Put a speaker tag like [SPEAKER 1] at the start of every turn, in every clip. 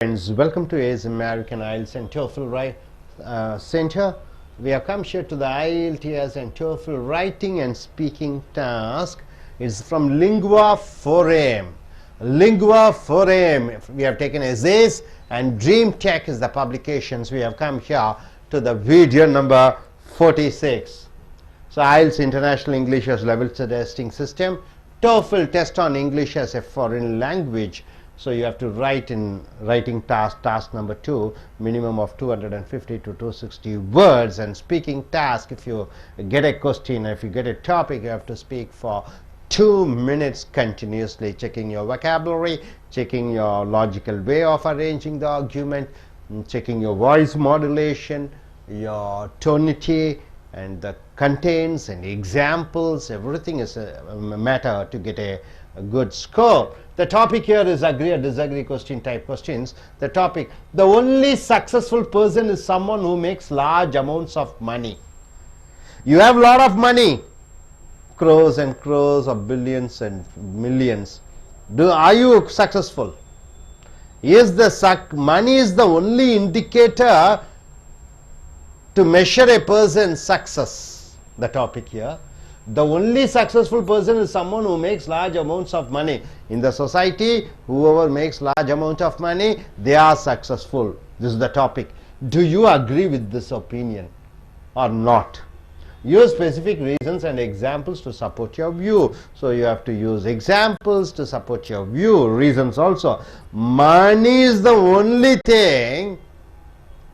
[SPEAKER 1] Friends, welcome to AS American IELTS and TOEFL Center. We have come here to the I.E.L.T.S and TOEFL writing and speaking task. It's from Lingua Forum. Lingua Forum. We have taken essays and Dream Tech is the publications. We have come here to the video number 46. So IELTS International English as level testing system. TOEFL test on English as a foreign language. So you have to write in writing task number 2, minimum of 250 to 260 words, and speaking task, if you get a question, if you get a topic, you have to speak for 2 minutes continuously, checking your vocabulary, checking your logical way of arranging the argument, checking your voice modulation, your tonality, and the contents and examples. Everything is a matter to get a good score. The topic here is agree or disagree question type questions. The topic, the only successful person is someone who makes large amounts of money. You have a lot of money, crores and crores of billions and millions. Are you successful? Money is the only indicator to measure a person's success. The topic here, the only successful person is someone who makes large amounts of money. In the society, whoever makes large amount of money, they are successful. This is the topic. Do you agree with this opinion or not? Use specific reasons and examples to support your view. So you have to use examples to support your view, reasons also. Money is the only thing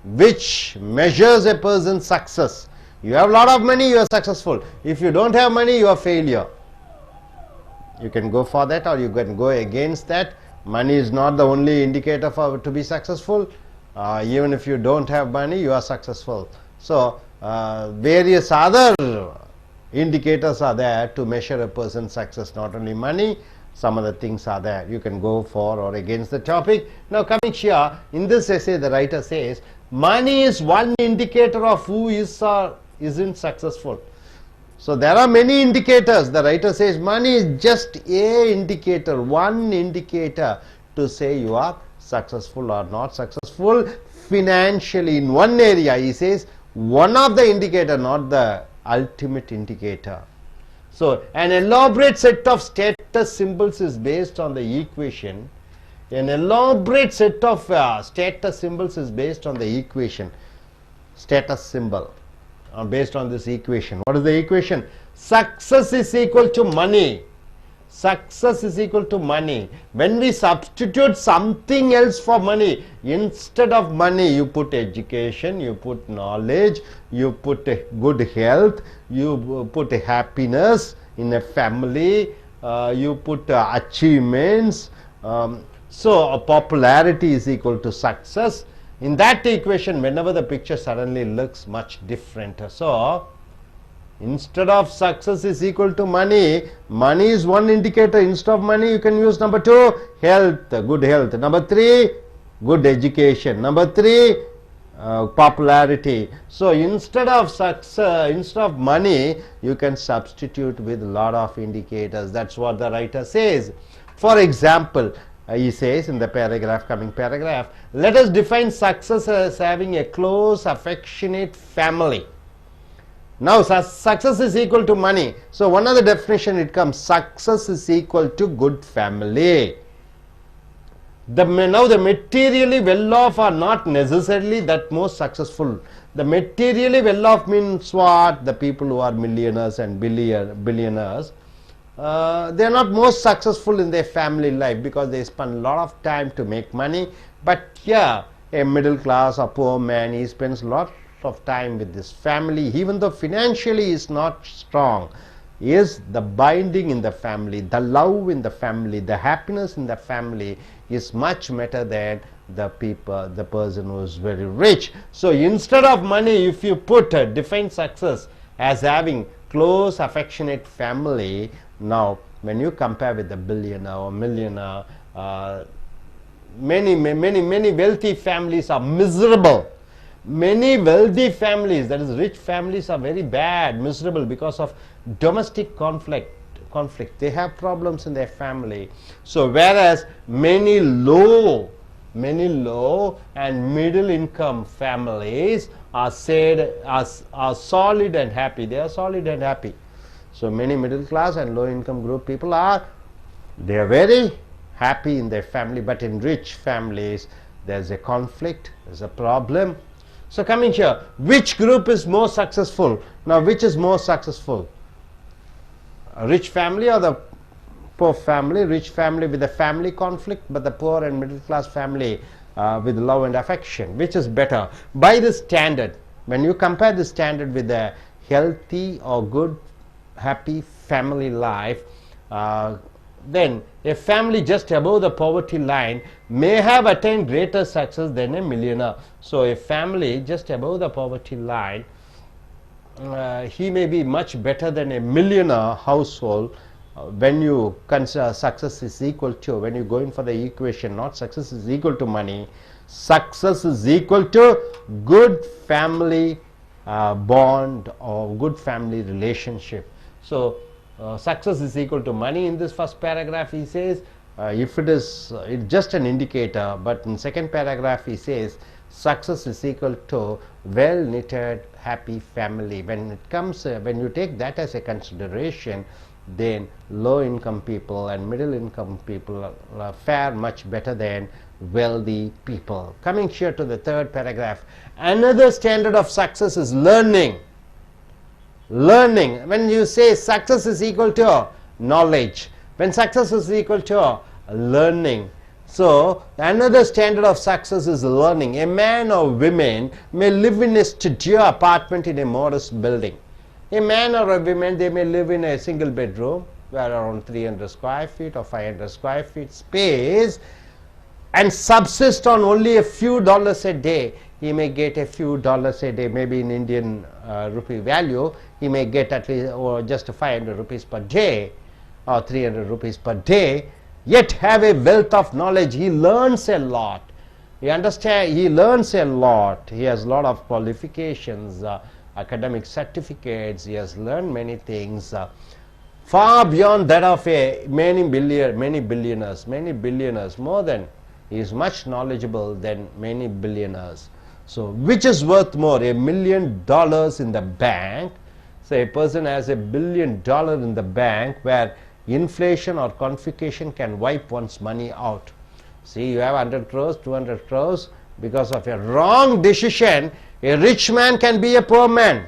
[SPEAKER 1] which measures a person's success. You have a lot of money, you are successful. If you don't have money, you are failure. You can go for that or you can go against that. Money is not the only indicator for to be successful. Even if you don't have money, you are successful. So various other indicators are there to measure a person's success. Not only money, some other things are there. You can go for or against the topic. Now coming here, in this essay the writer says, money is one indicator of who is or isn't successful. So there are many indicators. The writer says money is just a indicator, one indicator to say you are successful or not successful financially in one area. He says one of the indicator, not the ultimate indicator. So an elaborate set of status symbols is based on the equation. An elaborate set of status symbols is based on the equation. Status symbol based on this equation. What is the equation? Success is equal to money. Success is equal to money. When we substitute something else for money, instead of money you put education, you put knowledge, you put good health, you put happiness in a family, you put achievements. So popularity is equal to success. In that equation, whenever the picture suddenly looks much different. So instead of success is equal to money, money is one indicator. Instead of money, you can use number 2, health, good health. Number 3, good education. Number 3, popularity. So instead of success, instead of money, you can substitute with a lot of indicators. That's what the writer says. For example, he says in the paragraph, coming paragraph, let us define success as having a close, affectionate family. Now success is equal to money. So one of the definition it comes, success is equal to good family. Now the materially well off are not necessarily that most successful. The materially well off means what? The people who are millionaires and billionaires. They are not most successful in their family life because they spend a lot of time to make money. But here, a middle class or poor man, he spends a lot of time with his family, even though financially is not strong. Is the binding in the family, the love in the family, the happiness in the family is much better than the person who is very rich. So instead of money, if you put define success as having close, affectionate family. Now when you compare with the billionaire or millionaire, many wealthy families are miserable. Many wealthy families, that is rich families, are very bad, miserable because of domestic conflict. They have problems in their family. So whereas many low many low and middle income families are said are solid and happy. They are solid and happy. So many middle class and low income group people they are very happy in their family, but in rich families there's a conflict, there's a problem. So coming here, which group is more successful? Now which is more successful? A rich family or the poor family? Rich family with a family conflict, but the poor and middle class family with love and affection. Which is better? By this standard, when you compare the standard with a healthy or good, happy family life, then a family just above the poverty line may have attained greater success than a millionaire. So a family just above the poverty line, he may be much better than a millionaire household. When you consider success is equal to, when you go in for the equation, not success is equal to money, success is equal to good family bond or good family relationship. So success is equal to money. In this first paragraph he says, if it is it's just an indicator, but in second paragraph he says success is equal to well knitted happy family. When it comes when you take that as a consideration, then low income people and middle income people fare much better than wealthy people. Coming here to the third paragraph, another standard of success is learning. Learning. When you say success is equal to knowledge, when success is equal to learning, so another standard of success is learning. A man or woman may live in a studio apartment in a modest building. A man or a woman, they may live in a single bedroom where around 300 square feet or 500 square feet space and subsist on only a few dollars a day. He may get a few dollars a day, maybe in Indian rupee value, he may get at least or just 500 rupees per day or 300 rupees per day, yet have a wealth of knowledge. He learns a lot. You understand? He learns a lot. He has a lot of qualifications, academic certificates. He has learned many things far beyond that of many billionaires, more than, he is much knowledgeable than many billionaires. So which is worth more, $1 million in the bank? So a person has $1 billion in the bank where inflation or confiscation can wipe one's money out. See, you have 100 crores, 200 crores, because of a wrong decision, a rich man can be a poor man.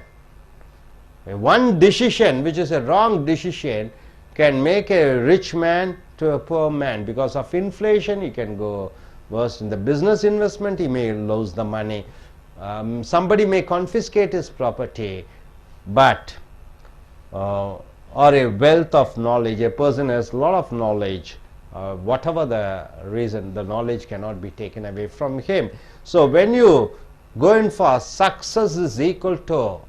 [SPEAKER 1] One decision which is a wrong decision can make a rich man to a poor man. Because of inflation, he can go worse in the business investment, he may lose the money. Somebody may confiscate his property, but or a wealth of knowledge, a person has a lot of knowledge, whatever the reason, the knowledge cannot be taken away from him. So when you go in for success is equal to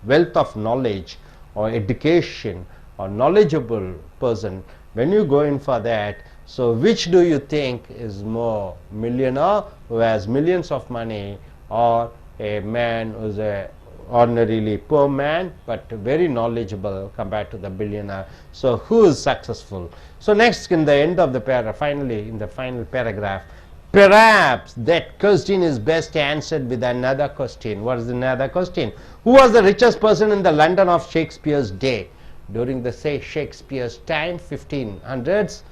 [SPEAKER 1] wealth of knowledge or education or knowledgeable person, when you go in for that, so which do you think is more, millionaire who has millions of money or a man who is a ordinarily poor man but very knowledgeable compared to the billionaire? So who is successful? So next, in the end of the paragraph, finally in the final paragraph, perhaps that question is best answered with another question. What is another question? Who was the richest person in the London of Shakespeare's day? During the Shakespeare's time, 1500s,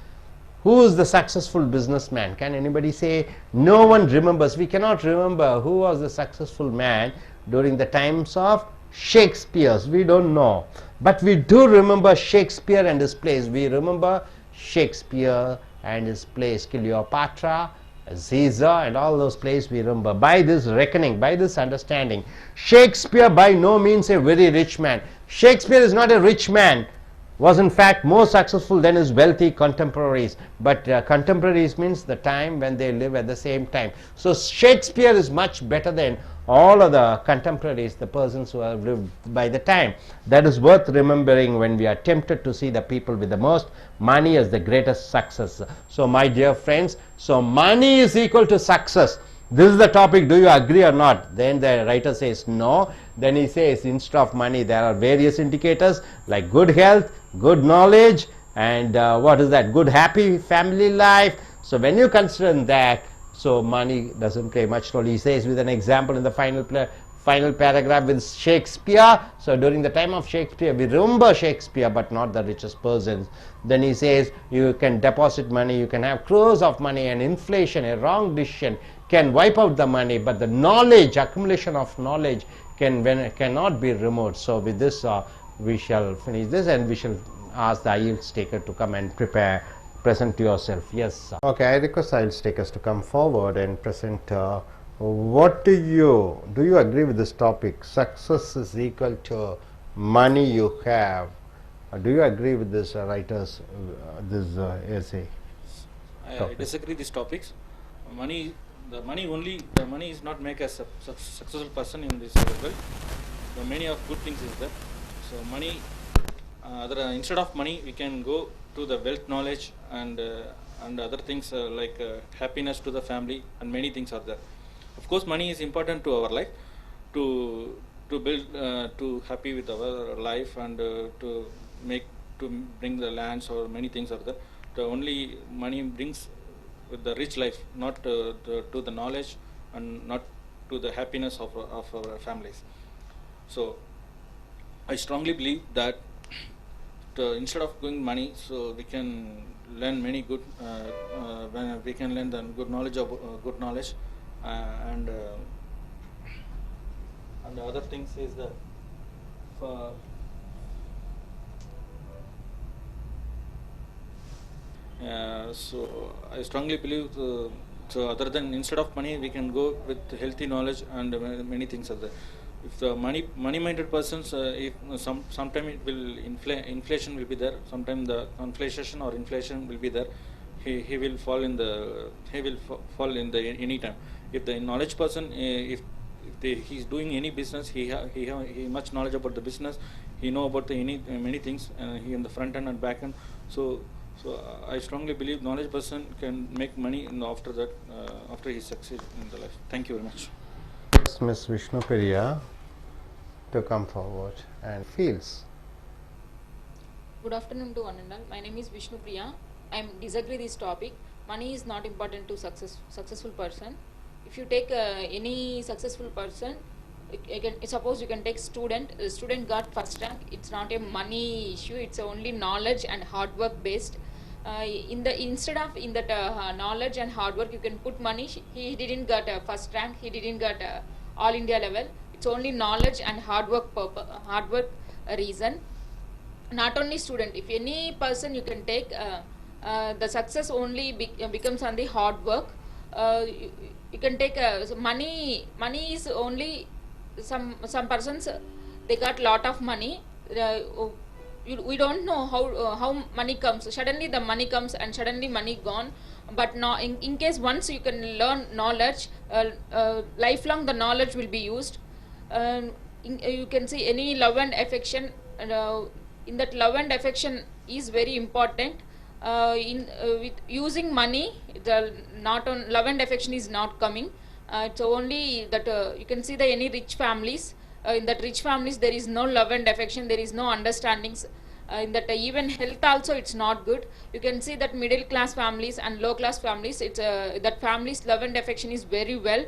[SPEAKER 1] who is the successful businessman? Can anybody say? No one remembers. We cannot remember who was the successful man during the times of Shakespeare's. We don't know. But we do remember Shakespeare and his plays. We remember Shakespeare and his plays, Cleopatra, Caesar, and all those plays we remember. By this reckoning, by this understanding, Shakespeare by no means a very rich man. Shakespeare is not a rich man, was in fact more successful than his wealthy contemporaries. But contemporaries means the time when they live at the same time. So Shakespeare is much better than all of the contemporaries, the persons who have lived by the time. That is worth remembering when we are tempted to see the people with the most money as the greatest success. So my dear friends, so money is equal to success. This is the topic. Do you agree or not? Then the writer says no. Then he says instead of money there are various indicators like good health, good knowledge, and what is that? Good happy family life. So when you consider that, So money doesn't play much role. He says with an example in the final paragraph with Shakespeare. So during the time of Shakespeare, we remember Shakespeare, but not the richest persons. Then he says you can deposit money, you can have crores of money, and inflation, a wrong decision, can wipe out the money, but the knowledge, accumulation of knowledge, cannot be removed. So with this, we shall finish this, and we shall ask the IELTS taker to come and present yourself. Yes, sir. Okay, I request IELTS takers to come forward and present. What do you agree with this topic? Success is equal to money you have. Do you agree with this writer's this essay?
[SPEAKER 2] I disagree these topics. The money is not make us a successful person in this world. So many of good things is there. So money, instead of money, we can go to the wealth, knowledge, and other things like happiness to the family, and many things are there. Of course, money is important to our life, to build, to happy with our life, and to bring the lands, or many things are there. The only money brings with the rich life, not to the knowledge, and not to the happiness of our families. So I strongly believe that instead of going money, so we can learn many good, when we can learn the good knowledge of and the other things is that so I strongly believe so other than instead of money, we can go with healthy knowledge, and many things are there. If the money minded persons, if sometime it will inflation will be there, sometime the conflation or inflation will be there, he will fall in the any time. If the knowledge person, if he's doing any business, he much knowledge about the business, he know about the many things, he in the front end and back end. So I strongly believe knowledge person can make money after that, after he succeeds in the life. Thank you very much.
[SPEAKER 1] Ms. Vishnu Priya to come forward and feels.
[SPEAKER 3] Good afternoon to one and all. My name is Vishnu Priya. I disagree this topic. Money is not important to successful person. If you take any successful person, suppose you can take student. The student got first rank. It's not a money issue. It's only knowledge and hard work based. Instead of that knowledge and hard work, you can put money. He didn't get a first rank. He didn't get all India level. It's only knowledge and hard work reason. Not only student. If any person you can take, the success only becomes on the hard work. You can take so money is only some persons, they got lot of money. We don't know how money comes. Suddenly the money comes and suddenly money gone. But now in case once you can learn knowledge, lifelong the knowledge will be used. You can see any love and affection, in that love and affection is very important. With using money, the not on love and affection is not coming. It's only that you can see any rich families. In that rich families, there is no love and affection. There is no understandings. In that even health also, it's not good. You can see that middle class families and low class families, it's that families love and affection is very well.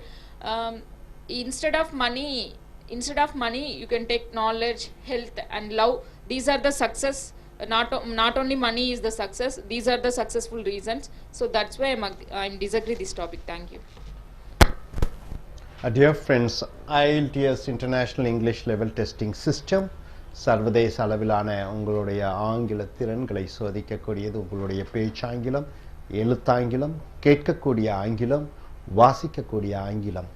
[SPEAKER 3] Instead of money, you can take knowledge, health, and love. These are the success. Not only money is the success. These are the successful reasons. So that's why I'm disagree this topic. Thank you.
[SPEAKER 1] Dear friends, I.E.L.T.S International English Level Testing System சர்வதேச அளவிலான உங்களுடைய ஆங்கில திறன்களை சோதிக்கக்கூடியது. உங்களுடைய பேச்சாங்கிலம், எழுத்தாங்கிலம், கேட்கக்கூடிய ஆங்கிலம், வாசிக்கக்கூடிய ஆங்கிலம்.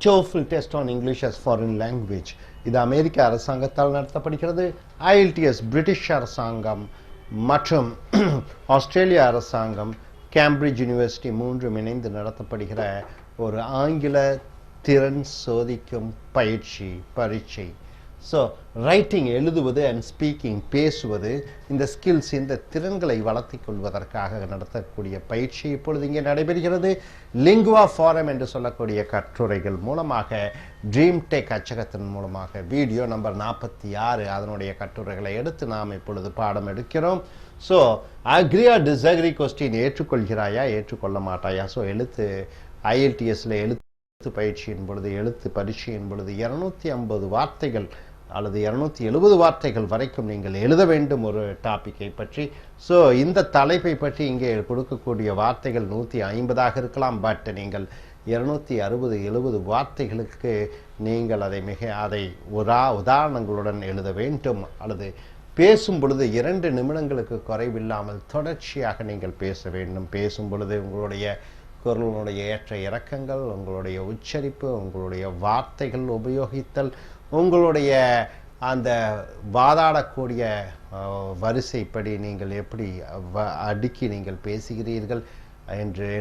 [SPEAKER 1] TOEFL test on English as foreign language. இது அமெரிக்க அரசாங்கத்தால் நடத்தப்படுகிறது. IELTS பிரிட்டிஷ் அரசாங்கம் மற்றும் ஆஸ்திரேலிய அரசாங்கம், கேம்பிரிட்ஜ் யூனிவர்சிட்டி மூன்றும் இணைந்து நடத்தப்படுகிற ஒரு ஆங்கில திறன் சோதிக்கும் பரீட்சை. ஸோ ரைட்டிங் எழுதுவது அண்ட் ஸ்பீக்கிங் பேசுவது, இந்த ஸ்கில்ஸ், இந்த திறன்களை வளர்த்திக் கொள்வதற்காக நடத்தக்கூடிய பயிற்சி இப்பொழுது இங்கே நடைபெறுகிறது. லிங்குவா ஃபாரம் என்று சொல்லக்கூடிய கட்டுரைகள் மூலமாக, ட்ரீம் டெக் அச்சகத்தின் மூலமாக வீடியோ நம்பர் 46 அதனுடைய கட்டுரைகளை எடுத்து நாம் இப்பொழுது பாடம் எடுக்கிறோம். So agree or disagree question, ஏற்றுக்கொள்கிறாயா ஏற்றுக்கொள்ள மாட்டாயா. ஸோ எழுத்து IELTSல எழுத்து பயிற்சியின் பொழுது, எழுத்து பரீட்சையின் பொழுது 250 வார்த்தைகள் அல்லது 270 வார்த்தைகள் வரைக்கும் நீங்கள் எழுத வேண்டும் ஒரு டாப்பிக்கை பற்றி. ஸோ இந்த தலைப்பை பற்றி இங்கே கொடுக்கக்கூடிய வார்த்தைகள் 150ஆக இருக்கலாம். பட் நீங்கள் 260-70 வார்த்தைகளுக்கு நீங்கள் அதை உதாரணங்களுடன் எழுத வேண்டும். அல்லது பேசும் பொழுது 2 நிமிடங்களுக்கு குறைவில்லாமல் தொடர்ச்சியாக நீங்கள் பேச வேண்டும். பேசும் பொழுது உங்களுடைய குரலுடைய ஏற்ற இறக்கங்கள், உங்களுடைய உச்சரிப்பு, உங்களுடைய வார்த்தைகள் உபயோகித்தல், உங்களுடைய அந்த வாதாடக்கூடிய வரிசைப்படி நீங்கள் எப்படி அடுக்கி நீங்கள் பேசுகிறீர்கள்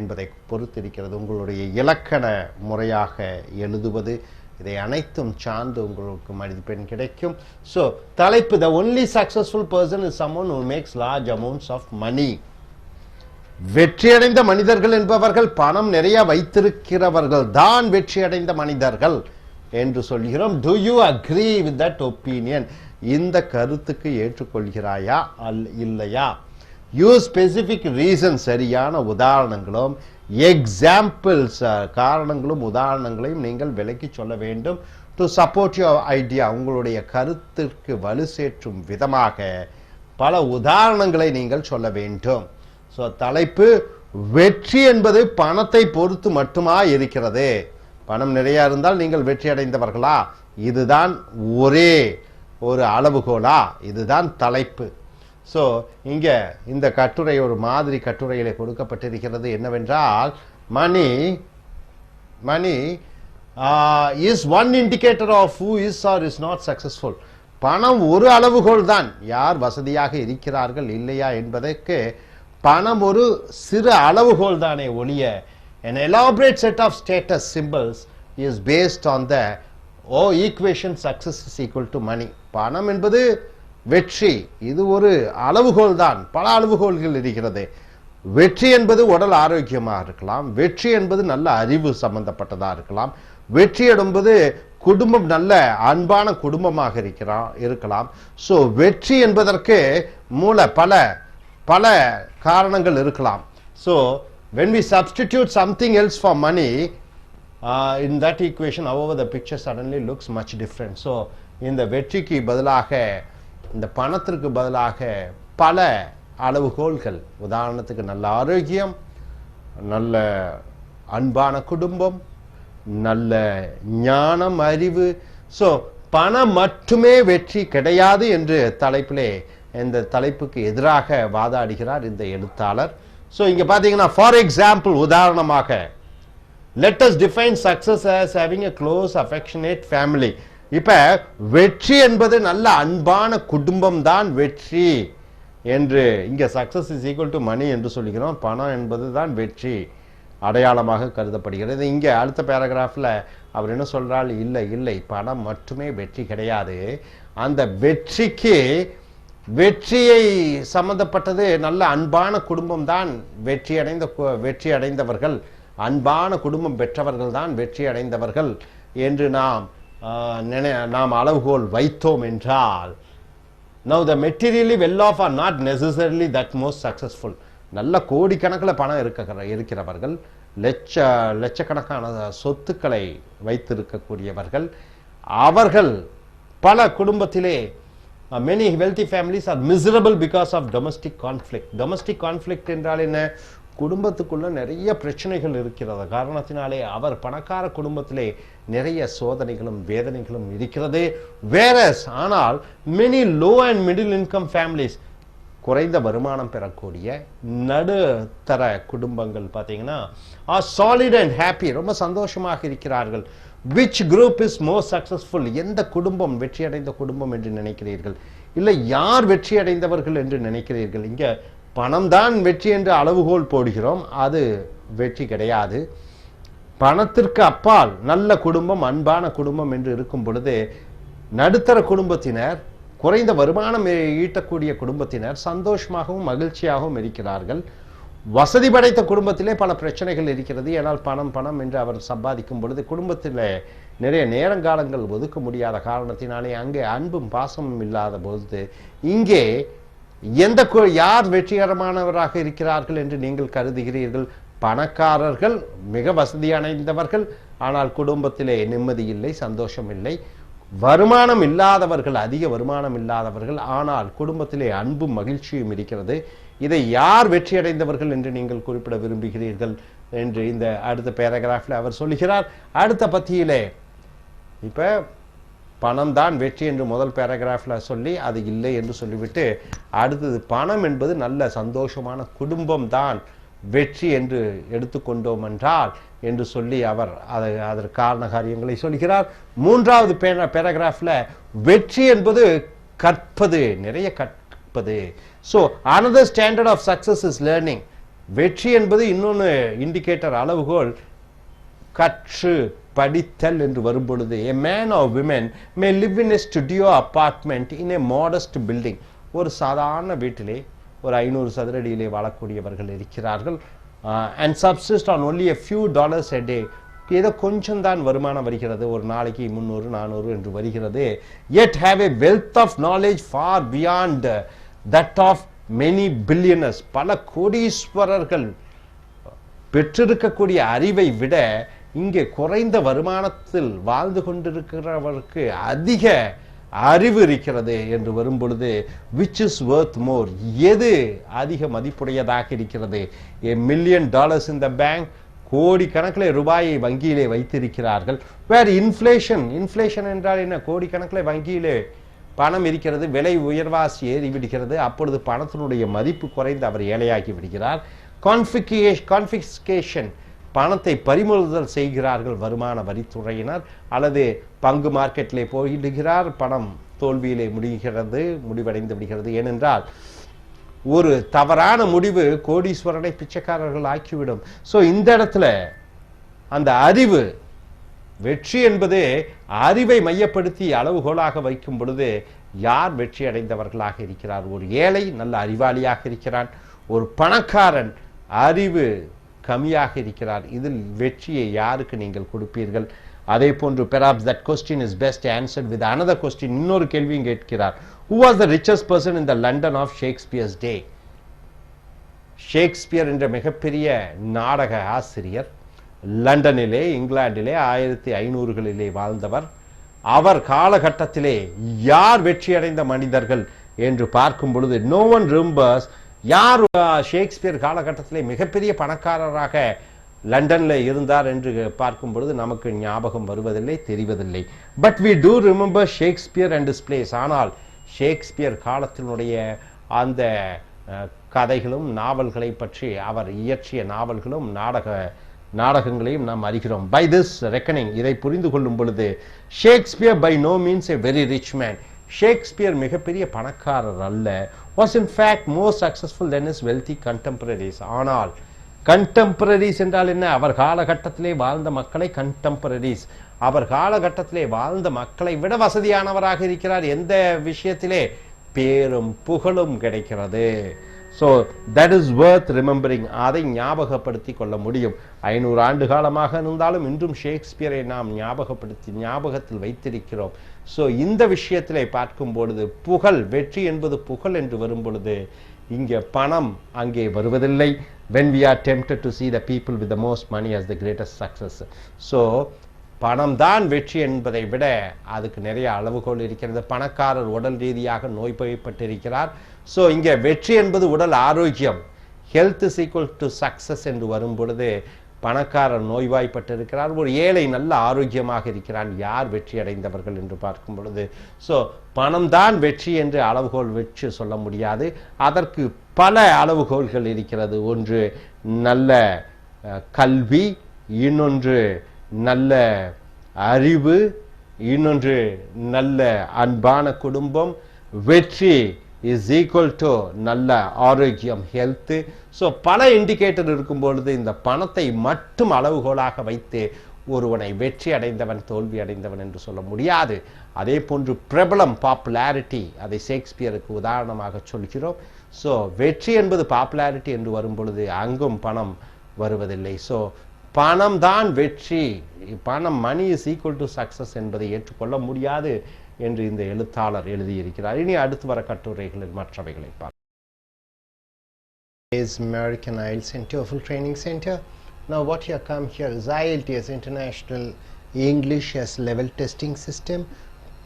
[SPEAKER 1] என்பதை பொறுத்திருக்கிறது. உங்களுடைய இலக்கண முறையாக எழுதுவது, இதை அனைத்தும் சார்ந்து உங்களுக்கு மதிப்பெண் கிடைக்கும். ஸோ தலைப்பு, the only successful person is someone who makes large amounts of money. வெற்றியடைந்த மனிதர்கள் என்பவர்கள் பணம் நிறைய வைத்திருக்கிறவர்கள் தான் வெற்றியடைந்த மனிதர்கள் என்று சொல்கிறோம். Do you agree with that opinion? இந்த கருத்துக்கு ஏற்றுக்கொள்கிறாயா இல்லையா? யூஸ் ஸ்பெசிபிக் ரீசன், சரியான உதாரணங்களும் எக்ஸாம்பிள்ஸ், காரணங்களும் உதாரணங்களையும் நீங்கள் விளக்கி சொல்ல வேண்டும். டு சப்போர்ட் யுவர் ஐடியா, உங்களுடைய கருத்திற்கு வலு சேர்க்கும் விதமாக பல உதாரணங்களை நீங்கள் சொல்ல வேண்டும். ஸோ தலைப்பு, வெற்றி என்பது பணத்தை பொறுத்து மட்டுமா இருக்கிறது? பணம் நிறைய இருந்தால் நீங்கள் வெற்றி அடைந்தவர்களா? இதுதான் ஒரே ஒரு அளவுகோலா? இதுதான் தலைப்பு. ஸோ இங்கே இந்த கட்டுரை ஒரு மாதிரி கட்டுரையிலே கொடுக்கப்பட்டிருக்கிறது. என்னவென்றால், money is one indicator of who is or is not successful. பணம் ஒரு அளவுகோல் தான், யார் வசதியாக இருக்கிறார்கள் இல்லையா என்பதற்கு பணம் ஒரு சிறு அளவுகோல் தானே ஒழிய an elaborate set of status symbols is based on the equation success is equal to money. பணம் என்பது வெற்றி, இது ஒரு அளவுகோல் தான். பல அளவுகோல்கள் இருக்கிறது. வெற்றி என்பது உடல் ஆரோக்கியமாக இருக்கலாம், வெற்றி என்பது நல்ல அறிவு சம்பந்தப்பட்டதாக இருக்கலாம், வெற்றி என்பது குடும்பம் நல்ல அன்பான குடும்பமாக இருக்கலாம். ஸோ வெற்றி என்பதற்கு பல காரணங்கள் இருக்கலாம். So when we substitute something else for money in that equation, however the picture suddenly looks much different. So இந்த வெற்றிக்கு பதிலாக, இந்த பணத்திற்கு பதிலாக பல அளவுகோல்கள், உதாரணத்துக்கு நல்ல ஆரோக்கியம், நல்ல அன்பான குடும்பம், நல்ல ஞானம், அறிவு. ஸோ பணம் மட்டுமே வெற்றி கிடையாது என்று தலைப்பிலே, இந்த தலைப்புக்கு எதிராக வாதாடுகிறார் இந்த எழுத்தாளர். ஸோ இங்கே பார்த்தீங்கன்னா, ஃபார் எக்ஸாம்பிள், உதாரணமாக, let us define success as having a close affectionate family. இப்ப வெற்றி என்பது நல்ல அன்பான குடும்பம் தான் வெற்றி என்று இங்க சக்சஸ் இஸ் ஈக்குவல் டு மணி என்று சொல்லுகிறோம். பணம் என்பது தான் வெற்றி அடையாளமாக கருதப்படுகிறது. இங்க அடுத்த பேராகிராஃப்ல அவர் என்ன சொல்றால், இல்லை பணம் மட்டுமே வெற்றி கிடையாது. அந்த வெற்றியை சம்பந்தப்பட்டது நல்ல அன்பான குடும்பம் தான் வெற்றி அடைந்தவர்கள், அன்பான குடும்பம் பெற்றவர்கள் தான் வெற்றி அடைந்தவர்கள் என்று நாம் அளவுகோல் வைத்தோம் என்றால், now the materially well off are not necessarily that most successful. நல்ல கோடிக்கணக்கில் பணம் இருக்கிறவர்கள், லட்சக்கணக்கான சொத்துக்களை வைத்திருக்கக்கூடியவர்கள், அவர்கள் பல குடும்பத்திலே, many wealthy families are miserable because of domestic conflict. Domestic conflict என்றால் என்ன? குடும்பத்துக்குள்ள நிறைய பிரச்சனைகள் இருக்கிறது காரணத்தினாலே அவர் பணக்கார குடும்பத்திலே நிறைய சோதனைகளும் வேதனைகளும் இருக்கிறது. ஆனால் many low and middle income families, குறைந்த வருமானம் பெறக்கூடிய நடுத்தர குடும்பங்கள் பார்த்தீங்கன்னா, are solid and happy, ரொம்ப சந்தோஷமாக இருக்கிறார்கள். which group is more successful? எந்த குடும்பம் வெற்றி அடைந்த குடும்பம் என்று நினைக்கிறீர்கள்? இல்லை யார் வெற்றி அடைந்தவர்கள் என்று நினைக்கிறீர்கள்? இங்க பணம் தான் வெற்றி என்று அளவுகோல் போடுகிறோம், அது வெற்றி கிடையாது. பணத்திற்கு அப்பால் நல்ல குடும்பம், அன்பான குடும்பம் என்று இருக்கும் பொழுது, நடுத்தர குடும்பத்தினர், குறைந்த வருமானம் ஈட்டக்கூடிய குடும்பத்தினர் சந்தோஷமாகவும் மகிழ்ச்சியாகவும் இருக்கிறார்கள். வசதி படைத்த குடும்பத்திலே பல பிரச்சனைகள் இருக்கிறது. ஏனால் பணம் என்று அவர் சம்பாதிக்கும் பொழுது குடும்பத்தில் நிறைய நேரங்காலங்கள் ஒதுக்க முடியாத காரணத்தினாலே அங்கே அன்பும் பாசமும் இல்லாத பொழுது, இங்கே யார் வெற்றிகரமானவராக இருக்கிறார்கள் என்று நீங்கள் கருதுகிறீர்கள்? பணக்காரர்கள் மிக வசதி அடைந்தவர்கள், ஆனால் குடும்பத்திலே நிம்மதி இல்லை, சந்தோஷம் இல்லை. வருமானம் இல்லாதவர்கள், அதிக வருமானம் இல்லாதவர்கள், ஆனால் குடும்பத்திலே அன்பும் மகிழ்ச்சியும் இருக்கிறது. இதை யார் வெற்றி அடைந்தவர்கள் என்று நீங்கள் குறிப்பிட விரும்புகிறீர்கள் என்று இந்த அடுத்த பேராகிராஃபில் அவர் சொல்லுகிறார். அடுத்த பத்தியிலே இப்ப பணம் தான் வெற்றி என்று முதல் பேராகிராஃபில் சொல்லி அது இல்லை என்று சொல்லிவிட்டு அடுத்தது பணம் என்பது நல்ல சந்தோஷமான குடும்பம் தான் வெற்றி என்று எடுத்துக்கொண்டோம் என்றால் என்று சொல்லி அவர் அதற்கு காரண காரியங்களை சொல்கிறார். மூன்றாவது பேராகிராஃபில் வெற்றி என்பது கற்பது, நிறைய கற்பது. So another standard of success is learning. வெற்றி என்பது இன்னொன்று இண்டிகேட்டர், அளவுகோல் கற்று படித்தல் என்று வரும்பொழுது a man or woman may live in a studio apartment in a modest building. ஒரு சாதாரண வீட்டிலே ஒரு 500 சதுரடியிலே வாழக்கூடியவர்கள் இருக்கிறார்கள். And subsist on only a few dollars a day. ஏதோ கொஞ்சம் தான் வருமானம் வருகிறது, ஒரு நாளைக்கு 300-400 என்று வருகிறது. Yet have a wealth of knowledge far beyond that of many billionaires. பல கோடீஸ்வரர்கள் பெற்றிருக்கக்கூடிய அறிவை விட இங்கே குறைந்த வருமானத்தில் வாழ்ந்து கொண்டிருக்கிறவருக்கு அதிக அறிவு இருக்கிறது என்று வரும்பொழுது which is worth more, எது அதிக மதிப்புடையதாக இருக்கிறது? $1 million in the bank, கோடி கணக்கில் ரூபாயை வங்கியிலே வைத்திருக்கிறார்கள். வேறு இன்ஃப்ளேஷன் என்றால் என்ன? கோடி கணக்கில் வங்கியிலே பணம் இருக்கிறது, விலை உயர்வாசி ஏறிவிடுகிறது, அப்பொழுது பணத்தினுடைய மதிப்பு குறைந்து அவர் ஏழையாகி விடுகிறார். கான்ஃபிஸ்கேஷன், பணத்தை பறிமுதல் செய்கிறார்கள் வருமான வரித்துறையினர், அல்லது பங்கு மார்க்கெட்டிலே போயிடுகிறார், பணம் தோல்வியிலே முடிவடைந்து விடுகிறது. ஏனென்றால் ஒரு தவறான முடிவு கோடீஸ்வரனை பிச்சைக்காரர்கள் ஆக்கிவிடும். ஸோ இந்த இடத்துல அந்த அறிவு, வெற்றி என்பது அறிவை மையப்படுத்தி அளவுகோலாக வைக்கும் பொழுது யார் வெற்றி அடைந்தவர்களாக இருக்கிறார்? ஒரு ஏழை நல்ல அறிவாளியாக இருக்கிறான், ஒரு பணக்காரன் அறிவு கம்மியாக இருக்கிறார். இதில் வெற்றியை யாருக்கு நீங்கள் கொடுப்பீர்கள்? அதே போன்று perhaps that question is best answered with another question. இன்னொரு கேள்வியும் கேட்கிறார். Who was the richest person in the London of Shakespeare's day? Shakespeare என்ற மிகப்பெரிய நாடக ஆசிரியர் லண்டனிலே, இங்கிலாந்திலே 1500களிலே வாழ்ந்தவர். அவர் காலகட்டத்திலே யார் வெற்றி அடைந்த மனிதர்கள் என்று பார்க்கும் பொழுது no one remembers யார் ஷேக்ஸ்பியர் காலகட்டத்திலே மிகப்பெரிய பணக்காரராக லண்டன்ல இருந்தார் என்று பார்க்கும் பொழுது நமக்கு ஞாபகம் வருவதில்லை, தெரிவதில்லை. But we do remember Shakespeare and his plays. ஆனால் ஷேக்ஸ்பியர் காலத்தினுடைய அந்த கதைகளும் நாவல்களை பற்றி அவர் இயற்றிய நாவல்களும் நாடகங்களையும் நாம் அறிகிறோம். பை திஸ் ரெக்கனிங், இதை புரிந்து கொள்ளும் பொழுது Shakespeare by no means a very rich man. Shakespeare மிகப்பெரிய பணக்காரர் அல்ல. was in fact more successful than his wealthy contemporaries. ஆனால் கண்டெம்பரரிஸ் என்றால் என்ன? அவர் காலகட்டத்திலே வாழ்ந்த மக்களை கண்டெம்பரரிஸ், அவர் காலகட்டத்திலே வாழ்ந்த மக்களை விட வசதியானவராக இருக்கிறார். எந்த விஷயத்திலே? பேரும் புகழும் கிடைக்கிறது. So that is worth remembering. அதை ஞாபகப்படுத்தி கொள்ள முடியும். 500 ஆண்டு காலமாக இருந்தாலும் இன்றும் ஷேக்ஸ்பியரை நாம் ஞாபகத்தில் வைத்திருக்கிறோம். ஸோ இந்த விஷயத்திலே பார்க்கும் பொழுது புகழ், வெற்றி என்பது புகழ் என்று வரும் பொழுது இங்கே பணம் அங்கே வருவதில்லை. when we are tempted to see the people with the most money as the greatest success. So பணம் தான் வெற்றி என்பதை விட அதுக்கு நிறைய அளவுகோல் இருக்கிறது. பணக்காரர் உடல் ரீதியாக நோய்பட்டிருக்கிறார். ஸோ இங்கே வெற்றி என்பது உடல் ஆரோக்கியம், health is equal to success என்று வரும் பொழுது பணக்காரர் நோய்வாய்ப்பட்டிருக்கிறார், ஒரு ஏழை நல்ல ஆரோக்கியமாக இருக்கிறான். யார் வெற்றி அடைந்தவர்கள் என்று பார்க்கும் பொழுது ஸோ பணம் தான் வெற்றி என்று அளவுகோல் வச்சு சொல்ல முடியாது. அதற்கு பல அளவுகோல்கள் இருக்கிறது. ஒன்று நல்ல கல்வி, இன்னொன்று நல்ல அறிவு, இன்னொன்று நல்ல அன்பான குடும்பம். வெற்றி இஸ் ஈக்குவல் டு நல்ல ஆரோக்கியம், ஹெல்த். ஸோ பல இண்டிகேட்டர் இருக்கும் பொழுது இந்த பணத்தை மட்டும் அளவுகோலாக வைத்து ஒருவனை வெற்றி அடைந்தவன் தோல்வி அடைந்தவன் என்று சொல்ல முடியாது. அதே போன்று பிரபலம், பாப்புலாரிட்டி, அதை ஷேக்ஸ்பியருக்கு உதாரணமாக சொல்கிறோம். ஸோ வெற்றி என்பது பாப்புலாரிட்டி என்று வரும் பொழுது அங்கும் பணம் வருவதில்லை. ஸோ பணம் தான் வெற்றி, பணம், money is equal to success என்பதை ஏற்றுக்கொள்ள முடியாது என்று இந்த எழுத்தாளர் எழுதியிருக்கிறார். இனி அடுத்து வர கட்டுரைகளில் மற்றவைகளை பார்ப்போம். Is American IELTS and TOEFL Training Center. Now what you come here is I.E.L.T.S International English as Level Testing System,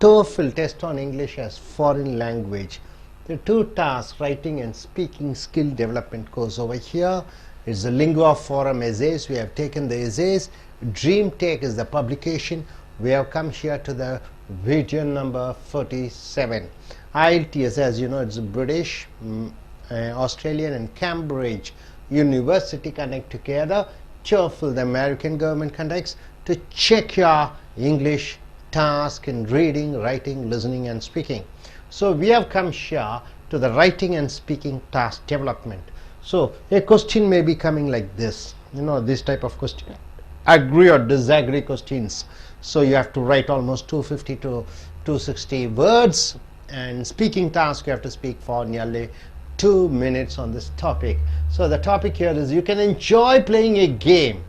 [SPEAKER 1] TOEFL Test on English as Foreign Language. The two tasks, writing and speaking skill development course over here. It's the Lingua Forum essays. We have taken the essays. Dream Take is the publication. We have come here to the video number 47. I.E.L.T.S, as you know, it's a British, Australian and Cambridge University connect together. TOEFL, the American government conducts to check your English task in reading, writing, listening and speaking. So we have come here to the writing and speaking task development. So a question may be coming like this, you know, this type of question, agree or disagree questions. So you have to write almost 250 to 260 words, and speaking task you have to speak for nearly 2 minutes on this topic. So the topic here is you can enjoy playing a game.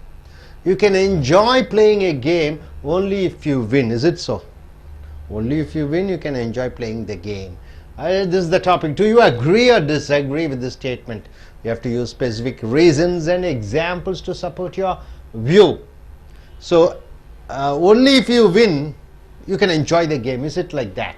[SPEAKER 1] You can enjoy playing a game only if you win. Is it so? Only if you win you can enjoy playing the game. This is the topic. Do you agree or disagree with this statement? You have to use specific reasons and examples to support your view. So only if you win you can enjoy the game. Is it like that?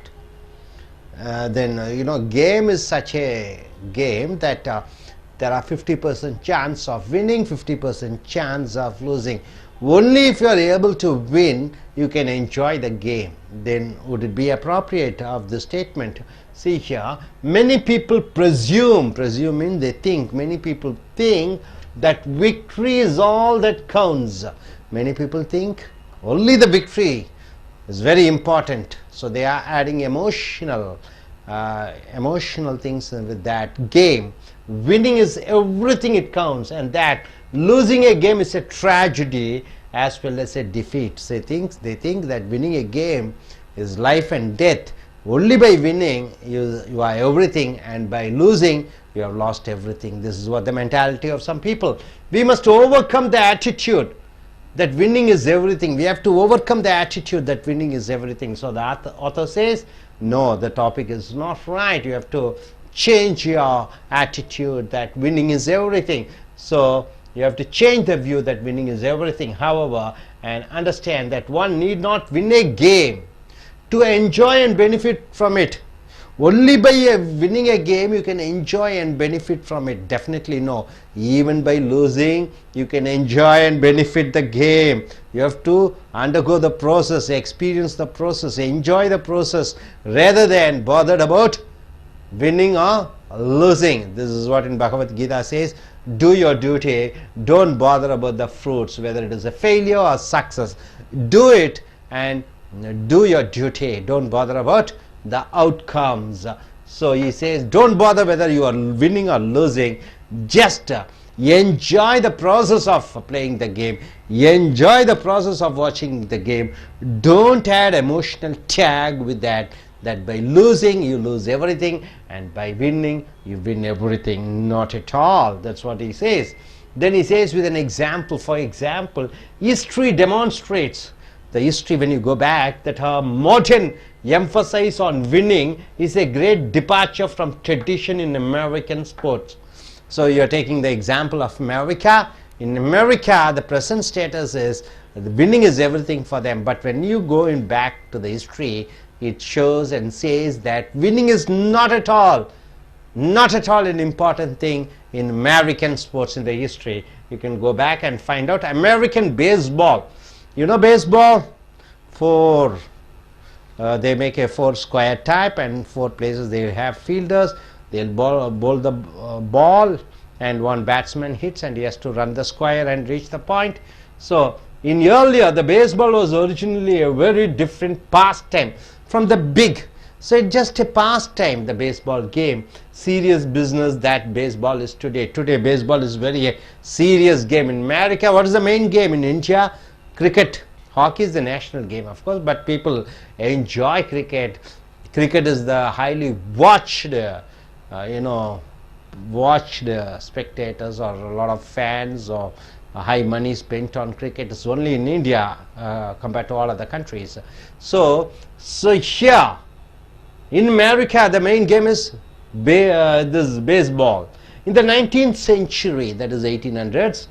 [SPEAKER 1] Then you know, game is such a game that there are 50% chance of winning, 50% chance of losing. Only if you are able to win you can enjoy the game. Then would it be appropriate of the statement? See here, many people presume means they think, many people think that victory is all that counts. Many people think only the victory is very important. So they are adding emotional things with that. Game, winning is everything, it counts, and that losing a game is a tragedy as well as a defeat. So they think that winning a game is life and death. Only by winning you are everything, and by losing you have lost everything. This is what the mentality of some people. We must overcome the attitude that winning is everything. We have to overcome the attitude that winning is everything. So the author says, no, the topic is not right. You have to change your attitude that winning is everything. So you have to change the view that winning is everything, however, and understand that one need not win a game to enjoy and benefit from it. Only by winning a game you can enjoy and benefit from it. Definitely no. Even by losing you can enjoy and benefit the game. You have to undergo the process, experience the process, enjoy the process, rather than bothered about winning or losing. This is what in Bhagavad Gita says, do your duty, don't bother about the fruits, whether it is a failure or success. Do it and do your duty, don't bother about the outcomes. So he says, don't bother whether you are winning or losing, just enjoy the process of playing the game, enjoy the process of watching the game. Don't add emotional tag with that by losing you lose everything and by winning you win everything. Not at all. That's what he says. Then he says with an example, for example, history demonstrates, the history when you go back, that our modern emphasis on winning is a great departure from tradition in American sports. So you are taking the example of America. In America the present status is winning is everything for them, but when you go in back to the history, it shows and says that winning is not at all an important thing in American sports. In the history you can go back and find out. American baseball, you know baseball, they make a 4 square type, and 4 places they have fielders. They'll bowl the ball, and one batsman hits and he has to run the square and reach the point. So in earlier the baseball was originally a very different pastime from the big. So it's just a pastime, the baseball game. Serious business that baseball is today. Today baseball is very a serious game. In America, what is the main game? In India, cricket. Hockey is the national game, of course, but people enjoy cricket. Cricket is the highly watched, spectators, or a lot of fans, or high money spent on cricket is only in India compared to all other countries. So here in America the main game is this baseball. In the 19th century, that is 1800s,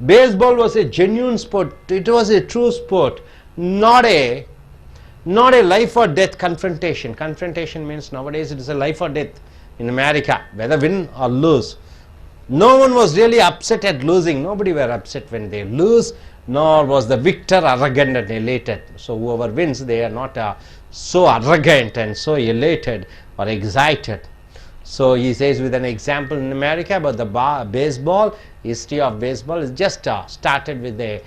[SPEAKER 1] baseball was a genuine sport. It was a true sport, not a life or death confrontation. Confrontation means nowadays it is a life or death in America, whether win or lose. No one was really upset at losing. Nobody were upset when they lose, nor was the victor arrogant and elated. So whoever wins, they are not so arrogant and so elated or excited. So he says with an example in America about the baseball, history of baseball is just started with a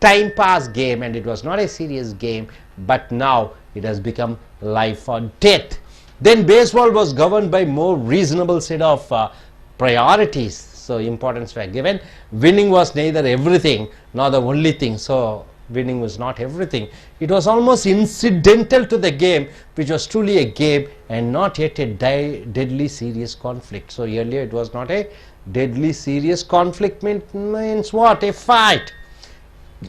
[SPEAKER 1] time pass game, and it was not a serious game, but now it has become life or death. Then baseball was governed by more reasonable set of priorities. So importance were given. Winning was neither everything nor the only thing. So winning was not everything. It was almost incidental to the game, which was truly a game and not yet a deadly serious conflict. So earlier it was not a deadly serious conflict, means what? A fight.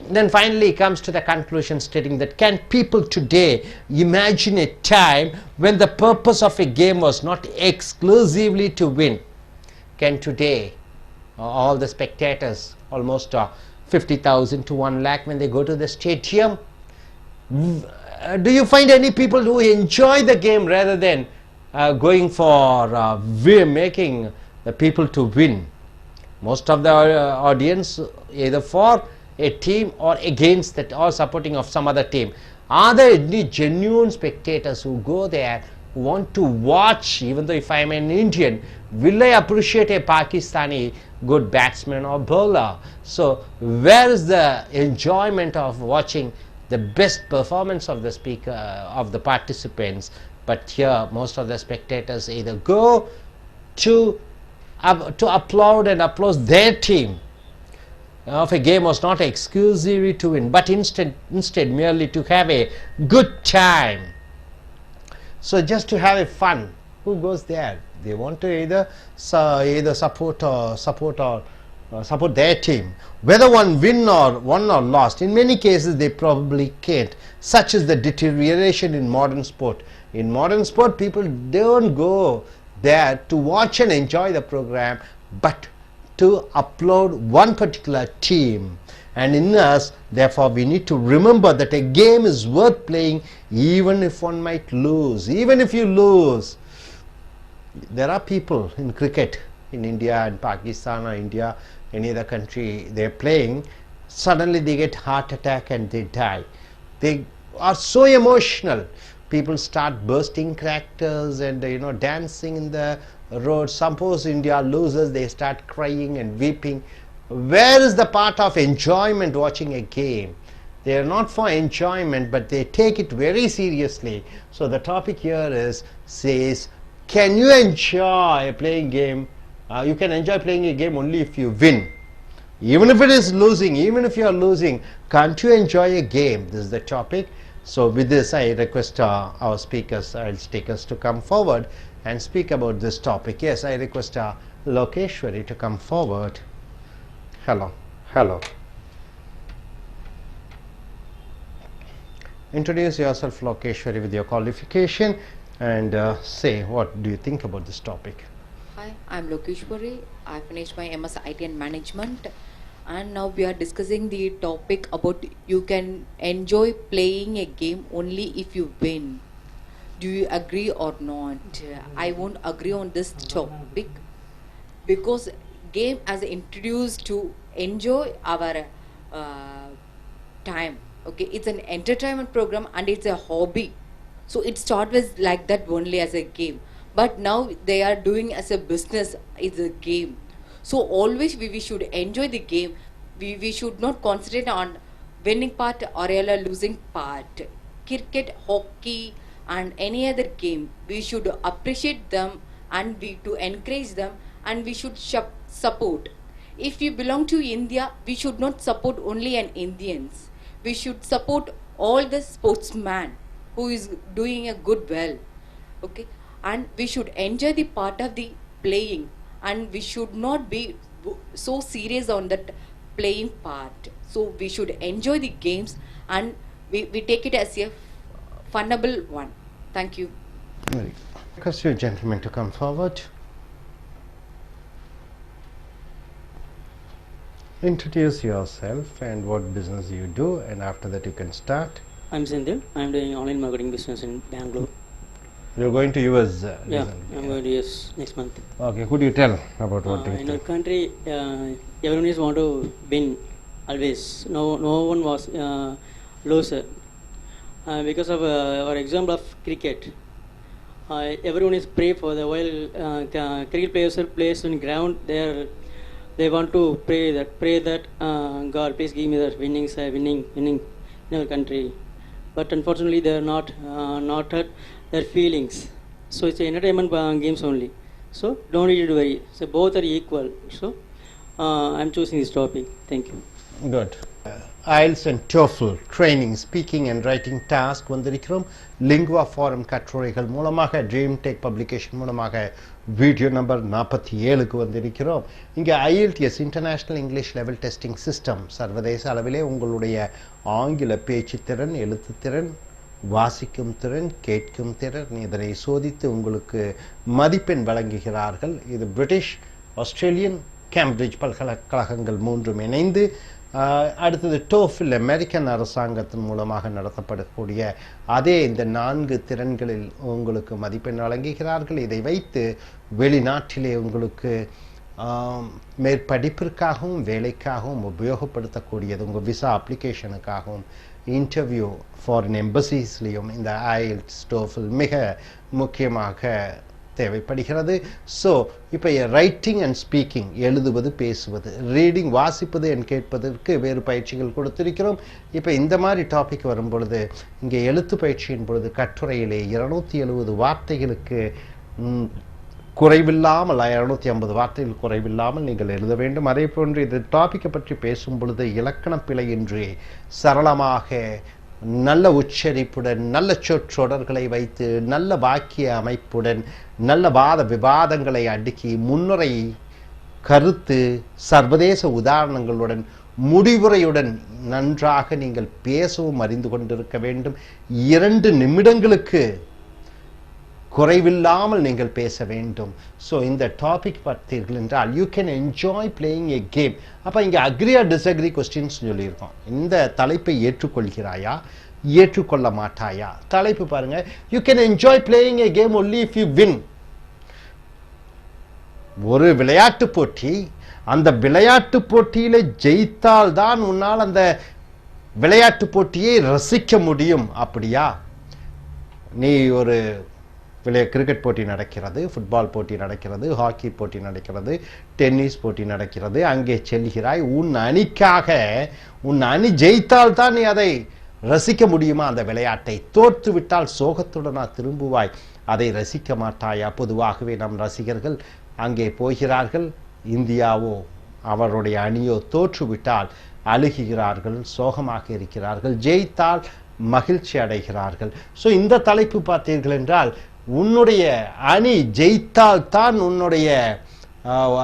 [SPEAKER 1] Then finally comes to the conclusion stating that, can people today imagine a time when the purpose of a game was not exclusively to win? Can today all the spectators, almost 50,000 to 1 lakh, when they go to the stadium, do you find any people who enjoy the game rather than going for making the people to win? Most of the audience either for a team or against that, or supporting of some other team. Are there any genuine spectators who go there, who want to watch? Even though if I am an Indian, will I appreciate a Pakistani good batsman or bowler? So where is the enjoyment of watching the best performance of the speaker, of the participants? But here most of the spectators either go to applaud and applaud their team. If a game was not exclusively to win, but instead merely to have a good time. So just to have a fun. Who goes there? They want to either support their team, whether one won or lost. In many cases they probably can't. Such is the deterioration in modern sport. In modern sport, people don't go there to watch and enjoy the program, but to applaud one particular team. And in us, therefore, we need to remember that a game is worth playing even if one might lose. Even if you lose, there are people in cricket in India and Pakistan or India, any other country, they're playing, suddenly they get heart attack and they die. They are so emotional. People start bursting crackers and dancing in the road. Suppose India loses, they start crying and weeping. Where is the part of enjoyment watching a game? They are not for enjoyment, but they take it very seriously. So the topic here says, can you enjoy playing game? You can enjoy playing a game only if you win. Even if it is losing, even if you are losing, can't you enjoy a game? This is the topic. So with this, I request our speakers, IELTS speakers, to come forward and speak about this topic. Yes, I request Lokeshwari to come forward. Hello. Hello. Introduce yourself, Lokeshwari, with your qualification, and say what do you think about this topic.
[SPEAKER 4] Hi, I'm Lokeshwari. I finished my MS IT and Management, and now we are discussing the topic about you can enjoy playing a game only if you win. Do you agree or not? I won't agree on this topic because game as introduced to enjoy our time. Okay, it's an entertainment program and it's a hobby. So it started like that only as a game. But now they are doing as a business, it's a game. So always we should enjoy the game. We should not concentrate on winning part or a losing part. Cricket, hockey and any other game, we should appreciate them and we to encourage them and we should support. If we belong to India, we should not support only an Indians. We should support all the sportsmen who is doing a good well. Okay, and we should enjoy the part of the playing and we should not be so serious on that playing part. So we should enjoy the games and we take it as a funnable one. Thank you.
[SPEAKER 1] Very good. Request you gentlemen to come forward. Introduce yourself and what business you do, and after that you can start.
[SPEAKER 5] I'm Sindhil. I'm doing online marketing business in Bangalore.
[SPEAKER 1] You're going to US
[SPEAKER 5] Yeah,
[SPEAKER 1] recently.
[SPEAKER 5] I'm going to US next month.
[SPEAKER 1] Okay, could you tell about what you
[SPEAKER 5] In our
[SPEAKER 1] do?
[SPEAKER 5] country, everyone is want to win always. No one was loser. Because of our example of cricket, everyone is pray for the while cricket players are placed on ground. They want to pray that God please give me that winning in our country. But unfortunately, they are not at their feelings. So it's entertainment games only. So don't need to worry. So both are equal. So I'm choosing this topic. Thank you.
[SPEAKER 1] Good. IELTS and TOEFL training speaking and writing task வந்திருக்கிறோம். Lingua Forum கட்டுரைகள் மூலமாக Dream Tech publication மூலமாக video number 47க்கு வந்திருக்கிறோம். இங்கே IELTS international English level testing system சர்வதேச அளவிலே உங்களுடைய ஆங்கில பேச்சு திறன், எழுத்து திறன், வாசிக்கும் திறன், கேட்கும் திறன் இதனை சோதித்து உங்களுக்கு மதிப்பெண் வழங்குகிறார்கள். இது பிரிட்டிஷ், ஆஸ்திரேலியன், கேம்பிரிட்ஜ் பல்கலைக்கழகங்கள் மூன்றும் இணைந்து அடுத்தது TOEFL அமெரிக்கன் அரசாங்கத்தின் மூலமாக நடத்தப்படக்கூடிய அதே இந்த 4 திறன்களில் உங்களுக்கு மதிப்பெண் வழங்குகிறார்கள். இதை வைத்து வெளிநாட்டிலே உங்களுக்கு மேற்படிப்பிற்காகவும் வேலைக்காகவும் உபயோகப்படுத்தக்கூடியது உங்கள் விசா அப்ளிகேஷனுக்காகவும் இன்டர்வியூ ஃபாரின் எம்பசிஸ்லேயும் இந்த IELTS TOEFL மிக முக்கியமாக தேவைப்படுகிறது. ஸோ இப்போ ரைட்டிங் அண்ட் ஸ்பீக்கிங் எழுதுவது, பேசுவது, ரீடிங் வாசிப்பது and கேட்பதற்கு வேறு பயிற்சிகள் கொடுத்திருக்கிறோம். இப்போ இந்த மாதிரி டாபிக் வரும் பொழுது இங்கே எழுத்து பயிற்சியின் பொழுது கட்டுரையிலே 270 வார்த்தைகளுக்கு குறைவில்லாமல் 250 வார்த்தைகள் குறைவில்லாமல் நீங்கள் எழுத வேண்டும். அதே போன்று இது டாப்பிக்கை பற்றி பேசும் பொழுது இலக்கண பிழையின்றி சரளமாக நல்ல உச்சரிப்புடன் நல்ல சொற்றொடர்களை வைத்து நல்ல வாக்கிய அமைப்புடன் நல்ல வாத விவாதங்களை அடுக்கி முன்னுரை, கருத்து, சர்வதேச உதாரணங்களுடன் முடிவுரையுடன் நன்றாக நீங்கள் பேசவும் அறிந்து கொண்டிருக்க வேண்டும். 2 நிமிடங்களுக்கு குறைவில்லாமல் நீங்கள் பேச வேண்டும். ஸோ இந்த டாபிக் பார்த்தீர்கள் என்றால் you can enjoy playing A game. அப்போ இங்கே அக்ரி ஆர் டிஸ்அக்ரி கொஸ்டின்ஸ் சொல்லியிருக்கோம். இந்த தலைப்பை ஏற்றுக்கொள்கிறாயா, ஏற்றுக்கொள்ள மாட்டாயா? தலைப்பு பாருங்க, you can enjoy playing A game only if you win. ஒரு விளையாட்டு போட்டி, அந்த விளையாட்டு போட்டியில ஜெயித்தால் தான் உன்னால் அந்த விளையாட்டு போட்டியை ரசிக்க முடியும். அப்படியா? நீ ஒரு கிரிக்கெட் போட்டி நடக்கிறது, ஃபுட்பால் போட்டி நடக்கிறது, ஹாக்கி போட்டி நடக்கிறது, டென்னிஸ் போட்டி நடக்கிறது, அங்கே செல்கிறாய். உன் அணி ஜெயித்தால் தான் நீ அதை ரசிக்க முடியுமா? அந்த விளையாட்டை தோற்று விட்டால் சோகத்துடனா திரும்புவாய், அதை ரசிக்க மாட்டாயா? பொதுவாகவே நம் ரசிகர்கள் அங்கே போகிறார்கள். இந்தியாவோ அவருடைய அணியோ தோற்றுவிட்டால் அழுகிறார்கள், சோகமாக இருக்கிறார்கள், ஜெயித்தால் மகிழ்ச்சி அடைகிறார்கள். ஸோ இந்த தலைப்பு பார்த்தீர்கள் என்றால் உன்னுடைய அணி ஜெயித்தால் தான் உன்னுடைய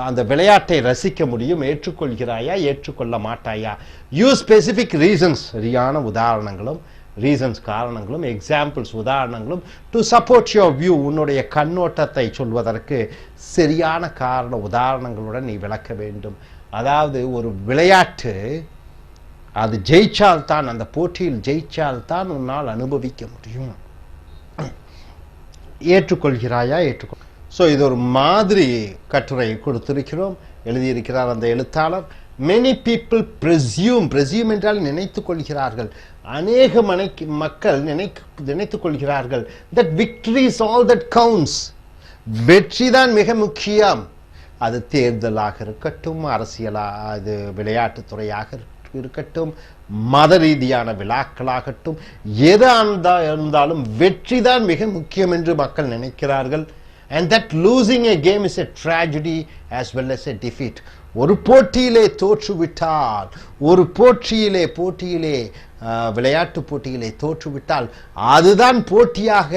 [SPEAKER 1] அந்த விளையாட்டை ரசிக்க முடியும். ஏற்றுக்கொள்கிறாயா, ஏற்றுக்கொள்ள மாட்டாயா? யூஸ் ஸ்பெசிஃபிக் ரீசன்ஸ், சரியான உதாரணங்களும் ரீசன்ஸ் காரணங்களும் எக்ஸாம்பிள்ஸ் உதாரணங்களும் டு சப்போர்ட் யுவர் வியூ. உன்னுடைய கண்ணோட்டத்தை சொல்வதற்கு சரியான காரண உதாரணங்களுடன் நீ விளக்க வேண்டும். அதாவது ஒரு விளையாட்டு அது ஜெயிச்சால்தான், அந்த போட்டியில் ஜெயிச்சால்தான் உன்னால் அனுபவிக்க முடியும். ஏற்றுக்கொள்கிறாயா, ஏற்றுக்கொள். ஸோ இது ஒரு மாதிரி கட்டுரை கொடுத்திருக்கிறோம். எழுதியிருக்கிறார் அந்த எழுத்தாளர். மெனி பீப்புள் பிரசியூம் என்றால் நினைத்துக் கொள்கிறார்கள். அநேக மக்கள் நினைத்துக் கொள்கிறார்கள் that victory is all that counts. வெற்றி தான் மிக முக்கியம். அது தேர்தலாக இருக்கட்டும், அரசியலாக, விளையாட்டுத்துறையாக இருக்கட்டும், மத ரீதியான விழாக்களாகட்டும், எது இருந்தாலும் வெற்றி தான் மிக முக்கியம் என்று மக்கள் நினைக்கிறார்கள். and that losing a game is a tragedy as well as a defeat. ஒரு போட்டியிலே தோற்றுவிட்டால், ஒரு போட்டியிலே விளையாட்டு போட்டியிலே தோற்றுவிட்டால் அதுதான் போட்டியாக,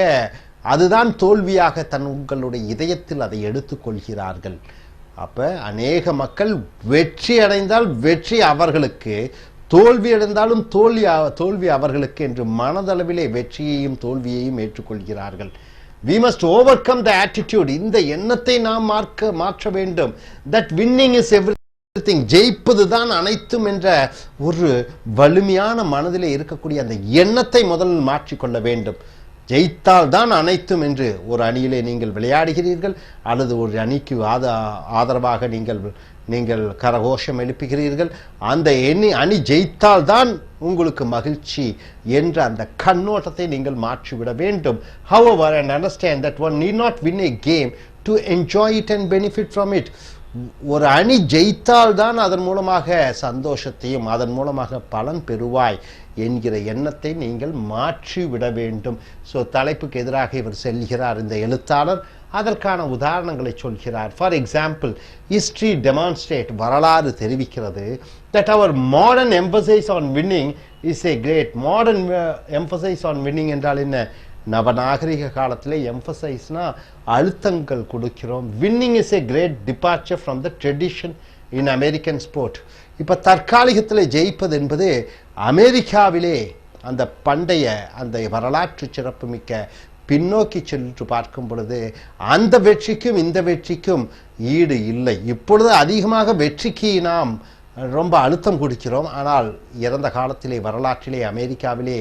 [SPEAKER 1] அதுதான் தோல்வியாக உங்களுடைய இதயத்தில் அதை எடுத்துக்கொள்கிறார்கள். அப்ப அநேக மக்கள் வெற்றி அடைந்தால் வெற்றி அவர்களுக்கு, தோல்வி அடைந்தாலும் தோல்வி அவர்களுக்கு என்று மனதளவிலே வெற்றியையும் தோல்வியையும் ஏற்றுக்கொள்கிறார்கள். We must overcome the attitude. இந்த எண்ணத்தை நாம் மாற்ற வேண்டும். That winning is everything everything, ஜெயிப்பது தான் அனைத்தும் என்ற ஒரு வலிமையான மனதிலே இருக்கக்கூடிய அந்த எண்ணத்தை முதலில் மாற்றிக்கொள்ள வேண்டும். ஜெயித்தால் தான் அனைத்தும் என்று ஒரு அணியிலே நீங்கள் விளையாடுகிறீர்கள் அல்லது ஒரு அணிக்கு ஆதரவாக நீங்கள் கரகோஷம் எழுப்புகிறீர்கள். அந்த அணி ஜெயித்தால் தான் உங்களுக்கு மகிழ்ச்சி என்ற அந்த கண்ணோட்டத்தை நீங்கள் மாற்றிவிட வேண்டும். However, and understand that one need not win a game to enjoy it and benefit from it. ஒரு அணி ஜெயித்தால் தான் அதன் மூலமாக சந்தோஷத்தையும் அதன் மூலமாக பலன் பெறுவாய் என்கிற எண்ணத்தை நீங்கள் மாற்றிவிட வேண்டும். ஸோ தலைப்புக்கு எதிராக இவர் செல்கிறார் இந்த எழுத்தாளர். அதற்கான உதாரணங்களை சொல்கிறார். ஃபார் எக்ஸாம்பிள், ஹிஸ்டரி டெமான்ஸ்ட்ரேட், வரலாறு தெரிவிக்கிறது that our modern emphasis on winning is a great. modern emphasis on winning என்றால் என்ன? நவநாகரிக காலத்தில் எம்பசைஸ்னா அழுத்தங்கள் கொடுக்கிறோம். Winning is a great departure from the tradition in American sport. இப்போ தற்காலிகத்தில் ஜெயிப்பது என்பது அமெரிக்காவிலே அந்த பண்டைய அந்த வரலாற்று சிறப்புமிக்க பின்னோக்கி சென்று பார்க்கும் பொழுது அந்த வெற்றிக்கும் இந்த வெற்றிக்கும் ஈடு இல்லை. இப்பொழுது அதிகமாக வெற்றிக்கு நாம் ரொம்ப அழுத்தம் கொடுக்கிறோம். ஆனால் இறந்த காலத்திலே வரலாற்றிலே அமெரிக்காவிலே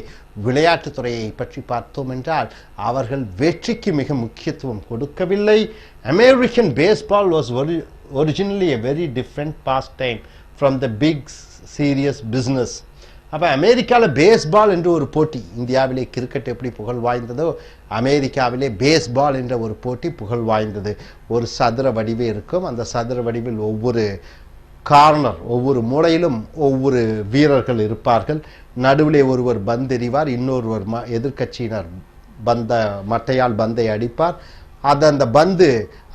[SPEAKER 1] விளையாட்டுத்துறையை பற்றி பார்த்தோம் என்றால் அவர்கள் வெற்றிக்கு மிக முக்கியத்துவம் கொடுக்கவில்லை. American baseball was originally a very different pastime from the big serious business. அப்போ அமெரிக்காவில் பேஸ்பால் என்ற ஒரு போட்டி, இந்தியாவிலே கிரிக்கெட் எப்படி புகழ் வாய்ந்ததோ அமெரிக்காவிலே பேஸ்பால் என்ற ஒரு போட்டி புகழ் வாய்ந்தது. ஒரு சதுர வடிவே இருக்கும். அந்த சதுர வடிவில் ஒவ்வொரு கார்னர், ஒவ்வொரு மூலையிலும் ஒவ்வொரு வீரர்கள் இருப்பார்கள். நடுவிலே ஒருவர் பந்தெறிவார், இன்னொருவர் எதிர்கட்சியினர் மட்டையால் பந்தை அடிப்பார். அந்த பந்து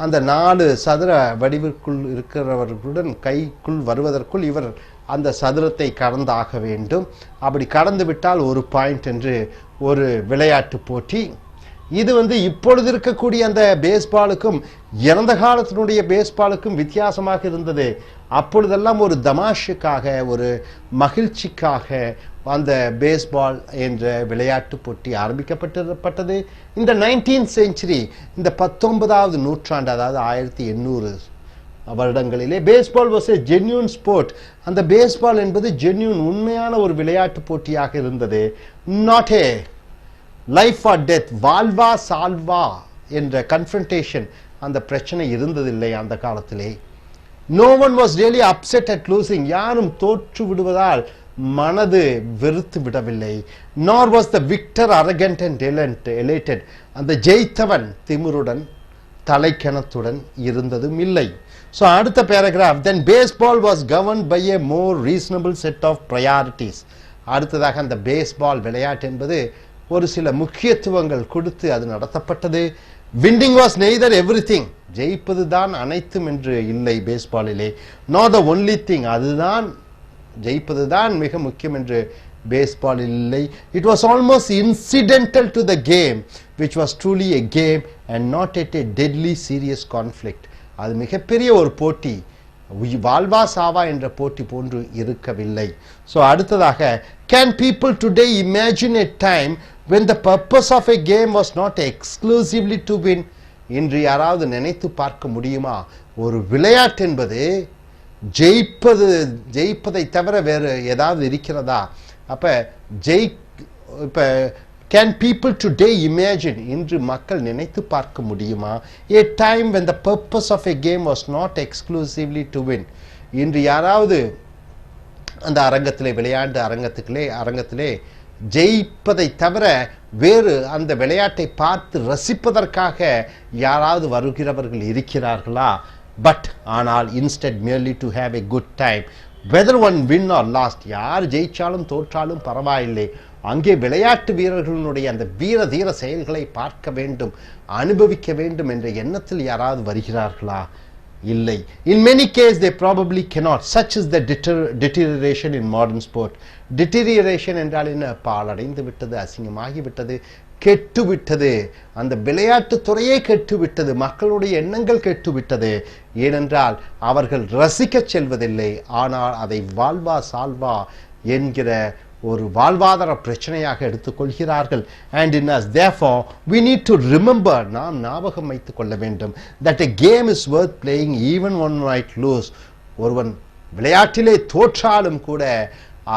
[SPEAKER 1] அந்த 4 சதுர வடிவிற்குள் இருக்கிறவர்களுடன் கைக்குள் வருவதற்குள் இவர் அந்த சதுரத்தை கடந்தாக வேண்டும். அப்படி கடந்து விட்டால் ஒரு பாயிண்ட் என்று ஒரு விளையாட்டு போட்டி. இது இப்பொழுது இருக்கக்கூடிய அந்த பேஸ்பாலுக்கும் இறந்த காலத்தினுடைய பேஸ்பாலுக்கும் வித்தியாசமாக இருந்தது. அப்பொழுதெல்லாம் ஒரு தமாஷுக்காக, ஒரு மகிழ்ச்சிக்காக அந்த பேஸ்பால் என்ற விளையாட்டு போட்டி ஆரம்பிக்கப்பட்டது. இந்த 19th century, இந்த 19வது நூற்றாண்டு, அதாவது 1800 வருடங்களிலே baseball was a genuine sport. அந்த பேஸ்பால் என்பது ஜென்யூன், உண்மையான ஒரு விளையாட்டு போட்டியாக இருந்தது. Not a life or death, வாழ்வா சால்வா என்ற கன்ஃபரன்டேஷன், அந்த பிரச்சனை இருந்ததில்லை அந்த காலத்திலே. No one was really upset at losing, யாரும் தோற்று விடுவதால் மனது வெறுத்து விடவில்லை. Nor was the victor arrogant and elated, அந்த ஜெயித்தவன் திமிருடன் தலைக்கணத்துடன் இருந்ததும் இல்லை. ஸோ அடுத்த paragraph, then baseball was governed by a more reasonable set of priorities. அடுத்ததாக அந்த பேஸ்பால் விளையாட்டு என்பது ஒரு சில முக்கியத்துவங்கள் கொடுத்து அது நடத்தப்பட்டது. வின்னிங் வாஸ் நெய்தர் எவ்ரிதிங், ஜெயிப்பது தான் அனைத்தும் என்று இல்லை பேஸ்பாலிலே. நாட் த ஒன்லி திங், அதுதான் ஜெயிப்பது தான் மிக முக்கியம் என்று பேஸ்பாலில் இல்லை. It was almost incidental to the game which was truly a game and not yet a deadly serious conflict. அது மிகப்பெரிய ஒரு போட்டி, வாழ்வா சாவா என்ற போட்டி போன்று இருக்கவில்லை. ஸோ அடுத்ததாக, can people today imagine a time when the purpose of a game was not exclusively to win? இன்று யாராவது நினைத்து பார்க்க முடியுமா ஒரு விளையாட்டு என்பது ஜெயிப்பதை தவிர வேறு ஏதாவது இருக்கிறதா? இப்போ கேன் பீப்புள் டுடே இமேஜின், இன்று மக்கள் நினைத்து பார்க்க முடியுமா a time when the purpose of a game was not exclusively to win? இன்று யாராவது அந்த அரங்கத்திலே, விளையாட்டு அரங்கத்திலே ஜெயிப்பதை தவிர வேறு அந்த விளையாட்டை பார்த்து ரசிப்பதற்காக யாராவது வருகிறவர்கள் இருக்கிறார்களா? பட் ஆனால் instead merely to have a good time, whether one win or lost, யார் ஜெயிச்சாலும் தோற்றாலும் பரவாயில்லை, அங்கே விளையாட்டு வீரர்களுடைய அந்த வீர தீர செயல்களை பார்க்க வேண்டும், அனுபவிக்க வேண்டும் என்ற எண்ணத்தில் யாராவது வருகிறார்களா? இல்லை. In many cases they probably cannot. Such is the deterioration in modern sport. Deterioration என்றால் என்ன? பாழடைந்து விட்டது, அசிங்கமாகி விட்டது, கெட்டு விட்டது. அந்த விளையாட்டு துறையே கெட்டு விட்டது, மக்களுடைய எண்ணங்கள் கெட்டு விட்டது. ஏனென்றால் அவர்கள் ரசிக்க செல்வதில்லை, ஆனால் அதை வாழ்வா சால்வா என்கிற ஒரு வாழ்வாதார பிரச்சனையாக எடுத்துக்கொள்கிறார்கள். and in us therefore we need to remember, நாம் ஞாபகம் வைத்துக் கொள்ள வேண்டும், that a game is worth playing even one might lose. ஒருவன் விளையாட்டிலே தோற்றாலும் கூட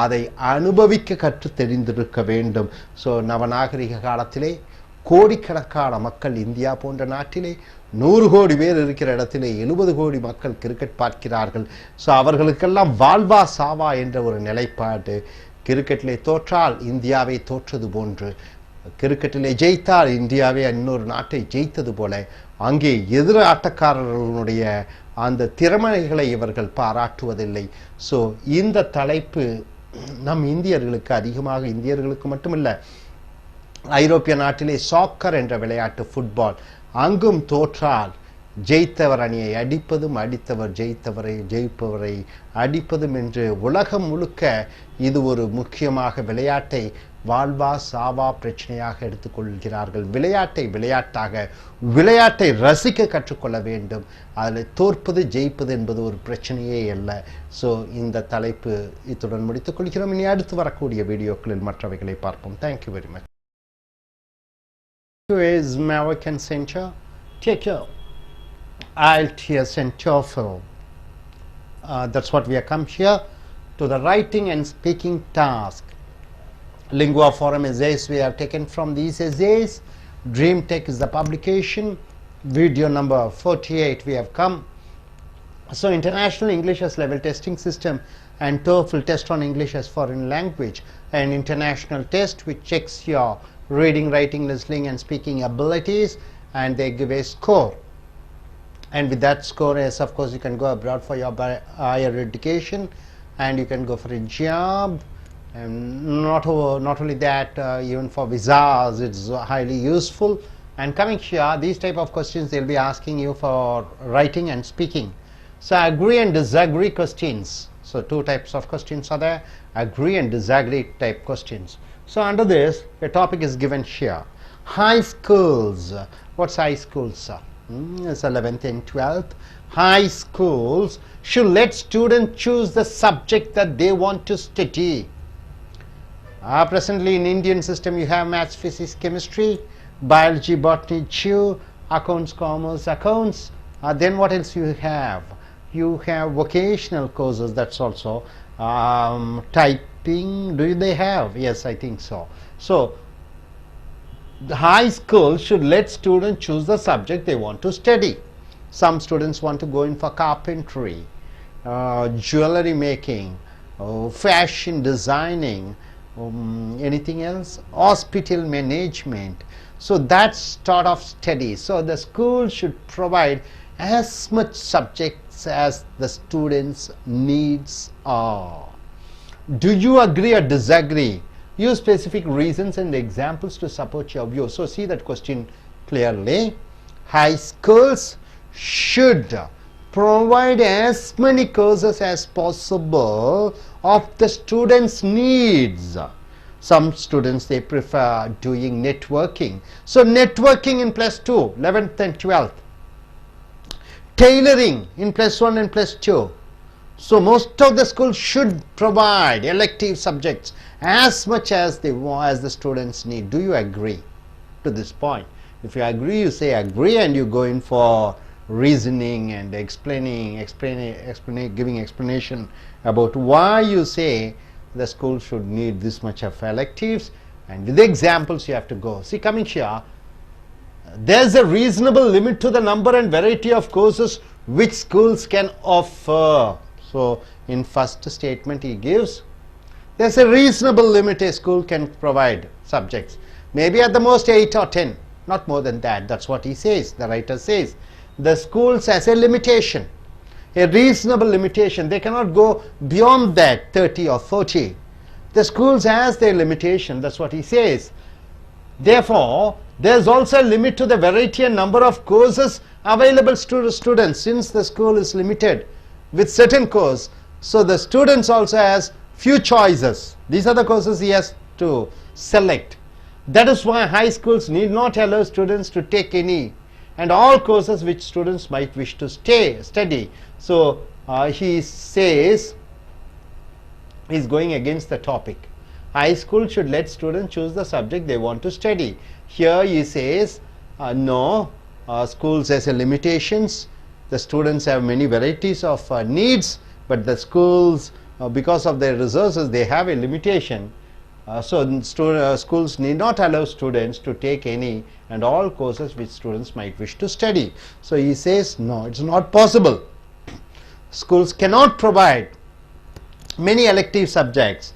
[SPEAKER 1] அதை அனுபவிக்க கற்று தெரிந்திருக்க வேண்டும். ஸோ நவநாகரிக காலத்திலே கோடிக்கணக்கான மக்கள் இந்தியா போன்ற நாட்டிலே 100 கோடி பேர் இருக்கிற இடத்திலே 70 கோடி மக்கள் கிரிக்கெட் பார்க்கிறார்கள். ஸோ அவர்களுக்கெல்லாம் வாழ்வா சாவா என்ற ஒரு நிலைப்பாடு. கிரிக்கெட்டிலே தோற்றால் இந்தியாவை தோற்றது போன்று, கிரிக்கெட்டிலே ஜெயித்தால் இந்தியாவே இன்னொரு நாட்டை ஜெயித்தது போல அங்கே எதிர ஆட்டக்காரர்களுடைய அந்த திறமைகளை இவர்கள் பாராட்டுவதில்லை. ஸோ இந்த தலைப்பு நம் இந்தியர்களுக்கு அதிகமாக, இந்தியர்களுக்கு மட்டுமல்ல, ஐரோப்பிய நாட்டிலே சாக்கர் என்ற விளையாட்டு ஃபுட்பால், அங்கும் தோற்றால் ஜெயித்தவர் அணியை அடிப்பதும் அடித்தவர் ஜெயிப்பவரை அடிப்பதும் என்று உலகம் முழுக்க இது ஒரு முக்கியமாக விளையாட்டை வாழ்வா சாவா பிரச்சனையாக எடுத்துக்கொள்கிறார்கள். விளையாட்டை ரசிக்க கற்றுக்கொள்ள வேண்டும். அதில் தோற்பது ஜெயிப்பது என்பது ஒரு பிரச்சனையே அல்ல. ஸோ இந்த தலைப்பு இத்துடன் முடித்துக் கொள்கிறோம். இனி அடுத்து வரக்கூடிய வீடியோக்களில் மற்றவைகளை பார்ப்போம். Thank you very much. Is American Center. Take care. I.E.L.T.S and TOEFL. That's what we have come here to the writing and speaking task. Lingua Forum essays we have taken from these essays. Dream Tech is the publication. Video number 48 we have come. So International English as Level Testing System and TOEFL test on English as foreign language, an international test which checks your reading, writing, listening and speaking abilities, and they give a score. And with that score, yes, of course, you can go abroad for your higher education, and you can go for a job. And not only that, even for visas, it's highly useful. And coming here, these type of questions they'll be asking you for writing and speaking. So agree and disagree questions. So two types of questions are there: agree and disagree type questions. So under this, a topic is given here. High schools. What's high schools? It's 11th and 12th. High schools should let students choose the subject that they want to study. Presently in Indian system you have maths, physics, chemistry, biology, botany, geo, accounts, commerce, accounts. Then what else you have? You have vocational courses, that's also typing. Do they have? Yes, I think so. So the high school should let students choose the subject they want to study. Some students want to go in for carpentry, jewelry making, fashion designing, anything else, hospital management. So that's sort of study. So the school should provide as much subjects as the students' needs are. Do you agree or disagree? Use specific reasons and examples to support your view. So see that question clearly. High schools should provide as many courses as possible of the students' needs. Some students, they prefer doing networking. So networking in +2, 11th and 12th. Tailoring in +1 and +2. So most of the schools should provide elective subjects as much as the students need. Do you agree to this point? If you agree, you say agree, and you go in for reasoning and giving explanation about why you say the school should need this much of electives, and with the examples you have to go. See, coming here, there's a reasonable limit to the number and variety of courses which schools can offer. So in first statement he gives, there's a reasonable limit a school can provide subjects, maybe at the most 8 or 10, not more than that. That's what he says, the writer says. The schools has a limitation, a reasonable limitation. They cannot go beyond that 30 or 40. The schools has their limitation. That's what he says. Therefore, there's also a limit to the variety and number of courses available to the students, since the school is limited with certain course. So the students also has few choices. These are the courses he has to select. That is why high schools need not allow students to take any and all courses which students might wish to study. So he says he's going against the topic. High school should let students choose the subject they want to study. Here he says no, schools has a limitations. The students have many varieties of needs, but the schools, because of their resources, they have a limitation. Schools need not allow students to take any and all courses which students might wish to study. So he says, no, it's not possible. Schools cannot provide many elective subjects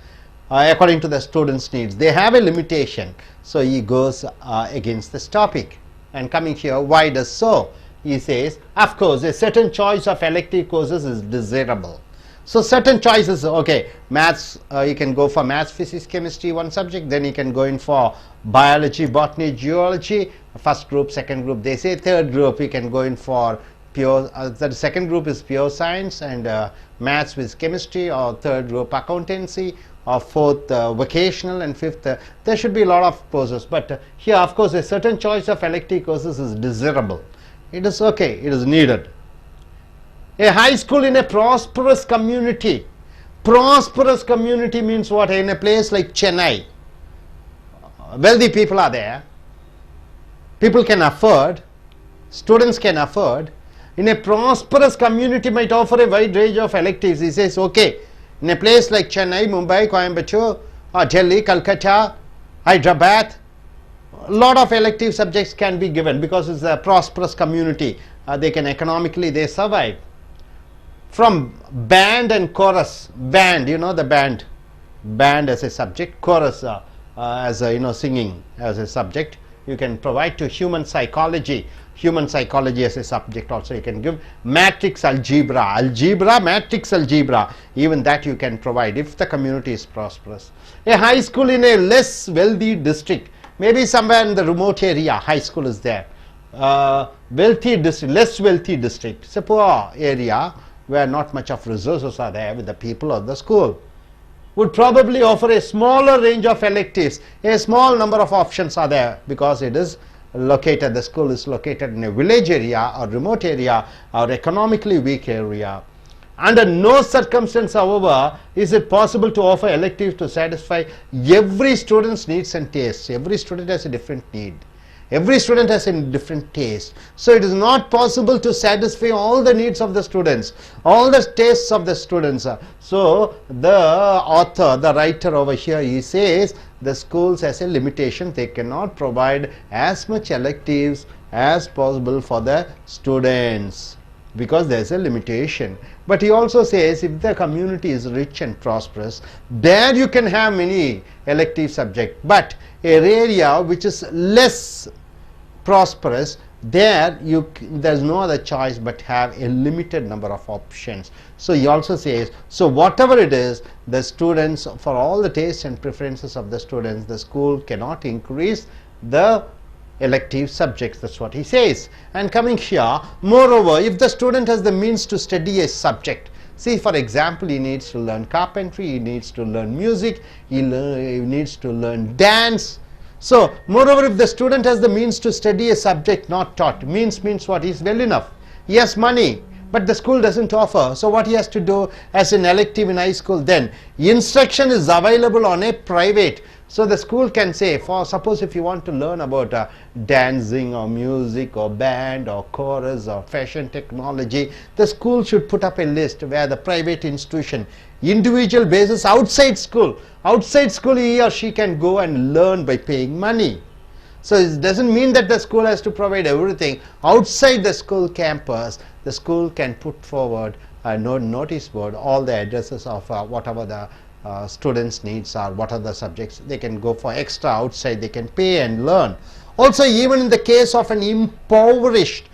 [SPEAKER 1] according to the students' needs. They have a limitation. So he goes against this topic. And coming here, why does so? He says, of course, a certain choice of elective courses is desirable. So certain choices, okay, maths, you can go for maths, physics, chemistry, one subject, then you can go in for biology, botany, geology, first group, second group. They say third group, you can go in for pure, the second group is pure science and maths with chemistry, or third group accountancy, or fourth vocational, and fifth, there should be a lot of courses. But here, of course, a certain choice of elective courses is desirable. It is okay, it is needed. A high school in a prosperous community. Prosperous community means what? In a place like Chennai, wealthy people are there, people can afford, students can afford. In a prosperous community might offer a wide range of electives. He says, okay, in a place like Chennai, Mumbai, Coimbatore, or Delhi, Calcutta, Hyderabad, a lot of elective subjects can be given because it's a prosperous community. They can economically, they survive. From band and chorus, band, you know the band as a subject, chorus as a, singing as a subject. You can provide to human psychology as a subject also. You can give matrix algebra, matrix algebra, even that you can provide if the community is prosperous. A high school in a less wealthy district, maybe somewhere in the remote area, high school is there. Wealthy district, less wealthy district, it's a poor area where not much of resources are there with the people of the school, would probably offer a smaller range of electives. A small number of options are there because it is located, the school is located in a village area or remote area or economically weak area. Under no circumstance, however, is it possible to offer electives to satisfy every student's needs and tastes. Every student has a different need. Every student has a different taste. So it is not possible to satisfy all the needs of the students, all the tastes of the students. So the author, the writer over here, he says the schools has a limitation. They cannot provide as much electives as possible for the students because there is a limitation. But he also says if the community is rich and prosperous, there you can have many elective subjects. But an area which is less prosperous, there there's no other choice but have a limited number of options. So he also says, so whatever it is, the students, for all the tastes and preferences of the students, the school cannot increase the elective subjects. That's what he says. And coming here, moreover, if the student has the means to study a subject, see, for example, he needs to learn carpentry, he needs to learn music, he needs to learn dance. So moreover, if the student has the means to study a subject not taught, means what? He is well enough, he has money, but the school doesn't offer. So what he has to do as an elective in high school, then instruction is available on a private. So the school can say, for suppose if you want to learn about dancing or music or band or chorus or fashion technology, the school should put up a list where the private institution, individual basis, outside school he or she can go and learn by paying money. So it doesn't mean that the school has to provide everything. Outside the school campus, the school can put forward a notice board, all the addresses of whatever the students' needs are, what are the subjects. They can go for extra outside, they can pay and learn. Also, even in the case of an impoverished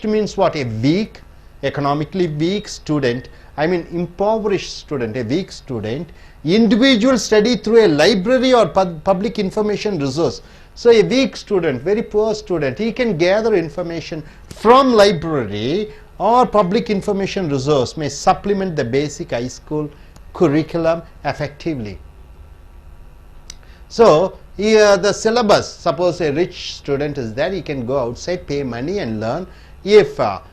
[SPEAKER 1] means what? A weak, economically weak student, impoverished student, a weak student, individual study through a library or public information resource. So a weak student, very poor student, he can gather information from library or public information resource, may supplement the basic high school curriculum effectively. So here the syllabus, suppose a rich student is there, he can go outside, pay money and learn. If a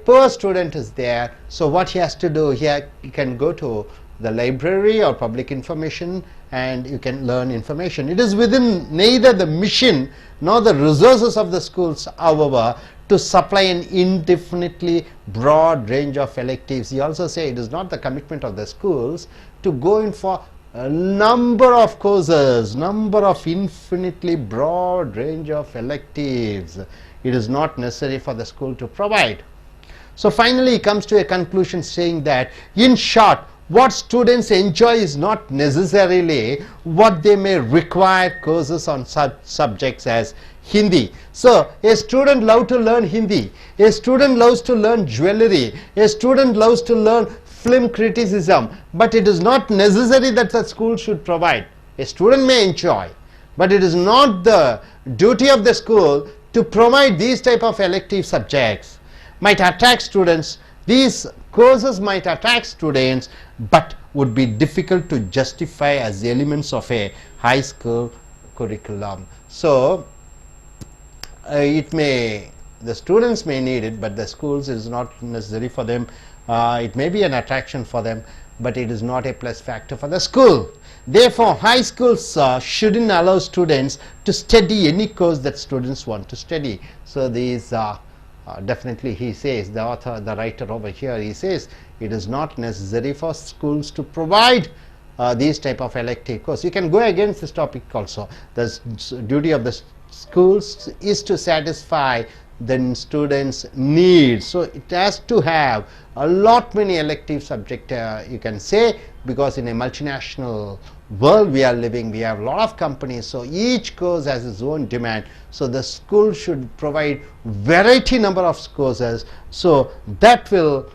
[SPEAKER 1] poor student is there, so what he has to do, he can go to the library or public information and you can learn information. It is within neither the mission nor the resources of the schools, however, to supply an indefinitely broad range of electives. He also said it is not the commitment of the schools to go in for a number of courses, number of infinitely broad range of electives. It is not necessary for the school to provide. So finally he comes to a conclusion saying that, in short, what students enjoy is not necessarily what they may require courses on subjects as Hindi. So a student loves to learn Hindi, a student loves to learn jewelry, a student loves to learn film criticism, but it is not necessary that the school should provide. A student may enjoy, but it is not the duty of the school to provide these type of elective subjects. Might attract students, these courses might attract students, but would be difficult to justify as elements of a high school curriculum. So the students may need it, but the schools is not necessary for them. It may be an attraction for them, but it is not a plus factor for the school. Therefore, high schools shouldn't allow students to study any course that students want to study. So these definitely, he says, the author, the writer over here, he says it is not necessary for schools to provide these type of elective course. You can go against this topic also. The duty of the schools is to satisfy the students' needs. So it has to have a lot many elective subject, you can say, because in a multinational world we are living, we have a lot of companies, so each course has its own demand. So the school should provide variety number of courses, so that will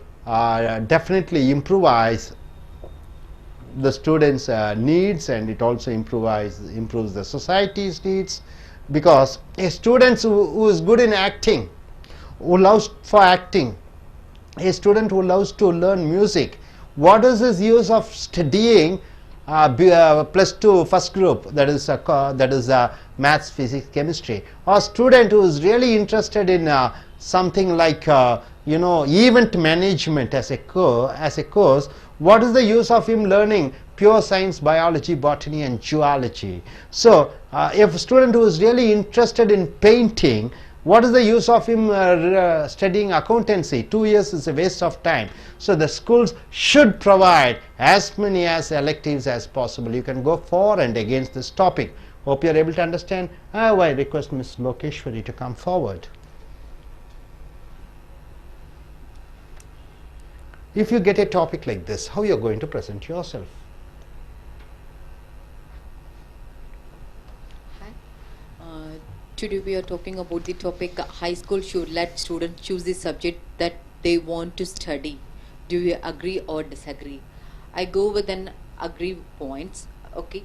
[SPEAKER 1] definitely improvise the students' needs, and it also improves the society's needs, because a student who is good in acting, who loves for acting, a student who loves to learn music, what is his use of studying plus 2 first group, that is maths, physics, chemistry? Or student who is really interested in something like event management as a course, what is the use of him learning pure science, biology, botany and zoology? So if a student who is really interested in painting, what is the use of him studying accountancy? 2 years is a waste of time. So the schools should provide as many as electives as possible. You can go for and against this topic. Hope you are able to understand. I request Ms. Lokeshwari to come forward. If you get a topic like this, how you are going to present yourself?
[SPEAKER 4] Today we are talking about the topic high school should let students choose the subject that they want to study. Do you agree or disagree? I go with an agree points. Okay.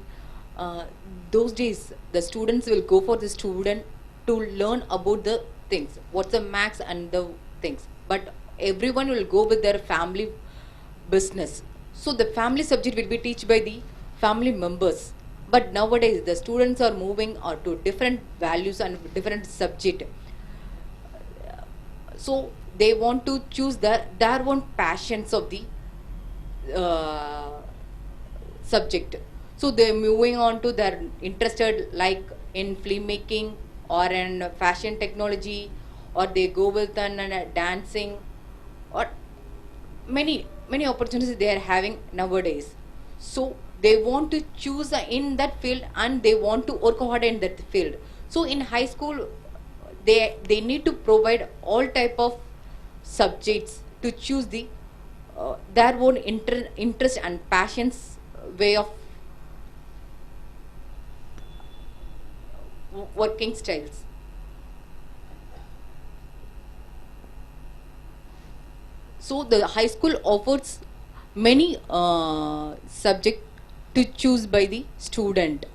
[SPEAKER 4] Those days the students will go for the student to learn about the things, what's the max and the things, but everyone will go with their family business. So the family subject will be taught by the family members. But nowadays the students are moving to different values and different subject. So they want to choose their own passions of the subject. So they're moving on to their interested like in filmmaking or in fashion technology, or they go with dancing, or many opportunities they are having nowadays. So they want to choose in that field and they want to work hard in that field. So in high school they need to provide all type of subjects to choose the their own interest and passions way of working styles. So the high school offers many subjects to choose by the student.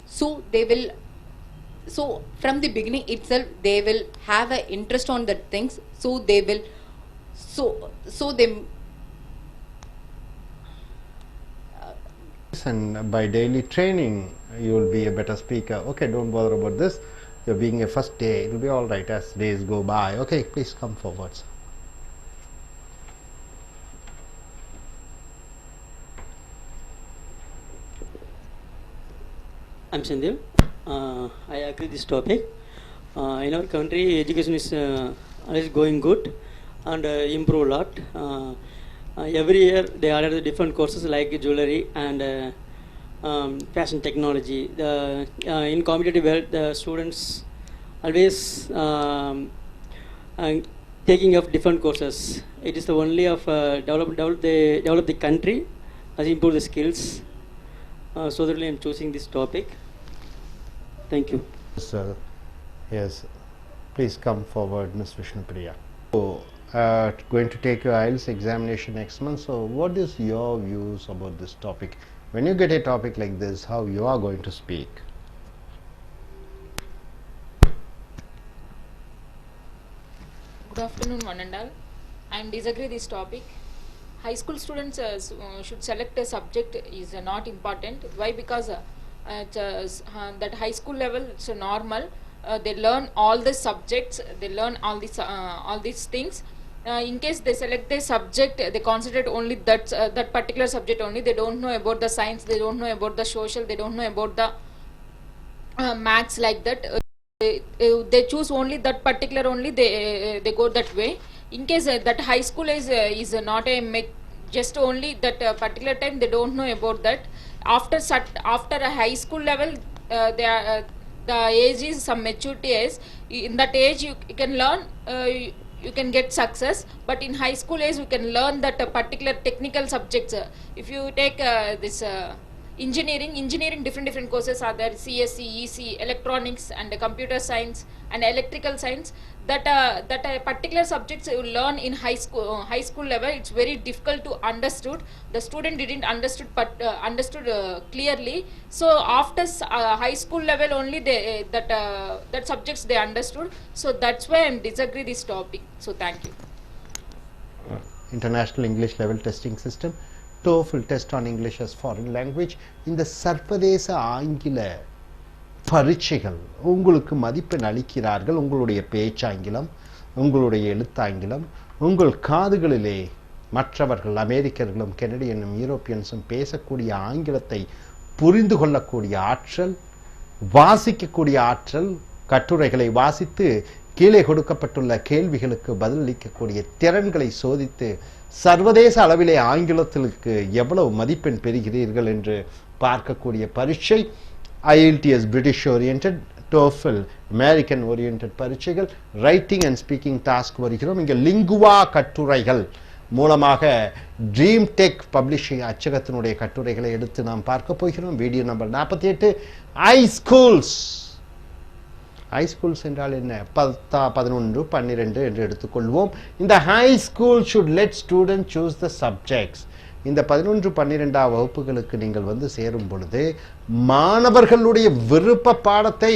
[SPEAKER 4] So they will, so from the beginning itself they will have an interest on that things. So they will, so they
[SPEAKER 1] and by daily training you will be a better speaker. Okay, don't bother about this. You're being a first day, it will be all right as days go by. Okay, please come forward.
[SPEAKER 5] I'm Sindhu. I agree this topic. In our country, education is going good and improve a lot. Every year they added different courses like jewelry and fashion technology. In competitive world, the students always taking up different courses. It is the only of develop the country, as improve the skills. So that I am choosing this topic. Thank you.
[SPEAKER 1] Sir, yes, please come forward, Ms. Vishnupriya. So, going to take your IELTS examination next month. So, what is your views about this topic? When you get a topic like this, how you are going to speak?
[SPEAKER 3] Good afternoon, one and all. I disagree this topic. High school students should select a subject is not important. Why? Because that high school level it's normal. They learn all the subjects. They learn all these things. In case they select the subject, they concentrate only that particular subject only. They don't know about the science. They don't know about the social. They don't know about the maths like that. They choose only that particular only. They go that way. In case that high school is not a just only that particular time, they don't know about that. After a high school level, they are the age is some maturity age. In that age you can learn, you can get success. But in high school age you can learn that particular technical subjects. If you take this engineering different courses are there, CSE, EC, electronics and computer science and electrical science. That particular subjects you learn in high school level, it's very difficult to understood. The student didn't understood clearly. So after high school level only that subjects they understood. So that's why I disagree this topic. So thank you.
[SPEAKER 1] International English Level Testing System, TOEFL test on English as foreign language. இந்த சர்வதேச ஆங்கில பரீட்சைகள் உங்களுக்கு மதிப்பெண் அளிக்கிறார்கள். உங்களுடைய பேச்சாங்கிலம், உங்களுடைய எழுத்தாங்கிலம், உங்கள் காதுகளிலே மற்றவர்கள் அமெரிக்கர்களும் கெனடியனும் யூரோப்பியன்ஸும் பேசக்கூடிய ஆங்கிலத்தை புரிந்து கொள்ளக்கூடிய ஆற்றல், வாசிக்கக்கூடிய ஆற்றல், கட்டுரைகளை வாசித்து கீழே கொடுக்கப்பட்டுள்ள கேள்விகளுக்கு பதிலளிக்கக்கூடிய திறன்களை சோதித்து சர்வதேச அளவிலே ஆங்கிலத்திற்கு எவ்வளவு மதிப்பெண் பெறுகிறீர்கள் என்று பார்க்கக்கூடிய பரீட்சை I.E.L.T.S British oriented, TOEFL American oriented பரீட்சைகள். ரைட்டிங் அண்ட் ஸ்பீக்கிங் டாஸ்க் வருகிறோம். இங்கே லிங்குவா கட்டுரைகள் மூலமாக ட்ரீம் டெக் பப்ளிஷிங் அச்சகத்தினுடைய கட்டுரைகளை எடுத்து நாம் பார்க்க போகிறோம். Video number 48. ஹை ஸ்கூல்ஸ் என்றால் என்ன? 10, 11, 12 என்று எடுத்துக்கொள்வோம். இந்த high school should let student choose the subjects. இந்த 11, 12ஆம் வகுப்புகளுக்கு நீங்கள் வந்து சேரும் பொழுது மாணவர்களுடைய விருப்ப பாடத்தை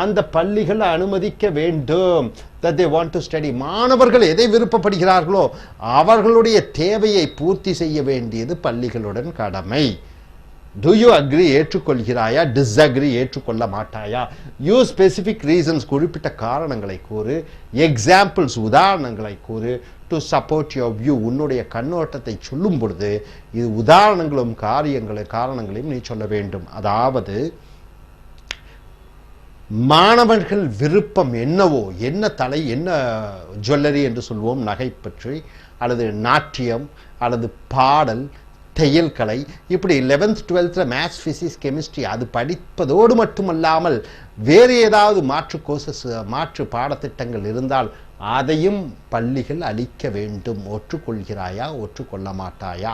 [SPEAKER 1] அந்த பள்ளிகள் அனுமதிக்க வேண்டும். that they want to study. மாணவர்கள் எதை விருப்பப்படுகிறார்களோ அவர்களுடைய தேவையை பூர்த்தி செய்ய வேண்டியது பள்ளிகளுடன் கடமை. Do you agree? ஏற்றுக்கொள்கிறாயா? Disagree? ஏற்றுக்கொள்ள மாட்டாயா? Use specific reasons. குறிப்பிட்ட காரணங்களை கூறு. Examples, உதாரணங்களை கூறு. To support your view. உன்னுடைய கண்ணோட்டத்தை சொல்லும் பொழுது இது உதாரணங்களும் காரணங்களையும் நீ சொல்ல வேண்டும். அதாவது மாணவர்கள் விருப்பம் என்னவோ, என்ன ஜுவல்லரி என்று சொல்வோம், நகை பற்றி, அல்லது நாட்டியம், அல்லது பாடல், தையல் கலை, இப்படி 11th 12th maths, physics, chemistry அது படிப்பதோடு மட்டுமல்லாமல் வேறு ஏதாவது மாற்று பாடத்திட்டங்கள் இருந்தால் அதையும் பள்ளிகள் அளிக்க வேண்டும். ஒற்றுக்கொள்கிறாயா? ஒற்றுக்கொள்ள மாட்டாயா?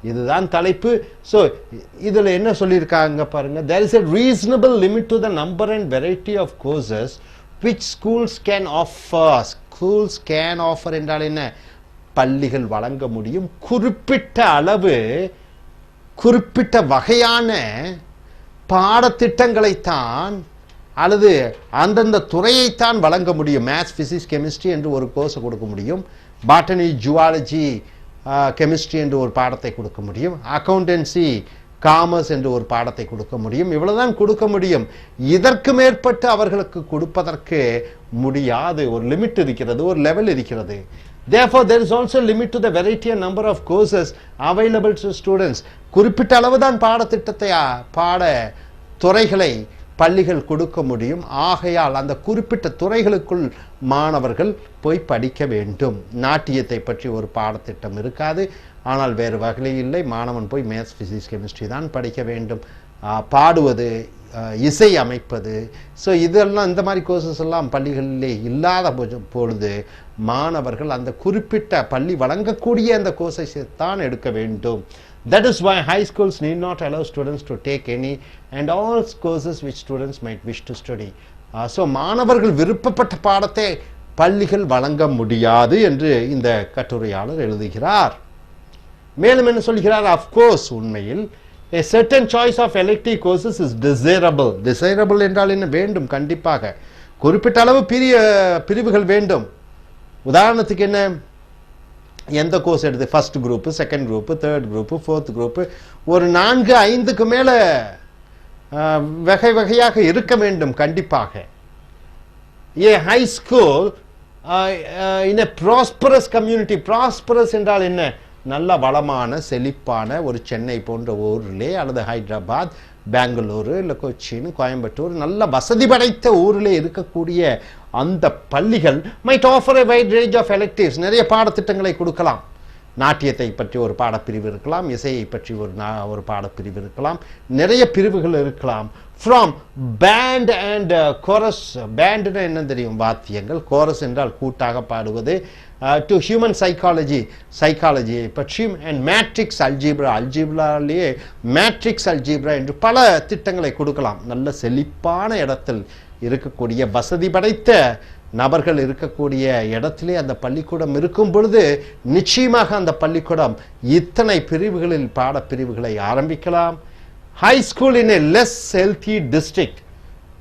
[SPEAKER 1] இதுதான் தலைப்பு. ஸோ இதில் என்ன சொல்லியிருக்காங்க பாருங்க. there is a reasonable limit to the number and variety of courses which schools can offer. schools can offer என்றால் என்ன? பள்ளிகள் வழங்க முடியும். குறிப்பிட்ட அளவு, குறிப்பிட்ட வகையான பாடத்திட்டங்களைத்தான் அல்லது அந்தந்த துறையைத்தான் வழங்க முடியும். மேத்ஸ், பிசிக்ஸ், கெமிஸ்ட்ரி என்று ஒரு கோர்ஸை கொடுக்க முடியும். பாட்டனி, ஜுவாலஜி, கெமிஸ்ட்ரி என்று ஒரு பாடத்தை கொடுக்க முடியும். அக்கௌண்டன்சி, காமர்ஸ் என்று ஒரு பாடத்தை கொடுக்க முடியும். இவ்வளவுதான் கொடுக்க முடியும். இதற்கு மேற்பட்டு அவர்களுக்கு கொடுப்பதற்கு முடியாது. ஒரு லிமிட் இருக்கிறது, ஒரு லெவல் இருக்கிறது. Therefore, there is also a limit to the variety and number of courses available to students. குறிப்பிட்ட அளவுதான் பாடத்திட்டத்தை, பாட துறைகளை பள்ளிகள் கொடுக்க முடியும். ஆகையால் அந்த குறிப்பிட்ட துறைகளுக்குள் மாணவர்கள் போய் படிக்க வேண்டும். நாட்டியத்தை பற்றி ஒரு பாடத்திட்டம் இருக்காது, ஆனால் வேறு வகை இல்லை, மாணவன் போய் மேத்ஸ், பிசிக்ஸ், கெமிஸ்ட்ரி தான் படிக்க வேண்டும். பாடுவது, இசை அமைப்பது, ஸோ இதெல்லாம் இந்த மாதிரி கோர்சஸ் எல்லாம் பள்ளிகளிலே இல்லாத பொழுது மாணவர்கள் அந்த குறிப்பிட்ட பள்ளி வழங்கக்கூடிய அந்த கோர்ஸை தான் எடுக்க வேண்டும். That is why high schools need not allow students to take any and all courses which students might wish to study. So மாணவர்கள் விருப்பப்பட்ட பாடத்தை பள்ளிகள் வழங்க முடியாது என்று இந்த கட்டுரையாளர் எழுதுகிறார். மேலும் என்ன சொல்கிறார்? of course உண்மையில் a certain choice of elective courses is desirable. desirable என்றால் என்ன? வேண்டும், கண்டிப்பாக குறிப்பிட்ட அளவு பிரிவுகள் வேண்டும். உதாரணத்துக்கு என்ன, எந்த கோர்ஸ் எடுத்து first group, second group, third group, fourth group, ஒரு 4-5க்கு மேலே வகை வகையாக இருக்க வேண்டும் கண்டிப்பாக. ஏ high school in a prosperous community. Prosperous என்றால் என்ன? நல்ல வளமான செழிப்பான ஒரு சென்னை போன்ற ஊரிலே அல்லது ஹைதராபாத், பெங்களூரு, இல்லை கொச்சின், கோயம்புத்தூர், நல்ல வசதி படைத்த ஊரிலே இருக்கக்கூடிய அந்த பள்ளிகள் might offer a wide range of electives. நிறைய பாடத்திட்டங்களை கொடுக்கலாம். நாட்டியத்தை பற்றி ஒரு பாடப்பிரிவு இருக்கலாம், இசையை பற்றி ஒரு பாடப்பிரிவு இருக்கலாம், நிறைய பிரிவுகள் இருக்கலாம். from band and chorus. பேண்ட்னா என்ன தெரியும்? வாத்தியங்கள். chorus என்றால் கூட்டாக பாடுவது. to human psychology, சைக்காலஜியை பற்றியும், and matrix algebra, அல்ஜிப்ராலேயே மேட்ரிக்ஸ் அல்ஜிப்ரா என்று பல திட்டங்களை கொடுக்கலாம். நல்ல செழிப்பான இடத்தில் இருக்கக்கூடிய வசதி படைத்த நபர்கள் இருக்கக்கூடிய இடத்திலே அந்த பள்ளிக்கூடம் இருக்கும் பொழுது நிச்சயமாக அந்த பள்ளிக்கூடம் இத்தனை பிரிவுகளில் பாடப்பிரிவுகளை ஆரம்பிக்கலாம். High school in a less healthy district,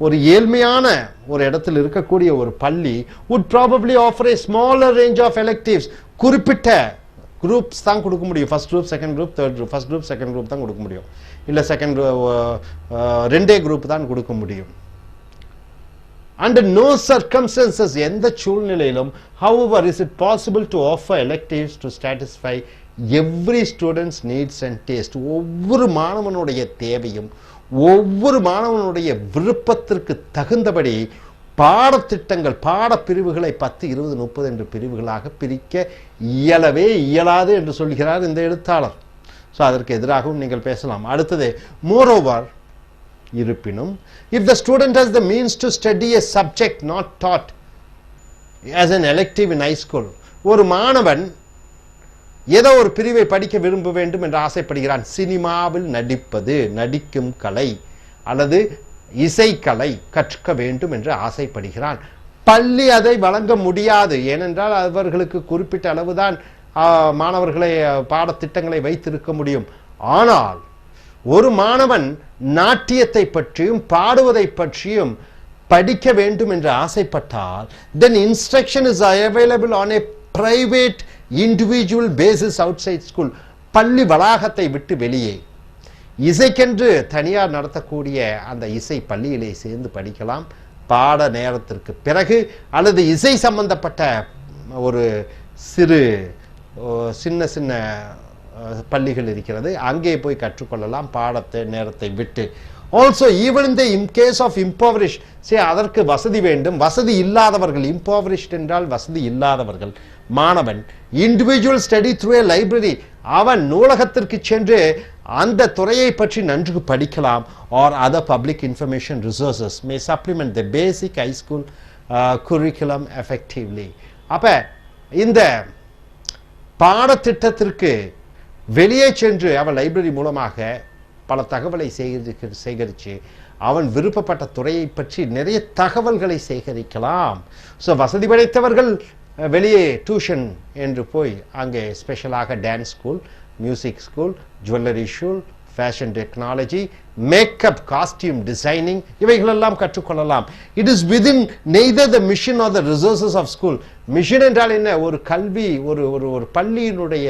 [SPEAKER 1] ஒரு ஏழ்மையான ஒரு இடத்தில் இருக்கக்கூடிய ஒரு பள்ளி would probably offer a smaller range of electives. குறிப்பிட்ட குரூப்ஸ் தான் கொடுக்க முடியும். First group, second group, third group. First group, second group தான் கொடுக்க முடியும், இல்லை செகண்ட் ரெண்டே குரூப் தான் கொடுக்க முடியும். Under no circumstances, எந்த சூழ்நிலையிலும், however, is it possible to offer electives to satisfy every student's needs and taste. ஒவ்வொரு மாணவனுடைய தேவையும் ஒவ்வொரு மாணவனுடைய விருப்பத்திற்கு தகுந்தபடி பாடத்திட்டங்கள், பாடப்பிரிவுகளை 10, 20, 30 என்று பிரிவுகளாக பிரிக்க இயலாது என்று சொல்கிறார் இந்த எழுத்தாளர். ஸோ அதற்கு எதிராகவும் நீங்கள் பேசலாம். அடுத்தது, moreover, இருப்பினும், if the student has the means to study a subject not taught as an elective in high school, ஒரு மாணவன் ஏதோ ஒரு பிரிவை படிக்க விரும்ப வேண்டும் என்று ஆசைப்படுகிறான். சினிமாவில் நடிப்பது, நடிக்கும் கலை அல்லது இசைக்கலை கற்க வேண்டும் என்று ஆசைப்படுகிறான். பள்ளி அதை வழங்க முடியாது. ஏனென்றால் அவர்களுக்கு குறிப்பிட்ட அளவுதான் மாணவர்களை பாடத்திட்டங்களை வைத்திருக்க முடியும். ஆனால் ஒரு மாணவன் நாட்டியத்தை பற்றியும் பாடுவதை பற்றியும் படிக்க வேண்டும் என்று ஆசைப்பட்டால், then instruction is available on a private individual basis outside school. பள்ளி வளாகத்தை விட்டு வெளியே இசைக்கென்று தனியார் நடத்தக்கூடிய அந்த இசை பள்ளியிலே சேர்ந்து படிக்கலாம். பாட நேரத்திற்கு பிறகு அல்லது இசை சம்பந்தப்பட்ட ஒரு சின்ன சின்ன பள்ளிகள் இருக்கிறது, அங்கே போய் கற்றுக்கொள்ளலாம் பாடத்தை நேரத்தை விட்டு. ஆல்சோ ஈவன் இந்த கேஸ் ஆஃப் இம்போவரிஷ், அதற்கு வசதி வேண்டும். வசதி இல்லாதவர்கள், இம்போவரிஷ்ட் என்றால் வசதி இல்லாதவர்கள், மாணவன் individual study through a library, அவன் நூலகத்திற்கு சென்று அந்த துறையை பற்றி நன்கு படிக்கலாம். Or other public information resources may supplement the basic high school curriculum effectively. அப்ப இந்த பாடத்திட்டத்திற்கு வெளியே சென்று அவன் லைப்ரரி மூலமாக பல தகவலை சேகரித்து அவன் விருப்பப்பட்ட துறையை பற்றி நிறைய தகவல்களை சேகரிக்கலாம். ஸோ வசதி படைத்தவர்கள் வெளியே டியூஷன் என்று போய் அங்கே ஸ்பெஷலாக dance school, music school, jewellery school, fashion technology, makeup, costume designing இவைகளெல்லாம் கற்றுக்கொள்ளலாம். It is within neither the mission or the resources of school. Mission என்றால் என்ன? ஒரு கல்வி, ஒரு பள்ளியினுடைய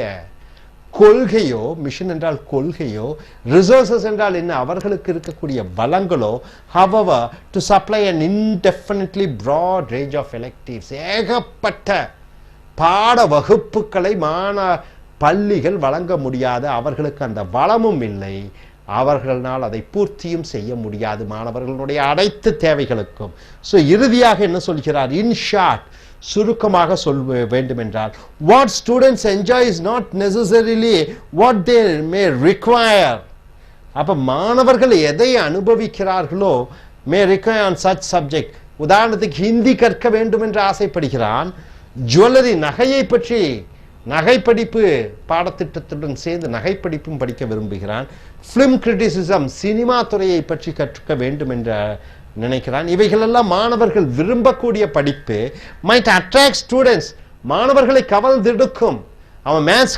[SPEAKER 1] கொள்கையோ, மிஷன் என்றால் கொள்கையோ, ரிசோர்சஸ் என்றால் என்ன? அவர்களுக்கு இருக்கக்கூடிய வளங்களோ. however, to supply an indefinitely broad range of electives, ஏகப்பட்ட பாட வகுப்புகளை பள்ளிகள் வழங்க முடியாது. அவர்களுக்கு அந்த வளமும் இல்லை, அவர்களால் அதை பூர்த்தியும் செய்ய முடியாது மாணவர்களுடைய அனைத்து தேவைகளுக்கும். ஸோ இறுதியாக என்ன சொல்கிறார்? இன் ஷார்ட், சுருக்கமாக சொல்ல வேண்டுமென்றால், what students enjoy is not necessarily what they may require. அப்ப மாணவர்கள் எதை அனுபவிக்கிறார்களோ may require on such subject. உதாரணத்துக்கு ஹிந்தி கற்க வேண்டும் என்று ஆசைப்படுகிறான், ஜுவல்லரி நகையை பற்றி நகை படிப்பு பாடத்திட்டத்துடன் சேர்ந்து நகை படிப்பும் படிக்க விரும்புகிறான், ஃபிலிம் கிரிட்டிசிசம் சினிமா துறையை பற்றி கற்க வேண்டும் என்று நினைக்கிறான். இவைகளெல்லாம் மாணவர்கள் விரும்பக்கூடிய படிப்பு. மைட் அட்ராக்ட் ஸ்டூடெண்ட்ஸ், மாணவர்களை கவர்ந்தெடுக்கும். அவன் மேத்ஸ்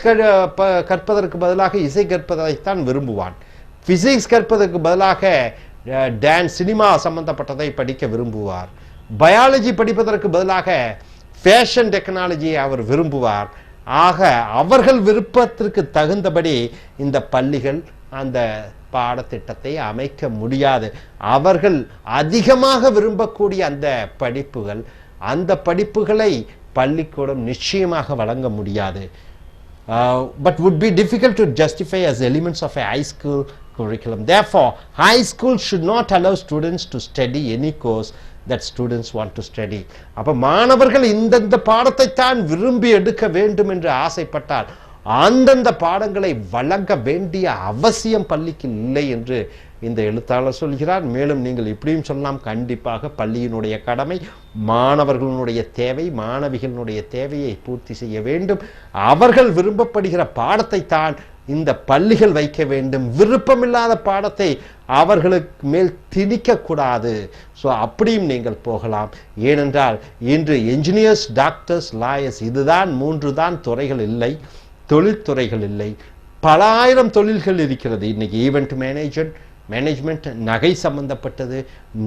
[SPEAKER 1] கற்பதற்கு பதிலாக இசை கற்பதைத்தான் விரும்புவான், பிசிக்ஸ் கற்பதற்கு பதிலாக டான்ஸ் சினிமா சம்பந்தப்பட்டதை படிக்க விரும்புவார், பயாலஜி படிப்பதற்கு பதிலாக ஃபேஷன் டெக்னாலஜியை அவர் விரும்புவார். ஆக அவர்கள் விருப்பத்திற்கு தகுந்தபடி இந்த பள்ளிகள் அந்த பாடத்திட்டத்தை அமைக்க முடியாது. அவர்கள் அதிகமாக விரும்பக்கூடிய அந்த படிப்புகள், அந்த படிப்புகளை பள்ளிக்கூடம் நிச்சயமாக வழங்க முடியாது. But would be difficult to justify as elements of a high school curriculum. Therefore, high school should not allow students to study any course that students want to study. அப்ப மாணவர்கள் இந்த பாடத்தை தான் விரும்பி எடுக்க வேண்டும் என்று ஆசைப்பட்டால் அந்தந்த பாடங்களை வழங்க வேண்டிய அவசியம் பள்ளிக்கு இல்லை என்று இந்த எழுத்தாளர் சொல்கிறார். மேலும் நீங்கள் இப்படியும் சொல்லலாம், கண்டிப்பாக பள்ளியினுடைய கடமை மாணவர்களுடைய தேவை, மாணவிகளுடைய தேவையை பூர்த்தி செய்ய வேண்டும். அவர்கள் விரும்பப்படுகிற பாடத்தை தான் இந்த பள்ளிகள் வைக்க வேண்டும். விருப்பமில்லாத பாடத்தை அவர்களுக்கு மேல் திணிக்க கூடாது. ஸோ அப்படியும் நீங்கள் போகலாம். ஏனென்றால் இன்று என்ஜினியர்ஸ், டாக்டர்ஸ், லாயர்ஸ், இதுதான் 3 தான் துறைகள் இல்லை, தொழில்துறைகள் இல்லை. பல ஆயிரம் தொழில்கள் இருக்கிறது இன்னைக்கு. ஈவெண்ட் மேனேஜ்மெண்ட், நகை சம்பந்தப்பட்டது,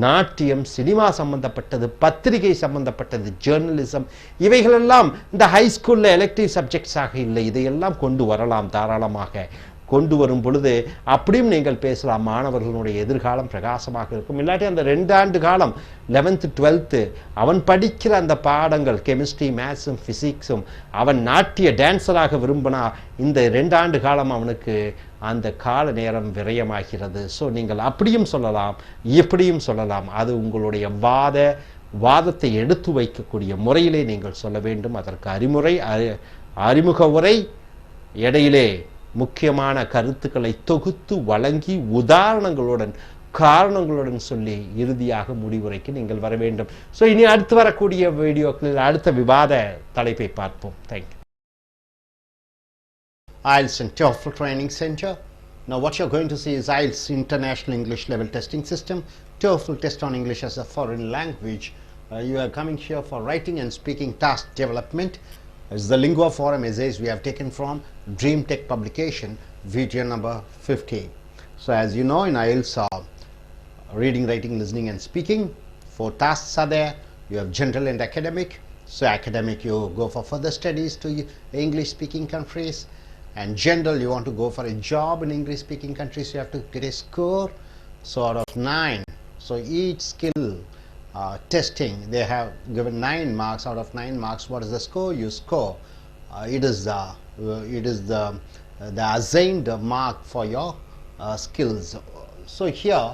[SPEAKER 1] நாட்டியம், சினிமா சம்பந்தப்பட்டது, பத்திரிகை சம்பந்தப்பட்டது, ஜேர்னலிசம், இவைகளெல்லாம் இந்த ஹைஸ்கூலில் எலெக்டிவ் சப்ஜெக்ட்ஸாக இல்லை. இதையெல்லாம் கொண்டு வரலாம், தாராளமாக கொண்டு வரும் பொழுது அப்படியும் நீங்கள் பேசலாம். மாணவர்களுடைய எதிர்காலம் பிரகாசமாக இருக்கும். இல்லாட்டி அந்த 2 ஆண்டு காலம் 11th 12th அவன் படிக்கிற அந்த பாடங்கள் கெமிஸ்ட்ரி, மேத்ஸும் ஃபிசிக்ஸும் அவன் நாட்டிய டான்ஸராக விரும்பினா இந்த 2 ஆண்டு காலம் அவனுக்கு அந்த கால நேரம் விரயமாகிறது. ஸோ நீங்கள் அப்படியும் சொல்லலாம், எப்படியும் சொல்லலாம். அது உங்களுடைய வாதத்தை எடுத்து வைக்கக்கூடிய முறையிலே நீங்கள் சொல்ல வேண்டும். அதற்கு அறிமுக உரை, இடையிலே முக்கியமான கருத்துக்களை தொகுத்து வழங்கி உதாரணங்களுடன் காரணங்களுடன் சொல்லி இறுதியாக முடிவுரைக்கு நீங்கள் வர வேண்டும். ஸோ இனி அடுத்து வரக்கூடிய வீடியோக்களில் அடுத்த விவாத தலைப்பை பார்ப்போம். Thank you. IELTS and TOEFL Training Center. Now what you're going to see is IELTS International English Level Testing System, TOEFL Test on English as a Foreign Language. You are coming here for writing and speaking task development. It's the Lingua Forum essays we have taken from Dream Tech publication, video number 50. So as you know, in IELTS reading, writing, listening and speaking, 4 tasks are there. You have general and academic. So academic, you go for further studies to English speaking countries, and general, you want to go for a job in English speaking countries, you have to get a score. So out of 9, so each skill testing, they have given 9 marks. Out of 9 marks, what is the score? You score. It is the assigned mark for your skills. So here,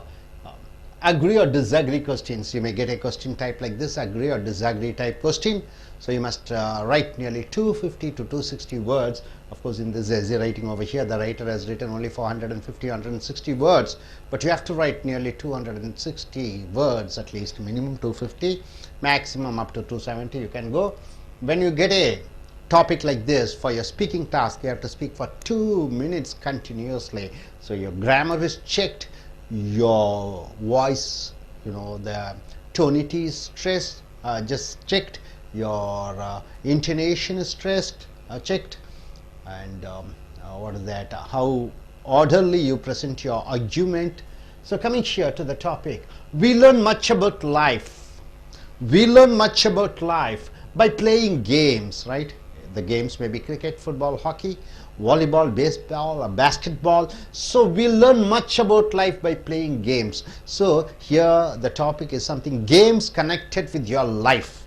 [SPEAKER 1] agree or disagree questions. You may get a question type like this, agree or disagree type question. So you must write nearly 250 to 260 words. Of course, in this essay writing over here, the writer has written only 450, 160 words, but you have to write nearly 260 words, at least minimum 250, maximum up to 270 you can go. When you get a topic like this for your speaking task, you have to speak for 2 minutes continuously. So your grammar is checked, your voice, the tonality is stressed, just checked, your intonation is stressed, checked, and what is that, how orderly you present your argument. So coming here to the topic, we learn much about life. We learn much about life by playing games, right? The games may be cricket, football, hockey, volleyball, baseball, or basketball. So we learn much about life by playing games. So here the topic is something, games connected with your life.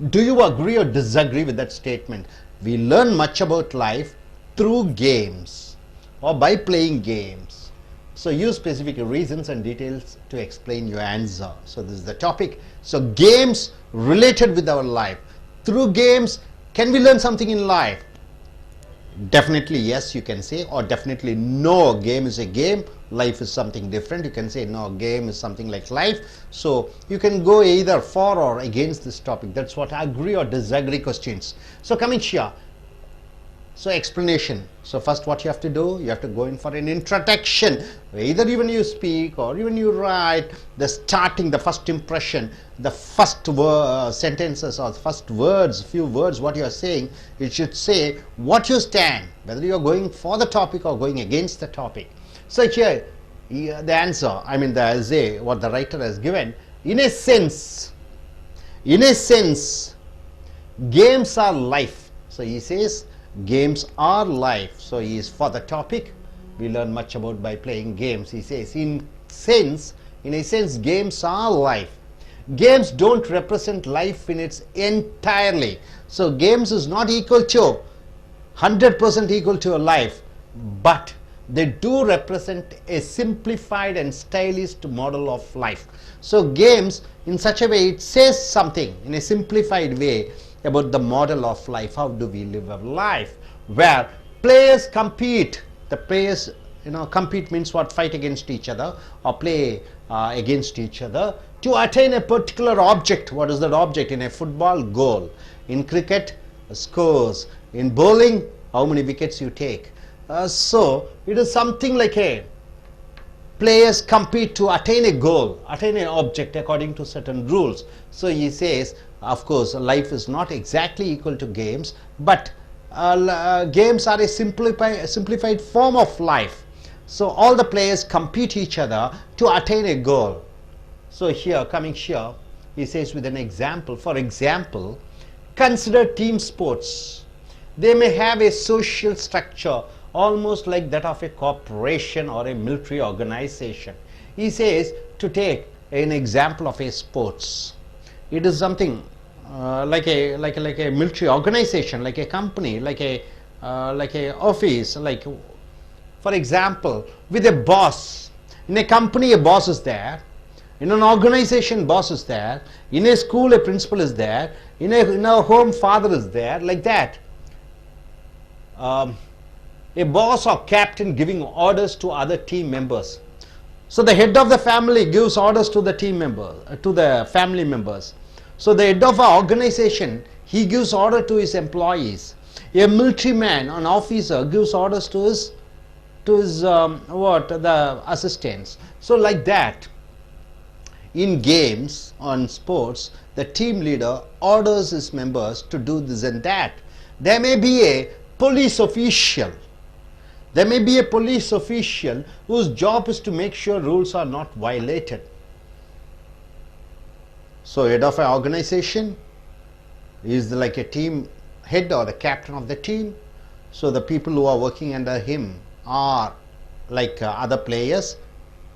[SPEAKER 1] Do you agree or disagree with that statement? We learn much about life through games or by playing games. So use specific reasons and details to explain your answer. So this is the topic. So games related with our life. Through games, can we learn something in life? Definitely yes, you can say, or definitely no, game is a game, life is something different. You can say no, game is something like life. So you can go either for or against this topic. That's what agree or disagree questions. So coming here, so explanation. So first what you have to do, you have to go in for an introduction. Either even you speak or even you write, the starting, the first impression, the first sentences or first words, few words what you are saying, it should say what you stand, whether you are going for the topic or going against the topic. So here, the answer, I mean the essay, what the writer has given, in a sense, games are life. So he says, games are life. So he is for the topic. We learn much about by playing games. He says in a sense games are life. Games don't represent life in its entirely. So games is not equal to 100% equal to a life, but they do represent a simplified and stylized model of life. So games in such a way, it says something in a simplified way about the model of life. How do we live a life where players compete? The players, compete means what? Fight against each other or play against each other to attain a particular object. What is that object? In a football, goal. In cricket, scores. In bowling, how many wickets you take. So it is something like a players compete to attain a goal, attain an object according to certain rules. So he says, of course, life is not exactly equal to games, but games are a simplified form of life. So all the players compete each other to attain a goal. So here, coming here, he says with an example. For example, consider team sports. They may have a social structure almost like that of a corporation or a military organization. He says to take an example of a sports. It is something like a military organization, like a company, like a office, like for example, with a boss. In a company, a boss is there. In an organization, boss is there. In a school, a principal is there. In a home, father is there. Like that. A boss or captain giving orders to other team members. So the head of the family gives orders to the team member, to the family members. So the head of an organization, he gives order to his employees. A military man, an officer, gives orders to his the assistants. So like that, in games, on sports, the team leader orders his members to do this and that. There may be a police official. There may be a police official whose job is to make sure rules are not violated. So head of an organization is like a team head or the captain of the team. So the people who are working under him are like other players,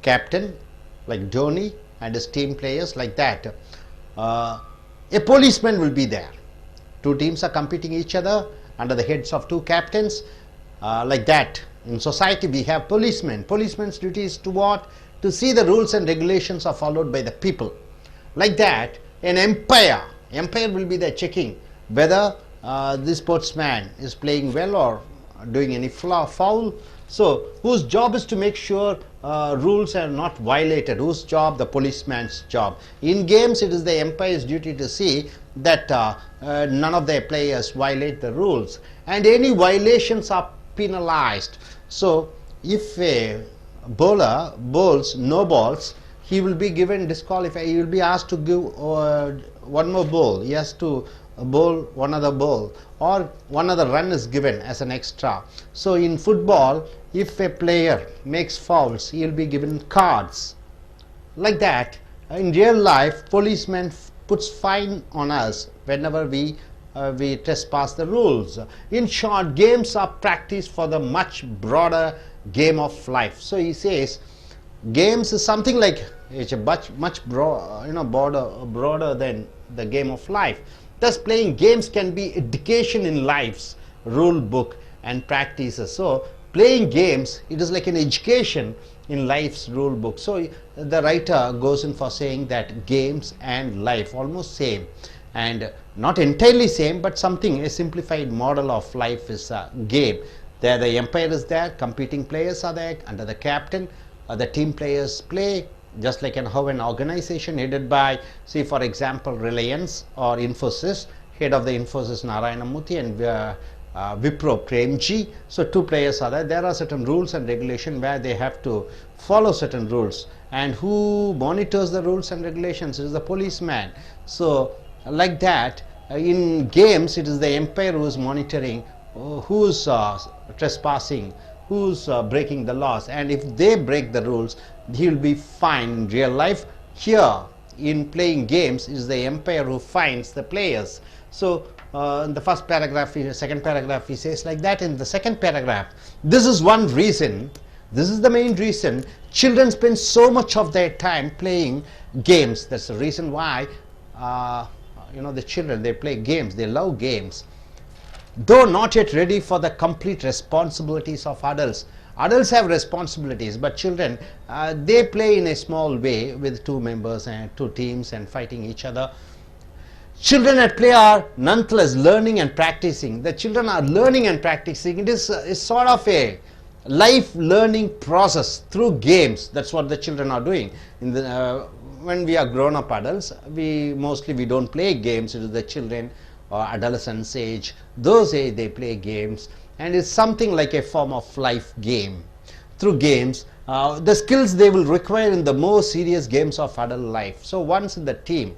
[SPEAKER 1] captain like Dhoni and his team players, like that. A policeman will be there. Two teams are competing each other under the heads of two captains, like that. In society we have policemen. Policemen's duty is to what? To see the rules and regulations are followed by the people. Like that, an umpire will be there checking whether this sportsman is playing well or doing any foul. So whose job is to make sure rules are not violated? Whose job? The policeman's job. In games, it is the umpire's duty to see that none of their players violate the rules, and any violations are penalized. So if a bowler bowls no balls, he will be given disqualified. He will be asked to give one more ball. He has to bowl one other ball, or one other run is given as an extra. So in football, if a player makes fouls, he will be given cards. Like that, in real life, policeman puts fine on us whenever we trespass the rules. In short, games are practiced for the much broader game of life. So he says, games is something like it's a much broader than the game of life. Thus, playing games can be education in life's rule book and practices. So playing games, it is like an education in life's rule book. So the writer goes in for saying that games and life almost same, and not entirely same, but something, a simplified model of life is a game. There the empire is there, competing players are there under the captain, the team players play just like how an organization headed by, say for example, Reliance or Infosys, head of the Infosys Narayana Murthy and Wipro Premji. So two players are there. There are certain rules and regulation where they have to follow certain rules, and who monitors the rules and regulations? It is the policeman. So like that, in games it is the empire who is monitoring who's trespassing, who's breaking the laws, and if they break the rules, he will be fined. In real life, here in playing games, it is the empire who fines the players. So in the first paragraph, second paragraph, he says like that. In the second paragraph, this is one reason, this is the main reason children spend so much of their time playing games. That's the reason why the children, they play games, they love games, though not yet ready for the complete responsibilities of adults. Adults have responsibilities, but children, they play in a small way with two members and two teams and fighting each other. Children at play are nonetheless learning and practicing. The children are learning and practicing. It is sort of a life learning process through games. That's what the children are doing. When we are grown up adults, we don't play games. It is the children or adolescence age, those age they play games, and it's something like a form of life game. Through games, the skills they will require in the more serious games of adult life. So once in the team,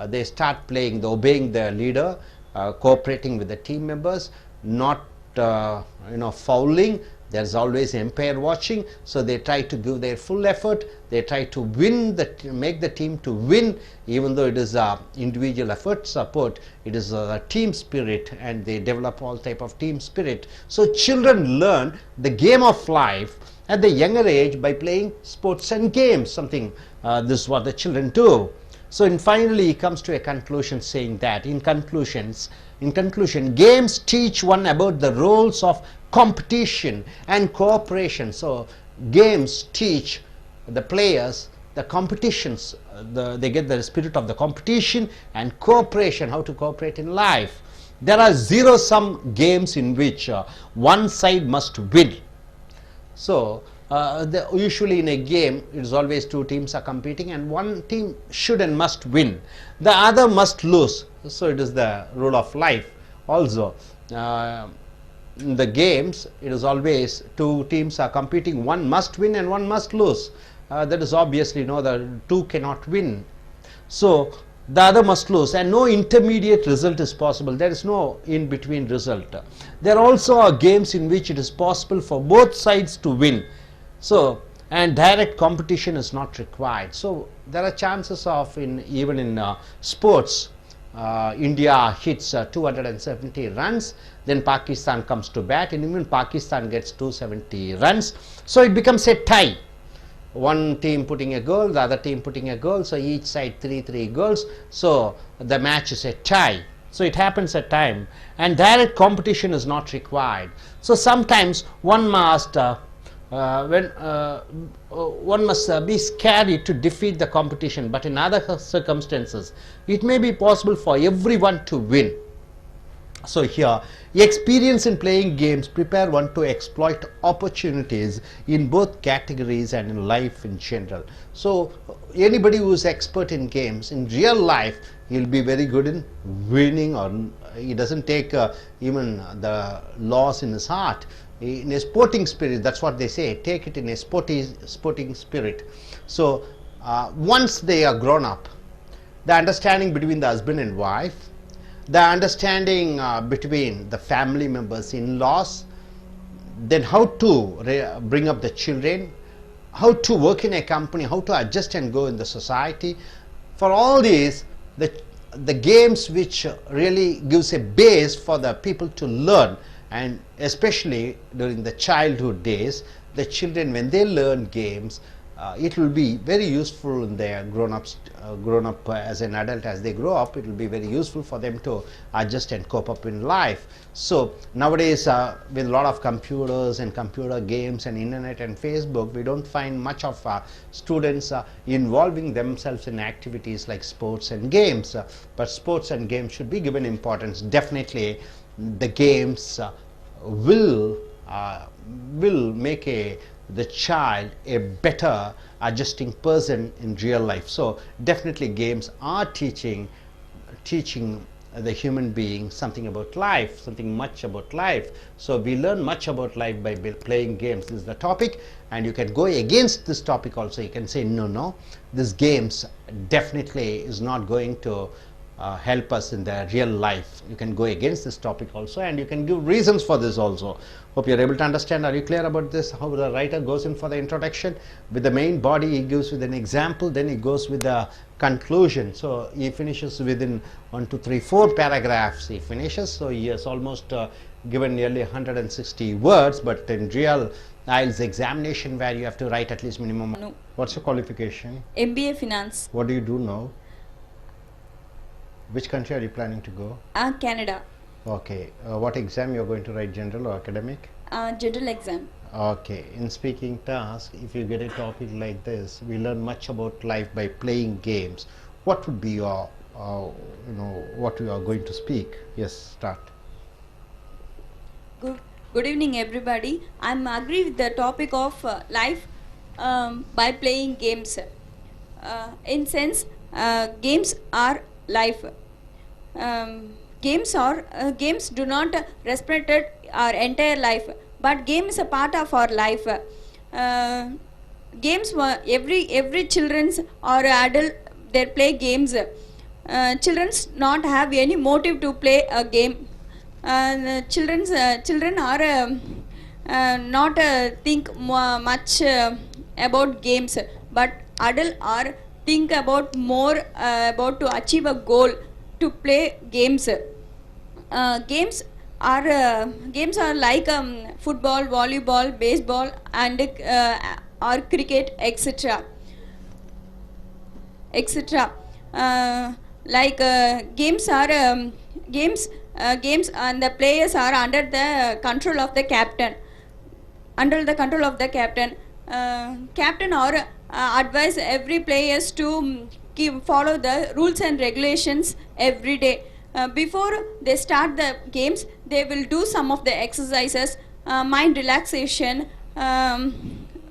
[SPEAKER 1] they start playing, obeying their leader, cooperating with the team members, not fouling. There's always empire watching, so they try to give their full effort. They try to win, make the team to win, even though it is individual effort support. It is a team spirit, and they develop all type of team spirit. So children learn the game of life at the younger age by playing sports and games. This is what the children do. So finally he comes to a conclusion saying that in conclusion, games teach one about the roles of competition and cooperation. So games teach the players the competitions, they get the spirit of the competition and cooperation, how to cooperate in life. There are zero-sum games in which one side must win. So usually in a game, it is always two teams are competing, and one team should and must win. The other must lose. So it is the rule of life. Also, in the games, it is always two teams are competing. One must win and one must lose. That is obviously the two cannot win. So the other must lose, and no intermediate result is possible. There is no in between result. There also are games in which it is possible for both sides to win. So, and direct competition is not required. So there are chances of even in sports. India hits 270 runs, then Pakistan comes to bat, and even Pakistan gets 270 runs. So it becomes a tie. One team putting a goal, the other team putting a goal, so each side 3 goals. So the match is a tie. So it happens at time, and direct competition is not required. So sometimes one must be scary to defeat the competition, but in other circumstances it may be possible for everyone to win. So here, experience in playing games prepare one to exploit opportunities in both categories and in life in general. So anybody who is expert in games, in real life, he will be very good in winning, or he doesn't take even the loss in his heart. In a sporting spirit, that's what they say, take it in a sporting spirit. So once they are grown up, the understanding between the husband and wife, the understanding between the family members, in-laws, then how to bring up the children, how to work in a company, how to adjust and go in the society. For all these, the games which really gives a base for the people to learn, and especially during the childhood days, the children, when they learn games, it will be very useful in their grown up as an adult. As they grow up, it will be very useful for them to adjust and cope up in life. So nowadays, with a lot of computers and computer games and internet and Facebook, we don't find much of students involving themselves in activities like sports and games. But sports and games should be given importance. Definitely the games will make the child a better adjusting person in real life. So definitely games are teaching the human being something about life, something much about life. So we learn much about life by playing games. This is the topic, and you can go against this topic also. You can say no, this games definitely is not going to help us in the real life. You can go against this topic also, and you can give reasons for this also. Hope you're able to understand. Are you clear about this? How the writer goes in for the introduction with the main body, he gives with an example, then he goes with the conclusion. So he finishes within 1, 2, 3, 4 paragraphs. He finishes. So he has almost given nearly 160 words, but in real IELTS examination, where you have to write at least minimum.
[SPEAKER 6] No.
[SPEAKER 1] What's your qualification?
[SPEAKER 6] MBA Finance.
[SPEAKER 1] What do you do now? Which country are you planning to go?
[SPEAKER 6] Canada.
[SPEAKER 1] Okay. What exam you are going to write, general or academic?
[SPEAKER 6] General exam.
[SPEAKER 1] Okay. In speaking task, if you get a topic like this, we learn much about life by playing games. What would be your, what you are going to speak? Yes, start.
[SPEAKER 6] Good evening, everybody. I'm agree with the topic of life by playing games. In sense, games are life. Games do not represent our entire life, but game is a part of our life. Games, every children's or adult, they play games. Children's not have any motive to play a game. Children are not think much about games, but adult are think about more about to achieve a goal to play games. Games are like football, volleyball, baseball, and or cricket, etc. Games and the players are under the control of the captain. Captain or advise every players to follow the rules and regulations every day. Before they start the games, they will do some of the exercises, mind relaxation,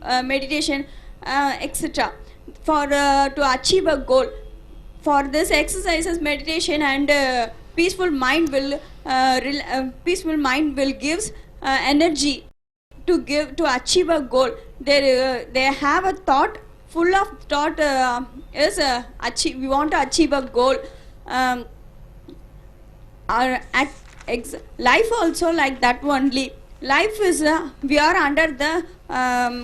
[SPEAKER 6] meditation, etc. for to achieve a goal. For this exercises, meditation and peaceful mind will gives energy to achieve a goal. They have a thought, full of thought is we want to achieve a goal. Life also like that only. Life is we are under the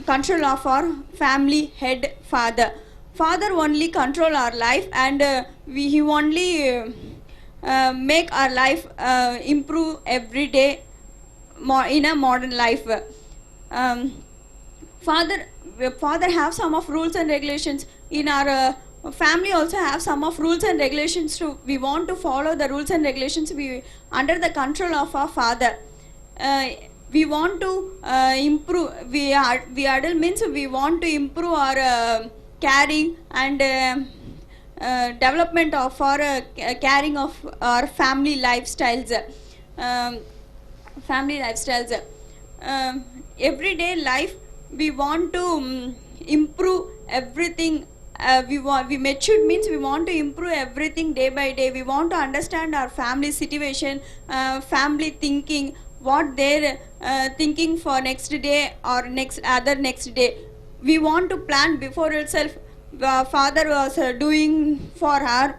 [SPEAKER 6] control of our family head father. Father only control our life, and he only make our life improve every day in a modern life. Father have some of rules and regulations. In our family also have some of rules and regulations too. We want to follow the rules and regulations. We under the control of our father. We want to improve. We adult means we want to improve our caring and development of our caring of our family lifestyles. Everyday life, we want to improve everything. We matured means we want to improve everything day by day. We want to understand our family situation, family thinking, what they're thinking for next day or next day. We want to plan before itself. Father was doing for her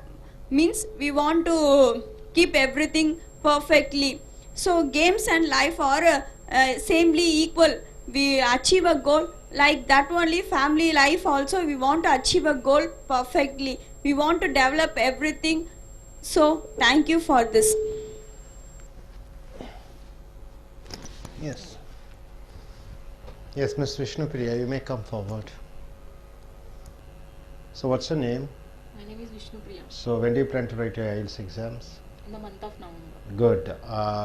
[SPEAKER 6] means we want to keep everything perfectly. So games and life are samely equal. We achieve a goal like that only. Family life also we want to achieve a goal perfectly. We want to develop everything. So thank you for this.
[SPEAKER 1] Yes. Yes, Ms. Vishnupriya, you may come forward. So what's your name?
[SPEAKER 3] My name is Vishnu Priya.
[SPEAKER 1] So when do you plan to write your IELTS exams?
[SPEAKER 3] In the month of November.
[SPEAKER 1] Good.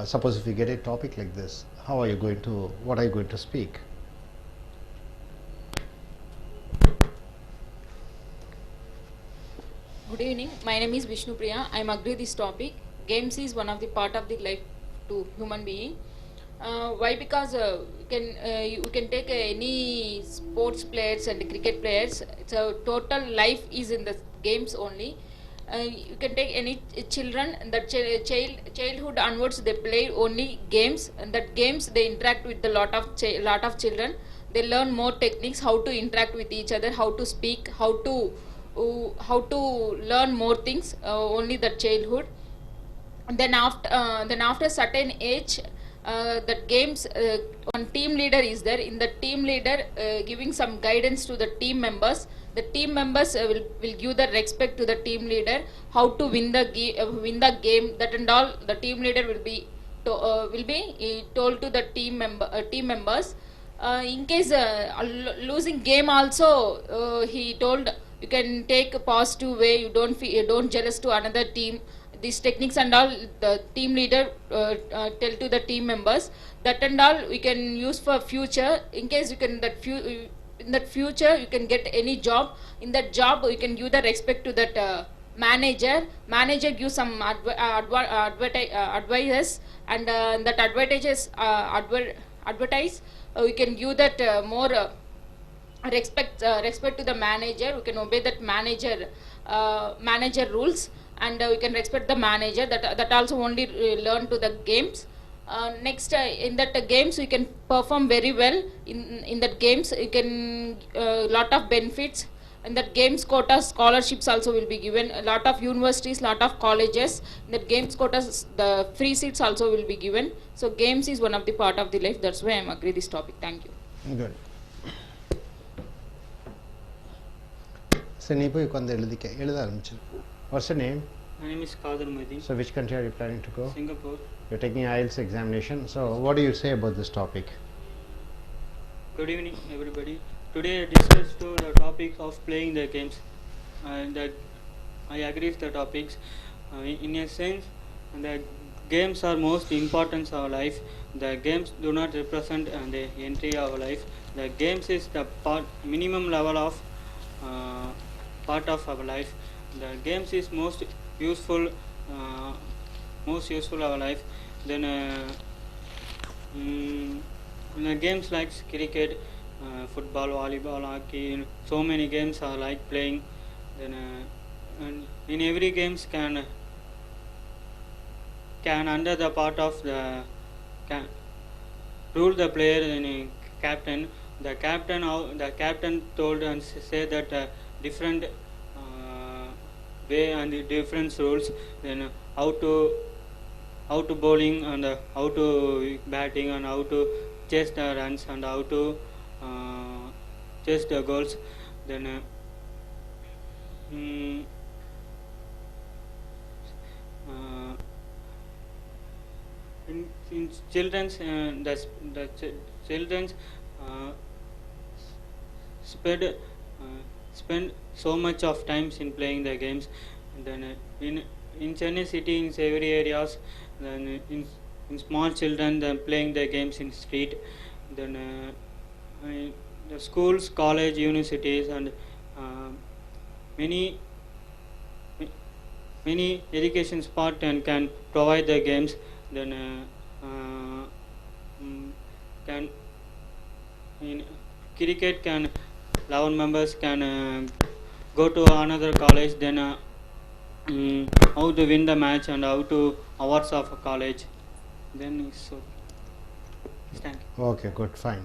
[SPEAKER 1] Suppose if you get a topic like this, what are you going to speak?
[SPEAKER 3] Good evening. My name is Vishnu Priya. I am agree this topic. Games is one of the part of the life to human being. Why? Because you can take any sports players and cricket players. So total life is in the games only. You can take any children. That childhood onwards they play only games, and that games they interact with a lot of children. They learn more techniques, how to interact with each other, how to speak, how to learn more things. Only the childhood. And then after certain age, that games, one team leader is there. In the team leader giving some guidance to the team members. The team members will give the respect to the team leader, how to win the game. That and all the team leader will be told to the team members. In case losing game also, he told you can take a positive way. You don't jealous to another team. These techniques and all the team leader tell to the team members. That and all we can use for future. In case you can in that future you can get any job. In that job you can give the respect to that manager. Manager gives some advices, and that advertise. We can give that more respect to the manager. We can obey that manager rules, and we can respect the manager. That also only learn to the games. Next, in that games we can perform very well. In that games you can lot of benefits. In that games quota, scholarships also will be given. A lot of universities, lot of colleges. In that games quotas, the free seats also will be given. So games is one of the part of the life. That's why I agree this topic. Thank you.
[SPEAKER 1] Good. So what's your name?
[SPEAKER 5] My name is Kadir Muhyiddin.
[SPEAKER 1] So which country are you planning to go?
[SPEAKER 5] Singapore.
[SPEAKER 1] You're taking IELTS examination. So what do you say about this topic?
[SPEAKER 5] Good evening, everybody. Today I discussed the topic of playing the games, and that I agree with the topics. In a sense, the games are most important in our life. The games do not represent the entry of our life. The games is the minimum level of part of our life. The games is most useful our life. Then the games like cricket, football, volleyball, hockey, so many games are like playing. Then and in every games can under the part of the rule the player and captain. The captain told and say that different way and the different rules. Then how to bowling, and how to batting, and how to chase the runs, and how to chase the goals. Then in children's children's spend so much of times in playing the games. Then in Chennai city, in every areas, then in small children then playing the games in street. Then the schools, college, universities, and many education spot and can provide the games. Then can in cricket can 11 members can go to another college. Then how to win the match and how to awards of a college. Then so thank you.
[SPEAKER 1] Okay, good, fine.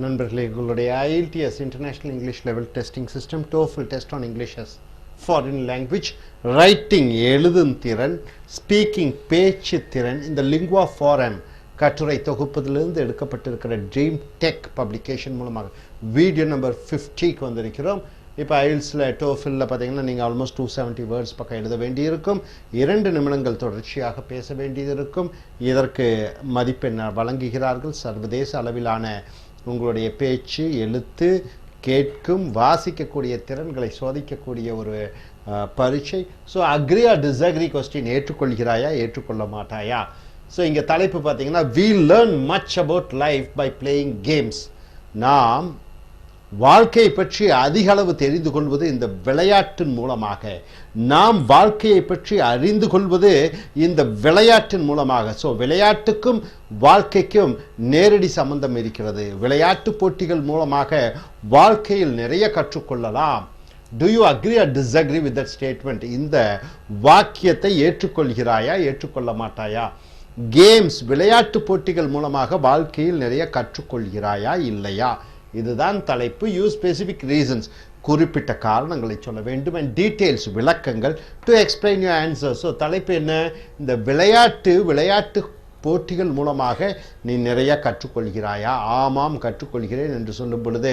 [SPEAKER 1] நண்பர்களே, உங்களுடைய IELTS international English level testing system, TOEFL test on English as foreign language, writing எழுதும் திறன், speaking பேச்சு திறன், இந்த Lingua forum கட்டுரை தொகுப்பதிலிருந்து எடுக்கப்பட்டிருக்கிற dream Tech publication மூலமாக video number 50க்கு வந்திருக்கிறோம். இப்போ ஐஎல்ஸில் டோஃபிலில் பார்த்தீங்கன்னா நீங்கள் ஆல்மோஸ்ட் 270 வேர்ட்ஸ் பக்கம் எழுத வேண்டியிருக்கும். 2 நிமிடங்கள் தொடர்ச்சியாக பேச வேண்டியது இருக்கும். இதற்கு மதிப்பெண் வழங்குகிறார்கள். சர்வதேச அளவிலான உங்களுடைய பேச்சு, எழுத்து, கேட்கும், வாசிக்கக்கூடிய திறன்களை சோதிக்கக்கூடிய ஒரு பரீட்சை. So agree or disagree question, ஏற்றுக்கொள்கிறாயா ஏற்றுக்கொள்ள மாட்டாயா. ஸோ இங்கே தலைப்பு பார்த்தீங்கன்னா we learn much about life by playing games. நாம் வாழ்க்கையை பற்றி அதிக அளவு தெரிந்து கொள்வது இந்த விளையாட்டின் மூலமாக. நாம் வாழ்க்கையை பற்றி அறிந்து கொள்வது இந்த விளையாட்டின் மூலமாக. ஸோ விளையாட்டுக்கும் வாழ்க்கைக்கும் நேரடி சம்பந்தம் இருக்கிறது. விளையாட்டு போட்டிகள் மூலமாக வாழ்க்கையில் நிறைய கற்றுக்கொள்ளலாம். Do you agree or disagree with that statement? இந்த வாக்கியத்தை ஏற்றுக்கொள்கிறாயா ஏற்றுக்கொள்ள மாட்டாயா. கேம்ஸ், விளையாட்டு போட்டிகள் மூலமாக வாழ்க்கையில் நிறைய கற்றுக்கொள்கிறாயா இல்லையா. இதுதான் தலைப்பு. யூஸ் ஸ்பெசிபிக் ரீசன்ஸ், குறிப்பிட்ட காரணங்களை சொல்ல வேண்டும். அண்ட் டீட்டெயில்ஸ், விளக்கங்கள் to explain your answer. So தலைப்பு என்ன? இந்த விளையாட்டு போட்டிகள் மூலமாக நீ நிறைய கற்றுக்கொள்கிறாயா. ஆமாம் கற்றுக்கொள்கிறேன் என்று சொல்லும் பொழுது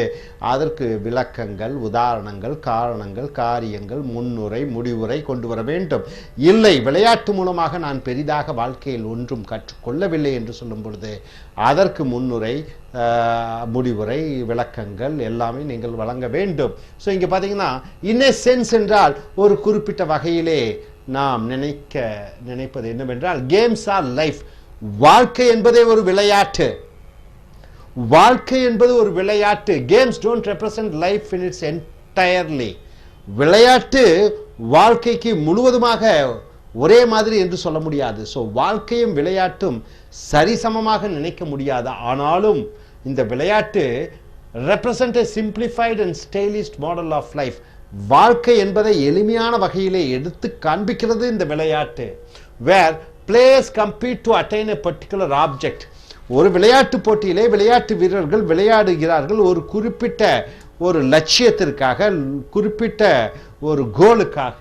[SPEAKER 1] அதற்கு விளக்கங்கள், உதாரணங்கள், காரணங்கள், காரியங்கள், முன்னுரை, முடிவுரை கொண்டு வர வேண்டும். இல்லை, விளையாட்டு மூலமாக நான் பெரிதாக வாழ்க்கையில் ஒன்றும் கற்றுக்கொள்ளவில்லை என்று சொல்லும் பொழுது அதற்கு முன்னுரை, முடிவுரை, விளக்கங்கள் எல்லாமே நீங்கள் வழங்க வேண்டும். ஸோ இங்கே பார்த்தீங்கன்னா இன் எ சென்ஸ் என்றால் ஒரு குறிப்பிட்ட வகையிலே நாம் நினைப்பது என்னவென்றால் கேம்ஸ் ஆர் லைஃப். வாழ்க்கை என்பதே ஒரு விளையாட்டு. வாழ்க்கை என்பது ஒரு விளையாட்டு. Games don't represent life in it's entirely. விளையாட்டு வாழ்க்கைக்கு முழுவதுமாக ஒரே மாதிரி என்று சொல்ல முடியாது. ஸோ வாழ்க்கையும் விளையாட்டும் சரிசமமாக நினைக்க முடியாது. ஆனாலும் இந்த விளையாட்டு represent a simplified and stylized model of life. வாழ்க்கை என்பதை எளிமையான வகையிலே எடுத்து காண்பிக்கிறது இந்த விளையாட்டு. வேர் players compete to attain a particular object. ஒரு விளையாட்டு போட்டியிலே விளையாட்டு வீரர்கள் விளையாடுகிறார்கள் ஒரு குறிப்பிட்ட ஒரு லட்சியத்திற்காக, குறிப்பிட்ட ஒரு கோலுக்காக.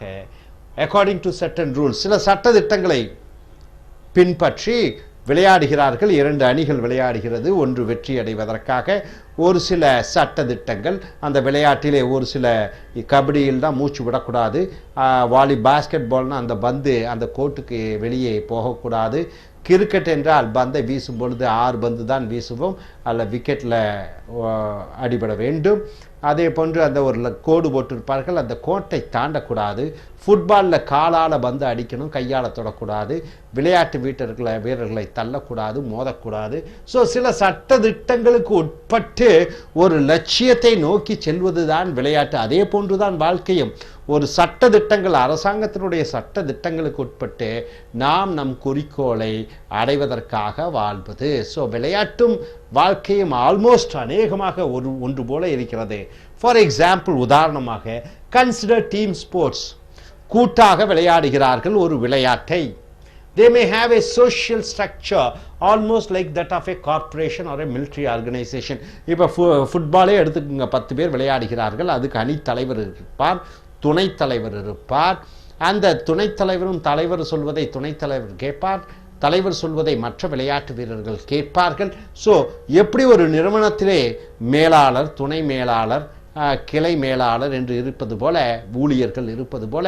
[SPEAKER 1] according to certain rules, சில சட்ட திட்டங்களை பின்பற்றி விளையாடுகிறார்கள். 2 அணிகள் விளையாடுகிறது. ஒன்று வெற்றி அடைவதற்காக ஒரு சில சட்ட திட்டங்கள். அந்த விளையாட்டிலே ஒரு சில கபடியில் தான் மூச்சு விடக்கூடாது. பாஸ்கெட் பால்னா அந்த பந்து அந்த கோட்டுக்கு வெளியே போகக்கூடாது. கிரிக்கெட் என்றால் பந்தை வீசும் பொழுது 6 பந்து தான் வீசுவோம், அதில் விக்கெட்டில் அடிபட வேண்டும். அதே போன்று அந்த ஒரு கோடு போட்டிருப்பார்கள், அந்த கோட்டை தாண்டக்கூடாது. ஃபுட்பாலில் காலால் பந்து அடிக்கணும், கையால் தொடக்கூடாது. விளையாட்டு வீரர்களை தள்ளக்கூடாது, மோதக்கூடாது. ஸோ சில சட்ட திட்டங்களுக்கு உட்பட்டு ஒரு லட்சியத்தை நோக்கி செல்வது தான் விளையாட்டு. அதே போன்று தான் வாழ்க்கையும் ஒரு சட்ட திட்டங்கள், அரசாங்கத்தினுடைய சட்ட திட்டங்களுக்கு உட்பட்டு நாம் நம் குறிக்கோளை அடைவதற்காக வாழ்வது. ஸோ விளையாட்டும் வாழ்க்கையும் ஆல்மோஸ்ட் அநேகமாக ஒன்று போல இருக்கிறது. ஃபார் எக்ஸாம்பிள், உதாரணமாக கன்சிடர் டீம் ஸ்போர்ட்ஸ். கூட்டாக விளையாடுகிறார்கள் ஒரு விளையாட்டை. They may have a social structure almost like that of a corporation or a military organization. இப்போ ஃபுட்பாலே எடுத்துக்கோங்க, 10 பேர் விளையாடுகிறார்கள். அதுக்கு அணி தலைவர் இருப்பார், துணைத் தலைவர் இருப்பார். அந்த துணைத் தலைவரும் தலைவர் சொல்வதை துணைத் தலைவர் கேட்பார், தலைவர் சொல்வதை மற்ற விளையாட்டு வீரர்கள் கேட்பார்கள். ஸோ எப்படி ஒரு நிறுவனத்திலே மேலாளர், துணை மேலாளர், கிளை மேலாளர் என்று இருப்பது போல, ஊழியர்கள் இருப்பது போல,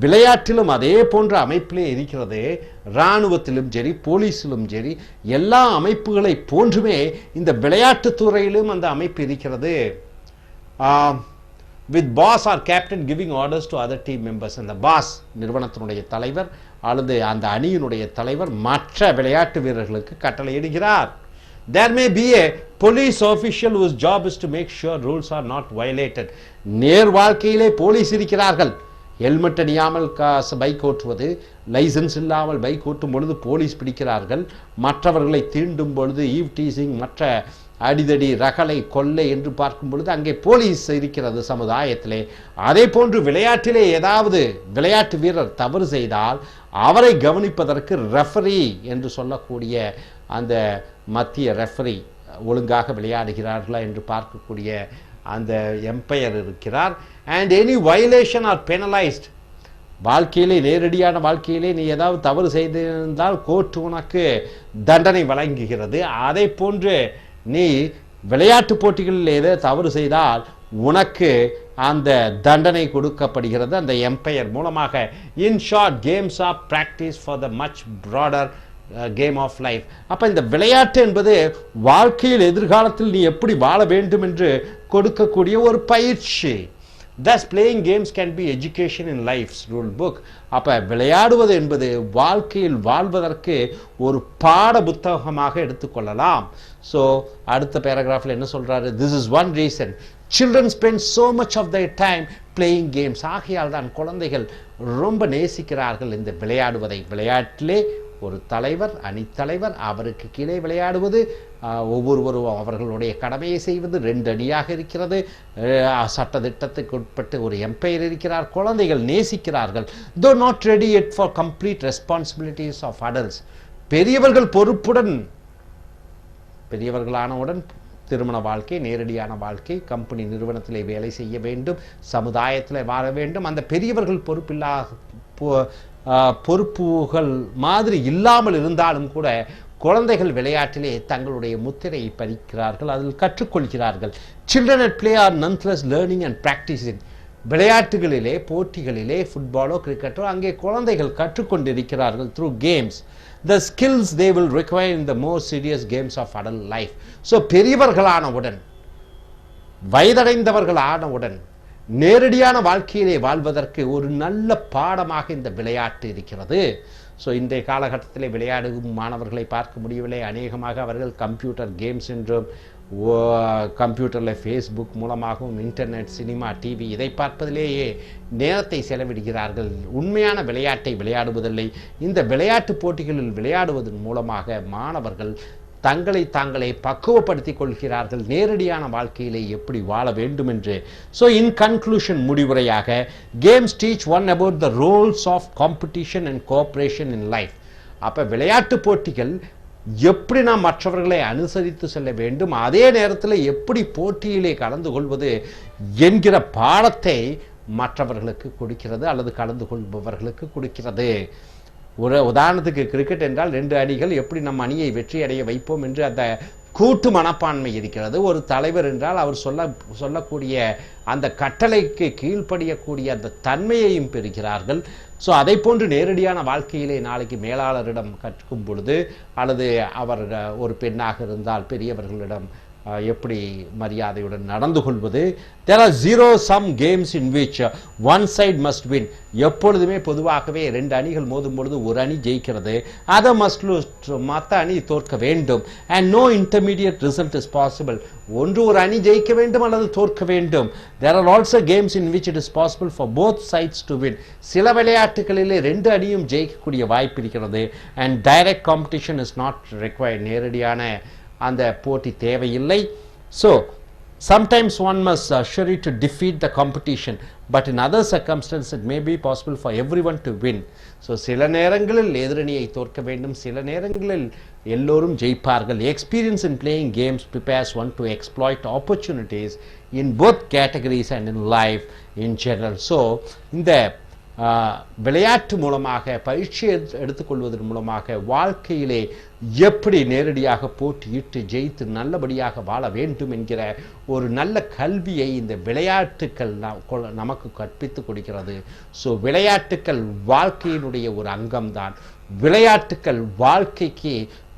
[SPEAKER 1] விளையாட்டிலும் அதே போன்ற அமைப்பிலே இருக்கிறது. இராணுவத்திலும் சரி, போலீஸிலும் சரி, எல்லா அமைப்புகளை போன்றுமே இந்த விளையாட்டு துறையிலும் அந்த அமைப்பு இருக்கிறது. with boss or captain giving orders to other team members. அந்த பாஸ், நிறுவனத்தினுடைய தலைவர் அல்லது அந்த அணியினுடைய தலைவர் மற்ற விளையாட்டு வீரர்களுக்கு கட்டளையிடுகிறார். There may be a police official whose job is to make sure rules are not violated. நேர் வாழ்க்கையிலே போலீஸ் இருக்கிறார்கள். ஹெல்மெட் அணியாமல் பைக் ஓட்டுவது, லைசன்ஸ் இல்லாமல் பைக் ஓட்டும் பொழுது போலீஸ் பிடிக்கிறார்கள். மற்றவர்களை தீண்டும் பொழுது ஈவ் டீசிங், மற்ற அடிதடி, ரகளை, கொள்ளை என்று பார்க்கும் பொழுது அங்கே போலீஸ் இருக்கிறது சமுதாயத்திலே. அதே போன்று விளையாட்டிலே ஏதாவது விளையாட்டு வீரர் தவறு செய்தால் அவரை கவனிப்பதற்கு ரெஃபரி என்று சொல்லக்கூடிய அந்த மத்திய ரெஃபரி, ஒழுங்காக விளையாடுகிறார்களா என்று பார்க்கக்கூடிய அந்த எம்பையர் இருக்கிறார். And any violation are penalized. வாழ்க்கையிலே, நேரடியான வாழ்க்கையிலே நீ ஏதாவது தவறு செய்திருந்தால் கோர்ட் உனக்கு தண்டனை வழங்குகிறது. அதை போன்று நீ விளையாட்டு போட்டிகளில் ஏதோ தவறு செய்தால் உனக்கு அந்த தண்டனை கொடுக்கப்படுகிறது அந்த எம்பையர் மூலமாக. In short, games are practice for the much broader game of life. அப்போ இந்த விளையாட்டு என்பது வாழ்க்கையில் எதிர்காலத்தில் நீ எப்படி வாழ வேண்டும் என்று கொடுக்கக்கூடிய ஒரு பயிற்சி. Thus playing games can be education in life's rule book. அப்போ விளையாடுவது என்பது வாழ்க்கையில் வாழ்வதற்கு ஒரு பாட புத்தகமாக எடுத்துக்கொள்ளலாம். ஸோ அடுத்த பேராகிராஃபில் என்ன சொல்கிறாரு? This is one reason children spend so much of their time playing games. ஆகையால் தான் குழந்தைகள் ரொம்ப நேசிக்கிறார்கள் இந்த விளையாடுவதை. விளையாட்டிலே ஒரு தலைவர், அணித்தலைவர், அவருக்கு கீழே விளையாடுவது, ஒவ்வொருவரும் அவர்களுடைய கடமையை செய்வது, 2 அணியாக இருக்கிறது, சட்ட திட்டத்துக்கு உட்பட்டு ஒரு எம்பையர் இருக்கிறார். குழந்தைகள் நேசிக்கிறார்கள். though not ready yet for complete responsibilities of adults. பெரியவர்களானவுடன் திருமண வாழ்க்கை, நேரடியான வாழ்க்கை, கம்பெனி நிறுவனத்திலே வேலை செய்ய வேண்டும், சமுதாயத்தில் வாழ வேண்டும். அந்த பெரியவர்கள் பொறுப்புகள் மாதிரி இல்லாமல் இருந்தாலும் கூட குழந்தைகள் விளையாட்டிலே தங்களுடைய முத்திரையை பதிக்கிறார்கள், அதில் கற்றுக்கொள்கிறார்கள். children at play are nonetheless learning and practicing. விளையாட்டுகளிலே, போட்டிகளிலே, ஃபுட்பாலோ கிரிக்கெட்டோ அங்கே குழந்தைகள் கற்றுக்கொண்டிருக்கிறார்கள் through games the skills they will require in the more serious games of adult life. So பெரியவர்களானவுடன், வயதடைந்தவர்களானவுடன் நேரடியான வாழ்க்கையிலே வாழ்வதற்கு ஒரு நல்ல பாடமாக இந்த விளையாட்டு இருக்கிறது. ஸோ இன்றைய காலகட்டத்தில் விளையாடும் மாணவர்களை பார்க்க முடியவில்லை. அநேகமாக அவர்கள் கம்ப்யூட்டர் கேம்ஸ் என்றும், கம்ப்யூட்டரில் ஃபேஸ்புக் மூலமாகவும், இன்டர்நெட், சினிமா, டிவி இதை பார்ப்பதிலேயே நேரத்தை செலவிடுகிறார்கள். உண்மையான விளையாட்டை விளையாடுவதில்லை. இந்த விளையாட்டு போட்டிகளில் விளையாடுவதன் மூலமாக மாணவர்கள் தங்களை தாங்களே பக்குவப்படுத்திக் கொள்கிறார்கள் நேரடியான வாழ்க்கையிலே எப்படி வாழ வேண்டும் என்று. ஸோ இன் கன்க்ளூஷன், முடிவுரையாக, games teach one about the roles of competition and cooperation in life. அப்போ விளையாட்டு போட்டிகள் எப்படி நாம் மற்றவர்களை அனுசரித்து செல்ல வேண்டும், அதே நேரத்தில் எப்படி போட்டியிலே கலந்து கொள்வது என்கிற பாடத்தை மற்றவர்களுக்கு கொடுக்கிறது அல்லது கலந்து கொள்பவர்களுக்கு கொடுக்கிறது. ஒரு உதாரணத்துக்கு கிரிக்கெட் என்றால் 2 அணிகள், எப்படி நம் அணியை வெற்றி அடைய வைப்போம் என்று அந்த கூட்டு மனப்பான்மை இருக்கிறது. ஒரு தலைவர் என்றால் அவர் சொல்லக்கூடிய அந்த கட்டளைக்கு கீழ்ப்படியக்கூடிய அந்த தன்மையையும் பெறுகிறார்கள். ஸோ அதை போன்று நேரடியான வாழ்க்கையிலே நாளைக்கு மேலாளரிடம் கற்கும் பொழுது, அல்லது அவர் ஒரு பெண்ணாக இருந்தால் பெரியவர்களிடம் எப்படி மரியாதையுடன் நடந்து கொள்வது. there are zero sum games in which one side must win. எப்பொழுதுமே பொதுவாகவே 2 அணிகள் மோதும் பொழுது ஒரு அணி ஜெயிக்கிறது, அதை must lose, மற்ற அணி தோற்க வேண்டும். and no intermediate result is possible. ஒன்று ஒரு அணி ஜெயிக்க வேண்டும் அல்லது தோற்க வேண்டும். there are also games in which it is possible for both sides to win. சில விளையாட்டுகளிலே 2 அணியும் ஜெயிக்கக்கூடிய வாய்ப்பு இருக்கிறது. and direct competition is not required. நேரடியான அந்த போட்டி தேவையில்லை. So sometimes one must surely to defeat the competition, but in other circumstances it may be possible for everyone to win. So சில நேரங்களில் எதிரணியை தோற்க வேண்டும், சில நேரங்களில் எல்லோரும் ஜெயிப்பார்கள். experience in playing games prepares one to exploit opportunities in both categories and in life in general. So இந்த விளையாட்டு மூலமாக, பயிற்சி எடுத்துக்கொள்வதன் மூலமாக வாழ்க்கையிலே எப்படி நேரடியாக போட்டியிட்டு ஜெயித்து நல்லபடியாக வாழ வேண்டும் என்கிற ஒரு நல்ல கல்வியை இந்த விளையாட்டுக்கள் நமக்கு கற்பித்து கொடுக்கிறது. ஸோ விளையாட்டுக்கள் வாழ்க்கையினுடைய ஒரு அங்கம்தான். விளையாட்டுக்கள் வாழ்க்கைக்கு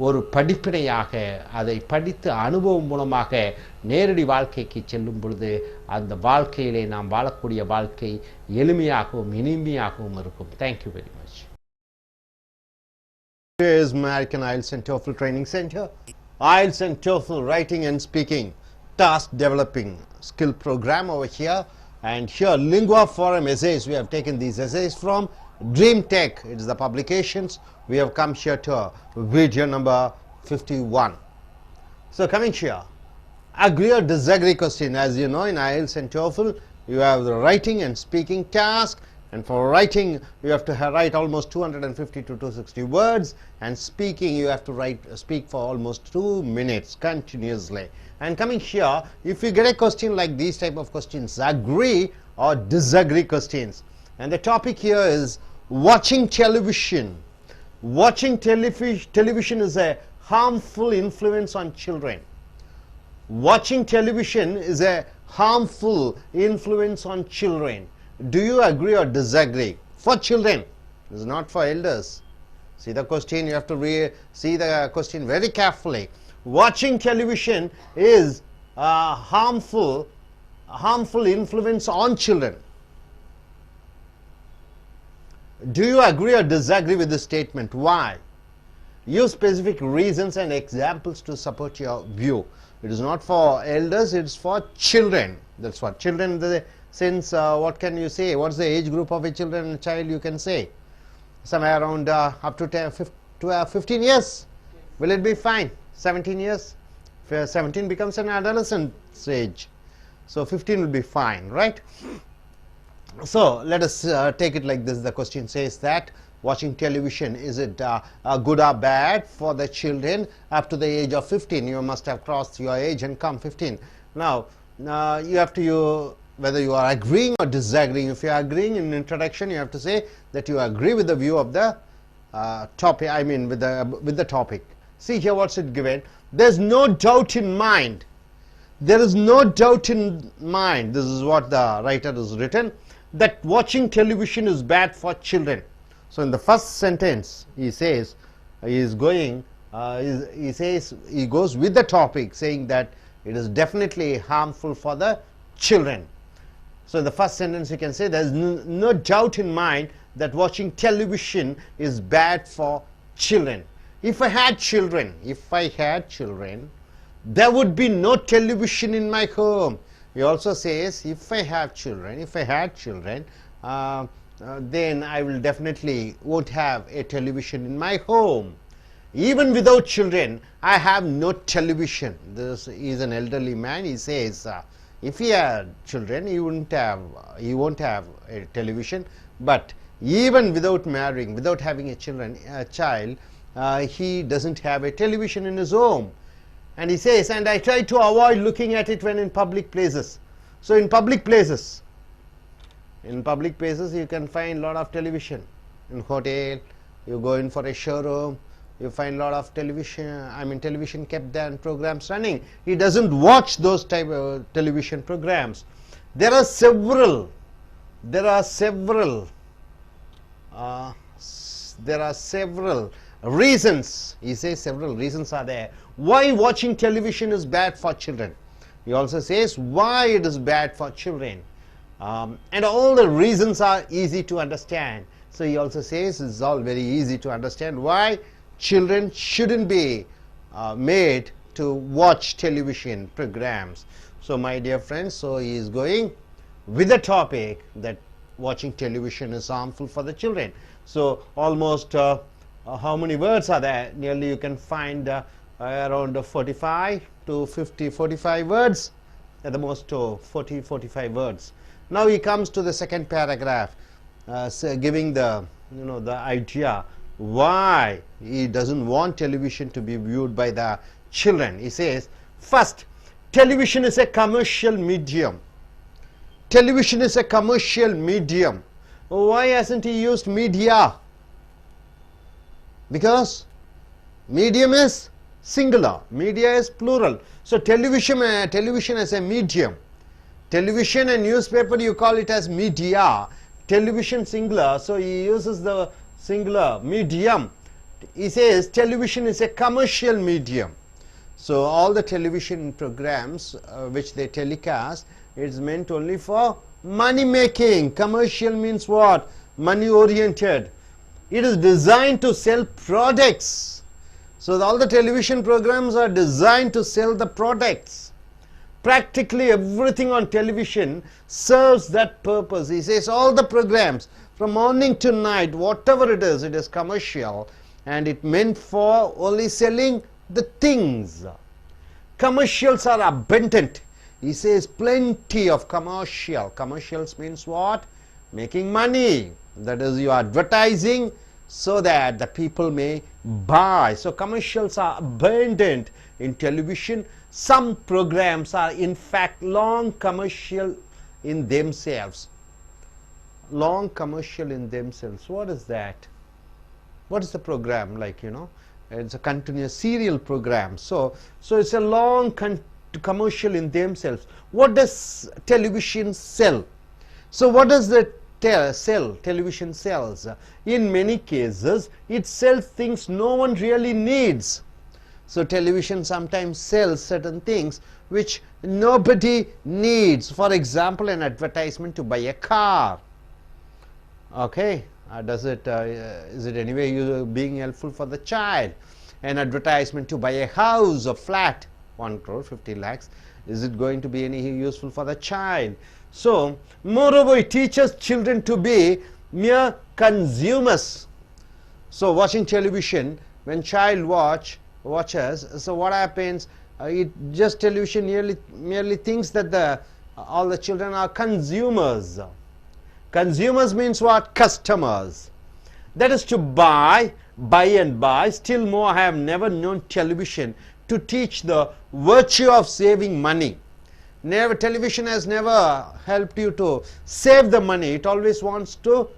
[SPEAKER 1] ஒரு படிப்பினையாக, அதை படித்து அனுபவம் மூலமாக நேரடி வாழ்க்கைக்கு செல்லும் பொழுது அந்த வாழ்க்கையிலே நாம் வாழக்கூடிய வாழ்க்கை எளிமையாகவும் இனிமையாகவும் இருக்கும். Thank you very much.
[SPEAKER 7] Here is American IELTS and TOEFL Training Center. IELTS and TOEFL Writing and Speaking Task Developing Skill Program over here. And here Lingua Forum essays, we have taken these essays from Dream Tech. It is the publications. We have come here to video number 51. So coming here, agree or disagree question. As you know, in IELTS and TOEFL you have the writing and speaking task, and for writing you have to write almost 250 to 260 words, and speaking you have to speak for almost 2 minutes continuously. And coming here, if you get a question like these type of questions, agree or disagree questions, and the topic here is watching television. Watching television is a harmful influence on children. Watching television is a harmful influence on children. Do you agree or disagree? For children, it is not for elders.
[SPEAKER 1] See the question, you have to see the question very carefully. Watching television is harmful influence on children. Do you agree or disagree with this statement? Why? Use specific reasons and examples to support your view. It is not for elders, it is for children. That's what children, since what can you say? What's the age group of a child you can say? Somewhere around up to 15 years. Will it be fine? 17 years? 17 becomes an adolescent age. So 15 will be fine, right? So let us take it like this. The question says that watching television, is it good or bad for the children up to the age of 15? You must have crossed your age and come 15. Now you have to whether you are agreeing or disagreeing. If you are agreeing in introduction, you have to say that you agree with the view of the topic, I mean with the topic. See here what's it given. There's no doubt in mind. There is no doubt in mind, this is what the writer has written, that watching television is bad for children. So in the first sentence he says, he goes with the topic, saying that it is definitely harmful for the children. So in the first sentence you can say there is no doubt in mind that watching television is bad for children. If I had children, there would be no television in my home. He also says, if I had children, then I will definitely won't have a television in my home. Even without children, I have no television. This is an elderly man. He says, if he had children, he won't have a television. But even without marrying, without having a child, he doesn't have a television in his home. And he says, and I try to avoid looking at it when in public places. So in public places you can find a lot of television. In hotel, you go in for a showroom, you find a lot of television kept there and programs running. He doesn't watch those type of television programs. There are several reasons. He says several reasons are there why watching television is bad for children. He also says why it is bad for children, and all the reasons are easy to understand. So he also says it's all very easy to understand why children shouldn't be made to watch television programs. So my dear friends, so he is going with the topic that watching television is harmful for the children. So almost how many words are there? Nearly you can find around 45 to 45 words, at the most 45 words. Now he comes to the second paragraph, giving the idea why he doesn't want television to be viewed by the children. He says, first, television is a commercial medium. Television is a commercial medium. Why hasn't he used media? Because medium is singular, media is plural. So television as a medium. Television and newspaper, you call it as media. Television singular, so he uses the singular, medium. He says television is a commercial medium. So all the television programs which they telecast, it's meant only for money making. Commercial means what? Money oriented. It is designed to sell products. So all the television programs are designed to sell the products. Practically everything on television serves that purpose. He says all the programs from morning to night, whatever it is commercial, and it meant for only selling the things. Commercials are abundant. He says plenty of commercial. Commercials means what? Making money. That is, you are advertising so that the people may buy. So commercials are abundant in television. Some programs are in fact long commercial in themselves. Long commercial in themselves. What is that? What is the program like, It's a continuous serial program. So it's a long commercial in themselves. What does television sell? So what does the television sells. In many cases, it sells things no one really needs. So television sometimes sells certain things which nobody needs. For example, an advertisement to buy a car. Okay, is it anyway being helpful for the child? An advertisement to buy a house or flat, 1 crore, 50 lakhs. Is it going to be any useful for the child? So, moreover, it teaches children to be mere consumers. So, watching television, when child watches, so what happens? Television merely thinks that all the children are consumers. Consumers means what? Customers. That is to buy and buy. Still more, I have never known television to teach the virtue of saving money. Television has never helped you to save the money. It always wants to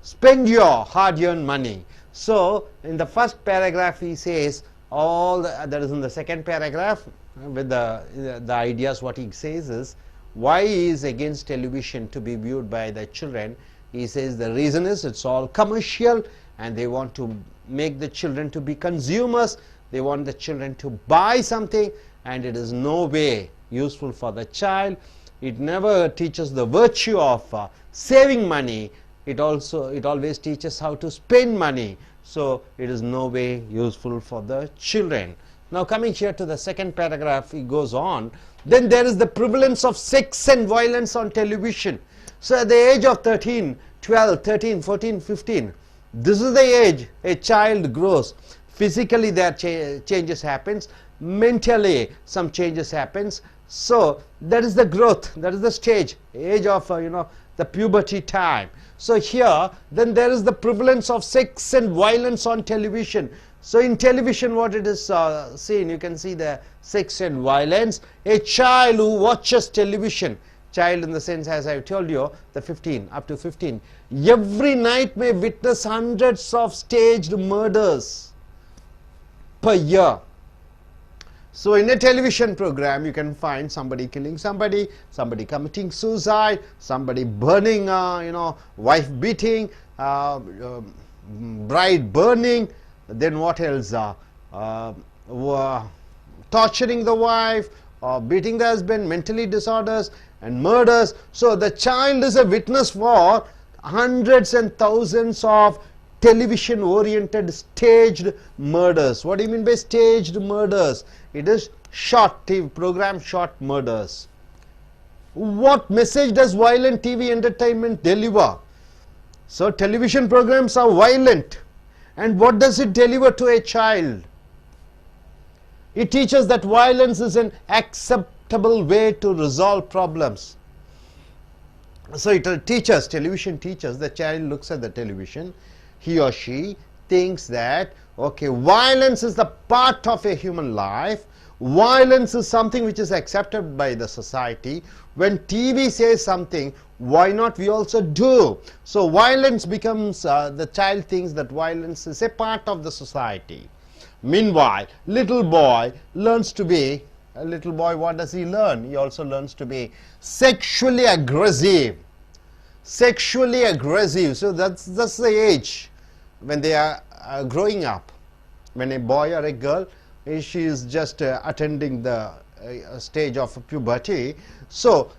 [SPEAKER 1] spend your hard-earned money. So, in the first paragraph, he says that is in the second paragraph with the ideas. What he says is why he is against television to be viewed by the children. He says the reason is it's all commercial and they want to make the children to be consumers. They want the children to buy something, and it is no way useful for the child. It never teaches the virtue of saving money. It always teaches how to spend money. So it is no way useful for the children. Now coming here to the second paragraph, he goes on. Then there is the prevalence of sex and violence on television. So at the age of 13, 12, 13, 14, 15, this is the age a child grows. Physically there changes happens. Mentally some changes happens. So that is the growth, that is the stage, age of the puberty time. So here then there is the prevalence of sex and violence on television. So in television what it is seen, you can see the sex and violence. A child who watches television, child in the sense as I have told you, the 15, up to 15, every night may witness hundreds of staged murders per year. So in a television program you can find somebody killing somebody, somebody committing suicide, somebody burning, wife beating, bride burning, then what else, torturing the wife, beating the husband, mentally disorders and murders. So the child is a witness for hundreds and thousands of television oriented staged murders. What do you mean by staged murders? It is short TV program, short murders. What message does violent TV entertainment deliver? So television programs are violent, and what does it deliver to a child? It teaches that violence is an acceptable way to resolve problems. So it teaches, television teaches, the child looks at the television, he or she thinks that okay, violence is the part of a human life. Violence is something which is accepted by the society. When TV says something, why not we also do? So violence becomes, the child thinks that violence is a part of the society. Meanwhile, little boy learns to be, what does he learn? He also learns to be sexually aggressive. Sexually aggressive. So that's the age when they are growing up. When a boy or a girl, she is just attending the stage of puberty. So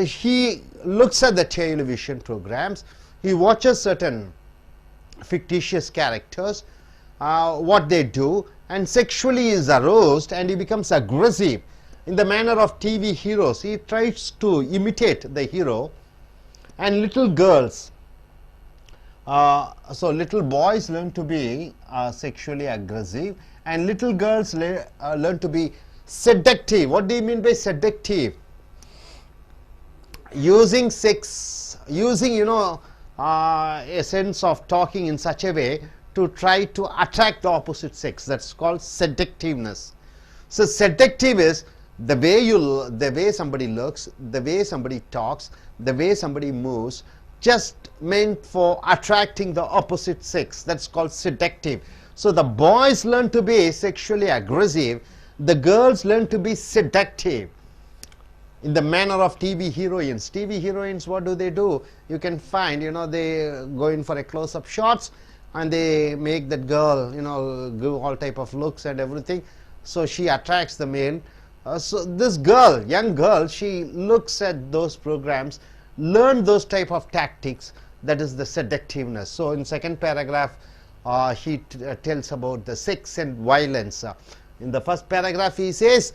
[SPEAKER 1] he looks at the television programs, he watches certain fictitious characters, what they do, and sexually is aroused, and he becomes aggressive in the manner of TV heroes. He tries to imitate the hero. And little girls, so little boys learn to be sexually aggressive, and little girls learn to be seductive. What do you mean by seductive? Using sex, using a sense of talking in such a way to try to attract the opposite sex. That's called seductiveness. So seductive is the way somebody looks, the way somebody talks, the way somebody moves, just meant for attracting the opposite sex. That's called seductive. So the boys learn to be sexually aggressive, the girls learn to be seductive. in the manner of TV heroines. TV heroines, what do? You can find, they go in for a close-up shots and they make that girl, give all type of looks and everything. So she attracts the male. So this girl, young girl, she looks at those programs, learn those type of tactics, that is the seductiveness. So in second paragraph, he tells about the sex and violence. In the first paragraph, he says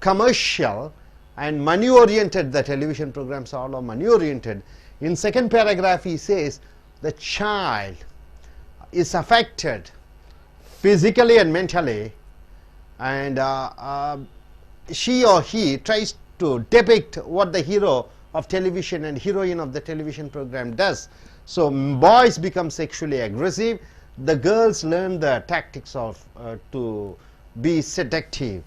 [SPEAKER 1] commercial and money oriented, the television programs all are money oriented. In second paragraph, he says the child is affected physically and mentally, and she or he tries to depict what the hero of television and heroine of the television program does. So boys become sexually aggressive, the girls learn the tactics of to be seductive.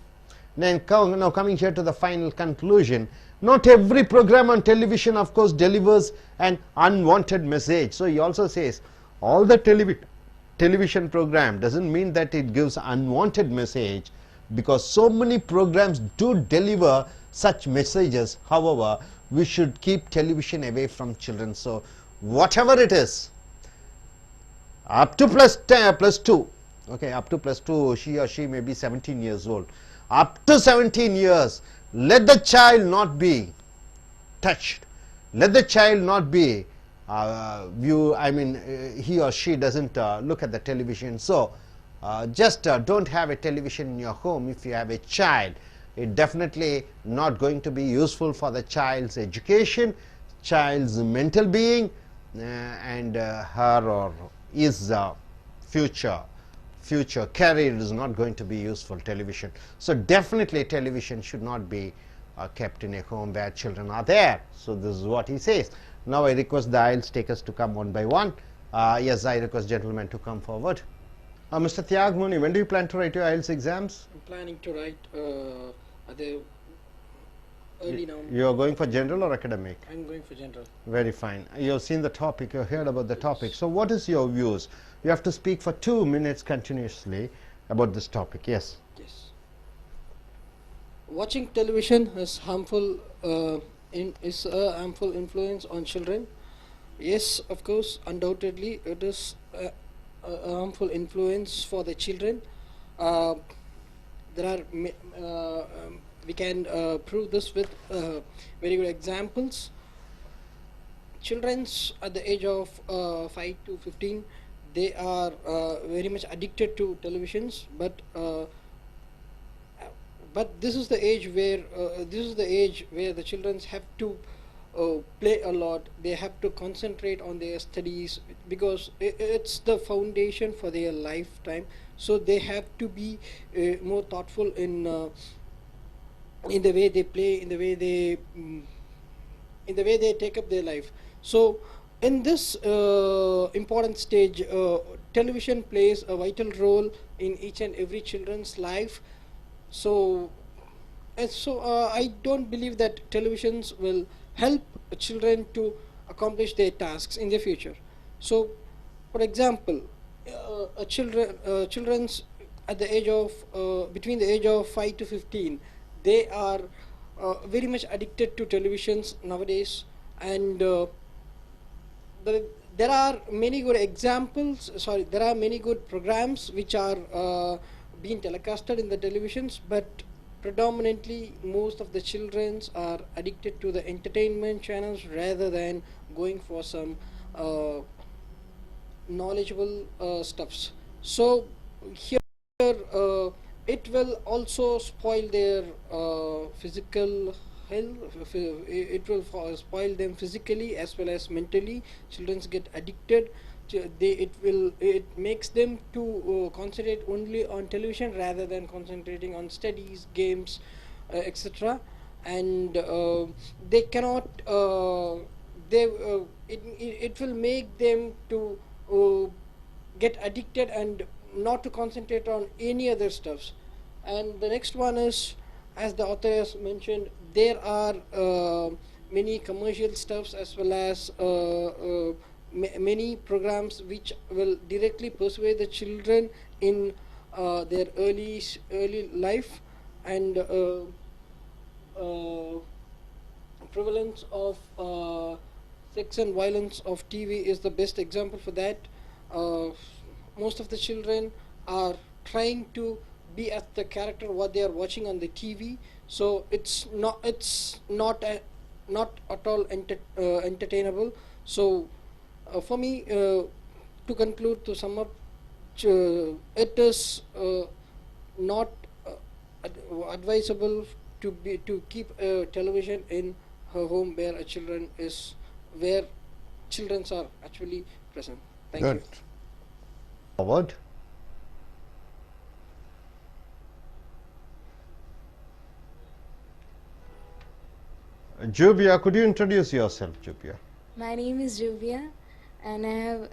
[SPEAKER 1] Then now coming here to the final conclusion, not every program on television of course delivers an unwanted message. So he also says all the television program doesn't mean that it gives unwanted message, because so many programs do deliver such messages. However, we should keep television away from children. So whatever it is, up to plus 2, okay, up to plus 2, she or she may be 17 years old, up to 17 years, let the child not be touched, let the child not be he or she doesn't look at the television. So just don't have a television in your home if you have a child. It definitely not going to be useful for the child's education, child's mental being, and her or his future career is not going to be useful, television. So definitely television should not be kept in a home where children are there. So this is what he says. Now I request the IELTS takers to come one by one. Yes, I request gentlemen to come forward. Mr. Tyagmuni, when do you plan to write your IELTS exams?
[SPEAKER 8] I'm planning to write at the early now.
[SPEAKER 1] You are going for general or academic?
[SPEAKER 8] I'm going for general.
[SPEAKER 1] Very fine. You have seen the topic, you have heard about the topic. So what is your views? You have to speak for 2 minutes continuously about this topic. Yes.
[SPEAKER 8] Yes. Watching television is harmful. Is a harmful influence on children. Yes, of course, undoubtedly it is a harmful influence for the children. There are we can prove this with very good examples. Children's at the age of 5 to 15, they are very much addicted to televisions, but this is the age where the children have to play a lot. They have to concentrate on their studies because it's the foundation for their lifetime. So they have to be more thoughtful in the way they play, in the way they take up their life. So in this important stage, television plays a vital role in each and every children's life. So I don't believe that televisions will help children to accomplish their tasks in the future. So, for example, children's at the age of between the age of 5 to 15, they are very much addicted to televisions nowadays, and there are many good examples. Sorry, there are many good programs which are being telecasted in the televisions, but predominantly most of the children are addicted to the entertainment channels rather than going for some knowledgeable stuffs. So here it will also spoil their physical health. It will spoil them physically as well as mentally. Children get addicted. It makes them to concentrate only on television rather than concentrating on studies, games, etc. And they cannot. It will make them to get addicted and not to concentrate on any other stuffs. And the next one is, as the author has mentioned, there are many commercial stuffs as well as many programs which will directly persuade the children in their early life, and prevalence of sex and violence of TV is the best example for that. Most of the children are trying to be as the character what they are watching on the TV. So it's not at all entertainable. So for me, to conclude, to sum up, it is not advisable to keep a television in her home where children are actually present. Thank you.
[SPEAKER 1] Forward. Jubia, could you introduce yourself, Jubia?
[SPEAKER 9] My name is Juvia, and I have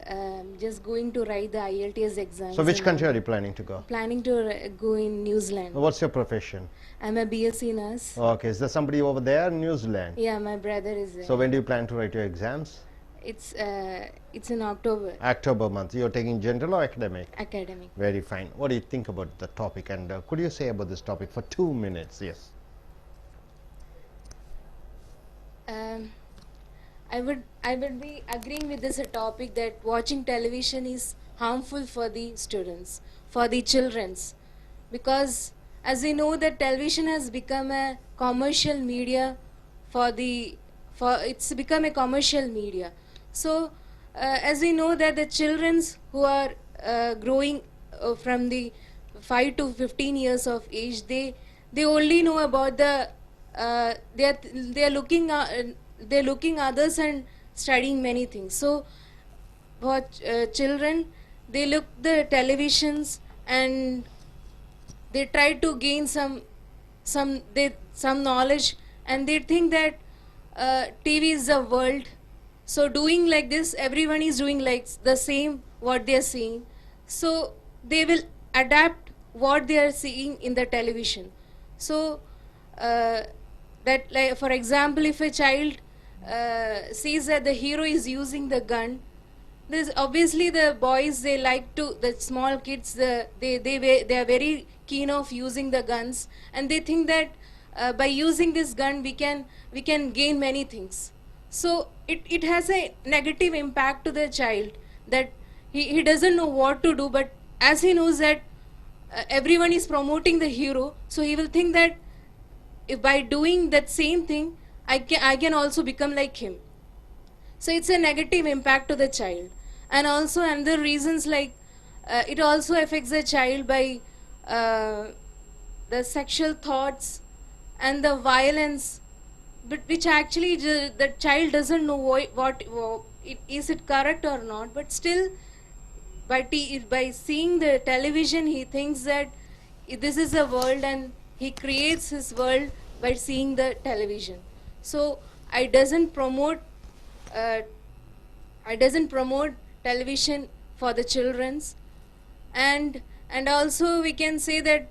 [SPEAKER 9] just going to write the IELTS exam.
[SPEAKER 1] So which country are you planning to go?
[SPEAKER 9] Planning to go in New Zealand.
[SPEAKER 1] What's your profession?
[SPEAKER 9] I'm a BSc nurse.
[SPEAKER 1] Okay, is there somebody over there in New Zealand?
[SPEAKER 9] Yeah, my brother is there.
[SPEAKER 1] So when do you plan to write your exams?
[SPEAKER 9] It's in October.
[SPEAKER 1] October month. You're taking general or academic?
[SPEAKER 9] Academic.
[SPEAKER 1] Very fine. What do you think about the topic, and could you say about this topic for 2 minutes? Yes.
[SPEAKER 9] I would be agreeing with this topic that watching television is harmful for the students, for the childrens, because as we know that television has become a commercial media it's become a commercial media. So as we know that the childrens who are growing from the 5 to 15 years of age, they only know about the they're looking others and studying many things. So for children, they look the televisions and they try to gain some knowledge, and they think that TV is the world. So doing like this, everyone is doing like the same what they are seeing. So they will adapt what they are seeing in the television. So that, like, for example, if a child sees that the hero is using the gun, there's obviously the boys, they like to, the small kids, they are very keen of using the guns, and they think that by using this gun we can gain many things. So it has a negative impact to the child, that he doesn't know what to do, but as he knows that everyone is promoting the hero, so he will think that if by doing that same thing I can also become like him. So it's a negative impact to the child. And also another reasons, like it also affects the child by the sexual thoughts and the violence, but which actually the child doesn't know what is it correct or not, but still by seeing the television he thinks that this is the world, and he creates his world by seeing the television. So I doesn't promote television for the children's, and also we can say that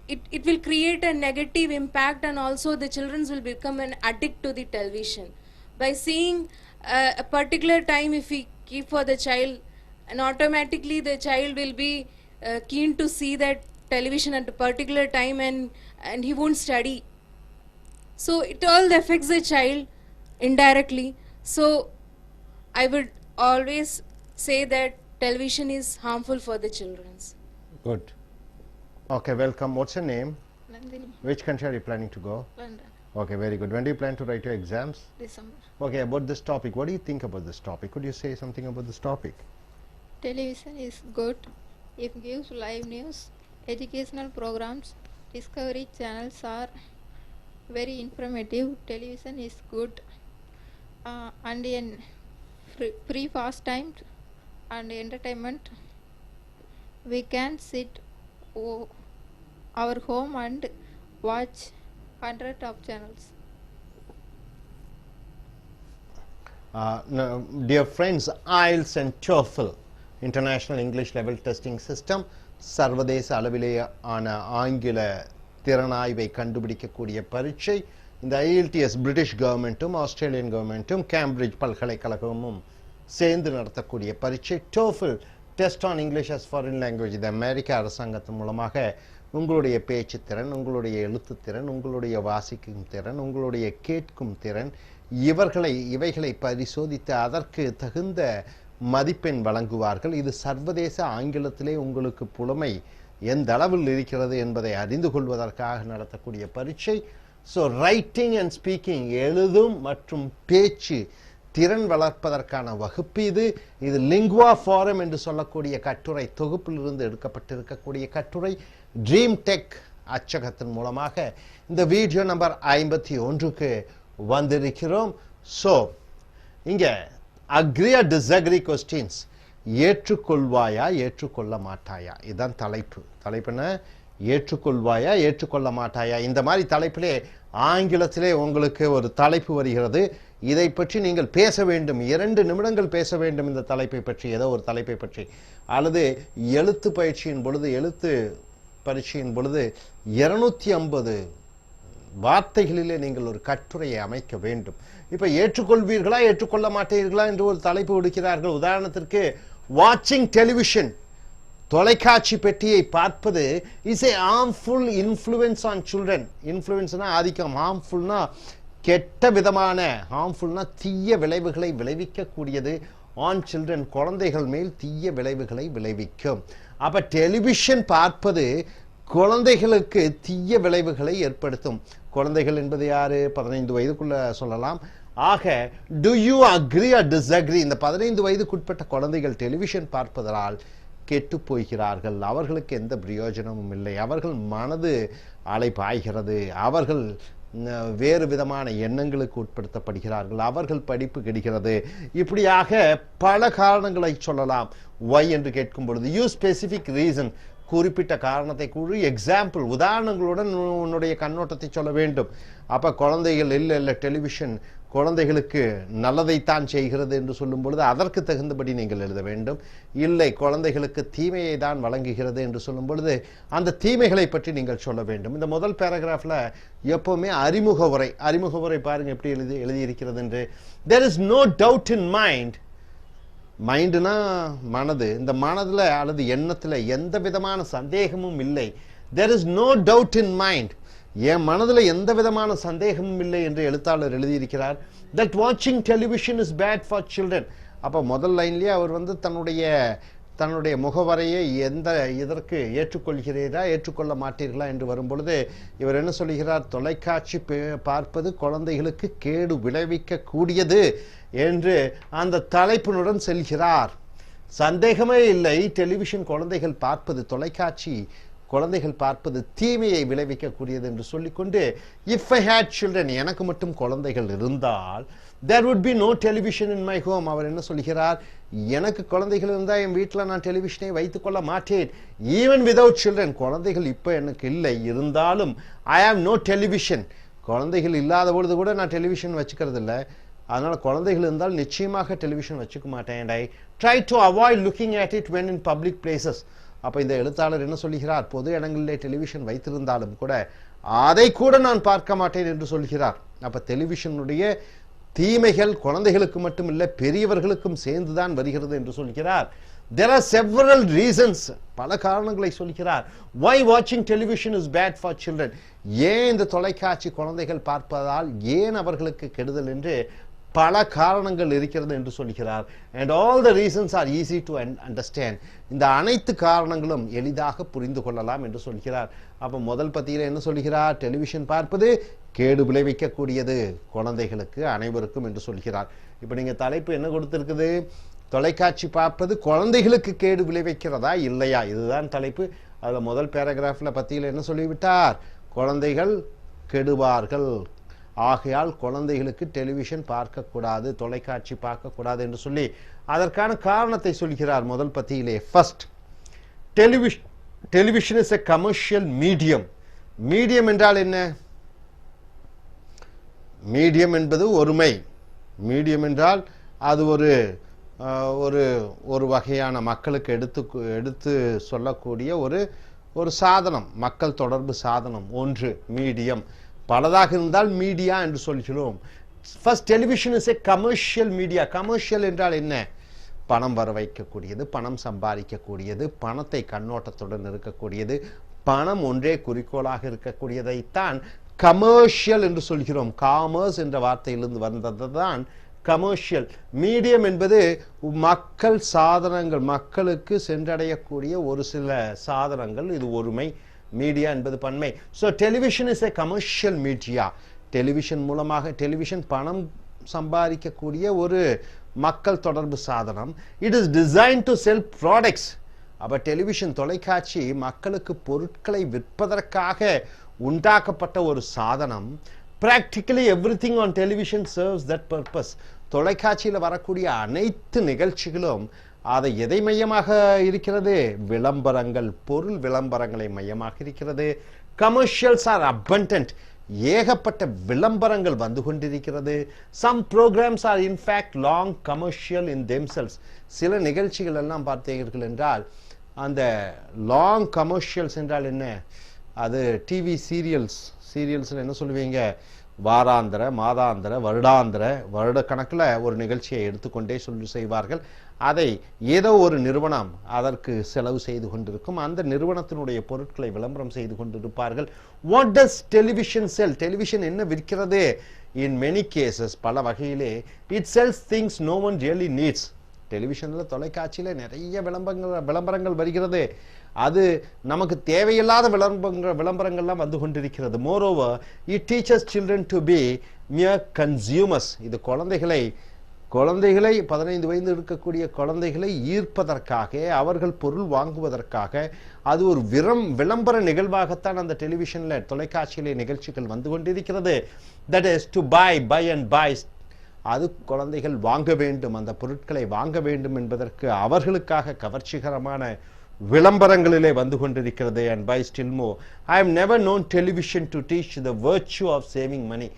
[SPEAKER 9] it will create a negative impact, and also the children will become an addict to the television by seeing a particular time. If we keep for the child, and automatically the child will be keen to see that television at a particular time, and he won't study. So it all affects the child indirectly. So I would always say that television is harmful for the children.
[SPEAKER 1] Good. Okay, welcome. What's your name?
[SPEAKER 3] Nandini,
[SPEAKER 1] Which country are you planning to go?
[SPEAKER 3] London,
[SPEAKER 1] Okay, very good. When do you plan to write your exams?
[SPEAKER 3] December.
[SPEAKER 1] Okay, about this topic, what do you think about this topic? Could you say something about this topic?
[SPEAKER 10] Television is good. It gives live news, educational programs, discovery channels are very informative. Television is good, and in free pastime and entertainment, we can sit our home and watch hundreds of channels.
[SPEAKER 1] Now, dear friends, IELTS and TOEFL, International English Level Testing System, சர்வதேச அளவிலேயான ஆங்கில திறனாய்வை கண்டுபிடிக்கக்கூடிய பரீட்சை இந்த IELTS British கவர்மெண்ட்டும் Australian கவர்மெண்ட்டும் Cambridge பல்கலைக்கழகமும் சேர்ந்து நடத்தக்கூடிய பரீட்சை TOEFL test on English as foreign language இது அமெரிக்க அரசாங்கத்தின் மூலமாக உங்களுடைய பேச்சு திறன், உங்களுடைய எழுத்து திறன், உங்களுடைய வாசிக்கும் திறன், உங்களுடைய கேட்கும் திறன், இவைகளை பரிசோதித்து அதற்கு தகுந்த மதிப்பெண் வழங்குவார்கள். இது சர்வதேச ஆங்கிலத்திலே உங்களுக்கு புலமை எந்த அளவில் இருக்கிறது என்பதை அறிந்து கொள்வதற்காக நடத்தக்கூடிய பரீட்சை. ஸோ ரைட்டிங் அண்ட் ஸ்பீக்கிங், எழுதும் மற்றும் பேச்சு திறன் வளர்ப்பதற்கான வகுப்பு இது லிங்குவா ஃபாரம் என்று சொல்லக்கூடிய கட்டுரை தொகுப்பிலிருந்து எடுக்கப்பட்டிருக்கக்கூடிய கட்டுரை. ட்ரீம் டெக் அச்சகத்தின் மூலமாக இந்த வீடியோ நம்பர் 51க்கு வந்திருக்கிறோம். ஸோ இங்கே அக்ரி ஆர் டிஸ்அக்ரி கொஸ்டின்ஸ், ஏற்றுக்கொள்வாயா ஏற்றுக்கொள்ள மாட்டாயா, இதுதான் தலைப்பு. தலைப்புன ஏற்றுக்கொள்வாயா ஏற்றுக்கொள்ள மாட்டாயா. இந்த மாதிரி தலைப்பிலே ஆங்கிலத்திலே உங்களுக்கு ஒரு தலைப்பு வருகிறது. இதை பற்றி நீங்கள் பேச வேண்டும், 2 நிமிடங்கள் பேச வேண்டும். இந்த தலைப்பை பற்றி, ஏதோ ஒரு தலைப்பை பற்றி, அல்லது எழுத்து பயிற்சியின் பொழுது, எழுத்து பரீட்சையின் பொழுது 250 வார்த்தைகளிலே நீங்கள் ஒரு கட்டுரையை அமைக்க வேண்டும். இப்போ ஏற்றுக்கொள்வீர்களா ஏற்றுக்கொள்ள மாட்டீர்களா என்று ஒரு தலைப்பு விடுக்கிறார்கள். உதாரணத்திற்கு வாட்சிங் டெலிவிஷன், தொலைக்காட்சி பெட்டியை பார்ப்பது is a harmful influence on children. இன்ஃப்ளூயன்ஸ்னா ஆதிக்கம், ஹார்ம்ஃபுல்னா கெட்ட விதமான, ஹார்ம்ஃபுல்னா தீய விளைவுகளை விளைவிக்கக்கூடியது. ஆன் சில்ட்ரன், குழந்தைகள் மேல் தீய விளைவுகளை விளைவிக்கும். அப்ப டெலிவிஷன் பார்ப்பது குழந்தைகளுக்கு தீய விளைவுகளை ஏற்படுத்தும். குழந்தைகள் என்பது யாரு? 15 வயதுக்குள்ள சொல்லலாம். ஆக do you agree or disagree? இந்த 15 வயதுக்குட்பட்ட குழந்தைகள் டெலிவிஷன் பார்ப்பதால் கெட்டு போகிறார்கள். அவர்களுக்கு எந்த பிரயோஜனமும் இல்லை. அவர்கள் மனது அலைபாய்கிறது. அவர்கள் வேறு விதமான எண்ணங்களுக்கு உட்படுத்தப்படுகிறார்கள். அவர்கள் படிப்பு கெடுகிறது. இப்படியாக பல காரணங்களை சொல்லலாம். ஒய் என்று கேட்கும் பொழுது யூ ஸ்பெசிபிக் ரீசன், குறிப்பிட்ட காரணத்தை கூறி எக்ஸாம்பிள், உதாரணங்களுடன் உன்னுடைய கண்ணோட்டத்தை சொல்ல வேண்டும். அப்ப குழந்தைகள் இல்லை டெலிவிஷன் குழந்தைகளுக்கு நல்லதைத்தான் செய்கிறது என்று சொல்லும் பொழுது அதற்கு தகுந்தபடி நீங்கள் எழுத வேண்டும். இல்லை, குழந்தைகளுக்கு தீமையை தான் வழங்குகிறது என்று சொல்லும் பொழுது அந்த தீமைகளை பற்றி நீங்கள் சொல்ல வேண்டும். இந்த முதல் பேராகிராஃப்ல எப்பவுமே அறிமுக உரை பாருங்க எப்படி எழுதியிருக்கிறது என்று. there is no doubt in mind. மைண்டுனா மனது. இந்த மனதுல அல்லது எண்ணத்துல எந்த விதமான சந்தேகமும் இல்லை. there is no doubt in mind. என் மனதுல எந்த விதமான சந்தேகமும் இல்லை என்று எழுத்தாளர் எழுதியிருக்கிறார். that watching television is bad for children. அப்ப முதல் லைன்லயே அவர் தன்னுடைய முகவரையை இதற்கு ஏற்றுக்கொள்கிறீரா ஏற்றுக்கொள்ள மாட்டீர்களா என்று வரும்பொழுது இவர் என்ன சொல்கிறார்? தொலைக்காட்சி பார்ப்பது குழந்தைகளுக்கு கேடு விளைவிக்க கூடியது என்று அந்த தலைப்பினுடன் செல்கிறார். சந்தேகமே இல்லை, டெலிவிஷன் குழந்தைகள் பார்ப்பது, தொலைக்காட்சி குழந்தைகள் பார்ப்பது தீமையை விளைவிக்கக்கூடியது என்று சொல்லிக்கொண்டு இஃப் ஐ ஹேட் சில்ட்ரன், எனக்கு மட்டும் குழந்தைகள் இருந்தால் there would be no television in my home. அவர் என்ன சொல்கிறார்? எனக்கு குழந்தைகள் இருந்தால் என் வீட்டில் நான் டெலிவிஷனை வைத்துக் கொள்ள மாட்டேன். ஈவன் விதவுட் சில்ட்ரன், குழந்தைகள் இப்போ எனக்கு இல்லை, இருந்தாலும் ஐ ஹாவ் நோ டெலிவிஷன். குழந்தைகள் இல்லாத பொழுது கூட நான் டெலிவிஷன் வச்சுக்கிறது இல்லை. அதனால குழந்தைகள் இருந்தால் நிச்சயமாக டெலிவிஷன் வச்சுக்க மாட்டேன். and I try to avoid looking at it when in public places. அப்ப இந்த எழுத்தாளர் என்ன சொல்கிறார்? பொது இடங்களிலே டெலிவிஷன் வைத்திருந்தாலும் கூட அதை கூட நான் பார்க்க மாட்டேன் என்று சொல்கிறார். அப்ப டெலிவிஷனுடைய தீமைகள் குழந்தைகளுக்கு மட்டும் இல்லை, பெரியவர்களுக்கும் சேர்ந்துதான் வருகிறது என்று சொல்கிறார். there are several reasons, பல காரணங்களை சொல்கிறார். why watching television is bad for children? ஏன் இந்த தொலைக்காட்சி குழந்தைகள் பார்ப்பதால் ஏன் அவர்களுக்கு கெடுதல் என்று பல காரணங்கள் இருக்கிறது என்று சொல்கிறார். and all the reasons are easy to understand. இந்த அனைத்து காரணங்களும் எளிதாக புரிந்து கொள்ளலாம் என்று சொல்கிறார். அப்ப முதல் பத்தியில என்ன சொல்கிறார்? டெலிவிஷன் பார்ப்பது கேடு விளைவிக்கக்கூடியது குழந்தைகளுக்கு, அனைவருக்கும் என்று சொல்கிறார். இப்ப நீங்க தலைப்பு என்ன கொடுத்திருக்குது? தொலைக்காட்சி பார்ப்பது குழந்தைகளுக்கு கேடு விளைவிக்கிறதா இல்லையா, இதுதான் தலைப்பு. அதுல முதல் பேராகிராஃப்ல பத்தியில என்ன சொல்லிவிட்டார்? குழந்தைகள் கெடுவார்கள், ஆகையால் குழந்தைகளுக்கு டெலிவிஷன் பார்க்கக்கூடாது, தொலைக்காட்சி பார்க்கக்கூடாது என்று சொல்லி அதற்கான காரணத்தை சொல்கிறார் முதல் பத்தியிலே. First, television is a commercial medium. Medium என்றால் என்ன? மீடியம் என்பது ஒருமை. மீடியம் என்றால் அது ஒரு வகையான மக்களுக்கு எடுத்து சொல்லக்கூடிய ஒரு சாதனம், மக்கள் தொடர்பு சாதனம் ஒன்று மீடியம். பலதாக இருந்தால் மீடியா என்று சொல்கிறோம். First, television is a commercial media. Commercial என்றால் என்ன? பணம் வர வைக்கக்கூடியது, பணம் சம்பாதிக்கக்கூடியது, பணத்தை கண்ணோட்டத்துடன் இருக்கக்கூடியது, பணம் ஒன்றே குறிக்கோளாக இருக்கக்கூடியதைத்தான் கமர்ஷியல் என்று சொல்கிறோம். காமர்ஸ் என்ற வார்த்தையிலிருந்து வந்தது தான் கமர்ஷியல். மீடியம் என்பது மக்கள் சாதனங்கள், மக்களுக்கு சென்றடையக்கூடிய ஒரு சில சாதனங்கள், இது ஒருமை. மீடியா என்பது பன்மை. So television is a commercial media. Television மூலமாக, டெலிவிஷன் பணம் சம்பாதிக்கக்கூடிய ஒரு மக்கள் தொடர்பு சாதனம். It is design to sell products. அப்போ டெலிவிஷன், தொலைக்காட்சி மக்களுக்கு பொருட்களை விற்பதற்காக உண்டாக்கப்பட்ட ஒரு சாதனம். practically everything on television serves that purpose. தொலைக்காட்சியில் வரக்கூடிய அனைத்து நிகழ்ச்சிகளும் அதை எதை மையமாக இருக்கிறது? விளம்பரங்கள், பொருள் விளம்பரங்களை மையமாக இருக்கிறது. Commercials are abundant. ஏகப்பட்ட விளம்பரங்கள் வந்து கொண்டிருக்கிறது. some programs are in fact long commercial in themselves. சில நிகழ்ச்சிகள் எல்லாம் பார்த்தீர்கள் என்றால் அந்த லாங் கமர்ஷியல்ஸ் என்றால் என்ன? அது டிவி சீரியல்ஸில் என்ன சொல்லுவீங்க? வாராந்திர, மாதாந்திர, வருட கணக்கில் ஒரு நிகழ்ச்சியை எடுத்துக்கொண்டே செய்வார்கள். அதை ஏதோ ஒரு நிறுவனம் அதற்கு செலவு செய்து கொண்டிருக்கும். அந்த நிறுவனத்தினுடைய பொருட்களை விளம்பரம் செய்து கொண்டிருப்பார்கள். What does television sell? Television என்ன விற்கிறது? இன் மெனி கேசஸ், பல வகையிலே, it sells things no one really needs. டெலிவிஷனில், தொலைக்காட்சியில் நிறைய விளம்பரங்கள் வருகிறது. அது நமக்கு தேவையில்லாத விளம்பரங்கள்லாம் வந்து கொண்டிருக்கிறது. Moreover it teaches children to be mere consumers. இது குழந்தைகளை 15 வயது இருக்கக்கூடிய குழந்தைகளை ஈர்ப்பதற்காக, அவர்கள் பொருள் வாங்குவதற்காக, அது ஒரு விளம்பர நிகழ்வாகத்தான் அந்த டெலிவிஷனில், தொலைக்காட்சியிலே நிகழ்ச்சிகள் வந்து கொண்டிருக்கிறது. That is to buy and buy. அது குழந்தைகள் வாங்க வேண்டும், அந்த பொருட்களை வாங்க வேண்டும் என்பதற்கு அவர்களுக்காக கவர்ச்சிகரமான விளம்பரங்களிலே வந்து கொண்டிருக்கிறது. and by still more, I have never known television to teach the virtue of saving money.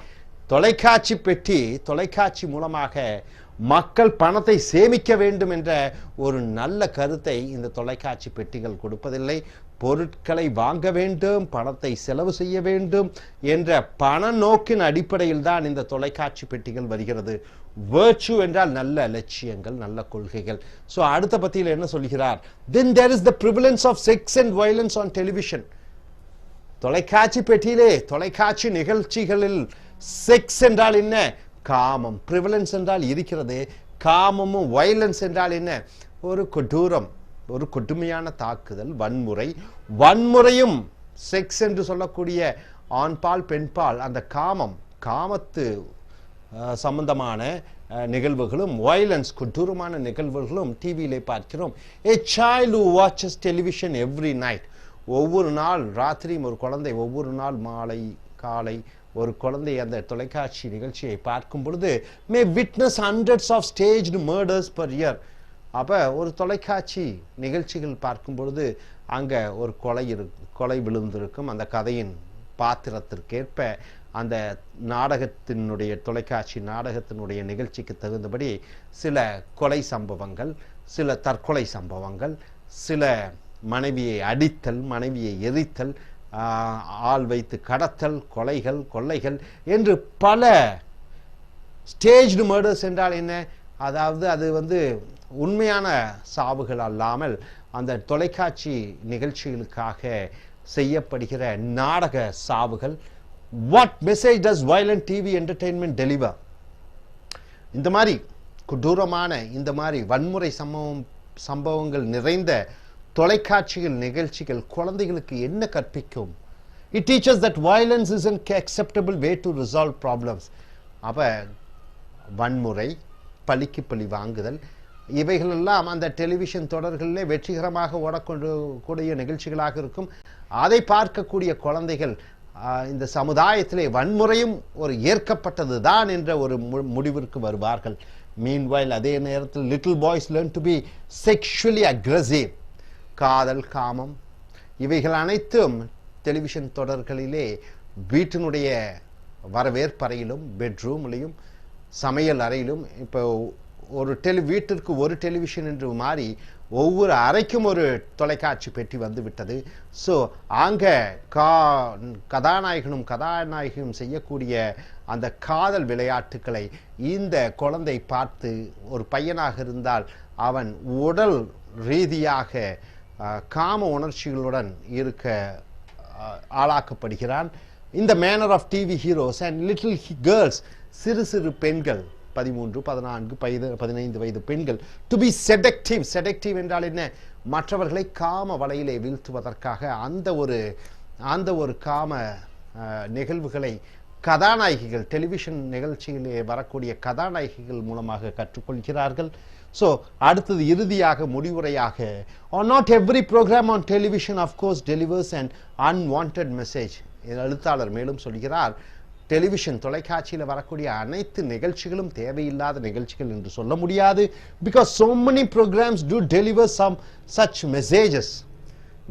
[SPEAKER 1] தொலைக்காட்சி பெட்டி, தொலைக்காட்சி மூலமாக மக்கள் பணத்தை சேமிக்க வேண்டும் என்ற ஒரு நல்ல கருத்தை இந்த தொலைக்காட்சி பெட்டிகள் கொடுப்பதில்லை. பொருட்களை வாங்க வேண்டும், பணத்தை செலவு செய்ய வேண்டும் என்ற பண நோக்கின் அடிப்படையில் தான் இந்த தொலைக்காட்சி பெட்டிகள் வருகிறது. வேர்ச்சு என்றால் நல்ல லட்சியங்கள், நல்ல கொள்கைகள். ஸோ அடுத்த பத்தியில் என்ன சொல்கிறார்? then there is the prevalence of sex and violence on television. தொலைக்காட்சி பெட்டியிலே, தொலைக்காட்சி நிகழ்ச்சிகளில் செக்ஸ் என்றால் என்ன? காமம். பிரிவலன்ஸ் என்றால் இருக்கிறது. காமமும் வயலன்ஸ் என்றால் என்ன? ஒரு கொடூரம், ஒரு கொடுமையான தாக்குதல், வன்முறையும் செக்ஸ் என்று சொல்லக்கூடிய ஆண்பால் பெண்பால் அந்த காமத்து சம்பந்தமான நிகழ்வுகளும், வயலன்ஸ் கொடூரமான நிகழ்வுகளும் டிவியிலே பார்க்கிறோம். a child who watches television every night, ஒவ்வொரு நாள் ராத்திரியும் ஒரு குழந்தை, ஒவ்வொரு நாள் மாலை காலை ஒரு குழந்தை அந்த தொலைக்காட்சி நிகழ்ச்சியை பார்க்கும் பொழுது may witness hundreds of staged murders per year. அப்போ ஒரு தொலைக்காட்சி நிகழ்ச்சிகள் பார்க்கும் பொழுது அங்கே ஒரு கொலை விழுந்திருக்கும். அந்த கதையின் பாத்திரத்திற்கேற்ப அந்த நாடகத்தினுடைய, தொலைக்காட்சி நாடகத்தினுடைய நிகழ்ச்சிக்கு தகுந்தபடி சில கொலை சம்பவங்கள், சில தற்கொலை சம்பவங்கள், சில மனைவியை அடித்தல், மனைவியை எரித்தல், ஆள் வைத்து கடத்தல், கொள்ளைகள் என்று பல ஸ்டேஜ்டு மர்டர்ஸ் என்றால் என்ன? அதாவது அது உண்மையான சாவுகள் அல்லாமல் அந்த தொலைக்காட்சி நிகழ்ச்சிகளுக்காக செய்யப்படுகிற நாடக சாவுகள். What message does violent TV entertainment deliver? இந்த மாதிரி கொடூரமான, இந்த மாதிரி வன்முறை சம்பவங்கள் நிறைந்த தொலைக்காட்சிகள் நிகழ்ச்சிகள் குழந்தைகளுக்கு என்ன கற்பிக்கும்? It teaches that violence is an acceptable way to resolve problems. அப்ப வன்முறை, பழிக்கு பழி வாங்குதல், இவைகளெல்லாம் அந்த டெலிவிஷன் தொடர்களிலே வெற்றிகரமாக ஓடக்கூடிய நிகழ்ச்சிகளாக இருக்கும். அதை பார்க்கக்கூடிய குழந்தைகள் இந்த சமுதாயத்திலே வன்முறையும் ஒரு ஏற்கப்பட்டது தான் என்ற ஒரு முடிவிற்கு வருவார்கள். மீன்வைல் அதே நேரத்தில் little boys learn to be sexually aggressive. காதல், காமம் இவைகள் அனைத்தும் டெலிவிஷன் தொடர்களிலே வீட்டினுடைய வரவேற்பறையிலும், பெட்ரூம்லையும், சமையல் அறையிலும், இப்போ வீட்டிற்கு ஒரு டெலிவிஷன் என்று மாறி ஒவ்வொரு அறைக்கும் ஒரு தொலைக்காட்சி பெட்டி வந்து விட்டது. ஸோ அங்கே கதாநாயகனும் செய்யக்கூடிய அந்த காதல் விளையாட்டுக்களை இந்த குழந்தை பார்த்து, ஒரு பையனாக இருந்தால் அவன் உடல் ரீதியாக காம உணர்ச்சிகளுடன் இருக்க
[SPEAKER 7] ஆளாக்கப்படுகிறான். In the manner of TV heroes and little girls, சிறு சிறு பெண்கள் 13, 14, 15 வயது பெண்கள் to be seductive. Seductive என்றால் என்ன? மற்றவர்களை காம வலையிலே வீழ்த்துவதற்காக அந்த ஒரு காம நிகழ்வுகளை கதாநாயகிகள், டெலிவிஷன் நிகழ்ச்சியிலே வரக்கூடிய கதாநாயகிகள் மூலமாக கற்றுக்கொள்கிறார்கள். ஸோ அடுத்தது இறுதியாக முடிவுரையாக, not every program on television of course delivers an unwanted message. எழுத்தாளர் மேலும் சொல்கிறார், டெலிவிஷன் தொலைக்காட்சியில் வரக்கூடிய அனைத்து நிகழ்ச்சிகளும் தேவையில்லாத நிகழ்ச்சிகள் என்று சொல்ல முடியாது. Because so many programs do deliver some such messages.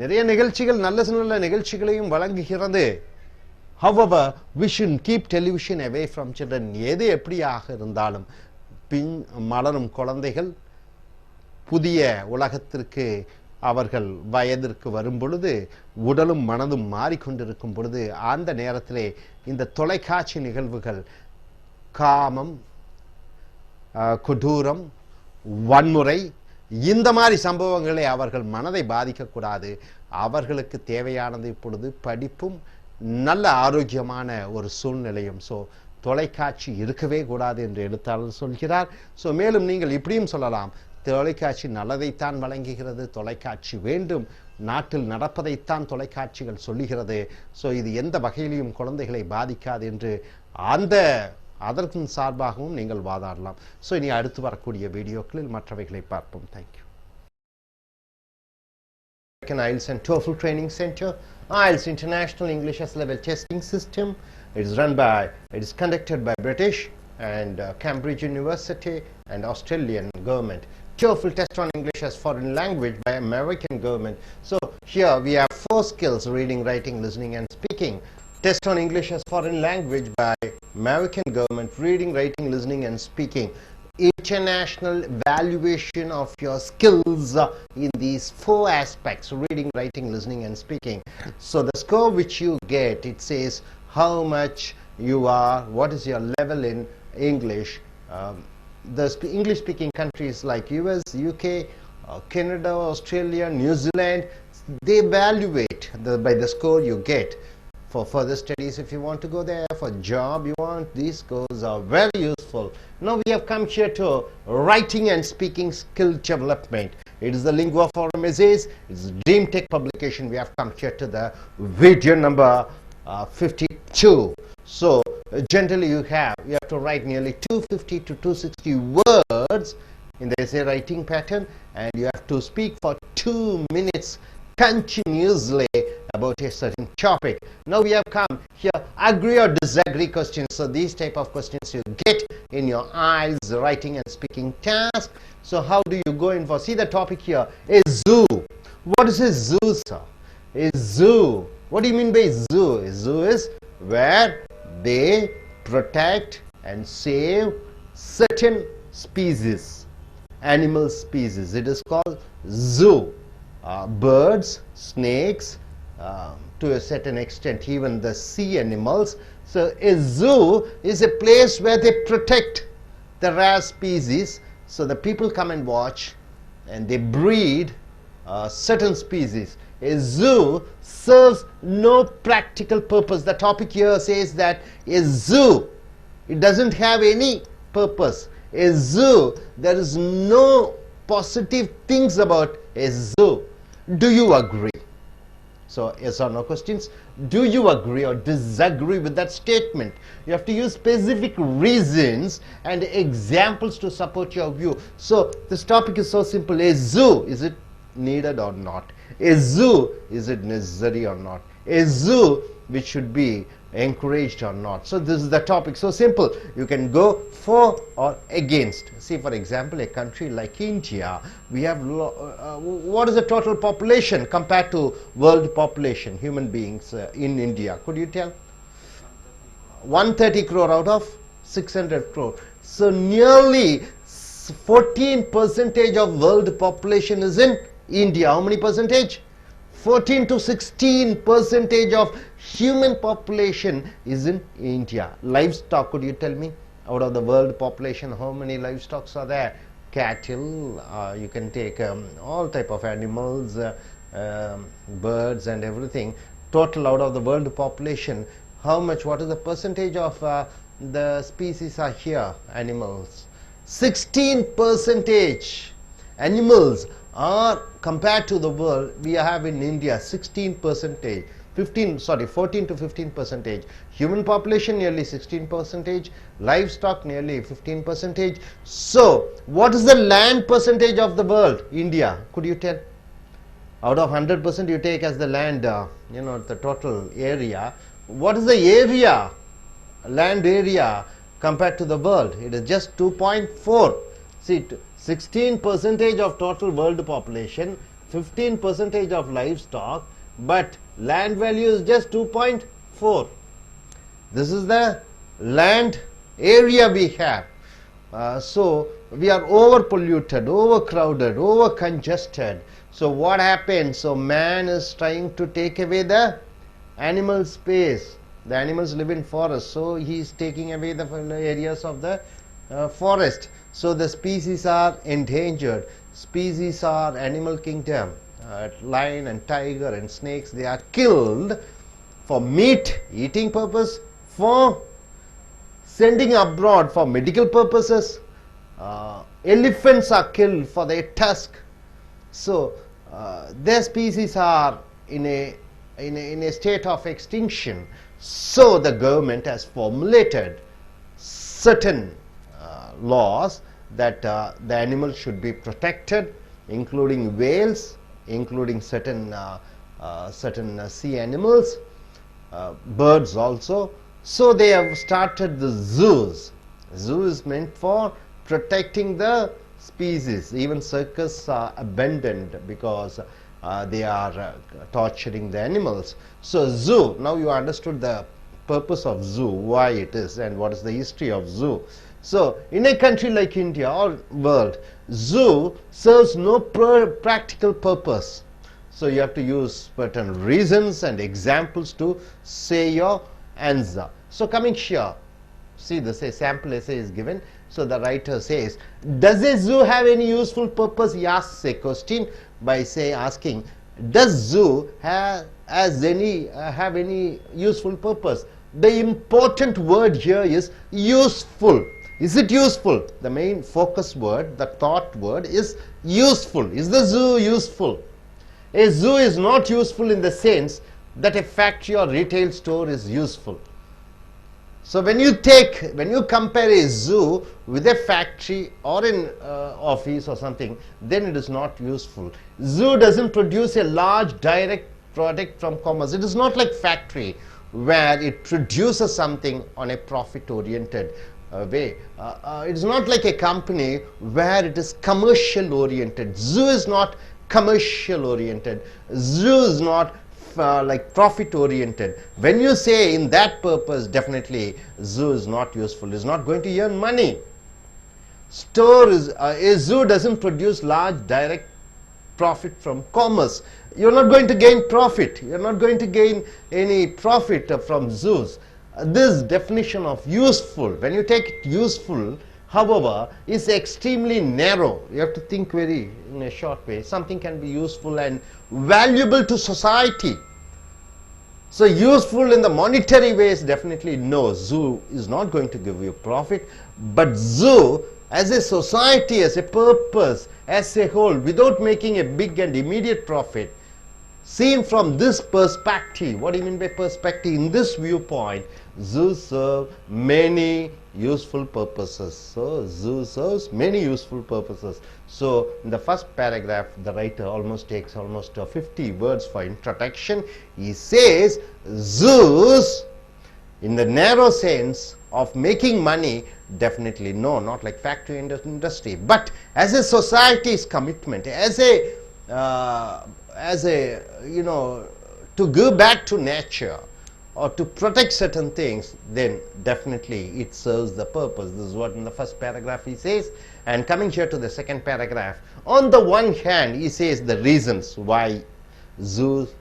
[SPEAKER 7] நிறைய நிகழ்ச்சிகள் நல்ல நல்ல நிகழ்ச்சிகளையும் வழங்குகிறது. However, we should keep television away from children. எது எப்படியாக இருந்தாலும் மலரும் குழந்தைகள் புதிய உலகத்திற்கு அவர்கள் வயதிற்கு வரும் பொழுது, உடலும் மனதும் மாறிக்கொண்டிருக்கும் பொழுது, அந்த நேரத்திலே இந்த தொலைக்காட்சி நிகழ்வுகள் காமம், கொடூரம், வன்முறை, இந்த மாதிரி சம்பவங்களை அவர்கள் மனதை பாதிக்கக்கூடாது. அவர்களுக்கு தேவையானது இப்பொழுது படிப்பும் நல்ல ஆரோக்கியமான ஒரு சூழ்நிலையும். ஸோ தொலைக்காட்சி இருக்கவே கூடாது என்று எழுத்தாளர் சொல்கிறார். ஸோ மேலும் நீங்கள் இப்படியும் சொல்லலாம், தொலைக்காட்சி நல்லதைத்தான் வழங்குகிறது, தொலைக்காட்சி வேண்டும், நாட்டில் நடப்பதைத்தான் தொலைக்காட்சிகள் சொல்லுகிறது. ஸோ இது எந்த வகையிலையும் குழந்தைகளை பாதிக்காது என்று அதற்கு சார்பாகவும் நீங்கள் வாதாடலாம். ஸோ இனி அடுத்து வரக்கூடிய வீடியோக்களில் மற்றவைகளை பார்ப்போம். Thank you. IELTS and TOEFL Training Center, IELTS International English as Level Testing System. It is conducted by British and Cambridge University and Australian government. TOEFL test on English as foreign language by American government. So here we have 4 skills: reading, writing, listening and speaking. Test on English as foreign language by American government, reading, writing, listening and speaking. International evaluation of your skills in these 4 aspects: reading, writing, listening and speaking. So the score which you get, it says how much you are, what is your level in English. The English speaking countries like US, UK, Canada, Australia, New Zealand, they evaluate by the score you get. For further studies, if you want to go there, for job you want, these scores are very useful. Now we have come here to writing and speaking skill development. It is the Lingua Forum Essays. It's Dream Tech publication. We have come here to the video number 52. So generally you have to write nearly 250 to 260 words in the essay writing pattern, and you have to speak for 2 minutes continuously about a certain topic. Now we have come here, agree or disagree questions. So these type of questions you get in your IELTS writing and speaking task. So how do you go in for? See the topic here is zoo. What is a zoo, sir? A zoo. What do you mean by zoo? A zoo is where they protect and save certain species, animal species. It is called zoo. Birds, snakes, to a certain extent even the sea animals. So a zoo is a place where they protect the rare species. So the people come and watch and they breed certain species. A zoo serves no practical purpose. The topic here says that a zoo, it doesn't have any purpose. A zoo, there is no positive things about a zoo. Do you agree? So yes or no questions. Do you agree or disagree with that statement? You have to use specific reasons and examples to support your view. So this topic is so simple. A zoo, is it needed or not? A zoo, is it necessary or not? A zoo, which should be encouraged or not? So this is the topic. So simple. You can go for or against. See, for example, a country like India, we have what is the total population compared to world population, human beings in India? Could you tell? 130 crore out of 600 crore. So nearly 14% of world population is in India. How many percentage? 14 to 16% of human population is in India. Livestock, could you tell me? Out of the world population, how many livestock are there? Cattle, you can take all type of animals, birds and everything.
[SPEAKER 1] total out of the world population, how much, what is the percentage of the species are here? Animals. 16% animals are, compared to the world, we have in India 16%, 14 to 15%. Human population nearly 16%, livestock nearly 15%. So, what is the land percentage of the world? India, could you tell? Out of 100% you take as the land, the total area. What is the area, land area compared to the world? It is just 2.4. See, 16% of total world population, 15% of livestock, but land value is just 2.4. This is the land area we have. So we are over polluted, overcrowded, over congested. So what happens? So man is trying to take away the animal space. The animals live in forests, so he is taking away the areas of the forest. So the species are endangered. Species are animal kingdom. Lion and tiger and snakes, they are killed for meat eating purpose, for sending abroad for medical purposes. Elephants are killed for their tusk. So their species are in a state of extinction. So the government has formulated certain laws that the animals should be protected, including whales, including certain sea animals, birds also. So they have started the zoos. Zoo is meant for protecting the species. Even circus are abandoned because they are torturing the animals. So zoo, now you understood the purpose of zoo, why it is and what is the history of zoo. So in a country like India or world, zoo serves no practical purpose. So you have to use certain reasons and examples to say your answer. So coming here, see this a sample essay is given. So the writer says, does a zoo have any useful purpose? He asks a question by asking, does zoo have any useful purpose? The important word here is useful. Is it useful? The main focus word, the thought word is useful. Is the zoo useful? A zoo is not useful in the sense that a factory or retail store is useful. So when you compare a zoo with a factory or an office or something, then it is not useful. Zoo doesn't produce a large direct product from commerce. It is not like factory where it produces something on a profit oriented way. It is not like a company where it is commercial oriented. Zoo is not commercial oriented. Zoo is not like profit oriented. When you say in that purpose, definitely zoo is not useful. It's not going to earn money. A zoo doesn't produce large direct profit from commerce. You're not going to gain profit. You're not going to gain any profit from zoos. This definition of useful, when you take it useful, however, is extremely narrow. You have to think in a short way. Something can be useful and valuable to society. So useful in the monetary ways, definitely no. Zoo is not going to give you profit. But zoo as a society, as a purpose, as a whole, without making a big and immediate profit, seen from this perspective, what do you mean by perspective? In this viewpoint, zoos serve many useful purposes. So zoo serves many useful purposes. So in the first paragraph, the writer takes 50 words for introduction. He says zoos, in the narrow sense of making money, definitely no, not like factory industry, but as a society's commitment, as a to give back to nature or to protect certain things, then definitely it serves the purpose. This is what in the first paragraph he says. And coming here to the second paragraph, on the one hand he says the reasons why zoos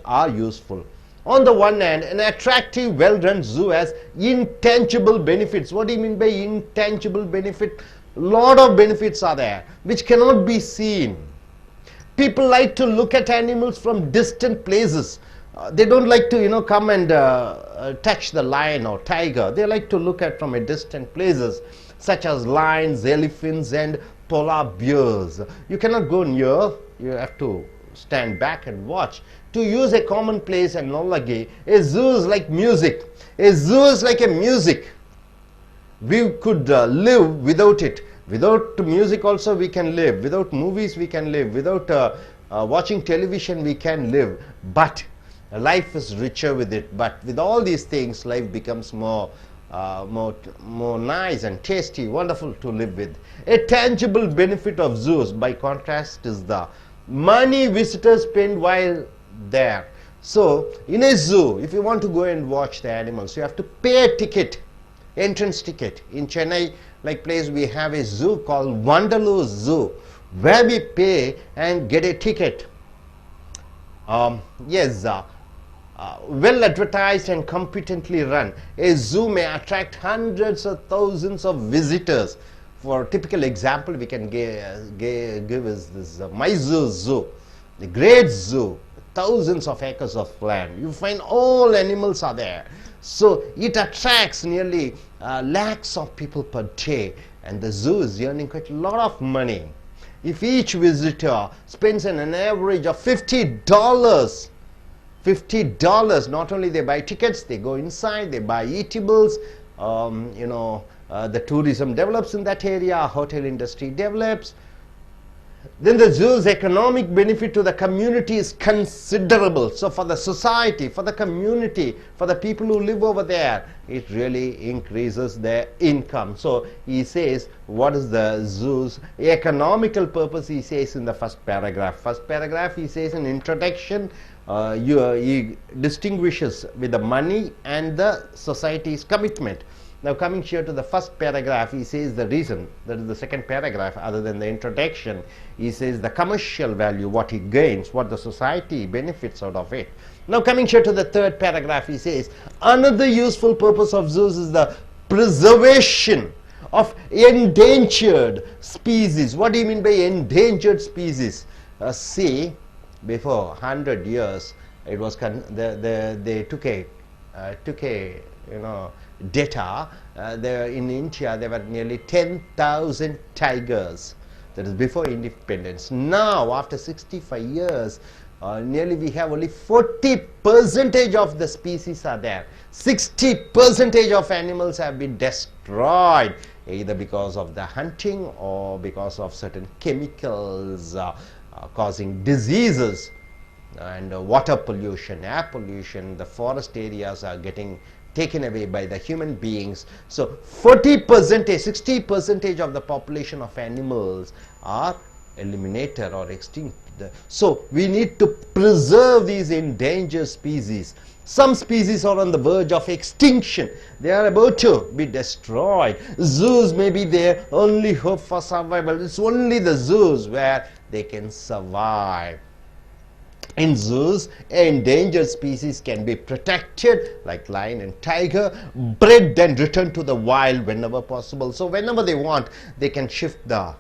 [SPEAKER 1] are useful. On the one hand, an attractive, well-run zoo has intangible benefits. What do you mean by intangible benefit? Lot of benefits are there which cannot be seen. People like to look at animals from distant places. They don't like to, come and touch the lion or tiger. They like to look at from a distant places, such as lions, elephants, and polar bears. You cannot go near. You have to stand back and watch. To use a commonplace analogy, a zoo is like music. A zoo is like a music. We could live without it. Without music also we can live. Without movies we can live. Without watching television we can live. But life is richer with it. But with all these things, life becomes more nice and tasty, wonderful to live with. A tangible benefit of zoos, by contrast, is the money visitors spend while there. So in a zoo, if you want to go and watch the animals, you have to pay a ticket, entrance ticket. In Chennai, like place, we have a zoo called Wonderloo Zoo, where we pay and get a ticket. Yes, well advertised and competently run, a zoo may attract hundreds of thousands of visitors. For a typical example, we can give is this Mysore Zoo, the great zoo, thousands of acres of land. You find all animals are there. So it attracts nearly lakhs of people per day, and the zoo is earning quite a lot of money. If each visitor spends an average of $50, not only they buy tickets, they go inside, they buy eatables, the tourism develops in that area, hotel industry develops. Then the zoo's economic benefit to the community is considerable. So for the society, for the community, for the people who live over there, it really increases their income. So he says, what is the zoo's economical purpose? He says in the first paragraph. First paragraph, he says in introduction, he distinguishes with the money and the society's commitment. Now coming here to the first paragraph, he says the reason, that is the second paragraph, other than the introduction, he says the commercial value, what he gains, what the society benefits out of it. Now coming here to the third paragraph, he says another useful purpose of zoos is the preservation of endangered species. What do you mean by endangered species? See, before 100 years, it was they took a data. There in India there were nearly 10,000 tigers. That is before independence. Now after 65 years, nearly we have only 40% of the species are there. 60% of animals have been destroyed, either because of the hunting or because of certain chemicals causing diseases, and water pollution, air pollution. The forest areas are getting taken away by the human beings. So 40%, 60% of the population of animals are eliminated or extinct. So we need to preserve these endangered species. Some species are on the verge of extinction. They are about to be destroyed. Zoos may be their only hope for survival. It's only the zoos where they can survive. In zoos, endangered species can be protected, like lion and tiger, bred and returned to the wild whenever possible. So whenever they want, they can shift the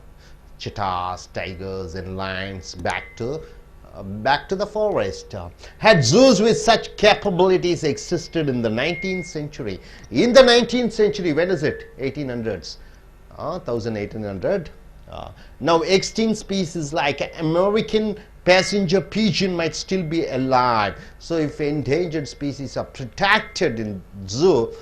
[SPEAKER 1] cheetahs, tigers and lions back to the forest. Had zoos with such capabilities existed in the 19th century, in the 19th century, when is it? 1800s, 1800. Now extinct species like American passenger pigeon might still be alive. So if endangered species are protected in zoo,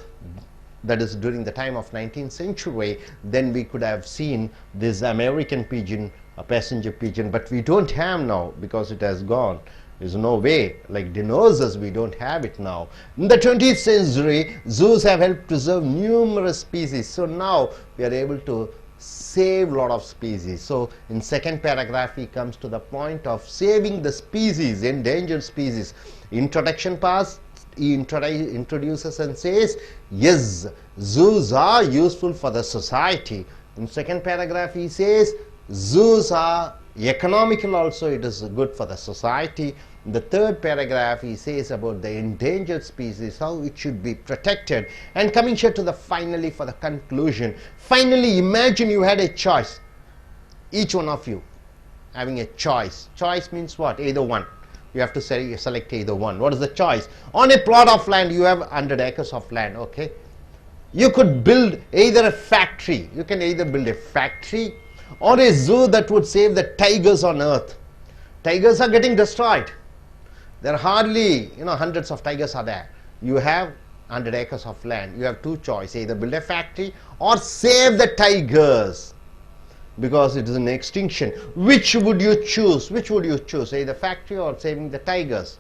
[SPEAKER 1] that is during the time of 19th century, then we could have seen this American pigeon, a passenger pigeon, but we don't have now because it has gone. There's no way. Like dinosaurs, we don't have it now. In the 20th century, zoos have helped preserve numerous species. So now we are able to save a lot of species. So in second paragraph, he comes to the point of saving the species, endangered species. Introduction pass, he introduces and says, yes, zoos are useful for the society. In second paragraph, he says, zoos are economical also, it is good for the society. In the third paragraph, he says about the endangered species, how it should be protected. And coming here to the finally, for the conclusion, finally imagine you had a choice, each one of you. having a choice. Choice means what? Either one. You have to select either one. What is the choice? On a plot of land, you have 100 acres of land, okay? You could build either a factory. You can either build a factory or a zoo that would save the tigers on earth. Tigers are getting destroyed. There are hardly, hundreds of tigers are there. You have 100 acres of land. You have two choices, either build a factory or save the tigers, because it is an extinction. Which would you choose? Which would you choose, either factory or saving the tigers?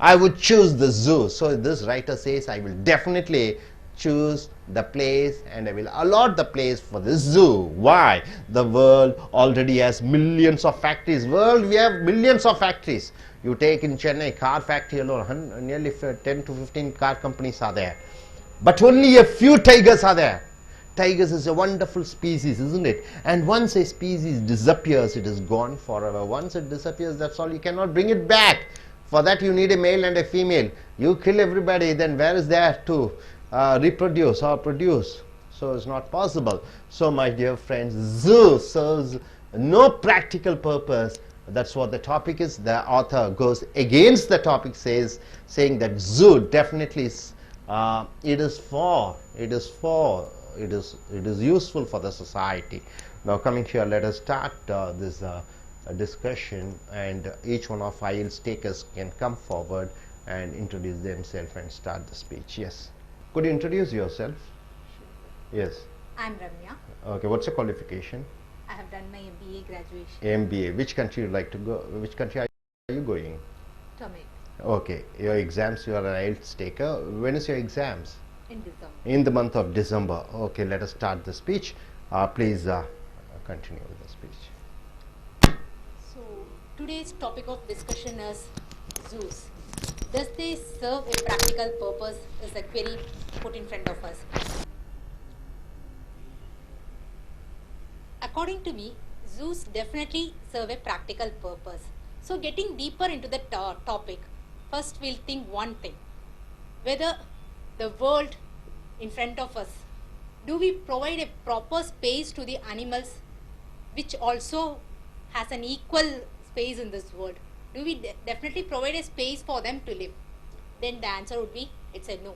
[SPEAKER 1] I would choose the zoo. So this writer says, I will definitely choose the place and I will allot the place for the zoo. Why? The world already has millions of factories. World, we have millions of factories. You take in Chennai, car factory alone, nearly 10 to 15 car companies are there. But only a few tigers are there. Tigers is a wonderful species, isn't it? And once a species disappears, it is gone forever. Once it disappears, that's all. You cannot bring it back. For that you need a male and a female. You kill everybody, then where is there to reproduce or produce? So it's not possible. So my dear friends, zoo serves no practical purpose. That's what the topic is. The author goes against the topic, saying that zoo definitely is, it is useful for the society. Now coming here, let us start this discussion, and each one of IELTS takers can come forward and introduce themselves and start the speech. Yes. Could you introduce yourself? Yes.
[SPEAKER 11] I'm Ramya.
[SPEAKER 1] Okay. What's your qualification?
[SPEAKER 11] I have done my MBA graduation.
[SPEAKER 1] MBA. Which country you like to go? Which country are you going?
[SPEAKER 11] Tamil.
[SPEAKER 1] Okay. Your exams, you are an IELTS taker. When is your exams?
[SPEAKER 11] In December.
[SPEAKER 1] In the month of December. Okay. Let us start the speech. Please continue with the speech.
[SPEAKER 11] So today's topic of discussion is zoos. Does they serve a practical purpose? Is a query put in front of us. According to me, zoos definitely serve a practical purpose. So getting deeper into the topic, first we'll think one thing. Whether the world in front of us, do we provide a proper space to the animals which also has an equal space in this world? Do we definitely provide a space for them to live? Then the answer would be, it's a no.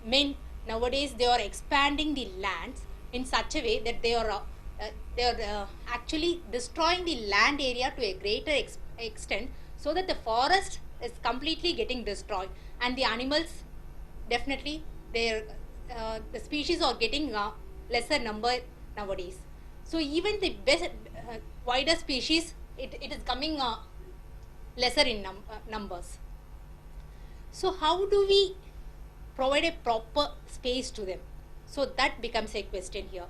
[SPEAKER 11] Men nowadays, they are expanding the lands in such a way that they are actually destroying the land area to a greater extent, so that the forest is completely getting destroyed, and the animals definitely the species are getting lesser number nowadays. So even the best wider species, it is coming lesser in numbers. So how do we provide a proper space to them? So that becomes a question here.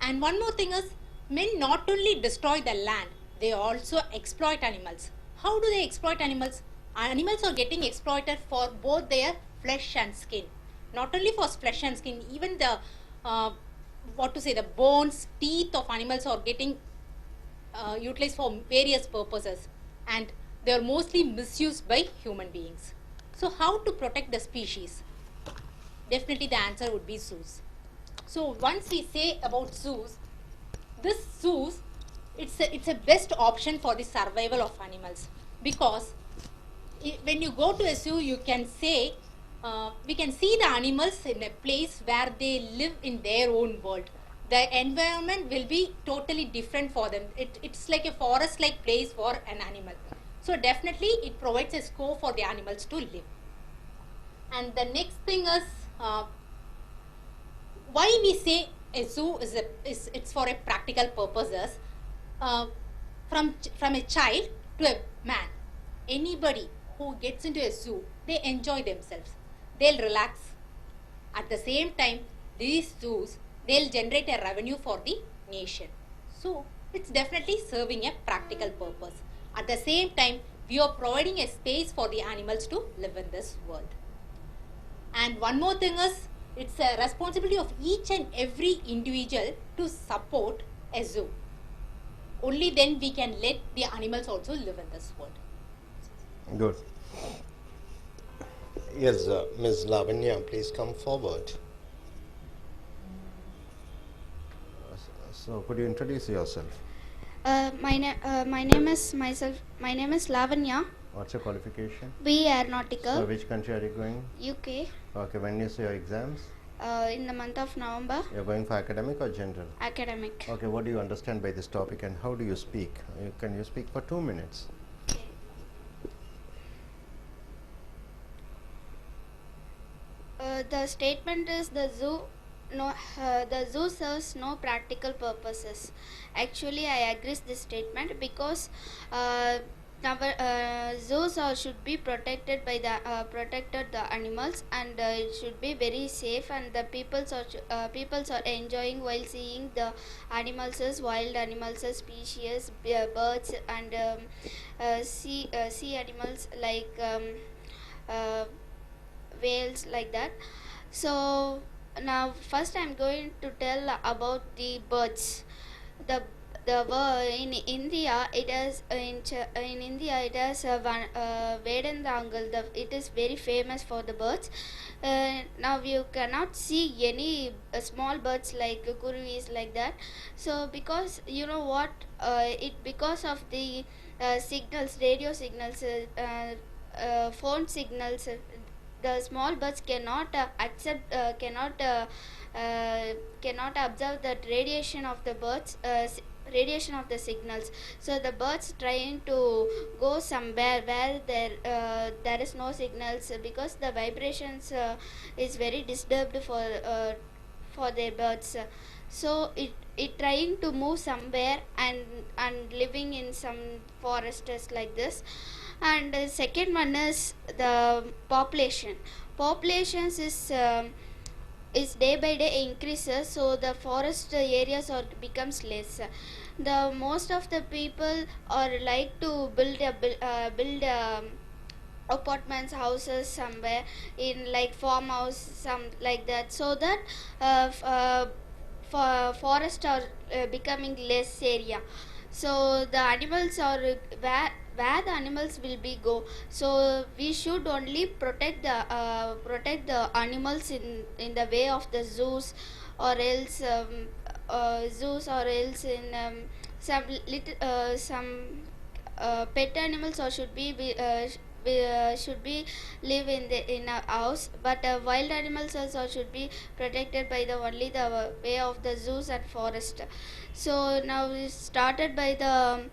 [SPEAKER 11] And one more thing is, men not only destroy the land, they also exploit animals. How do they exploit animals? Animals are getting exploited for both their flesh and skin. Not only for flesh and skin, even the the bones, teeth of animals are getting utilized for various purposes, and they are mostly misused by human beings. So how to protect the species? Definitely the answer would be zoos. So once we say about zoos, this zoos, it's a best option for the survival of animals, because when you go to a zoo, you can say we can see the animals in a place where they live in their own world. The environment will be totally different for them. It's like a forest-like place for an animal. So definitely it provides a scope for the animals to live. And the next thing is, why we say a zoo it's for a practical purposes. From a child to a man, anybody who gets into a zoo, they enjoy themselves, they'll relax. At the same time, these zoos, they'll generate a revenue for the nation. So it's definitely serving a practical purpose. At the same time, we are providing a space for the animals to live in this world. And one more thing is, it's a responsibility of each and every individual to support a zoo. Only then we can let the animals also live in this world.
[SPEAKER 1] Good. Yes, Ms. Lavanya, please come forward. So could you introduce yourself?
[SPEAKER 12] My name is Lavanya.
[SPEAKER 7] What's your qualification?
[SPEAKER 12] B Aeronautical.
[SPEAKER 7] So which country are you going?
[SPEAKER 12] UK.
[SPEAKER 7] Okay, when is your exams?
[SPEAKER 12] In the month of November.
[SPEAKER 7] You're going for academic or general?
[SPEAKER 12] Academic.
[SPEAKER 7] Okay, what do you understand by this topic and how do you speak? Can you speak for 2 minutes?
[SPEAKER 12] The statement is the zoo serves no practical purposes. Actually, I agree with this statement because zoos should be protected by the animals, and it should be very safe, and the peoples are enjoying while seeing the animals as wild animals as species, birds, and sea animals like whales, like that. So now first I'm going to tell about the birds. The bird in India, it has in India it has Vedandangal. It is very famous for the birds. Now you cannot see any small birds like kuruvis, like that. So because you know what, because of the signals, radio signals, phone signals, the small birds cannot cannot observe that radiation of the birds, radiation of the signals. So the birds trying to go somewhere where there is no signals, because the vibrations is very disturbed for their birds. So it trying to move somewhere and living in some forests, like this. And the second one is the population. Populations is day by day increases, so the forest areas becomes less. The most of the people are like to build apartments, houses somewhere in like farmhouse, some like that, so that forests are becoming less area. So the animals are where the animals will be go. So we should only protect the animals in the way of the zoos, or else in some pet animals, or should should be live in a house, but wild animals also should be protected by the only the way of the zoos and forest. So now we started by the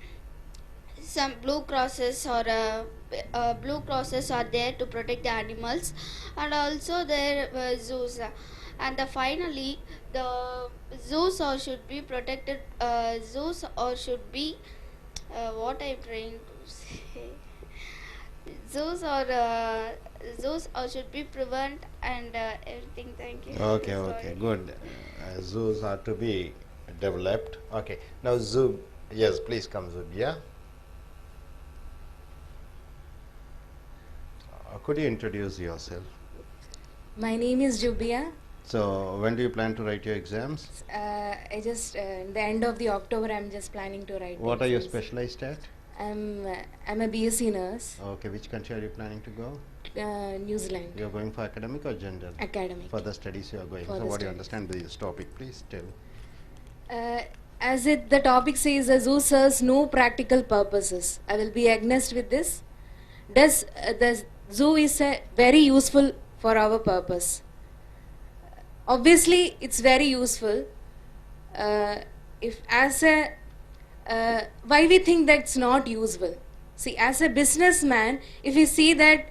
[SPEAKER 12] some blue crosses are there to protect the animals, and also their zoos. And finally the zoos or should be protected, zoos or should be what I'm trying to say, zoos or should be prevent and everything. Thank you.
[SPEAKER 7] Okay,
[SPEAKER 12] Sorry.
[SPEAKER 7] okay, good. Zoos are to be developed. Okay, now Zub, yes, please come, Zub. Yeah. Could you introduce yourself?
[SPEAKER 9] My name is Jubia.
[SPEAKER 7] So, when do you plan to write your exams?
[SPEAKER 9] I just in the end of the October I'm just planning to write.
[SPEAKER 7] What are you
[SPEAKER 9] exams.
[SPEAKER 7] specialized at?
[SPEAKER 9] I'm a BSc nurse.
[SPEAKER 7] Okay, which country are you planning to go?
[SPEAKER 9] New Zealand.
[SPEAKER 7] You're going for academic or general?
[SPEAKER 9] Academic.
[SPEAKER 7] For the studies you are going.
[SPEAKER 9] For
[SPEAKER 7] So,
[SPEAKER 9] the
[SPEAKER 7] what do you
[SPEAKER 9] studies.
[SPEAKER 7] understand by this topic? Please tell.
[SPEAKER 9] As the topic says, a zoo serves no practical purposes. I will be against with this. The zoo is very useful for our purpose. Obviously, it's very useful. Why we think that's not useful? See, as a businessman, if you see that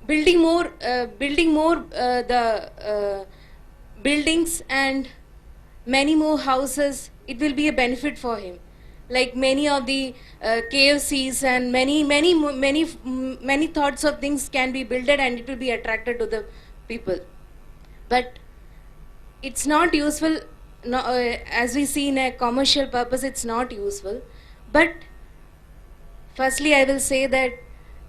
[SPEAKER 9] building more the buildings and many more houses, it will be a benefit for him. Like many of the KFCs and many thoughts of things can be built and it will be attracted to the people. But it's not useful. No, as we see in a commercial purpose, it's not useful. But firstly, I will say that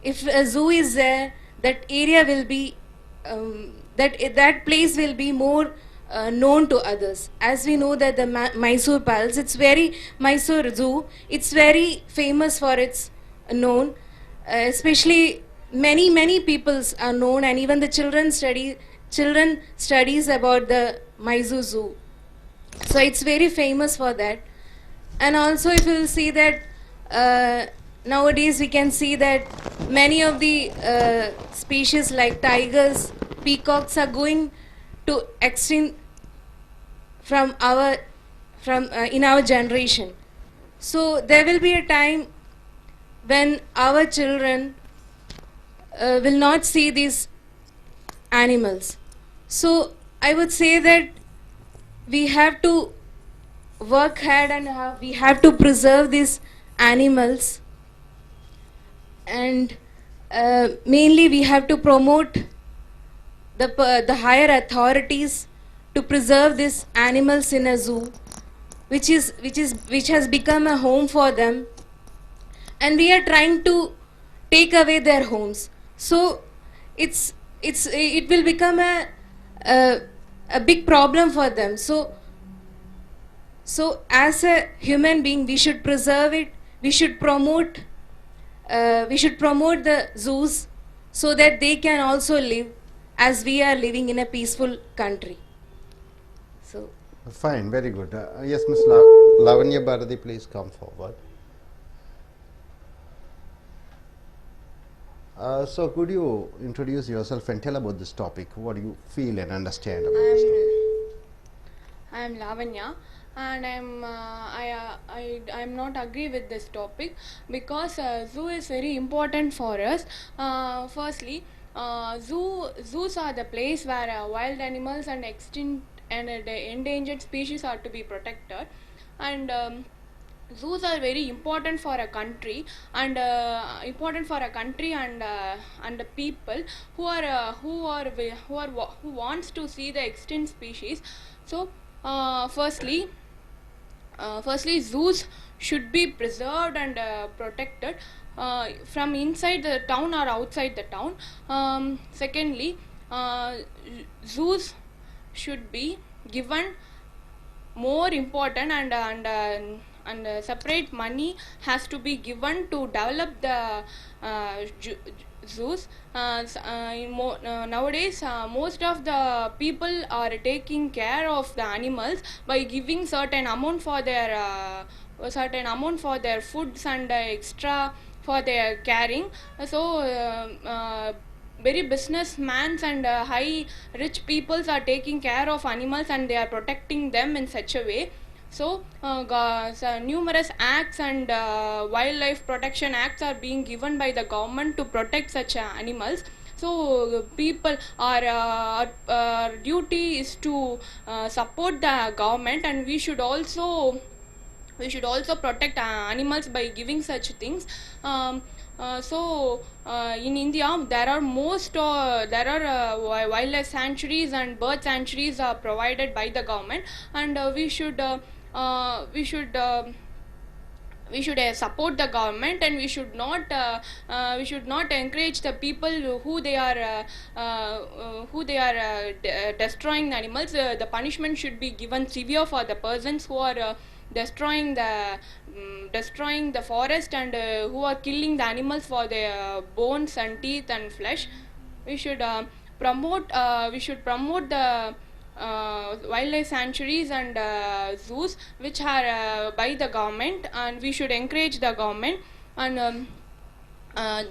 [SPEAKER 9] if a zoo is there, that area will be that place will be more known to others. As we know that the Mysore Palace, Mysore Zoo, it's very famous for its known, especially many peoples are known, and even the children studies about the Mysore Zoo. So it's very famous for that. And also if you will see that nowadays we can see that many of the species like tigers, peacocks are going to extinct from our in our generation. So there will be a time when our children will not see these animals. So I would say that we have to work hard and we have to preserve these animals, and mainly we have to promote the higher authorities to preserve these animals in a zoo, which has become a home for them, and we are trying to take away their homes. So it will become a, a big problem for them. So as a human being, we should preserve it. We should promote the zoos so that they can also live as we are living in a peaceful country. So
[SPEAKER 7] Fine, very good. Yes, Ms. Lavanya Bharati, please come forward. So could you introduce yourself and tell about this topic? What do you feel and understand about this topic?
[SPEAKER 13] I am Lavanya, and I'm not agree with this topic, because zoo is very important for us. Firstly, zoos are the place where wild animals and extinct and endangered species are to be protected, and zoos are very important for a country, and and the people who wants to see the extinct species. So firstly, zoos should be preserved and protected from inside the town or outside the town. Secondly, zoos should be given more important, and separate money has to be given to develop the zoos. Nowadays, most of the people are taking care of the animals by giving certain amount for their foods and extra for their caring. So very businessmen and high rich peoples are taking care of animals, and they are protecting them in such a way. So numerous acts and wildlife protection acts are being given by the government to protect such animals. So people, our duty is to support the government, and we should also protect animals by giving such things. In India, there are wildlife sanctuaries and bird sanctuaries are provided by the government, and we should support the government, and we should not encourage the people who they are destroying the animals. The punishment should be given severe for the persons who are destroying the forest, and who are killing the animals for their bones and teeth and flesh. We should promote the wildlife sanctuaries and zoos which are by the government, and we should encourage the government. And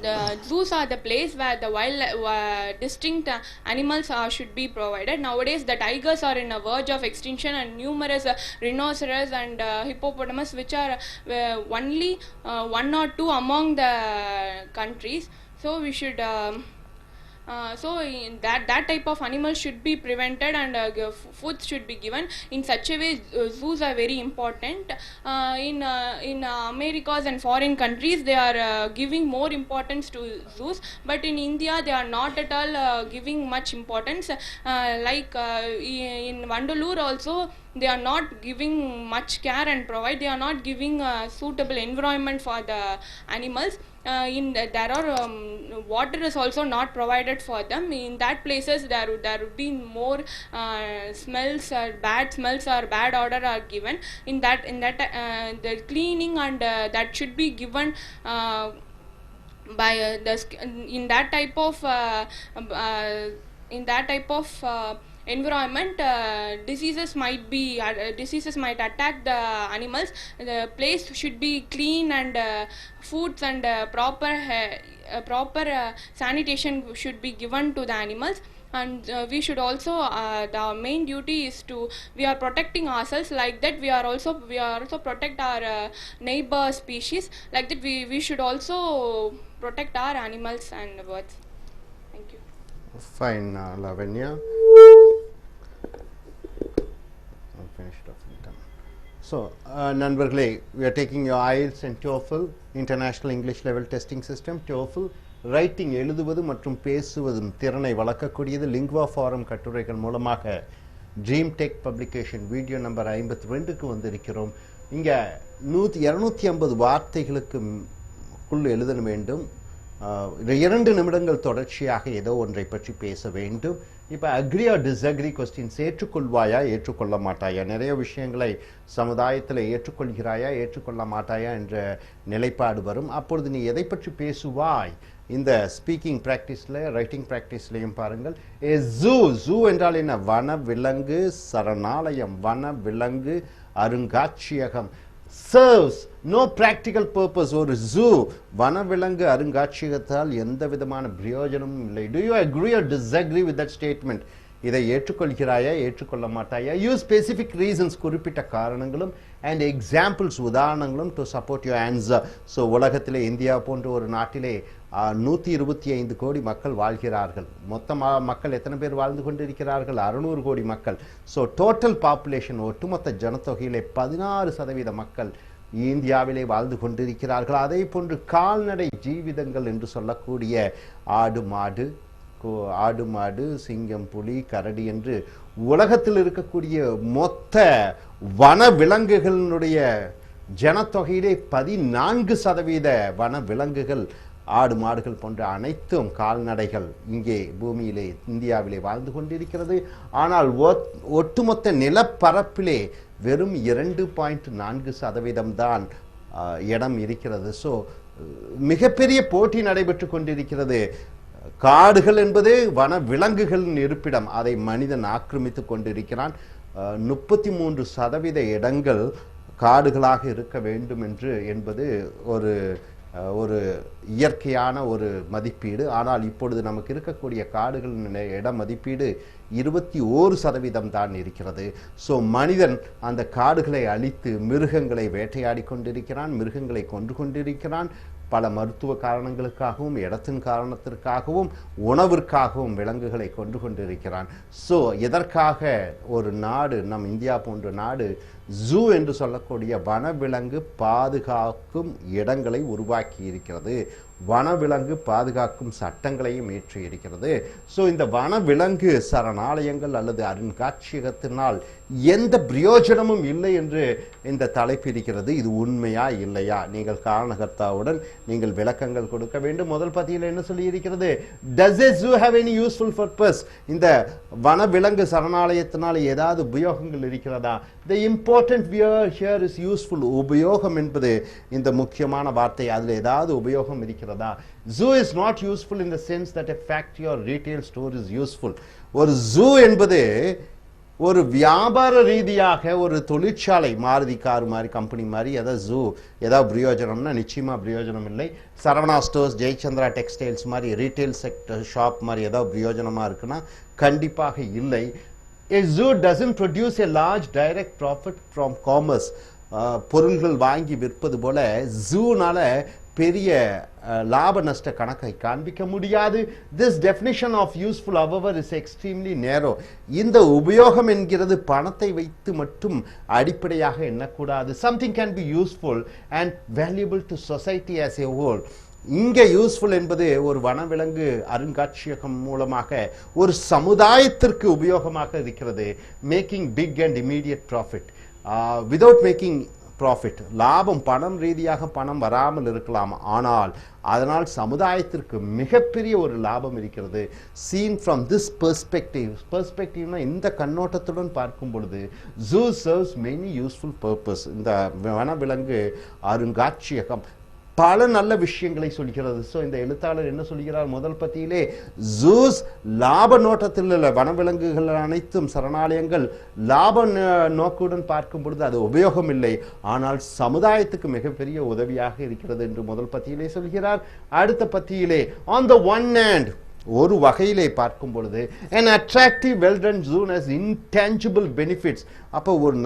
[SPEAKER 13] the zoos are the place where the wild distinct animals should be provided. Nowadays, the tigers are in a verge of extinction, and numerous rhinoceros and hippopotamus, which are only one or two among the countries. So we should that type of animals should be prevented, and food should be given in such a way. Zoos are very important. In Americas and foreign countries, they are giving more importance to zoos, but in India they are not at all giving much importance. In Vandalur also, they are not giving much care and they are not giving suitable environment for the animals. There are water is also not provided for them. In that places, there would be more bad smells or bad odor are given. In that the cleaning and that should be given by in that type of environment, diseases might attack the animals. The place should be clean, and foods and proper sanitation should be given to the animals. And we should also, the main duty is to, we are protecting ourselves, like that we are also protect our neighbor species, like that we should also protect our animals and birds. Thank you.
[SPEAKER 1] Fine, Lavanya. Finished off. So, neighborly, we are taking your IELTS and TOEFL, International English Level Testing System, TOEFL. Writing எழுதுவது மற்றும் பேசுவதும் திறனை வளர்க்கக்கூடியது Lingua Forum கட்டுரைகள் மூலமாக Dream Tech publication video number 52க்கு வந்திருக்கிறோம். இங்கே 250 வார்த்தைகளுக்குள் எழுத வேண்டும். 2 நிமிடங்கள் தொடர்ச்சியாக ஏதோ ஒன்றை பற்றி பேச வேண்டும். இப்போ அக்ரி ஆர் டிஸ்அக்ரி கொஸ்டின்ஸ், ஏற்றுக்கொள்வாயா ஏற்றுக்கொள்ள மாட்டாயா, நிறைய விஷயங்களை சமுதாயத்தில் ஏற்றுக்கொள்கிறாயா ஏற்றுக்கொள்ள மாட்டாயா என்ற நிலைப்பாடு வரும். அப்பொழுது நீ எதை பற்றி பேசுவாய்? இந்த ஸ்பீக்கிங் ப்ராக்டிஸில் ரைட்டிங் ப்ராக்டிஸ்லையும் பாருங்கள். ஏ ஜூ என்றால் என்ன? வன விலங்கு சரணாலயம், வன விலங்கு அருங்காட்சியகம். Serves no practical purpose. ஒரு ஜூ வனவிலங்கு அருங்காட்சியகத்தால் எந்த விதமான பிரயோஜனமும் இல்லை. Do you agree or disagree with that statement? இதை ஏற்றுக்கொள்கிறாயா ஏற்றுக்கொள்ள மாட்டாயா? யூஸ் ஸ்பெசிஃபிக் ரீசன்ஸ், குறிப்பிட்ட காரணங்களும், அண்ட் எக்ஸாம்பிள்ஸ், உதாரணங்களும் to support your answer. So உலகத்திலே இந்தியா போன்ற ஒரு நாட்டிலே 125 கோடி மக்கள் வாழ்கிறார்கள். மொத்த மக்கள் எத்தனை பேர் வாழ்ந்து கொண்டிருக்கிறார்கள்? 600 கோடி மக்கள். ஸோ டோட்டல் பாப்புலேஷன், ஒட்டுமொத்த ஜனத்தொகையிலே 16% மக்கள் இந்தியாவிலே வாழ்ந்து கொண்டிருக்கிறார்கள். அதே போன்று கால்நடை ஜீவிதங்கள் என்று சொல்லக்கூடிய ஆடு மாடு சிங்கம் புலி கரடி என்று உலகத்தில் இருக்கக்கூடிய மொத்த வன விலங்குகளினுடைய ஜனத்தொகையிலே 14% வன விலங்குகள், ஆடு மாடுகள் போன்ற அனைத்தும் கால்நடைகள் இங்கே பூமியிலே இந்தியாவிலே வாழ்ந்து கொண்டிருக்கிறது. ஆனால் ஒட்டுமொத்த நிலப்பரப்பிலே வெறும் 2.4% தான் இடம் இருக்கிறது. ஸோ மிகப்பெரிய போட்டி நடைபெற்று கொண்டிருக்கிறது. காடுகள் என்பது வன விலங்குகளின் இருப்பிடம், அதை மனிதன் ஆக்கிரமித்து கொண்டிருக்கிறான். 33% இடங்கள் காடுகளாக இருக்க வேண்டும் என்பது ஒரு இயற்கையான ஒரு மதிப்பீடு. ஆனால் இப்பொழுது நமக்கு இருக்கக்கூடிய காடுகளின் இட மதிப்பீடு 21% தான் இருக்கிறது. ஸோ மனிதன் அந்த காடுகளை அழித்து மிருகங்களை வேட்டையாடி கொண்டிருக்கிறான், மிருகங்களை கொன்று கொண்டிருக்கிறான். பல மருத்துவ காரணங்களுக்காகவும், இடத்தின் காரணத்திற்காகவும், உணவிற்காகவும் விலங்குகளை கொண்டு கொண்டிருக்கிறான். ஸோ இதற்காக ஒரு நாடு, நம் இந்தியா போன்ற நாடு, ஜூ என்று சொல்லக்கூடிய வனவிலங்கு பாதுகாக்கும் இடங்களை உருவாக்கி இருக்கிறது. வனவிலங்கு பாதுகாக்கும் சட்டங்களையும் ஏற்றி இருக்கிறது. ஸோ இந்த வனவிலங்கு சரணாலயங்கள் அல்லது அருங்காட்சியகத்தினால் எந்த பிரயோஜனமும் இல்லை என்று இந்த தலைப்பு இருக்கிறது. இது உண்மையா இல்லையா? நீங்கள் காரணகர்த்தாவுடன் நீங்கள் விளக்கங்கள் கொடுக்க வேண்டும். முதல் பத்தியில் என்ன சொல்லி இருக்கிறது? Does a zoo have any useful purpose? இந்த வனவிலங்கு சரணாலயத்தினால் ஏதாவது உபயோகங்கள் இருக்கிறதா? The important word here is useful. உபயோகம் என்பது இந்த முக்கியமான வார்த்தை. அதில் ஏதாவது உபயோகம் இருக்கிறதா? Zoo is not useful in the sense that a factory or retail store is useful. ஒரு zoo என்பது ஒரு வியாபார ரீதியாக ஒரு தொழிற்சாலை, மாருதி கார் மாதிரி கம்பெனி மாதிரி ஏதாவது பிரயோஜனம்னா நிச்சயமா பிரயோஜனம் இல்லை. சரவணா ஸ்டோர்ஸ், ஜெயச்சந்திரா டெக்ஸ்டைல்ஸ் மாதிரி ரீட்டைல் செக்டர் ஷாப் மாதிரி ஏதாவது பிரயோஜனமா இருக்குன்னா கண்டிப்பாக இல்லை. A zoo doesn't produce a large direct profit from commerce. பொருள்கள் வாங்கி விற்பது போல ஜூனால பெரிய லாப நஷ்ட கணக்கை காண்பிக்க முடியாது. This definition of useful however is extremely narrow. இந்த உபயோகம் என்கிறது பணத்தை வைத்து மட்டும் அடிப்படையாக எண்ணக்கூடாது. Something can be useful and valuable to society as a whole. இங்கே யூஸ்ஃபுல் என்பது ஒரு வனவிலங்கு அருங்காட்சியகம் மூலமாக ஒரு சமுதாயத்திற்கு உபயோகமாக இருக்கிறது. Making big and immediate profit without making profit. லாபம், பணம் ரீதியாக பணம் வராமல் இருக்கலாம், ஆனால் அதனால் சமுதாயத்திற்கு மிகப்பெரிய ஒரு லாபம் இருக்கிறது. சீன் ஃப்ரம் திஸ் பெர்ஸ்பெக்டிவ்னா இந்த கண்ணோட்டத்துடன் பார்க்கும் பொழுது zoo serves many useful purpose. இந்த வனவிலங்கு அருங்காட்சியகம் பல நல்ல விஷயங்களை சொல்கிறது. ஸோ இந்த எழுத்தாளர் என்ன சொல்கிறார் முதல் பத்தியிலே, ஜூஸ் லாப நோட்டத்தில் உள்ள வனவிலங்குகள் அனைத்தும் சரணாலயங்கள் லாப நோக்குடன் பார்க்கும் பொழுது அது உபயோகம் இல்லை, ஆனால் சமுதாயத்துக்கு மிகப்பெரிய உதவியாக இருக்கிறது என்று முதல் பத்தியிலே சொல்கிறார். அடுத்த பத்தியிலே ஆன் த ஒன் ஹேண்ட் ஒரு வகையிலே பார்க்கும் பொழுது an attractive well done zoo has intangible benefits. அப்போ ஒரு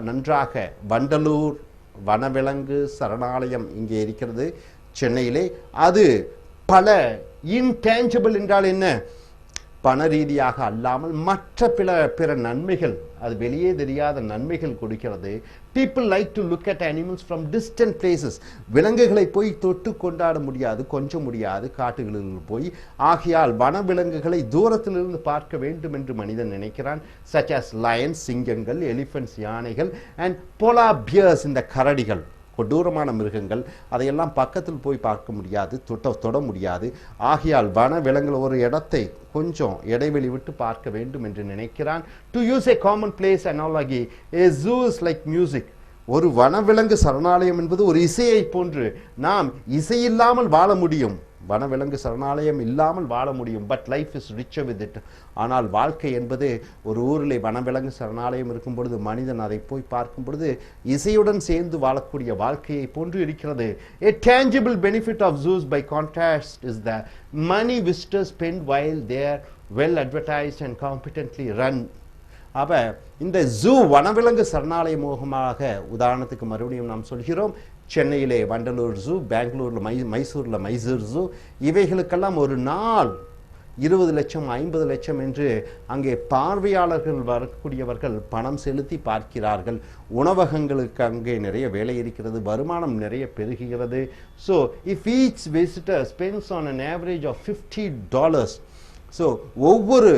[SPEAKER 1] நன்றாக வண்டலூர் வனவிலங்கு சரணாலயம் இங்கே இருக்கிறது சென்னையிலே. அது பல இன்டேஞ்சபிள் என்றால் என்ன, பண ரீதியாக அல்லாமல் மற்ற பிற நன்மைகள், அது வெளியே தெரியாத நன்மைகள் கொடுக்கிறது. people like to look at animals from distant places. விலங்குகளை போய் தொட்டு கொண்டாட முடியாது, கொஞ்சம் முடியாது காட்டுகளில் போய். ஆகையால் வனவிலங்குகளை தூரத்திலிருந்து பார்க்க வேண்டும் என்று மனிதன் நினைக்கிறான். such as lions சிங்கங்கள், elephants யானைகள், and polar bears இந்த கரடிகள் கொடூரமான மிருகங்கள், அதையெல்லாம் பக்கத்தில் போய் பார்க்க முடியாது, தொட முடியாது. ஆகையால் வன விலங்குகள் ஒரு இடத்தை கொஞ்சம் இடைவெளி விட்டு பார்க்க வேண்டும் என்று நினைக்கிறான். To use a common place analogy, a zoo is like music. ஒரு வனவிலங்கு சரணாலயம் என்பது ஒரு இசையை போன்று. நாம் இசையில்லாமல் வாழ முடியும், வனவிலங்கு சரணாலயம் இல்லாமல் வாழ முடியும். But life is richer with it. ஆனால் வாழ்க்கை என்பது ஒரு ஊரிலே வனவிலங்கு சரணாலயம் இருக்கும் பொழுது மனிதன் அதை போய் பார்க்கும் பொழுது இசையுடன் சேர்ந்து வாழக்கூடிய வாழ்க்கையை போன்று இருக்கிறது. A tangible benefit of zoos by contrast is the money visitors spend while they are well advertised and competently run. அப்ப இந்த ஜூ வனவிலங்கு சரணாலய முகமாக உதாரணத்துக்கு மறுபடியும் நாம் சொல்கிறோம், சென்னையிலே வண்டலூர் ஜூ, பெங்களூர்ல மைசூர்ல மைசூர் ஜூ, இவைகளுக்கெல்லாம் ஒரு நாள் 20 லட்சம் 50 லட்சம் என்று அங்கே பார்வையாளர்கள் வரக்கூடியவர்கள் பணம் செலுத்தி பார்க்கிறார்கள். உணவகங்களுக்கு அங்கே நிறைய வேலை இருக்கிறது, வருமானம் நிறைய பெருகுகிறது. So if each visitor spends on an average of $50, so ஒவ்வொரு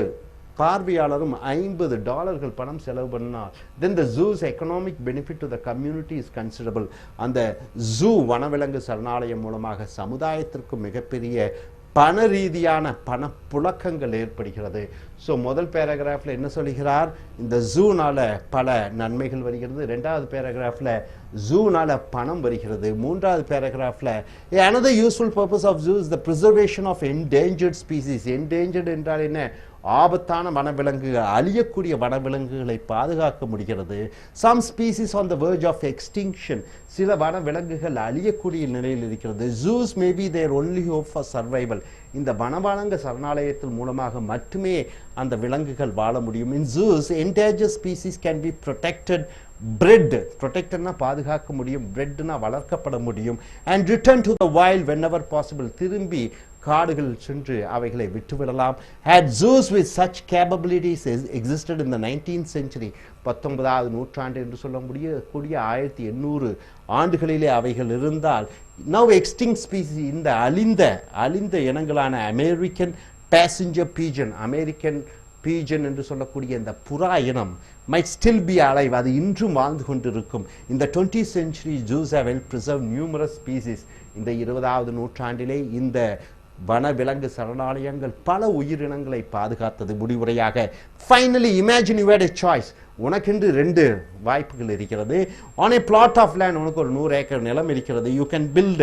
[SPEAKER 1] பார்வையாளரும் $50 பணம் செலவு பண்ணால் then the zoo's economic benefit to the community is considerable. அந்த ஜூ வனவிலங்கு சரணாலயம் மூலமாக சமுதாயத்திற்கு மிகப்பெரிய பண ரீதியான பணப்புழக்கங்கள் ஏற்படுகிறது. ஸோ முதல் பேராகிராஃபில் என்ன சொல்கிறார், இந்த ஜூனால பல நன்மைகள் வருகிறது. ரெண்டாவது பேராகிராஃபில் ஜூனால பணம் வருகிறது. மூன்றாவது பேராகிராஃபில் another useful purpose of zoo is the preservation of endangered species. endangered என்றால் என்ன, ஆபத்தான வனவிலங்குகள், அழியக்கூடிய வனவிலங்குகளை பாதுகாக்க முடிகிறது. some species on the verge of extinction, சில வனவிலங்குகள் அழியக்கூடிய நிலையில் இருக்கிறது. zoos may be their only hope for survival. இந்த வனவிலங்கு சரணாலயத்தின் மூலமாக மட்டுமே அந்த விலங்குகள் வாழ முடியும். in zoos endangered species can be protected, bred, protectedனா பாதுகாக்க முடியும், bredனா வளர்க்கப்பட முடியும், and return to the wild whenever possible, திரும்பி காடுகள் சென்று அவைகளை விட்டுவிடலாம். had zoos with such capabilities existed in the 19th century, 19வது நூற்றாண்டு என்று சொல்ல கூடிய 1800 ஆண்டுகளிலே அவைகள் இருந்தால், now extinct species, இந்த அழிந்த இனங்களான அமெரிக்கன் passenger pigeon, அமெரிக்கன் பீஜன் என்று சொல்லக்கூடிய இந்த புறா இனம் might still be alive, அது இன்றும் வாழ்ந்து கொண்டிருக்கும். இந்த 20th century zoos have well preserved numerous species. இந்த 20வது நூற்றாண்டிலே இந்த வனவிலங்கு சரணாலயங்கள் பல உயிரினங்களை பாதுகாத்தது. முடிவுரையாக finally imagine you had a choice, உனக்கென்று 2 வாய்ப்புகள் இருக்கிறது. on a plot of land, உனக்கு ஒரு 100 ஏக்கர் நிலம் இருக்கிறது. you can build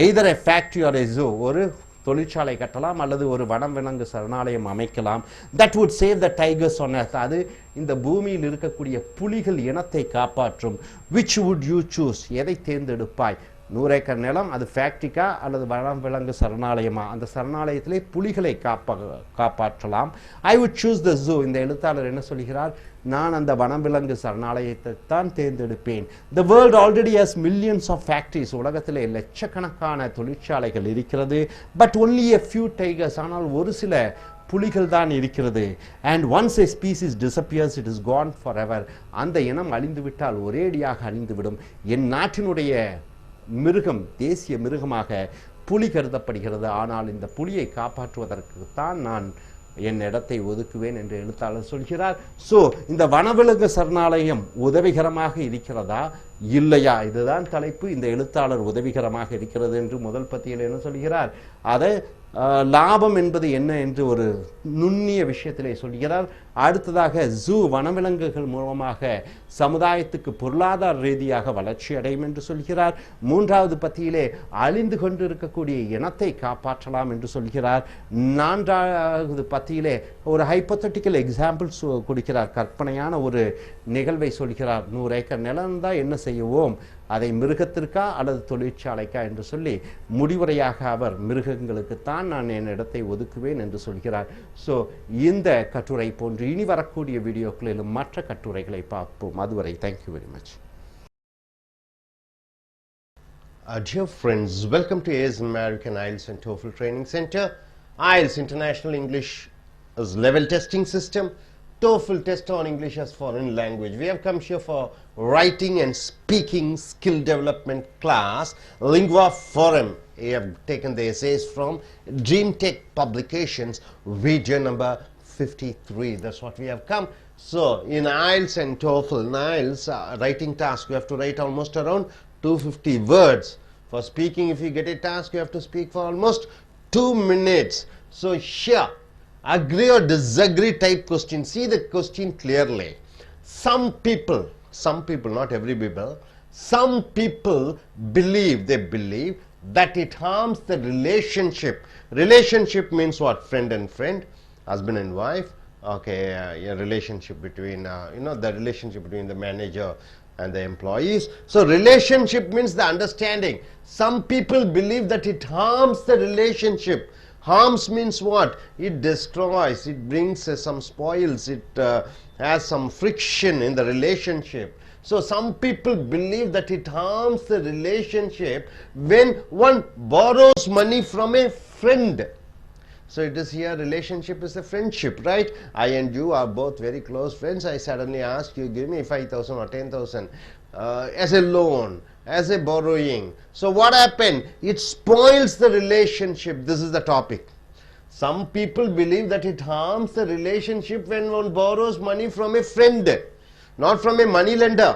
[SPEAKER 1] either a factory or a zoo, ஒரு தொழிற்சாலை கட்டலாம் அல்லது ஒரு வனவிலங்கு சரணாலயம் அமைக்கலாம். that would save the tigers on earth, அது இந்த பூமியில் இருக்கக்கூடிய புலிகள் இனத்தை காப்பாற்றும். which would you choose, எதை தேர்ந்தெடுப்பாய்? 100 ஏக்கர் நிலம், அது ஃபேக்ட்ரிக்கா அல்லது வனவிலங்கு சரணாலயமா? அந்த சரணாலயத்திலே புலிகளை காப்பாற்றலாம். I would choose the zoo. இந்த எழுத்தாளர் என்ன சொல்கிறார், நான் அந்த வனவிலங்கு சரணாலயத்தை தான் தேர்ந்தெடுப்பேன். The world already has millions of factories, உலகத்திலே லட்சக்கணக்கான தொழிற்சாலைகள் இருக்கிறது. But only a few tigers, ஆனால் ஒரு சில புலிகள் தான் இருக்கிறது. and once a species disappears it is gone forever, அந்த இனம் அழிந்துவிட்டால் ஒரேடியாக அழிந்துவிடும். என் நாட்டினுடைய மிருகம், தேசிய மிருகமாக புலி கருதப்படுகிறது. ஆனால் இந்த புலியை காப்பாற்றுவதற்கு தான் நான் என் இடத்தை ஒதுக்குவேன் என்று எழுத்தாளர் சொல்கிறார். ஸோ இந்த வனவிலங்கு சரணாலயம் உதவிகரமாக இருக்கிறதா இல்லையா, இதுதான் தலைப்பு. இந்த எழுத்தாளர் உதவிகரமாக இருக்கிறது என்று முதல் பத்தியில் என்ன சொல்கிறார், அதை லாபம் என்பது என்ன என்று ஒரு நுண்ணிய விஷயத்திலே சொல்கிறார்.
[SPEAKER 7] அடுத்ததாக ஜூ வனவிலங்குகள் மூலமாக சமுதாயத்துக்கு பொருளாதார ரீதியாக வளர்ச்சி அடையும் என்று சொல்கிறார். மூன்றாவது பத்தியிலே அழிந்து கொண்டு இருக்கக்கூடிய இனத்தை காப்பாற்றலாம் என்று சொல்கிறார். நான்காவது பத்தியிலே ஒரு ஹைப்போதெட்டிக்கல் எக்ஸாம்பிள்ஸ் கொடுக்கிறார். கற்பனையான ஒரு நிகழ்வை சொல்கிறார். 100 ஏக்கர் நிலம் தான் என்ன செய்வோம், அதை மிருகத்திற்கா அல்லது தொழிற்சாலைக்கா என்று சொல்லி முடிவுரையாக அவர் மிருகங்களுக்குத்தான் நான் என் இடத்தை ஒதுக்குவேன் என்று சொல்கிறார். ஸோ இந்த கட்டுரை போன்று இனி வரக்கூடிய வீடியோக்களிலும் மற்ற கட்டுரைகளை பார்ப்போம். அதுவரை thank you very much.
[SPEAKER 1] Dear friends, welcome to AS American IELTS and TOEFL Training Center. IELTS International English is level testing system. TOEFL test on English as foreign language. We have come here for writing and speaking skill development class, Lingua Forum. We have taken the essays from Dream Tech Publications, video number 53. That's what we have come. So in IELTS and TOEFL, in IELTS writing task, you have to write almost around 250 words. For speaking, if you get a task, you have to speak for almost 2 minutes. So here, agree or disagree type question. See the question clearly. Some people, not every people, some people believe that it harms the relationship. Relationship means what? Friend and friend, husband and wife. Okay, a relationship between, the relationship between the manager and the employees. So relationship means the understanding. Some people believe that it harms the relationship. Harms means what? It destroys, it brings some spoils, it has some friction in the relationship. So some people believe that it harms the relationship when one borrows money from a friend. So it is here, relationship is a friendship, right? I and you are both very close friends. I suddenly ask you, give me 5,000 or 10,000 as a loan, as a borrowing. So what happened? It spoils the relationship. This is the topic. Some people believe that it harms the relationship when one borrows money from a friend, not from a money lender,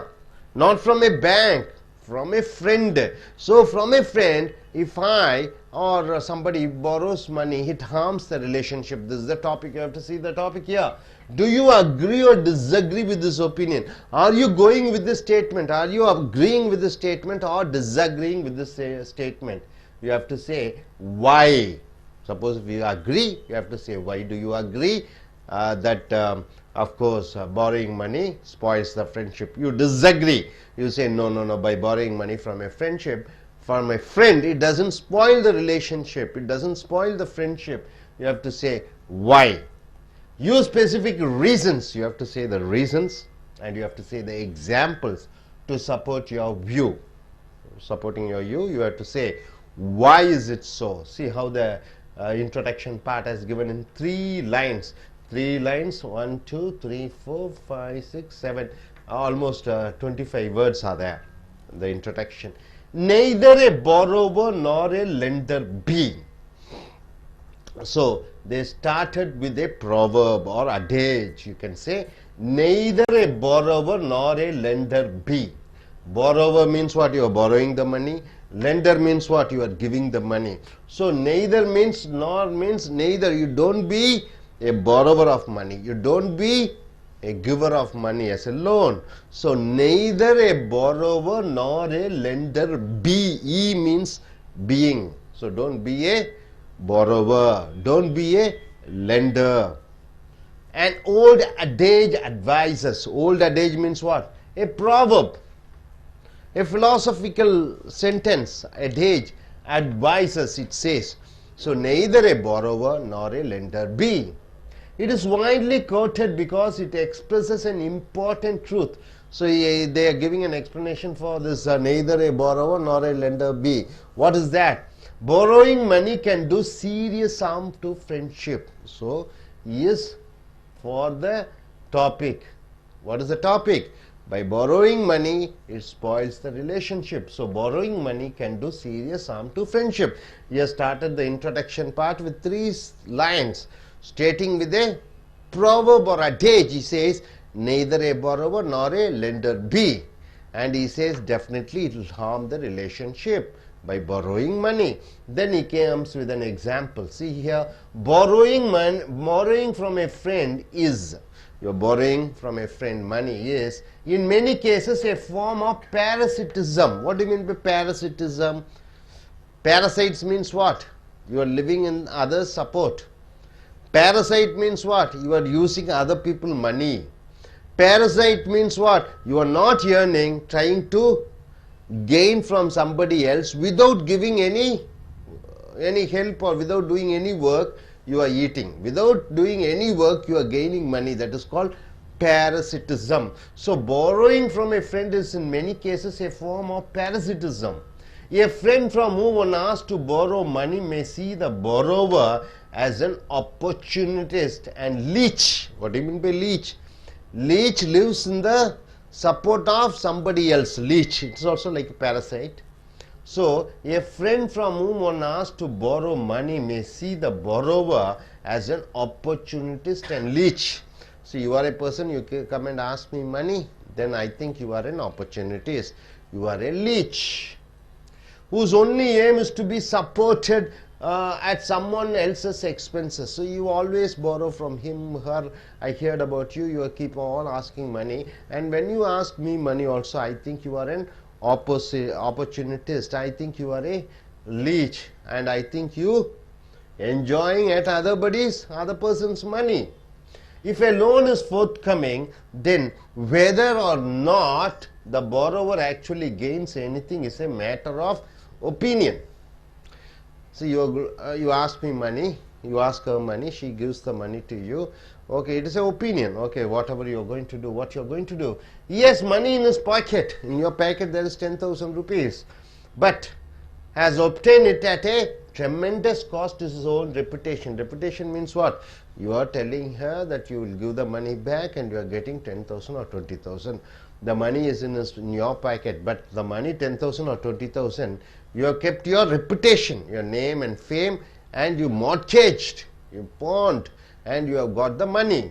[SPEAKER 1] not from a bank, from a friend. So from a friend, if I or somebody borrows money, it harms the relationship. This is the topic. You have to see the topic here. Do you agree or disagree with this opinion? Are you going with this statement? Are you agreeing with this statement or disagreeing with this statement? You have to say why. Suppose if you agree, you have to say why do you agree that of course borrowing money spoils the friendship. You disagree. You say no, by borrowing money from a friendship, from a friend, it doesn't spoil the relationship, it doesn't spoil the friendship. You have to say why. Use specific reasons. You have to say the reasons and you have to say the examples to support your view. Supporting your view, you have to say why is it so. See how the introduction part has given in 3 lines. 3 lines, 1, 2, 3, 4, 5, 6, 7, almost 25 words are there in the introduction. Neither a borrower nor a lender be. So they started with a proverb or adage. You can say neither a borrower nor a lender be. Borrower means what? You are borrowing the money. Lender means what? You are giving the money. So neither means nor means neither. You don't be a borrower of money. You don't be a giver of money as a loan. So neither a borrower nor a lender be. E means being. So don't be a borrower. Don't be a lender. An old adage advises. Old adage means what? A proverb. A philosophical sentence, adage, advises, it says. So neither a borrower nor a lender be. It is widely quoted because it expresses an important truth. So they are giving an explanation for this neither a borrower nor a lender be. What is that? Borrowing money can do serious harm to friendship. So yes, for the topic. What is the topic? By borrowing money, it spoils the relationship. So borrowing money can do serious harm to friendship. He has started the introduction part with 3 lines, stating with a proverb or adage. He says, neither a borrower nor a lender be. And he says, definitely it will harm the relationship by borrowing money. Then he comes with an example. See here, borrowing from a friend is. you are borrowing from a friend money is in many cases a form of parasitism. What do you mean by parasitism? Parasites means what? You are living in others' support. Parasite means what? You are using other people's money. Parasite means what? You are not earning, trying to gain from somebody else without giving any help or without doing any work. You are eating. Without doing any work, you are gaining money. That is called parasitism. So borrowing from a friend is in many cases a form of parasitism. A friend from whom one asks to borrow money may see the borrower as an opportunist and leech. What do you mean by leech? Leech lives in the support of somebody else. Leech, it's also like a parasite. So a friend from whom one asks to borrow money may see the borrower as an opportunist and leech. So you are a person, you come and ask me money, then I think you are an opportunist. You are a leech, whose only aim is to be supported at someone else's expenses. So you always borrow from him, her. I heard about you, you keep on asking money, and when you ask me money also, I think you are an opportunist. I think you are a leech, and I think you enjoying at other person's money. If a loan is forthcoming, then whether or not the borrower actually gains anything is a matter of opinion. So you ask me money, you ask her money, she gives the money to you. Okay, it is an opinion. Okay, whatever you are going to do, what you are going to do. Yes, money in his pocket. In your pocket there is 10,000 rupees. But has obtained it at a tremendous cost to his own reputation. Reputation means what? You are telling her that you will give the money back and you are getting 10,000 or 20,000. The money is in your pocket, but the money 10,000 or 20,000, you have kept your reputation, your name and fame, and you mortgaged, you pawned, and you have got the money.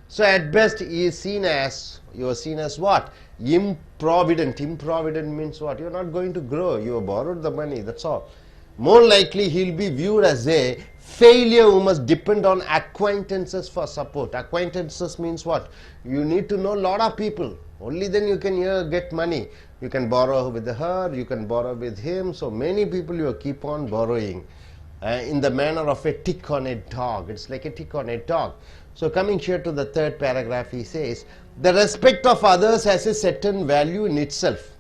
[SPEAKER 1] So at best he is seen as, you are seen as what? Improvident. Improvident means what? You are not going to grow, you have borrowed the money, that's all. More likely he will be viewed as a failure who must depend on acquaintances for support. Acquaintances means what? You need to know a lot of people. Only then you can get money. You can borrow with her, you can borrow with him. So many people you keep on borrowing in the manner of a tick on a dog. It's like a tick on a dog. So coming here to the third paragraph, he says, the respect of others has a certain value in itself.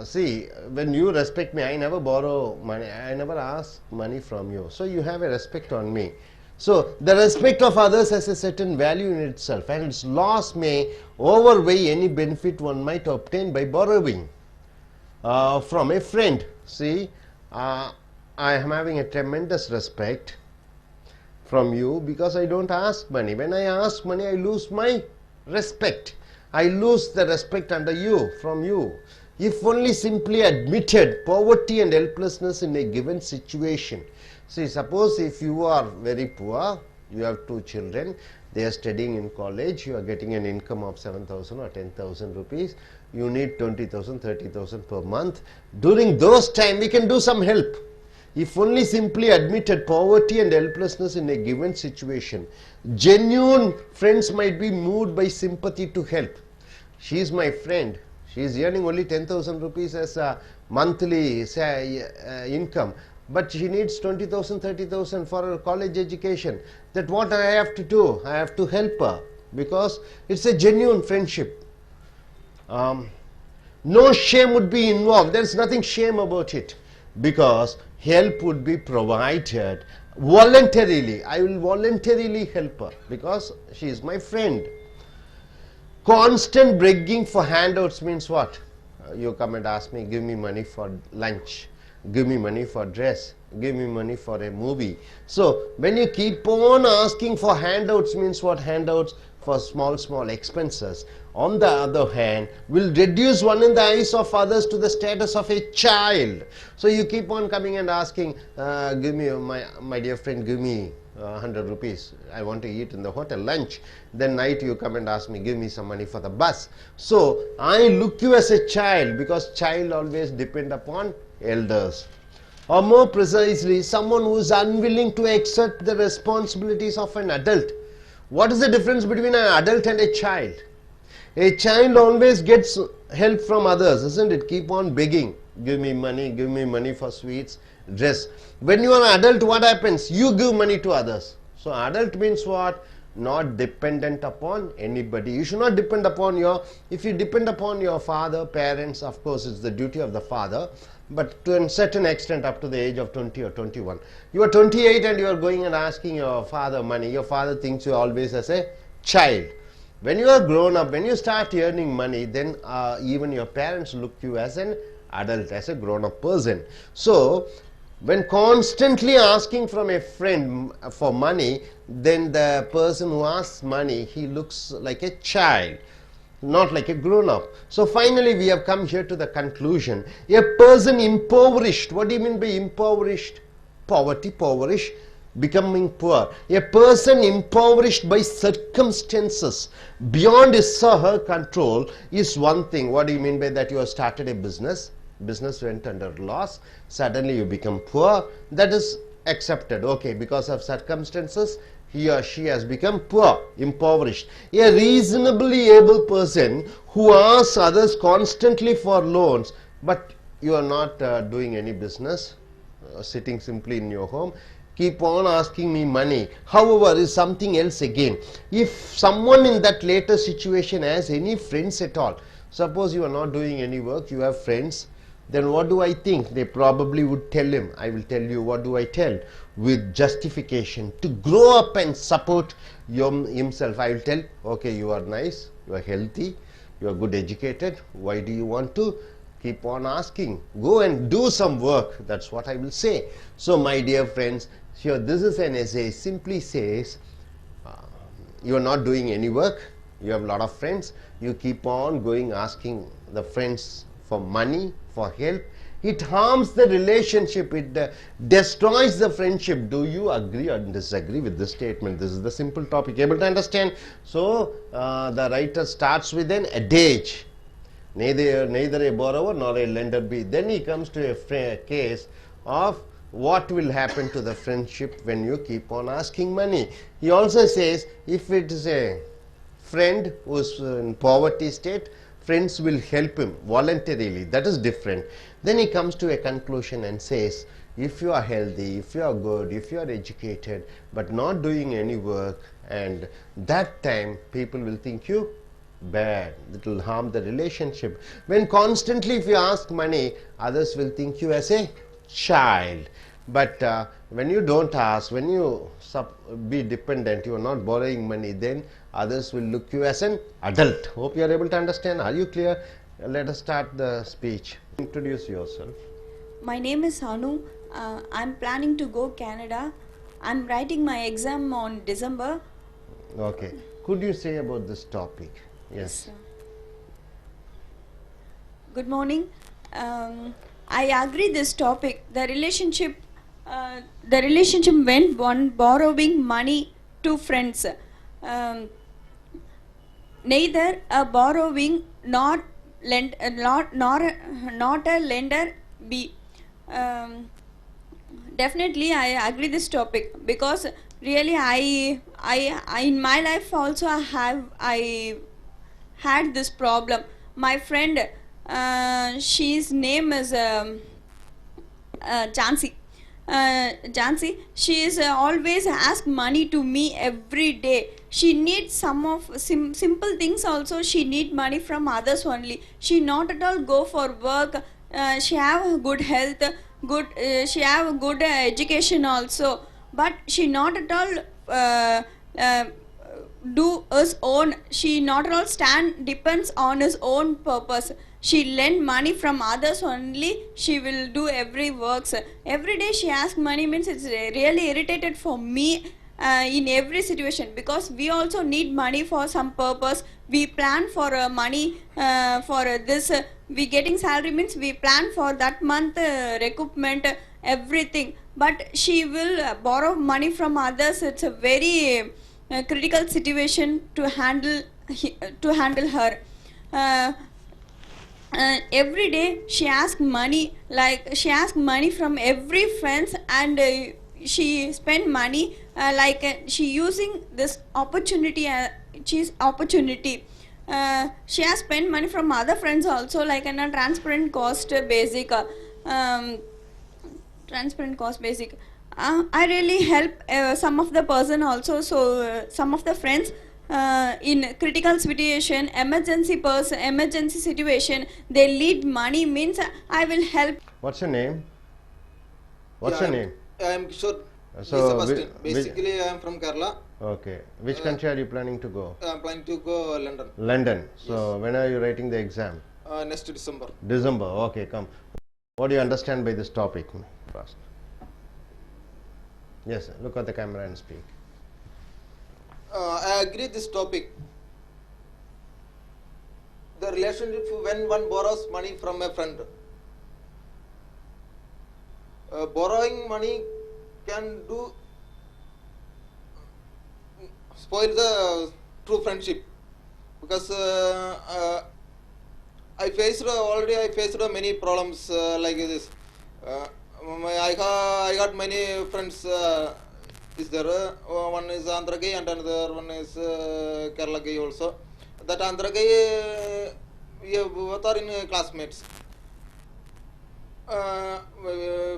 [SPEAKER 1] See, when you respect me, I never borrow money, I never ask money from you. So you have a respect on me. So the respect of others has a certain value in itself, and its loss may overweigh any benefit one might obtain by borrowing from a friend. See, I am having a tremendous respect from you because I don't ask money. When I ask money, I lose my respect. I lose the respect under you, from you. If only simply admitted poverty and helplessness in a given situation. See, suppose if you are very poor, you have two children, they are studying in college, you are getting an income of 7,000 or 10,000 rupees, you need 20,000, 30,000 per month. During those times, we can do some help. If only simply admitted poverty and helplessness in a given situation, genuine friends might be moved by sympathy to help. She is my friend. She is earning only 10,000 rupees as a monthly income, but she needs 20,000, 30,000 for her college education. That what I have to do? I have to help her because it's a genuine friendship. No shame would be involved. There is nothing shame about it because help would be provided voluntarily. I will voluntarily help her because she is my friend. Constant begging for handouts means what? You come and ask me, give me money for lunch, give me money for dress, give me money for a movie. So when you keep on asking for handouts means what? Handouts for small expenses, on the other hand, will reduce one in the eyes of others to the status of a child. So you keep on coming and asking, give me, my dear friend, give me 100 rupees. I want to eat in the hotel lunch. Then night you come and ask me, give me some money for the bus. So I look you as a child because child always depend upon elders. Or more precisely, someone who is unwilling to accept the responsibilities of an adult. What is the difference between an adult and a child? A child always gets help from others, isn't it? Keep on begging, give me money for sweets, dress. When you are an adult, what happens? You give money to others. So adult means what? Not dependent upon anybody. You should not depend upon if you depend upon your father, parents, of course it's the duty of the father, but to a certain extent up to the age of 20 or 21. You are 28 and you are going and asking your father money. Your father thinks you always as a child. When you are grown up, when you start earning money, then even your parents look you as an adult, as a grown up person. So when constantly asking from a friend for money, then the person who asks money, he looks like a child, not like a grown up. So finally we have come here to the conclusion. A person impoverished, what do you mean by impoverished? Poverty, poverish, becoming poor. A person impoverished by circumstances beyond his or her control is one thing. What do you mean by that? You have started a business went under loss, suddenly you become poor, that is accepted. Okay, because of circumstances he or she has become poor, impoverished. A reasonably able person who asks others constantly for loans, but you are not doing any business, sitting simply in your home, keep on asking me money, however, is something else again. If someone in that later situation has any friends at all, suppose you are not doing any work, you have friends, then what do I think? They probably would tell him, I will tell you, what do I tell? With justification, to grow up and support himself, I will tell, okay, you are nice, you are healthy, you are good educated, why do you want to keep on asking? Go and do some work, that's what I will say. So my dear friends, here this is an essay, simply says, you are not doing any work, you have a lot of friends, you keep on going asking the friends for money, for help, it harms the relationship, it destroys the friendship. Do you agree or disagree with this statement? This is the simple topic, able to understand? So the writer starts with an adage, neither a borrower nor a lender be. Then he comes to a case of what will happen to the friendship when you keep on asking money. He also says, if it is a friend who is in poverty state, friends will help him voluntarily, that is different. Then he comes to a conclusion and says, if you are healthy, if you are good, if you are educated, but not doing any work, and that time people will think you bad, it will harm the relationship. When constantly if you ask money, others will think you as a child. But when you don't ask, when you be dependent, you are not borrowing money, then others will look you as an adult. Hope you are able to understand. Are you clear? Let us start the speech. Introduce yourself.
[SPEAKER 6] My name is Hanu. I'm planning to go Canada. I'm writing my exam on December.
[SPEAKER 1] Okay. Could you say about this topic? Yes.
[SPEAKER 6] Good morning. I agree this topic. The relationship went on borrowing money to friends. Neither a borrowing nor not a lender be. Definitely I agree this topic, because really I in my life also I had this problem. My friend, she's name is Jansi. Jansi, she is always ask money to me every day. She needs some of simple things also. She need money from others only. She not at all go for work. She have good health, she have good education also. But she not at all do his own. She not at all depends on his own purpose. She lend money from others only. She will do every works. Every day she asks money means it's really irritated for me in every situation, because we also need money for some purpose. We plan for money for this. We getting salary means we plan for that month recoupment, everything. But she will borrow money from others. It's a very critical situation to handle her. Every day she asks money, like she asks money from every friends, and she spend money she using this opportunity opportunity. She has spent money from other friends also, like in a transparent cost basic. Transparent cost basic. I really help some of the person also, so some of the friends in critical situation, emergency situation, they need money means I will help.
[SPEAKER 7] What's your name? What's your name?
[SPEAKER 14] I am Kishore.
[SPEAKER 7] So,
[SPEAKER 14] Sebastian. Basically, I am from Kerala.
[SPEAKER 7] Okay. Which country are you planning to go?
[SPEAKER 14] I am planning to go London.
[SPEAKER 7] London. So, when are you writing the exam?
[SPEAKER 14] Next December.
[SPEAKER 7] December. Okay, come. What do you understand by this topic? First. Yes, look at the camera and speak.
[SPEAKER 14] I agree this topic. The relationship when one borrows money from a friend. Borrowing money can spoil the true friendship, because I faced many problems like this. I got many friends. Is there one is Andhra guy and another one is Kerala guy also. That Andhra guy, we both are in classmates.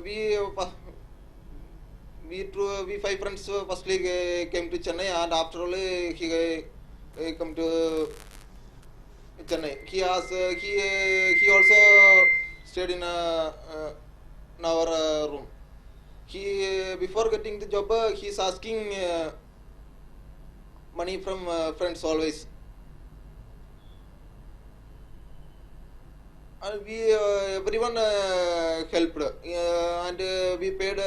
[SPEAKER 14] We five friends firstly came to Chennai, and after all he come to Chennai. He also stayed in our room. He before getting the job, he is asking money from friends always. And we everyone helped, and we paid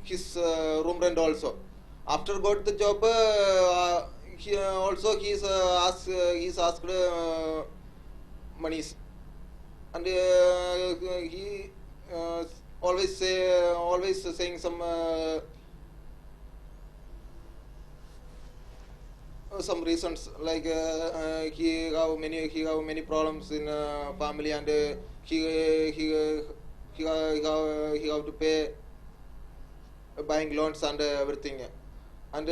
[SPEAKER 14] his room rent also. After got the job, he also he's asked monies, and he always saying some reasons, like he have many problems in family, and he have to pay buying loans and everything. And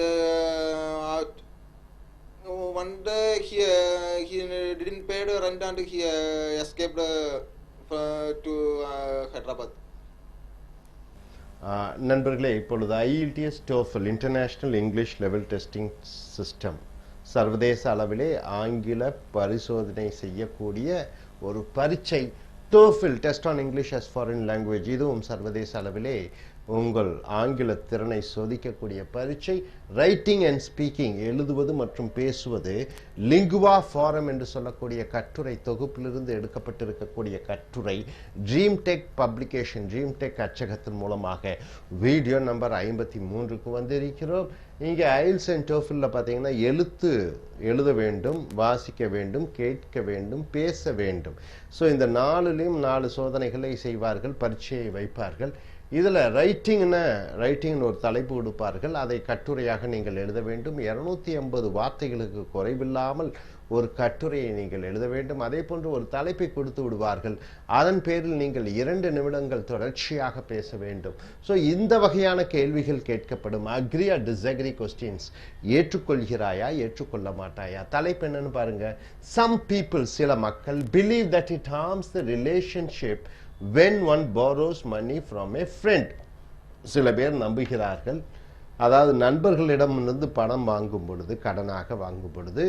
[SPEAKER 14] one day he didn't pay the rent, and he escaped to Hyderabad.
[SPEAKER 7] நண்பர்களே, இப்பொழுது IELTS TOEFL international English level testing system சர்வதேச அளவிலே ஆங்கில பரிசோதனை செய்யக்கூடிய ஒரு பரீட்சை TOEFL test on English as foreign language. இதுவும் சர்வதேச அளவிலே உங்கள் ஆங்கில திறனை சோதிக்கக்கூடிய பரீட்சை. ரைட்டிங் அண்ட் ஸ்பீக்கிங், எழுதுவது மற்றும் பேசுவது, லிங்குவா ஃபாரம் என்று சொல்லக்கூடிய கட்டுரை தொகுப்பிலிருந்து எடுக்கப்பட்டிருக்கக்கூடிய கட்டுரை Dream Tech publication, Dream Tech அச்சகத்தின் மூலமாக வீடியோ நம்பர் 53க்கு வந்திருக்கிறோம். இங்கே IELTS அண்ட் TOEFL பார்த்தீங்கன்னா எழுத வேண்டும், வாசிக்க வேண்டும், கேட்க வேண்டும், பேச வேண்டும். ஸோ இந்த 4 சோதனைகளை செய்வார்கள், பரீட்சையை வைப்பார்கள். இதில் ரைட்டிங்னு ஒரு தலைப்பு கொடுப்பார்கள். அதை கட்டுரையாக நீங்கள் எழுத வேண்டும். 250 வார்த்தைகளுக்கு குறைவில்லாமல் ஒரு கட்டுரையை நீங்கள் எழுத வேண்டும். அதே போன்று ஒரு தலைப்பை கொடுத்து விடுவார்கள். அதன் பேரில் நீங்கள் 2 நிமிடங்கள் தொடர்ச்சியாக பேச வேண்டும். ஸோ இந்த வகையான கேள்விகள் கேட்கப்படும். Agree or disagree questions. ஏற்றுக்கொள்கிறாயா, ஏற்றுக்கொள்ள மாட்டாயா? தலைப்பு என்னன்னு பாருங்க. சம் பீப்புள், சில மக்கள், believe that it harms the relationship when one borrows money from a friend. சில பேர் நம்புகிறார்கள், அதாவது நண்பர்களிடமிருந்து பணம் வாங்கும் பொழுது, கடனாக வாங்கும் பொழுது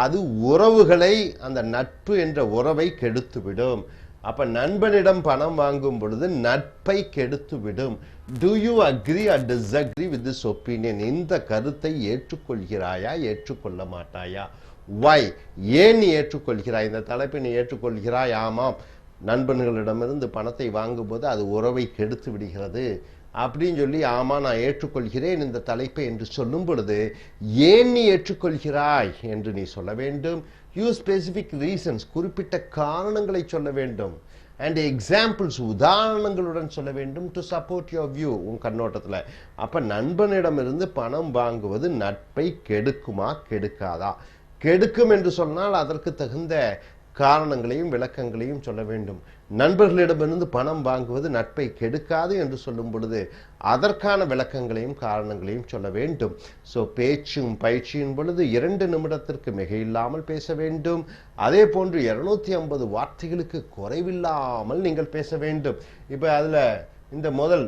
[SPEAKER 7] அது உறவுகளை, அந்த நட்பு என்ற உறவை கெடுத்துவிடும். அப்ப நண்பனிடம் பணம் வாங்கும் பொழுது நட்பை கெடுத்துவிடும். Do you agree or disagree with this opinion? இந்த கருத்தை ஏற்றுக்கொள்கிறாயா, ஏற்றுக்கொள்ள மாட்டாயா? Why? ஏன் நீ ஏற்றுக்கொள்கிறாய்? இந்த தலைப்பை நீ ஏற்றுக்கொள்கிறாய்? ஆமாம், நண்பர்களிடமிருந்து பணத்தை வாங்கும்போது அது உறவை கெடுத்து விடுகிறது அப்படின்னு சொல்லி ஆமா நான் ஏற்றுக்கொள்கிறேன் இந்த தலைப்பை என்று சொல்லும் பொழுது ஏன் நீ ஏற்றுக்கொள்கிறாய் என்று நீ சொல்ல வேண்டும். யூஸ் ஸ்பெசிபிக் ரீசன்ஸ், குறிப்பிட்ட காரணங்களை சொல்ல வேண்டும். அண்ட் எக்ஸாம்பிள்ஸ், உதாரணங்களுடன் சொல்ல வேண்டும். டு சப்போர்ட் யுவர் வியூ, உன் கண்ணோட்டத்தில். அப்போ நண்பனிடமிருந்து பணம் வாங்குவது நட்பை கெடுக்குமா, கெடுக்காதா? கெடுக்கும் என்று சொன்னால் அதற்கு தகுந்த
[SPEAKER 1] காரணங்களையும் விளக்கங்களையும் சொல்ல வேண்டும். நண்பர்களிடமிருந்து பணம் வாங்குவது நட்பை கெடுக்காது என்று சொல்லும் பொழுது அதற்கான விளக்கங்களையும் காரணங்களையும் சொல்ல வேண்டும். ஸோ பேச்சும் பயிற்சியின் பொழுது 2 நிமிடத்திற்கு மிக இல்லாமல் பேச வேண்டும். அதே போன்று 250 வார்த்தைகளுக்கு குறைவில்லாமல் நீங்கள் பேச வேண்டும். இப்போ அதில் இந்த முதல்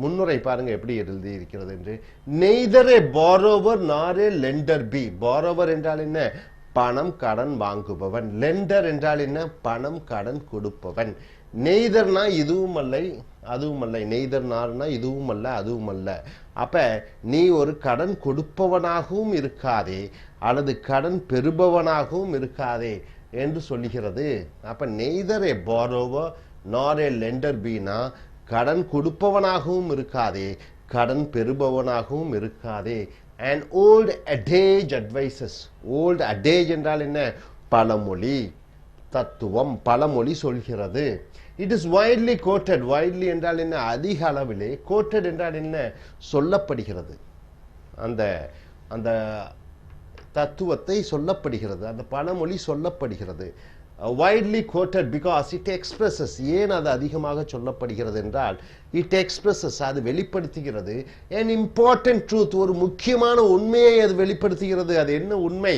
[SPEAKER 1] முன்னுரை பாருங்க எப்படி எழுதி இருக்கிறது என்று. Neither A borrower nor a lender be. borrower என்றால் என்ன? பணம் கடன் வாங்குபவன். லெண்டர் என்றால் என்ன? பணம் கடன் கொடுப்பவன். நெய்தர்னா இதுவும் அல்ல அதுவும் அல்ல, நெய்தர் நார்னா இதுவும் அல்ல அதுவும் அல்ல. அப்ப நீ ஒரு கடன் கொடுப்பவனாகவும் இருக்காதே அல்லது கடன் பெறுபவனாகவும் இருக்காதே என்று சொல்லுகிறது. அப்ப neither A borrower nor a lender be னா கடன் கொடுப்பவனாகவும் இருக்காதே கடன் பெறுபவனாகவும் இருக்காதே. An old adage advises. Old adage என்றால் என்ன? பழமொழி, தத்துவம், பழமொழி சொல்கிறது. It is widely quoted. Widely என்றால் என்ன? அதிக அளவிலே. quoted என்றால் என்ன? சொல்லப்படுகிறது. அந்த அந்த தத்துவத்தை சொல்லப்படுகிறது, அந்த பழமொழி சொல்லப்படுகிறது. widely quoted because it expresses. ஏன் அது அதிகமாக சொல்லப்படுகிறது என்றால் it expresses, அது வெளிப்படுத்துகிறது an important truth, ஒரு முக்கியமான உண்மையை அது வெளிப்படுத்துகிறது. அது என்ன உண்மை?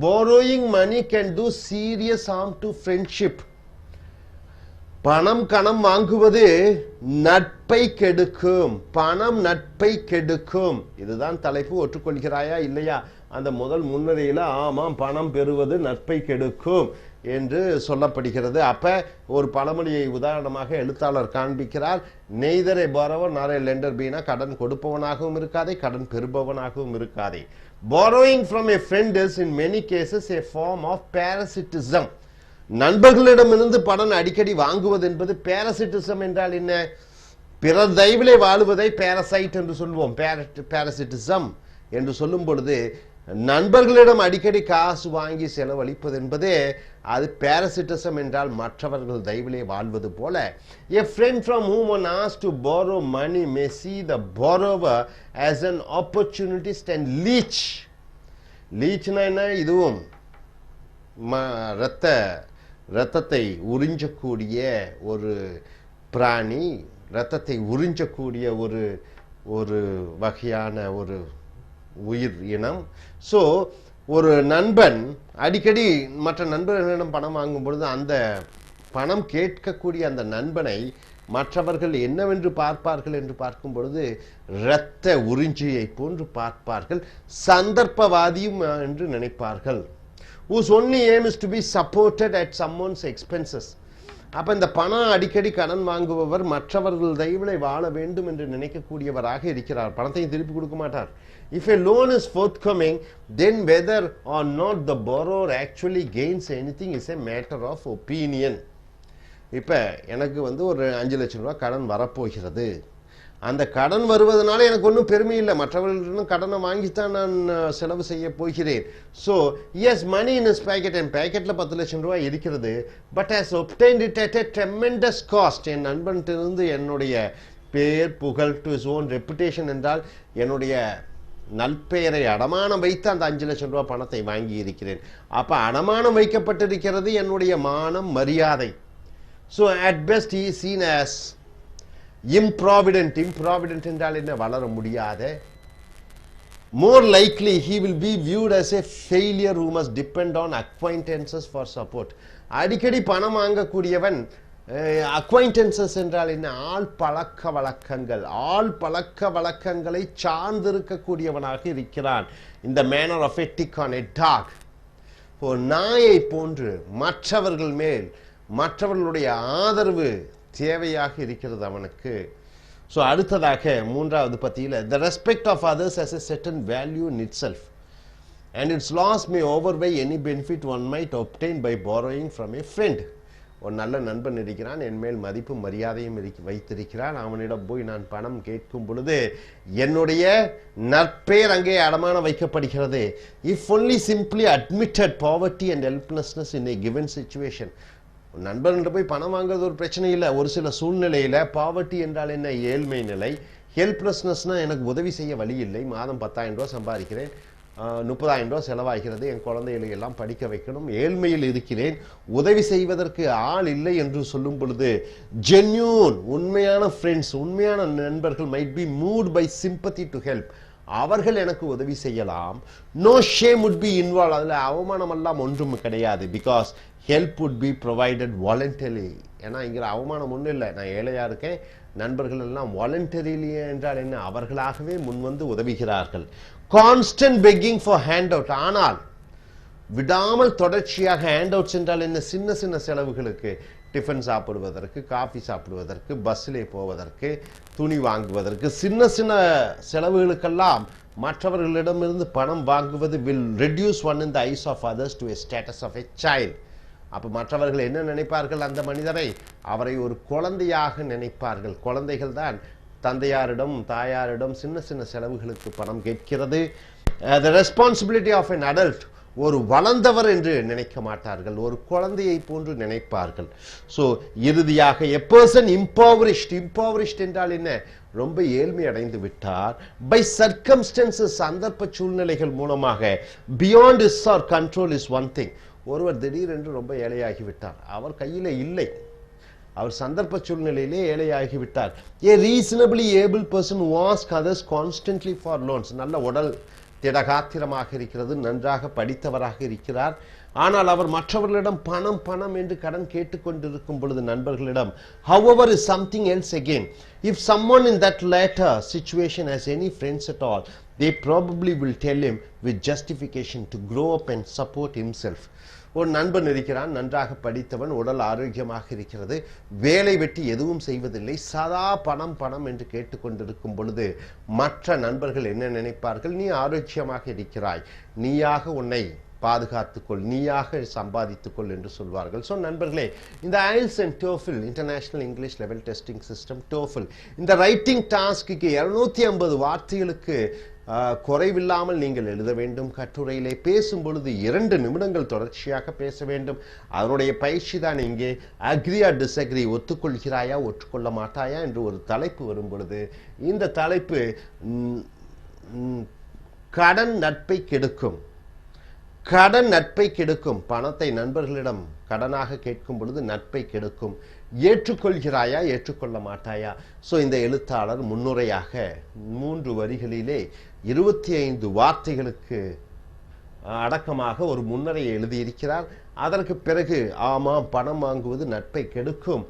[SPEAKER 1] borrowing money can do serious harm to friendship. பணம் கணம் வாங்குவது நட்பை கெடுக்கும். பணம் நட்பை கெடுக்கும். இதுதான் தலைப்பு. ஒற்றுக்கொள்கிறாயா இல்லையா? அந்த முதல் முன்னுரையில் ஆமாம், பணம் பெறுவது நட்பை கெடுக்கும் என்று சொல்லப்படுகிறது. அப்ப ஒரு பழமொழியை உதாரணமாக எழுத்தாளர் காண்பிக்கிறார். Neither A borrower nor a lender be னா கடன் கொடுப்பவனாகவும் இருக்காதே கடன் பெறுபவனாகவும் இருக்காதே. borrowing from a friend is in many cases a form of parasitism. நண்பர்களிடமிருந்து பணம் அடிக்கடி வாங்குவது என்பது parasitism என்றால் என்ன? பிறர் தயவிலே வாழுவதை parasite என்று சொல்வோம். parasitism என்று சொல்லும் பொழுது நண்பர்களிடம் அடிக்கடி காசு வாங்கி செலவழிப்பது என்பதே அது parasitism என்றால் மற்றவர்கள் தயவிலே வாழ்வது போல. A friend from whom one asks to borrow money may see the borrower as an opportunist and leech. leechனா என்ன? இதுவும் இரத்தத்தை உறிஞ்சக்கூடிய ஒரு பிராணி, இரத்தத்தை உறிஞ்சக்கூடிய ஒரு வகையான ஒரு உயிர் இனம். ஸோ ஒரு நண்பன் அடிக்கடி மற்ற நண்பர்களிடம் பணம் வாங்கும் பொழுது அந்த பணம் கேட்கக்கூடிய அந்த நண்பனை மற்றவர்கள் என்னவென்று பார்ப்பார்கள் என்று பார்க்கும் பொழுது இரத்த உறிஞ்சியை போன்று பார்ப்பார்கள், சந்தர்ப்பவாதியும் என்று நினைப்பார்கள். whose only aim is to be supported at someone's expenses. அப்ப இந்த பணம் அடிக்கடி கடன் வாங்குபவர் மற்றவர்கள் தயவிலே வாழ வேண்டும் என்று நினைக்கக்கூடியவராக இருக்கிறார். பணத்தையும் திருப்பி கொடுக்க மாட்டார். If a loan is forthcoming, then whether or not the borrower actually gains anything is a matter of opinion. இப்ப எனக்கு ஒரு 5 லட்சம் ரூபாய் கடன் வரப்போகிறது. அந்த கடன் வருவதனால எனக்கு ஒன்றும் பெருமை இல்லை, மற்றவர்களிடம் கடனை வாங்கித்தான் நான் செலவு செய்ய போகிறேன். So as money in is pocket, என் பேக்கெட்டில் 10 லட்சம் ரூபாய் இருக்கிறது. But has obtained it at a tremendous cost. என் நண்பன்கிட்ட என்னுடைய பேர் புகழ், டு இஸ் ஓன் ரெப்புடேஷன் என்றால் என்னுடைய நல்பெயரை அடமானம் வைத்து அந்த 5 லட்சம் ரூபாய் பணத்தை வாங்கி இருக்கிறேன். அப்ப அடமானம் வைக்கப்பட்டிருக்கிறது என்னுடைய மானம், மரியாதை. So at best he is seen as improvident. improvident என்றால் என்ன? வளர முடியாத. more likely he will be viewed as a failure who must depend on acquaintances for support. அடிக்கடி பணம் வாங்கக்கூடியவன் acquaintances என்றால் என்ன? ஆள் பழக்க வழக்கங்கள், ஆள் பழக்க வழக்கங்களை சார்ந்திருக்கக்கூடியவனாக இருக்கிறான். இந்த manner of a tick on a dog. நாயை போன்று மற்றவர்கள் மேல் மற்றவர்களுடைய ஆதரவு தேவையாக இருக்கிறது அவனுக்கு. ஸோ அடுத்ததாக 3வது பத்தியில் the respect of others has a certain value in itself and its loss may overweigh any benefit one might obtain by borrowing from a friend. ஒரு நல்ல நண்பன் இருக்கிறான், என் மேல் மதிப்பும் மரியாதையும் வைத்திருக்கிறான். அவனிடம் போய் நான் பணம் கேட்கும் பொழுது என்னுடைய நற்பெயர் அங்கே அடமானம் வைக்கப்படுகிறது. if only simply admitted poverty and helplessness in a given situation. நண்பர்கிட்ட போய் பணம் வாங்குறது ஒரு பிரச்சனை இல்லை. ஒரு சில சூழ்நிலையில் பாவர்ட்டி என்றால் என்ன? ஏழ்மை நிலை. ஹெல்ப்லெஸ்னஸ்னா எனக்கு உதவி செய்ய வழி இல்லை, மாதம் 10,000 ரூபாய் சம்பாதிக்கிறேன், 30,000 ரூபாய் செலவாகிறது, என் குழந்தைகளை எல்லாம் படிக்க வைக்கணும், ஏழ்மையில் இருக்கிறேன், உதவி செய்வதற்கு ஆள் இல்லை என்று சொல்லும் பொழுது ஜென்யூன் உண்மையான ஃப்ரெண்ட்ஸ், உண்மையான நண்பர்கள் might be moved by sympathy to help. அவர்கள் எனக்கு உதவி செய்யலாம். No shame would be involved. அதில் அவமானம் எல்லாம் ஒன்றும் கிடையாது. Because help would be provided voluntarily. ஏன்னா இங்கே அவமானம் ஒன்றும் இல்லை. நான் ஏழையாக இருக்கேன், நண்பர்கள் எல்லாம் வாலண்டரிலி என்றால் என்ன, அவர்களாகவே முன்வந்து உதவுகிறார்கள். Constant begging for hand out. ஆனால் விடாமல் தொடர்ச்சியாக ஹேண்ட் அவுட்ஸ் என்றால் என்ன, சின்ன சின்ன செலவுகளுக்கு, டிஃபன் சாப்பிடுவதற்கு, காஃபி சாப்பிடுவதற்கு, பஸ்ஸிலே போவதற்கு, துணி வாங்குவதற்கு, சின்ன சின்ன செலவுகளுக்கெல்லாம் மற்றவர்களிடமிருந்து பணம் வாங்குவது will reduce one in the eyes of others to a status of a child. அப்போ மற்றவர்கள் என்ன நினைப்பார்கள், அந்த மனிதரை அவரை ஒரு குழந்தையாக நினைப்பார்கள். குழந்தைகள் தான் தந்தையாரிடம் தாயாரிடம் சின்ன சின்ன செலவுகளுக்கு பணம் கேட்கிறது. the responsibility of an adult, ஒரு வளர்ந்தவர் என்று நினைக்க மாட்டார்கள், ஒரு குழந்தையை போன்று நினைப்பார்கள். ஸோ இறுதியாக a person impoverished என்றால் என்ன, ரொம்ப ஏழ்மை அடைந்து விட்டார். பை சர்க்கம்ஸ்டன்சஸ், சந்தர்ப்ப சூழ்நிலைகள் மூலமாக, beyond is our control is one thing. ஒருவர் திடீரென்று ரொம்ப ஏழையாகிவிட்டார், அவர் கையில் இல்லை, அவர் சந்தர்ப்ப சூழ்நிலையிலே ஏழையாகிவிட்டார். a reasonably able person who asks others constantly for loans. நல்ல உடல் திடகாத்திரமாக இருக்கிறது, நன்றாக படித்தவராக இருக்கிறார், ஆனால் அவர் மற்றவர்களிடம் பணம் என்று கடன் கேட்டுக்கொண்டிருக்கும் பொழுது நண்பர்களிடம், however is something else again. If someone in that latter situation has any friends at all, they probably will tell him with justification to grow up and support himself. ஒரு நண்பன் இருக்கிறான், நன்றாக படித்தவன், உடல் ஆரோக்கியமாக இருக்கிறது, வேலை வெட்டி எதுவும் செய்வதில்லை, சதா பணம் என்று கேட்டுக்கொண்டிருக்கும் பொழுது மற்ற நண்பர்கள் என்ன நினைப்பார்கள், நீ ஆரோக்கியமாக இருக்கிறாய், நீயாக உன்னை பாதுகாத்துக்கொள், நீயாக சம்பாதித்துக்கொள் என்று சொல்வார்கள். ஸோ நண்பர்களே, இந்த IELTS and TOEFL international English level testing system TOEFL இந்த ரைட்டிங் டாஸ்க்கு 250 வார்த்தைகளுக்கு குறைவில்லாமல் நீங்கள் எழுத வேண்டும். கட்டுரையிலே பேசும் பொழுது 2 நிமிடங்கள் தொடர்ச்சியாக பேச வேண்டும். அதனுடைய பயிற்சி தான் இங்கே. அக்ரி ஆர் டிஸ்அக்ரி, ஒத்துக்கொள்கிறாயா ஒற்றுக்கொள்ள மாட்டாயா என்று ஒரு தலைப்பு வரும் பொழுது, இந்த தலைப்பு கடன் நட்பை கெடுக்கும். கடன் நட்பை கெடுக்கும். பணத்தை நண்பர்களிடம் கடனாக கேட்கும் பொழுது நட்பை கெடுக்கும். ஏற்றுக்கொள்கிறாயா ஏற்றுக்கொள்ள மாட்டாயா. ஸோ இந்த எழுத்தாளர் முன்னுரையாக 3 வரிகளிலே 25 வார்த்தைகளுக்கு அடக்கமாக ஒரு முன்னுரையை எழுதியிருக்கிறார். அதற்கு பிறகு ஆமாம் பணம் வாங்குவது நட்பை கெடுக்கும்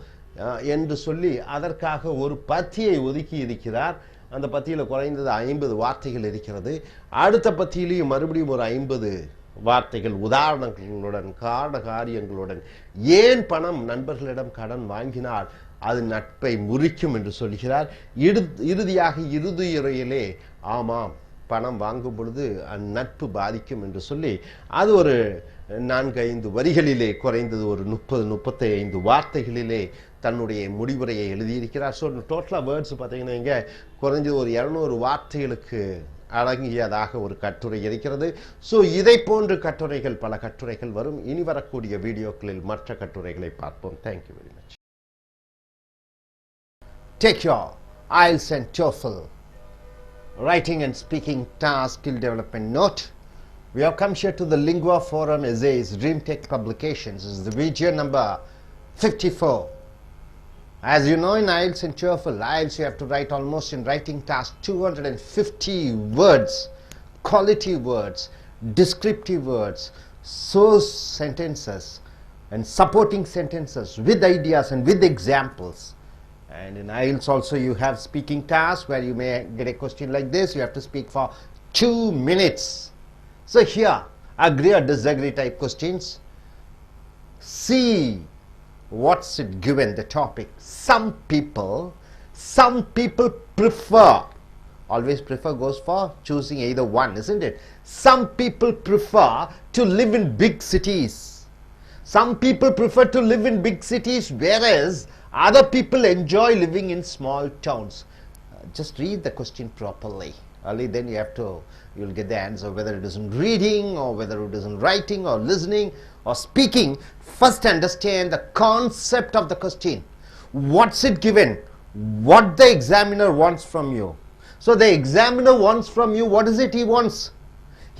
[SPEAKER 1] என்று சொல்லி அதற்காக ஒரு பத்தியை ஒதுக்கி இருக்கிறார். அந்த பத்தியில் குறைந்தது 50 வார்த்தைகள் இருக்கிறது. அடுத்த பத்தியிலையும் மறுபடியும் ஒரு 50 வார்த்தைகள் உதாரணங்களுடன் காரண காரியங்களுடன் ஏன் பணம் நண்பர்களிடம் கடன் வாங்கினால் அது நட்பை முறிக்கும் என்று சொல்கிறார். இறுதியாக இறுதியுரையிலே ஆமாம் பணம் வாங்கும் பொழுது நட்பு பாதிக்கும் என்று சொல்லி அது ஒரு 4-5 வரிகளிலே குறைந்தது ஒரு 30-35 வார்த்தைகளிலே தன்னுடைய முடிவுரையை எழுதியிருக்கிறார். ஸோ டோட்டலாக வேர்ட்ஸ் பார்த்தீங்கன்னா இங்கே குறைஞ்சது ஒரு 200 வார்த்தைகளுக்கு அடங்கியதாக ஒரு கட்டுரை இருக்கிறது. ஸோ இதை போன்ற கட்டுரைகள் பல கட்டுரைகள் வரும். இனி வரக்கூடிய வீடியோக்களில் மற்ற கட்டுரைகளை பார்ப்போம். Thank you very much. Take your IELTS and TOEFL writing and speaking task skill development note. We have come here to the Lingua Forum Essays Dream Tech Publications. This is the video number 54. As you know, in IELTS and TOEFL, IELTS you have to write almost in writing task 250 words, quality words, descriptive words, source sentences and supporting sentences with ideas and with examples. And in IELTS also you have speaking tasks where you may get a question like this. You have to speak for 2 minutes. So here, agree or disagree type questions. See what's it given, the topic. Some people prefer, always prefer goes for choosing either one, isn't it? Some people prefer to live in big cities. Some people prefer to live in big cities, whereas other people enjoy living in small towns. Just read the question properly. Only then you'll get the answer, whether it is in reading or whether it is in writing or listening or speaking. First understand the concept of the question. What's it given? What the examiner wants from you. So the examiner wants from you, what is it he wants?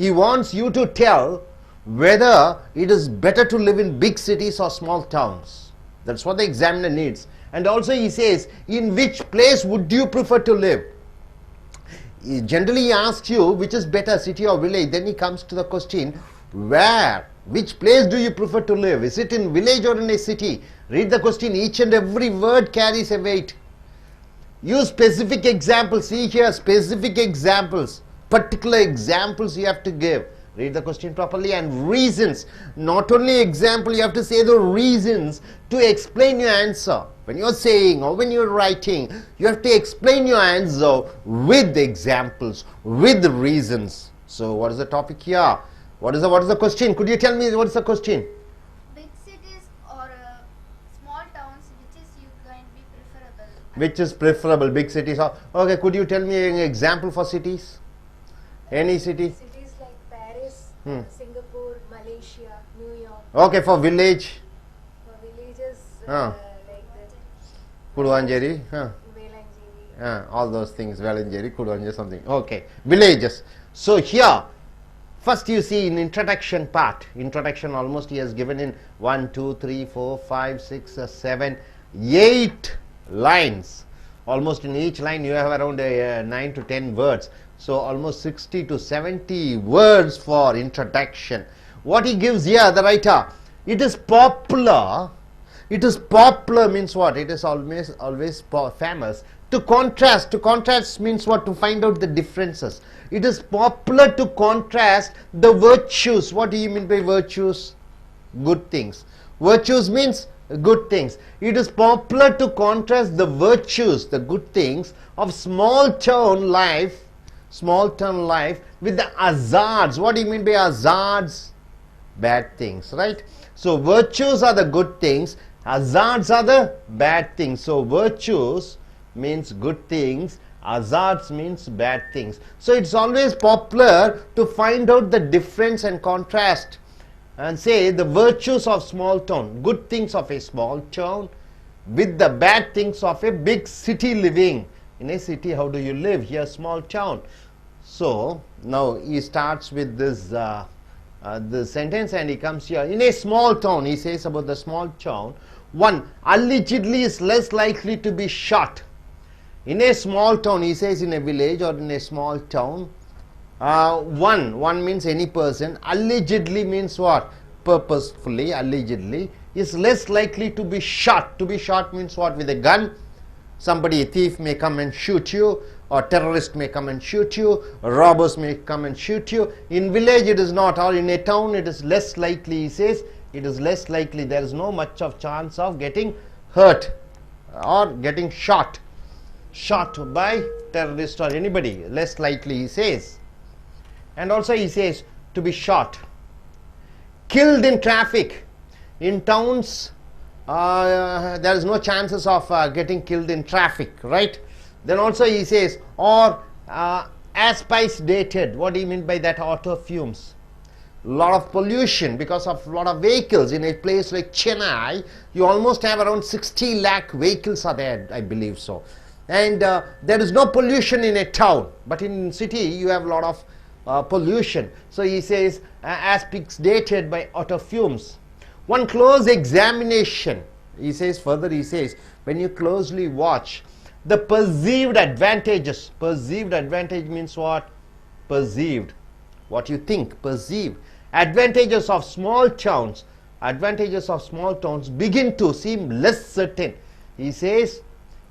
[SPEAKER 1] He wants you to tell whether it is better to live in big cities or small towns. That's what the examiner needs. And also he says, in which place would you prefer to live? Generally he asks you which is better, city or village. Then he comes to the question, where, which place do you prefer to live? Is it in village or in a city? Read the question, each and every word carries a weight. Use specific examples. See here, specific examples, particular examples you have to give. Read the question properly, and reasons. Not only example, you have to say the reasons to explain your answer. When you're saying or when you're writing, you have to explain your answer with examples, with reasons. So what is the topic here? What is the question? Could you tell me what is the question?
[SPEAKER 12] Big cities or small towns, which is you going to be preferable?
[SPEAKER 1] Which is preferable, big cities or... Okay, could you tell me an example for cities? Any city?
[SPEAKER 15] Cities like Paris, Singapore, Malaysia, New York.
[SPEAKER 1] Okay, for village?
[SPEAKER 15] For villages
[SPEAKER 1] Huh.
[SPEAKER 15] like that.
[SPEAKER 1] Kuduvanjeri?
[SPEAKER 15] Velanjeri.
[SPEAKER 1] All those things, Velanjeri, Kuduvanjeri, something. Okay, villages. So here, first you see in introduction part, introduction almost he has given in 1, 2, 3, 4, 5, 6, 7, 8 lines. Almost in each line you have around 9 to 10 words. So almost 60 to 70 words for introduction. What he gives here, the writer, it is popular. It is popular means what? It is always famous. To contrast means what? To find out the differences. It is popular to contrast the virtues. What do you mean by virtues? Good things. Virtues means good things. It is popular to contrast the virtues, the good things of small town life with the hazards. What do you mean by hazards? Bad things, right? So virtues are the good things, hazards are the bad things. So virtues means good things, hazards means bad things. So it's always popular to find out the difference and contrast and say the virtues of small town, good things of a small town with the bad things of a big city living. In a city, how do you live? Here, small town. So now he starts with this sentence and he comes here. In a small town, he says about the small town, one allegedly is less likely to be shot. In a small town, he says in a village or in a small town, one means any person, allegedly means what? Purposefully, allegedly, is less likely to be shot. To be shot means what? With a gun. Somebody, a thief may come and shoot you, or terrorist may come and shoot you, robbers may come and shoot you. In village it is not, or in a town it is less likely, he says, it is less likely, there is no much of chance of getting hurt or getting shot by terrorist or anybody, less likely, he says. And also he says to be shot, killed in traffic. In towns there is no chances of getting killed in traffic, right? Then also he says, or asphyxiated. What do you mean by that? Auto fumes. Lot of pollution because of lot of vehicles. In a place like Chennai, you almost have around 60 lakh vehicles are there, I believe so. And there is no pollution in a town, but in city you have a lot of pollution. So he says asphyxiated by auto fumes. One close examination, he says, further he says, when you closely watch the perceived advantages. Perceived advantage means what? Perceived, what you think, perceived. Advantages of small towns. Advantages of small towns begin to seem less certain. He says,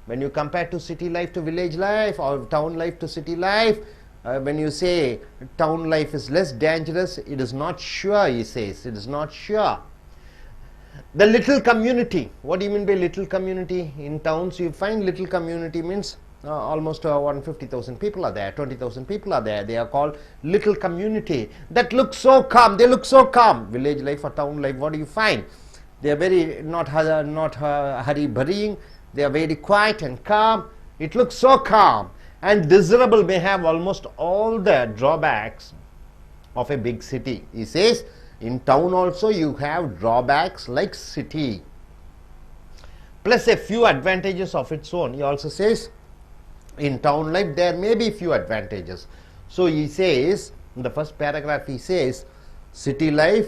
[SPEAKER 1] when you compare to city life to village life, or town life to city life, when you say town life is less dangerous, it is not sure, he says, it is not sure. The little community. What do you mean by little community? In towns you find little community means almost 150,000 people are there, 20,000 people are there. They are called little community. That looks so calm. They look so calm. Village life or town life, what do you find? They are very not hurry-burrying. They are very quiet and calm. It looks so calm. And desirable may have almost all the drawbacks of a big city. He says, in town also you have drawbacks like city, plus a few advantages of its own. He also says in town life there may be few advantages. So he says In the first paragraph he says, city life,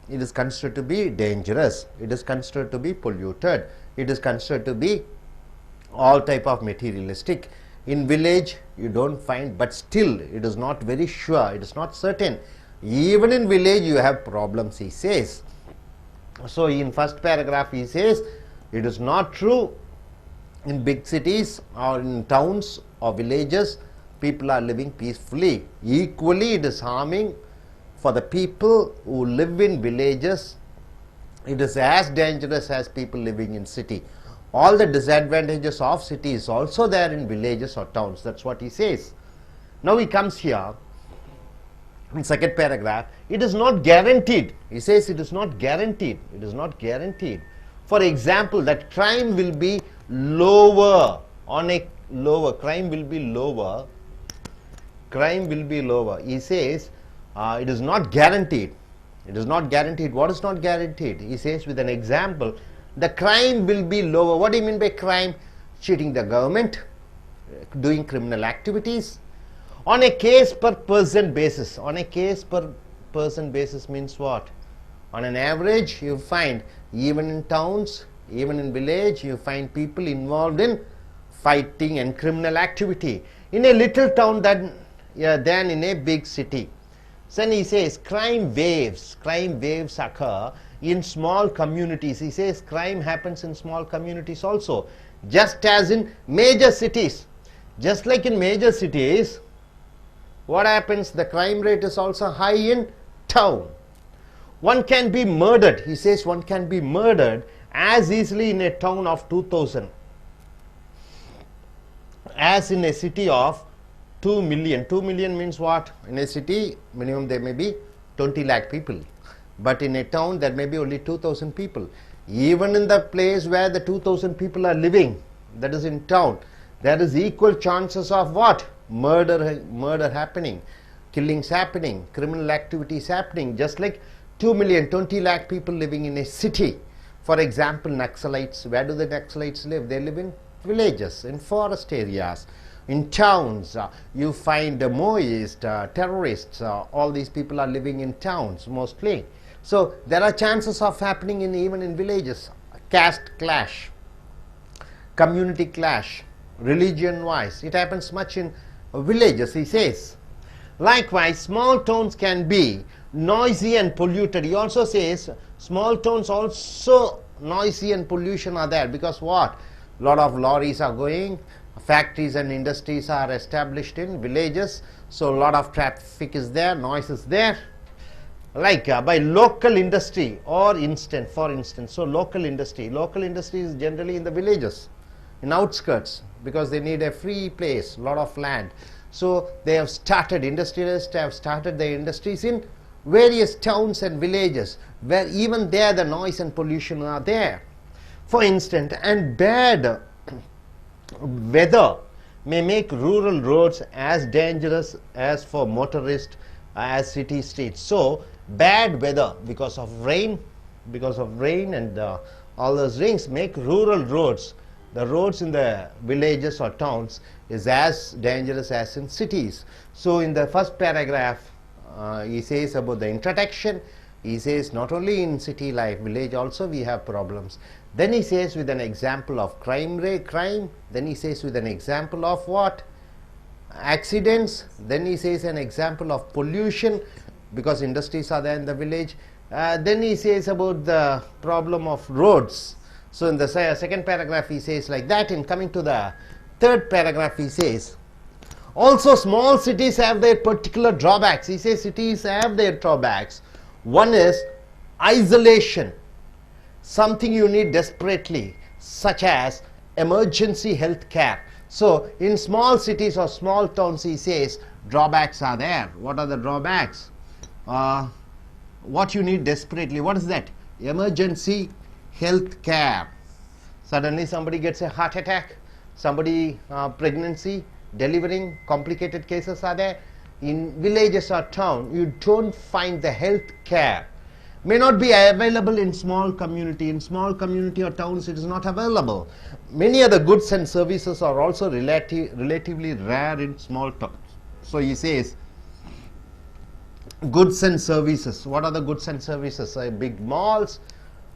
[SPEAKER 1] it is considered to be dangerous, it is considered to be polluted, it is considered to be all type of materialistic. In village you don't find, but still it is not very sure, it is not certain. Even in village you have problems, he says. So in first paragraph he says, it is not true in big cities or in towns or villages people are living peacefully. Equally it is harming for the people who live in villages. It is as dangerous as people living in city. All the disadvantages of city is also there in villages or towns. That's what he says. Now he comes here in second paragraph. It is not guaranteed. He says it is not guaranteed. It is not guaranteed. For example, that crime will be lower on a lower. Crime will be lower. Crime will be lower. He says it is not guaranteed. It is not guaranteed. What is not guaranteed? He says with an example, the crime will be lower. What do you mean by crime? Cheating the government, doing criminal activities. On a case per person basis. On a case per person basis means what? On an average you find, even in towns, even in village, you find people involved in fighting and criminal activity. In a little town than in a big city. Then he says crime waves occur in small communities. He says crime happens in small communities also, just as in major cities. Just like in major cities, what happens? The crime rate is also high in town. One can be murdered. He says one can be murdered as easily in a town of 2,000 as in a city of 2 million. 2 million means what? In a city minimum there may be 20 lakh people, but in a town there may be only 2,000 people. Even in the place where the 2,000 people are living, that is in town, there is equal chances of what? Murder happening, killings happening, criminal activities happening, just like 2 million, 20 lakh people living in a city. For example, Naxalites, where do the Naxalites live? They live in villages, in forest areas. In towns, you find Maoists, terrorists, all these people are living in towns mostly. So there are chances of happening even in villages. Caste clash, community clash, religion wise, it happens much in villages, he says. Likewise, small towns can be noisy and polluted. He also says small towns also noisy and pollution are there, because what? Lot of lorries are going, factories and industries are established in villages, so a lot of traffic is there, noise is there. Like by local industry or for instance, so local industry is generally in the villages, in outskirts, because they need a free place, lot of land. So they have started, industrialists have started their industries in various towns and villages, where even there the noise and pollution are there. For instance, and bad weather may make rural roads as dangerous as for motorists as city streets. So bad weather because of rain and all those rings make rural roads, the roads in the villages or towns, is as dangerous as in cities. So in the first paragraph he says about the introduction, he says not only in city life, village also we have problems. Then he says with an example of crime, then he says with an example of what? Accidents. Then he says an example of pollution, because industries are there in the village. Then he says about the problem of roads. So in the second paragraph he says like that. In coming to the third paragraph he says also small cities have their particular drawbacks. He says cities have their drawbacks. One is isolation, something you need desperately, such as emergency health care. So in small cities or small towns, he says drawbacks are there. What are the drawbacks? What you need desperately, what is that? Emergency health care. Suddenly somebody gets a heart attack, somebody pregnancy, delivering, complicated cases are there. In villages or town, you don't find the health care. May not be available in small community. In small community or towns, it is not available. Many other goods and services are also relatively rare in small towns. So he says goods and services. What are the goods and services? Big malls,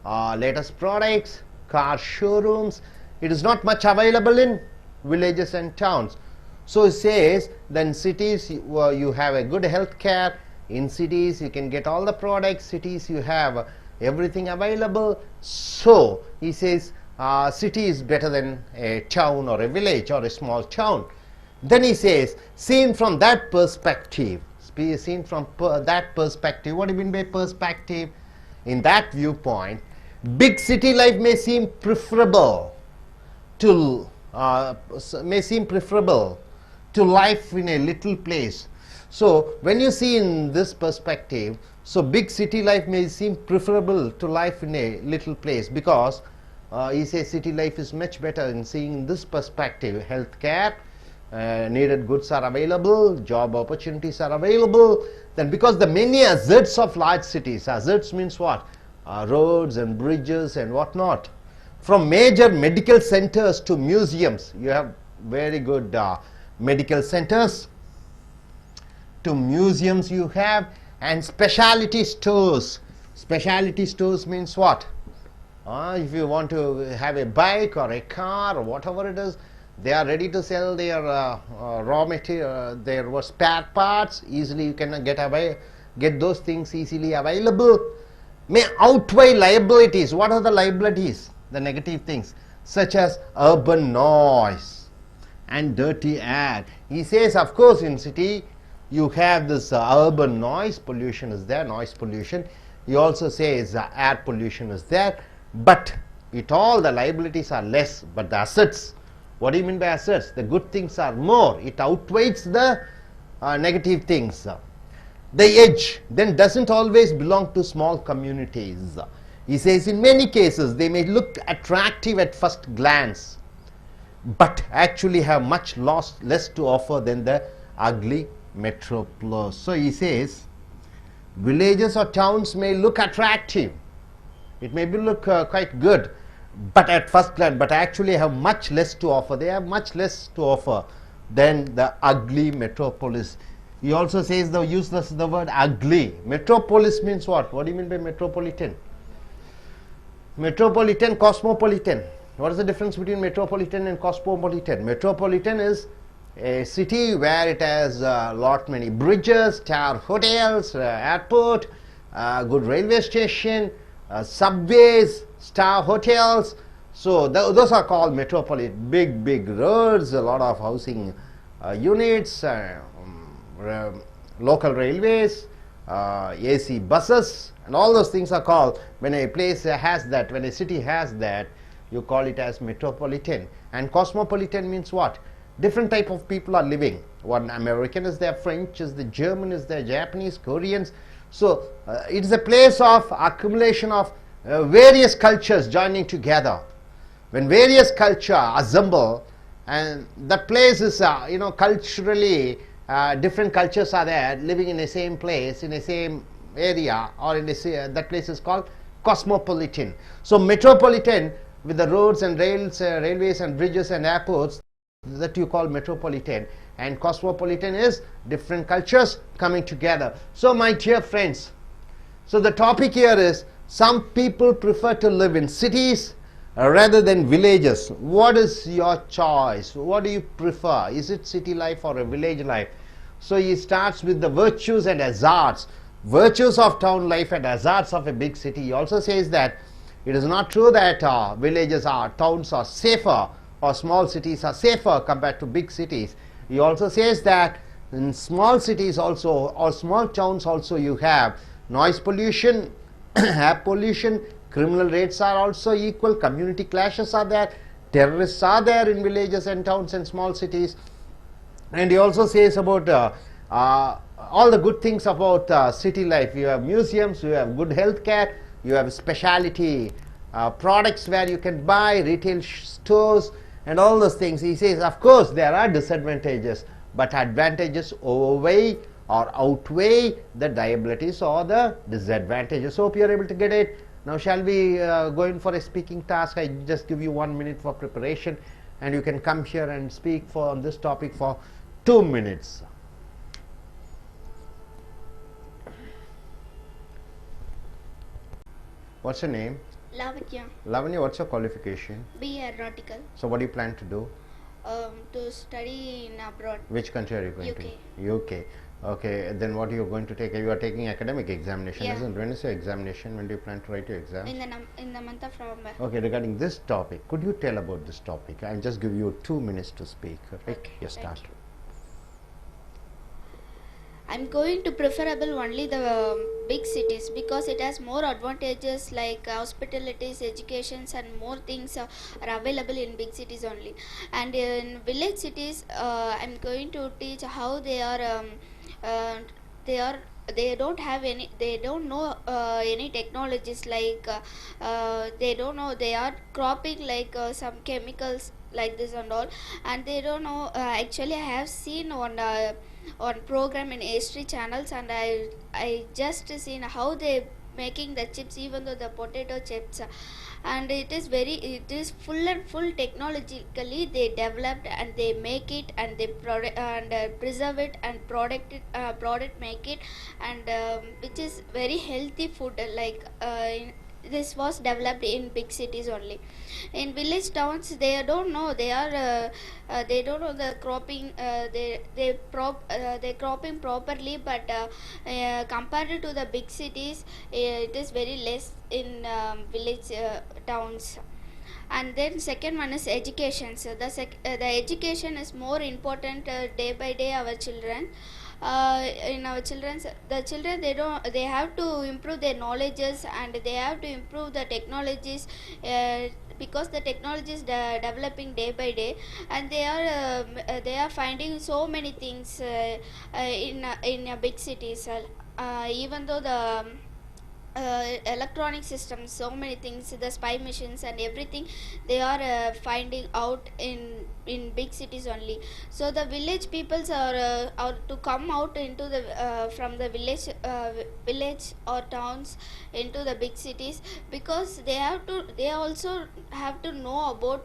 [SPEAKER 1] latest products, car showrooms. It is not much available in villages and towns. So it says then cities you have a good health care. In cities you can get all the products. Cities you have everything available. So he says city is better than a town or a village or a small town. Then he says, seen from that perspective, that perspective, what do you mean by perspective? In that viewpoint, big city life may seem preferable to life in a little place. So when you see in this perspective, so big city life may seem preferable to life in a little place, because he says city life is much better in seeing this perspective. Health care, needed goods are available, job opportunities are available. Then because the many assets of large cities, assets means what? Roads and bridges and whatnot. From major medical centers to museums, you have very good medical centers, to museums you have, and specialty stores. Specialty stores means what? If you want to have a bike or a car or whatever it is, they are ready to sell their raw material, their spare parts. Easily you can get those things easily available. May outweigh liabilities. What are the liabilities? The negative things, such as urban noise and dirty air. He says, of course, in city you have this urban noise pollution is there, noise pollution. He also says air pollution is there, but it all the liabilities are less, but the assets, what do you mean by assets? The good things are more. It outweighs the negative things. The edge then doesn't always belong to small communities. He says in many cases they may look attractive at first glance, but actually have much less to offer than the ugly metropolis. So he says villages or towns may look attractive. It may be look quite good, but at first glance, but actually have much less to offer. They have much less to offer than the ugly metropolis. He also says the word ugly. Metropolis means what? What do you mean by metropolitan? Metropolitan, cosmopolitan. What is the difference between metropolitan and cosmopolitan? Metropolitan is a city where it has lot many bridges, star hotels, airport, good railway station, subways, star hotels. So those are called metropolitan. Big roads, a lot of housing units, local railways, AC buses, and all those things are called, when a place has that, when a city has that, you call it as metropolitan. And cosmopolitan means what? Different type of people are living. One American is there, French is there, German is there, Japanese, Koreans. So it is a place of accumulation of various cultures joining together. When various culture assemble, and that place is culturally different cultures are there living in the same place, in the same area, or in the that place is called cosmopolitan. So metropolitan, with the roads and railways and bridges and airports, that you call metropolitan, and cosmopolitan is different cultures coming together. So my dear friends, so the topic here is, some people prefer to live in cities rather than villages. What is your choice? What do you prefer? Is it city life or a village life? So he starts with the virtues and hazards. Virtues of town life and hazards of a big city. He also says that it is not true that towns are safer, or small cities are safer compared to big cities. He also says that in small cities also, or small towns also, you have noise pollution, air pollution, criminal rates are also equal, community clashes are there, terrorists are there in villages and towns and small cities. And he also says about all the good things about city life. You have museums, you have good health care, you have specialty products where you can buy, retail stores, and all those things. He says, of course, there are disadvantages, but advantages overweigh or outweigh the liabilities or the disadvantages. Hope you are able to get it. Now shall we go in for a speaking task? I just give you 1 minute for preparation, and you can come here and speak on this topic for 2 minutes.
[SPEAKER 7] What's your name?
[SPEAKER 12] Lavanya,
[SPEAKER 7] Lavanya, what's your qualification?
[SPEAKER 12] B aeronautical,
[SPEAKER 7] So what do you plan to do?
[SPEAKER 12] to study in abroad.
[SPEAKER 7] Which country are you going
[SPEAKER 12] UK.
[SPEAKER 7] to? UK. Okay, then what are you going to take? You are taking academic examination,
[SPEAKER 12] Yeah.
[SPEAKER 7] isn't it? When is your examination? When do you plan to write your exam?
[SPEAKER 12] In the month of November.
[SPEAKER 7] Okay, regarding this topic, could you tell about this topic? I'll just give you 2 minutes to speak. Right?
[SPEAKER 12] Okay,
[SPEAKER 7] You start.
[SPEAKER 12] thank you. I'm going to preferable only the big cities because it has more advantages like hospitalities, educations, and more things are available in big cities only. And in village cities, I'm going to teach how they are. They are. They don't have any. They don't know any technologies like. They don't know. They are cropping like some chemicals like this and all, and they don't know. Actually, I have seen on program in history channels, and I just seen how they making the chips, even though the potato chips, and it is full and full technologically they developed, and they make it, and they preserve it, and product make it, and which is very healthy food like this was developed in big cities only. In village towns they don't know, they don't know the cropping, they cropping properly, but compared to the big cities, it is very less in village towns. And then second one is education. So the education is more important day by day our children. In our the children, they have to improve their knowledges, and they have to improve the technologies, because the technology is developing day by day, and they are finding so many things in big cities, even though the electronic systems, so many things, the spy missions and everything, they are finding out in big cities only. So the village peoples are to come out into the from the village or towns into the big cities, because they also have to know about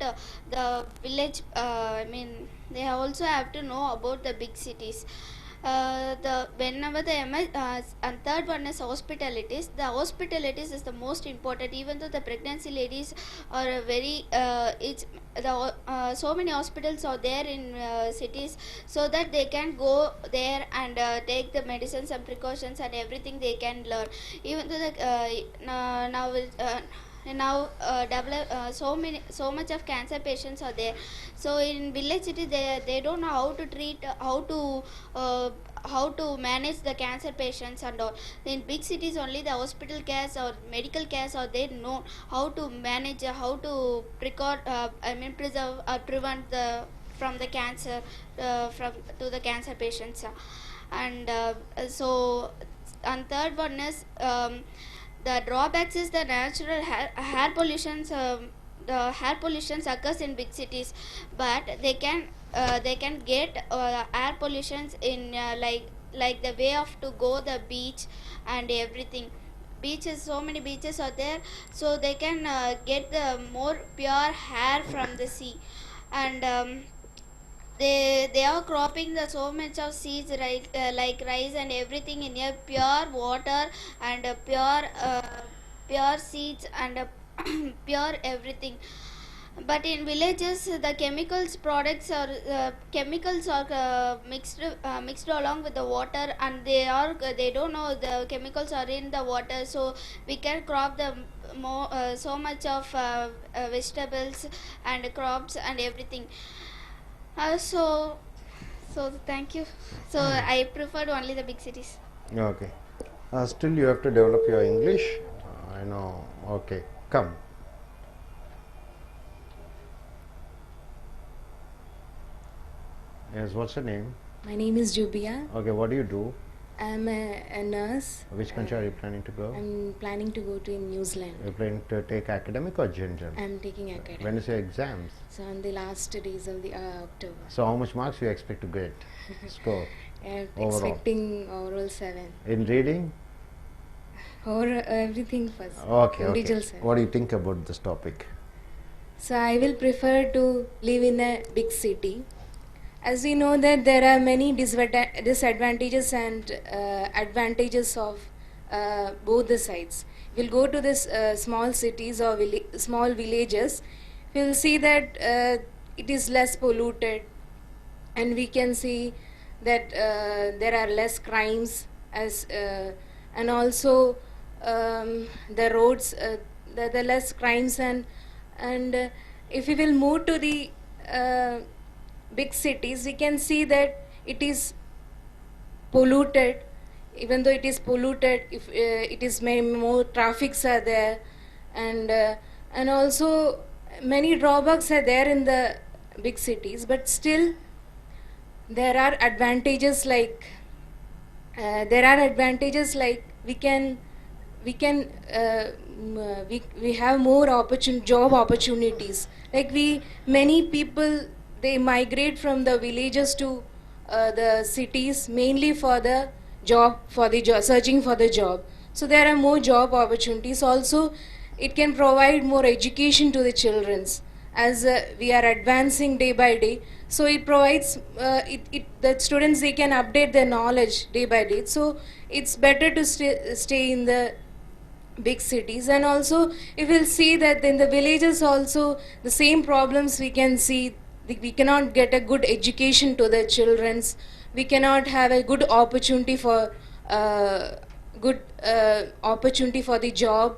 [SPEAKER 12] the village, they also have to know about the big cities. Whenever and third one is hospitalities. The hospitalities is the most important, even though the pregnancy ladies are very so many hospitals are there in cities, so that they can go there and take the medicines and precautions and everything they can learn. Even though now develop so much of cancer patients are there, so in village city they don't know how to treat, how to manage the cancer patients and all. In big cities only the hospital cares or medical cares, or they know how to manage, how to preserve or prevent the from the cancer, from to the cancer patients. And third one is the drawbacks is the natural hair pollutions. The hair pollution occurs in big cities, but they can get air pollutions in like the way of to go the beach and everything. Beaches, so many beaches are there, so they can get the more pure air from the sea. And they are cropping the so much of seeds, right, like rice and everything in a pure water, and pure seeds, and pure everything. But in villages the chemicals are mixed along with the water, and they don't know the chemicals are in the water, so we can crop the more so much of vegetables and crops and everything. So thank you. So I preferred only the big cities.
[SPEAKER 7] Okay. Still you have to develop your English. I know. Okay. Come. Yes, what's your name?
[SPEAKER 9] My name is Jubia.
[SPEAKER 7] Okay, what do you do?
[SPEAKER 9] I'm a nurse.
[SPEAKER 7] Which country are you planning to go?
[SPEAKER 9] I'm planning to go to New Zealand.
[SPEAKER 7] You're planning to take academic or general?
[SPEAKER 9] I'm taking academic.
[SPEAKER 7] When is your exams?
[SPEAKER 9] So on the last days of the October.
[SPEAKER 7] So how much marks you expect to get? Score?
[SPEAKER 9] I'm
[SPEAKER 7] overall?
[SPEAKER 9] expecting overall 7.
[SPEAKER 7] In reading?
[SPEAKER 9] Or everything first.
[SPEAKER 7] Okay,
[SPEAKER 9] Individual
[SPEAKER 7] okay.
[SPEAKER 9] 7.
[SPEAKER 7] What do you think about this topic?
[SPEAKER 9] So I will prefer to live in a big city. As we know that there are many disadvantages and advantages of both the sides. we'll go to this small cities or small villages, we'll see that it is less polluted, and we can see that there are less crimes as and also the roads, the less crimes, and if we will move to the big cities, we can see that it is polluted. Even though it is polluted, if it is more traffics are there, and also many drawbacks are there in the big cities, but still there are advantages like we have more job opportunities. Like many people, they migrate from the villages to the cities mainly for the searching for the job. So there are more job opportunities. Also, it can provide more education to the childrens as we are advancing day by day. So it provides the students, they can update their knowledge day by day. So it's better to stay in the big cities. And also you will see that in the villages also the same problems we can see. We cannot get a good education to the childrens. We cannot have a good opportunity for the job,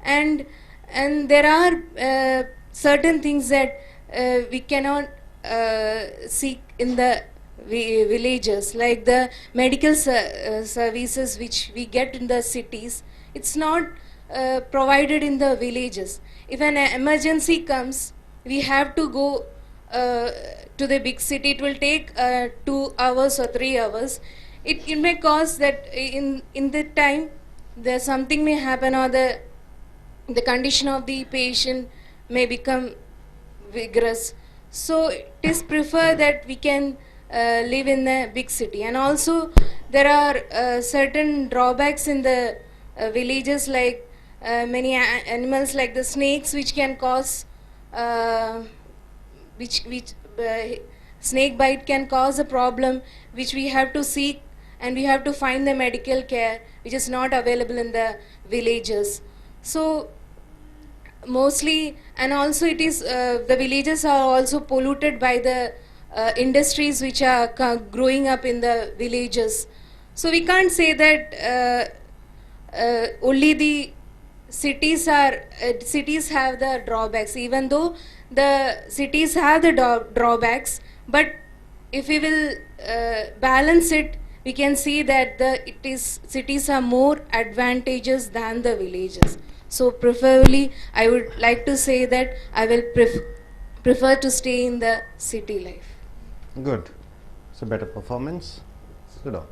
[SPEAKER 9] and there are certain things that we cannot seek in the villages, like the medical services which we get in the cities. It's not provided in the villages. If an emergency comes, we have to go to the big city. It will take 2 hours or 3 hours. It may cause that in the time there something may happen, or the condition of the patient may become vigorous. So it is preferred that we can live in a big city. And also there are certain drawbacks in the villages, like many animals like the snakes, which can cause snake bite can cause a problem which we have to seek, and we have to find the medical care which is not available in the villages. So mostly, and also it is the villages are also polluted by the industries which are growing up in the villages. So we can't say that only the cities have the drawbacks. Even though the cities have the drawbacks, but if we will balance it, we can see that cities are more advantageous than the villages. So preferably, I would like to say that I will prefer to stay in the city life.
[SPEAKER 1] Good. So better performance. Good on.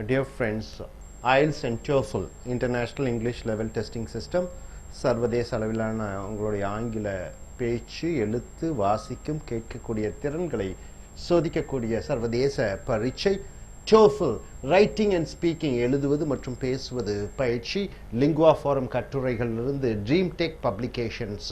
[SPEAKER 1] Dear friends, IELTS and TOEFL International English Level Testing System சர்வதேச அளவிலான உங்களுடைய ஆங்கில பேச்சு, எழுத்து, வாசிக்கும், கேட்கக்கூடிய திறன்களை சோதிக்கக்கூடிய சர்வதேச பரீட்சை TOEFL ரைட்டிங் அண்ட் ஸ்பீக்கிங், எழுதுவது மற்றும் பேசுவது பயிற்சி, லிங்குவா ஃபாரம் கட்டுரைகளிலிருந்து Dream Tech publications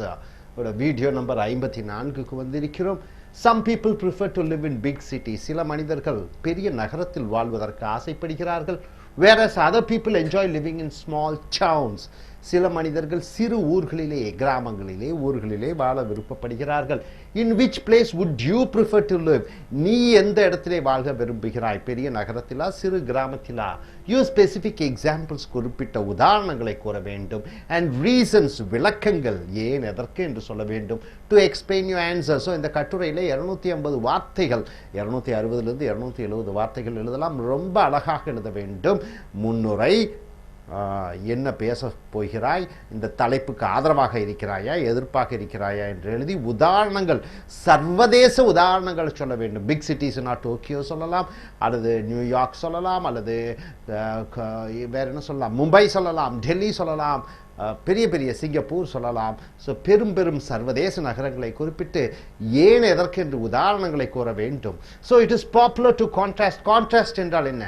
[SPEAKER 1] video number 54க்கு வந்திருக்கிறோம். Some people prefer to live in big cities. சில மனிதர்கள் பெரிய நகரத்தில் வாழ்வதற்கு ஆசைப்படுகிறார்கள். Whereas other people enjoy living in small towns. சில மனிதர்கள் சிறு ஊர்களிலே, கிராமங்களிலே, ஊர்களிலே வாழ விருப்பப்படுகிறார்கள். In which place would you prefer to live? நீ எந்த இடத்திலே வாழ்க விரும்புகிறாய்? பெரிய நகரத்திலா, சிறு கிராமத்திலா? Use specific examples, குறிப்பிட்ட உதாரணங்களை கூற வேண்டும். And reasons, விளக்கங்கள், ஏன் எதற்கு என்று சொல்ல வேண்டும். To explain your answer. So இந்த கட்டுரையிலே 250 வார்த்தைகள், 260 இருந்து 270 வார்த்தைகள் எழுதலாம். ரொம்ப அழகாக எழுத வேண்டும். முன்னுரை, என்ன பேச போகிறாய், இந்த தலைப்புக்கு ஆதரவாக இருக்கிறாயா, எதிர்ப்பாக இருக்கிறாயா என்று எழுதி உதாரணங்கள், சர்வதேச உதாரணங்கள் சொல்ல வேண்டும். பிக் சிட்டிஸ்னா டோக்கியோ சொல்லலாம், அல்லது நியூயார்க் சொல்லலாம், அல்லது வேற என்ன சொல்லலாம், மும்பை சொல்லலாம், டெல்லி சொல்லலாம், பெரிய பெரிய சிங்கப்பூர் சொல்லலாம். ஸோ பெரும் பெரும் சர்வதேச நகரங்களை குறிப்பிட்டு ஏன் எதற்கென்று உதாரணங்களை கூற வேண்டும். So it is popular to contrast. Contrast என்றால் என்ன?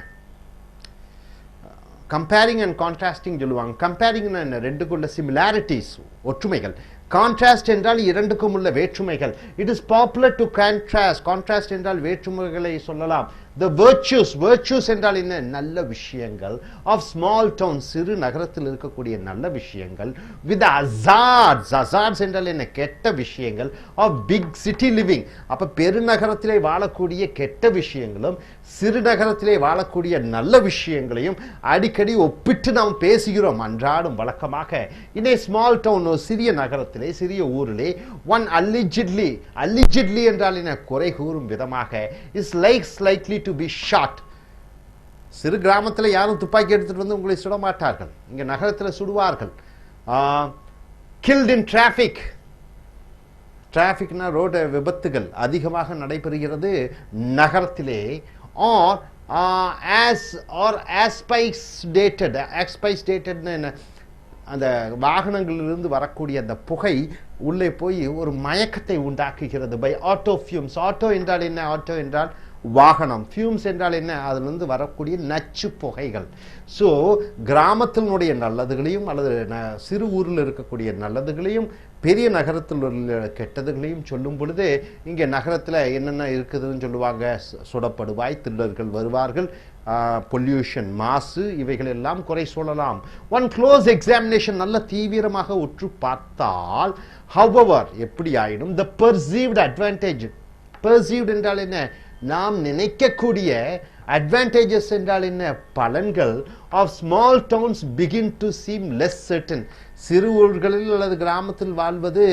[SPEAKER 1] கம்பேரிங் அண்ட் கான்ட்ராஸ்டிங் சொல்லுவாங்க. கம்பேரிங்னா என்ன? ரெண்டுக்குள்ள சிமிலாரிட்டிஸ், ஒற்றுமைகள். கான்ட்ராஸ்ட் என்றால் இரண்டுக்கும் உள்ள வேற்றுமைகள். It is popular to contrast. Contrast என்றால் வேற்றுமைகளை சொல்லலாம்.
[SPEAKER 7] the virtues என்றால் என்ன? நல்ல விஷயங்கள் of small towns, சிறு நகரத்தில் இருக்கக்கூடிய நல்ல விஷயங்கள், with hazards என்றால் என்ன? கெட்ட விஷயங்கள் of big city living. அப்ப பெருநகரத்திலே வாழக்கூடிய கெட்ட விஷயங்களும் சிறு நகரத்திலே வாழக்கூடிய நல்ல விஷயங்களையும் அடிக்கடி ஒப்பிட்டு நாம் பேசுகிறோம் அன்றாடும் வழக்கமாக. in a small town, சிறிய நகரத்திலே சிறிய ஊரிலே, one allegedly என்றால் என்ன? குறை கூறும் விதமாக is likely to be shot. சிறு கிராமத்தில் யாரும் துப்பாக்கி எடுத்துட்டு வந்து உங்களை சுட மாட்டார்கள், இங்க நகரத்தில் சுடுவார்கள். killed in டிராஃபிக்னா ரோடு விபத்துகள் அதிகமாக நடைபெறுகிறது நகரத்திலே. or asphyxiated என்ன? அந்த வாகனங்களிலிருந்து வரக்கூடிய அந்த புகை உள்ளே போய் ஒரு மயக்கத்தை உண்டாக்குகிறது. By auto fumes. ஆட்டோ என்றால் என்ன? ஆட்டோ என்றால் வாகனம். ஃபியூம்ஸ் என்றால் என்ன? அதிலிருந்து வரக்கூடிய நச்சு புகைகள். ஸோ கிராமத்தினுடைய நல்லதுகளையும் அல்லது சிறு ஊரில் இருக்கக்கூடிய நல்லதுகளையும் பெரிய நகரத்தில் உள்ள கெட்டதுகளையும் சொல்லும் பொழுது இங்கே நகரத்தில் என்னென்ன இருக்குதுன்னு சொல்லுவாங்க. சுடப்படுவாய், திருடர்கள் வருவார்கள், பொல்யூஷன் மாசு, இவைகள் எல்லாம் குறை சொல்லலாம். ஒன் க்ளோஸ் எக்ஸாமினேஷன், நல்ல தீவிரமாக உற்று பார்த்தால், however எப்படி ஆயிடும், the perceived advantage. perceived என்றால் என்ன? நாம் நினைக்கக்கூடிய advantages என்றால் என்ன? பலன்கள் of small towns begin to seem less certain. சிறு ஊர்களில் அல்லது கிராமத்தில் வாழ்வது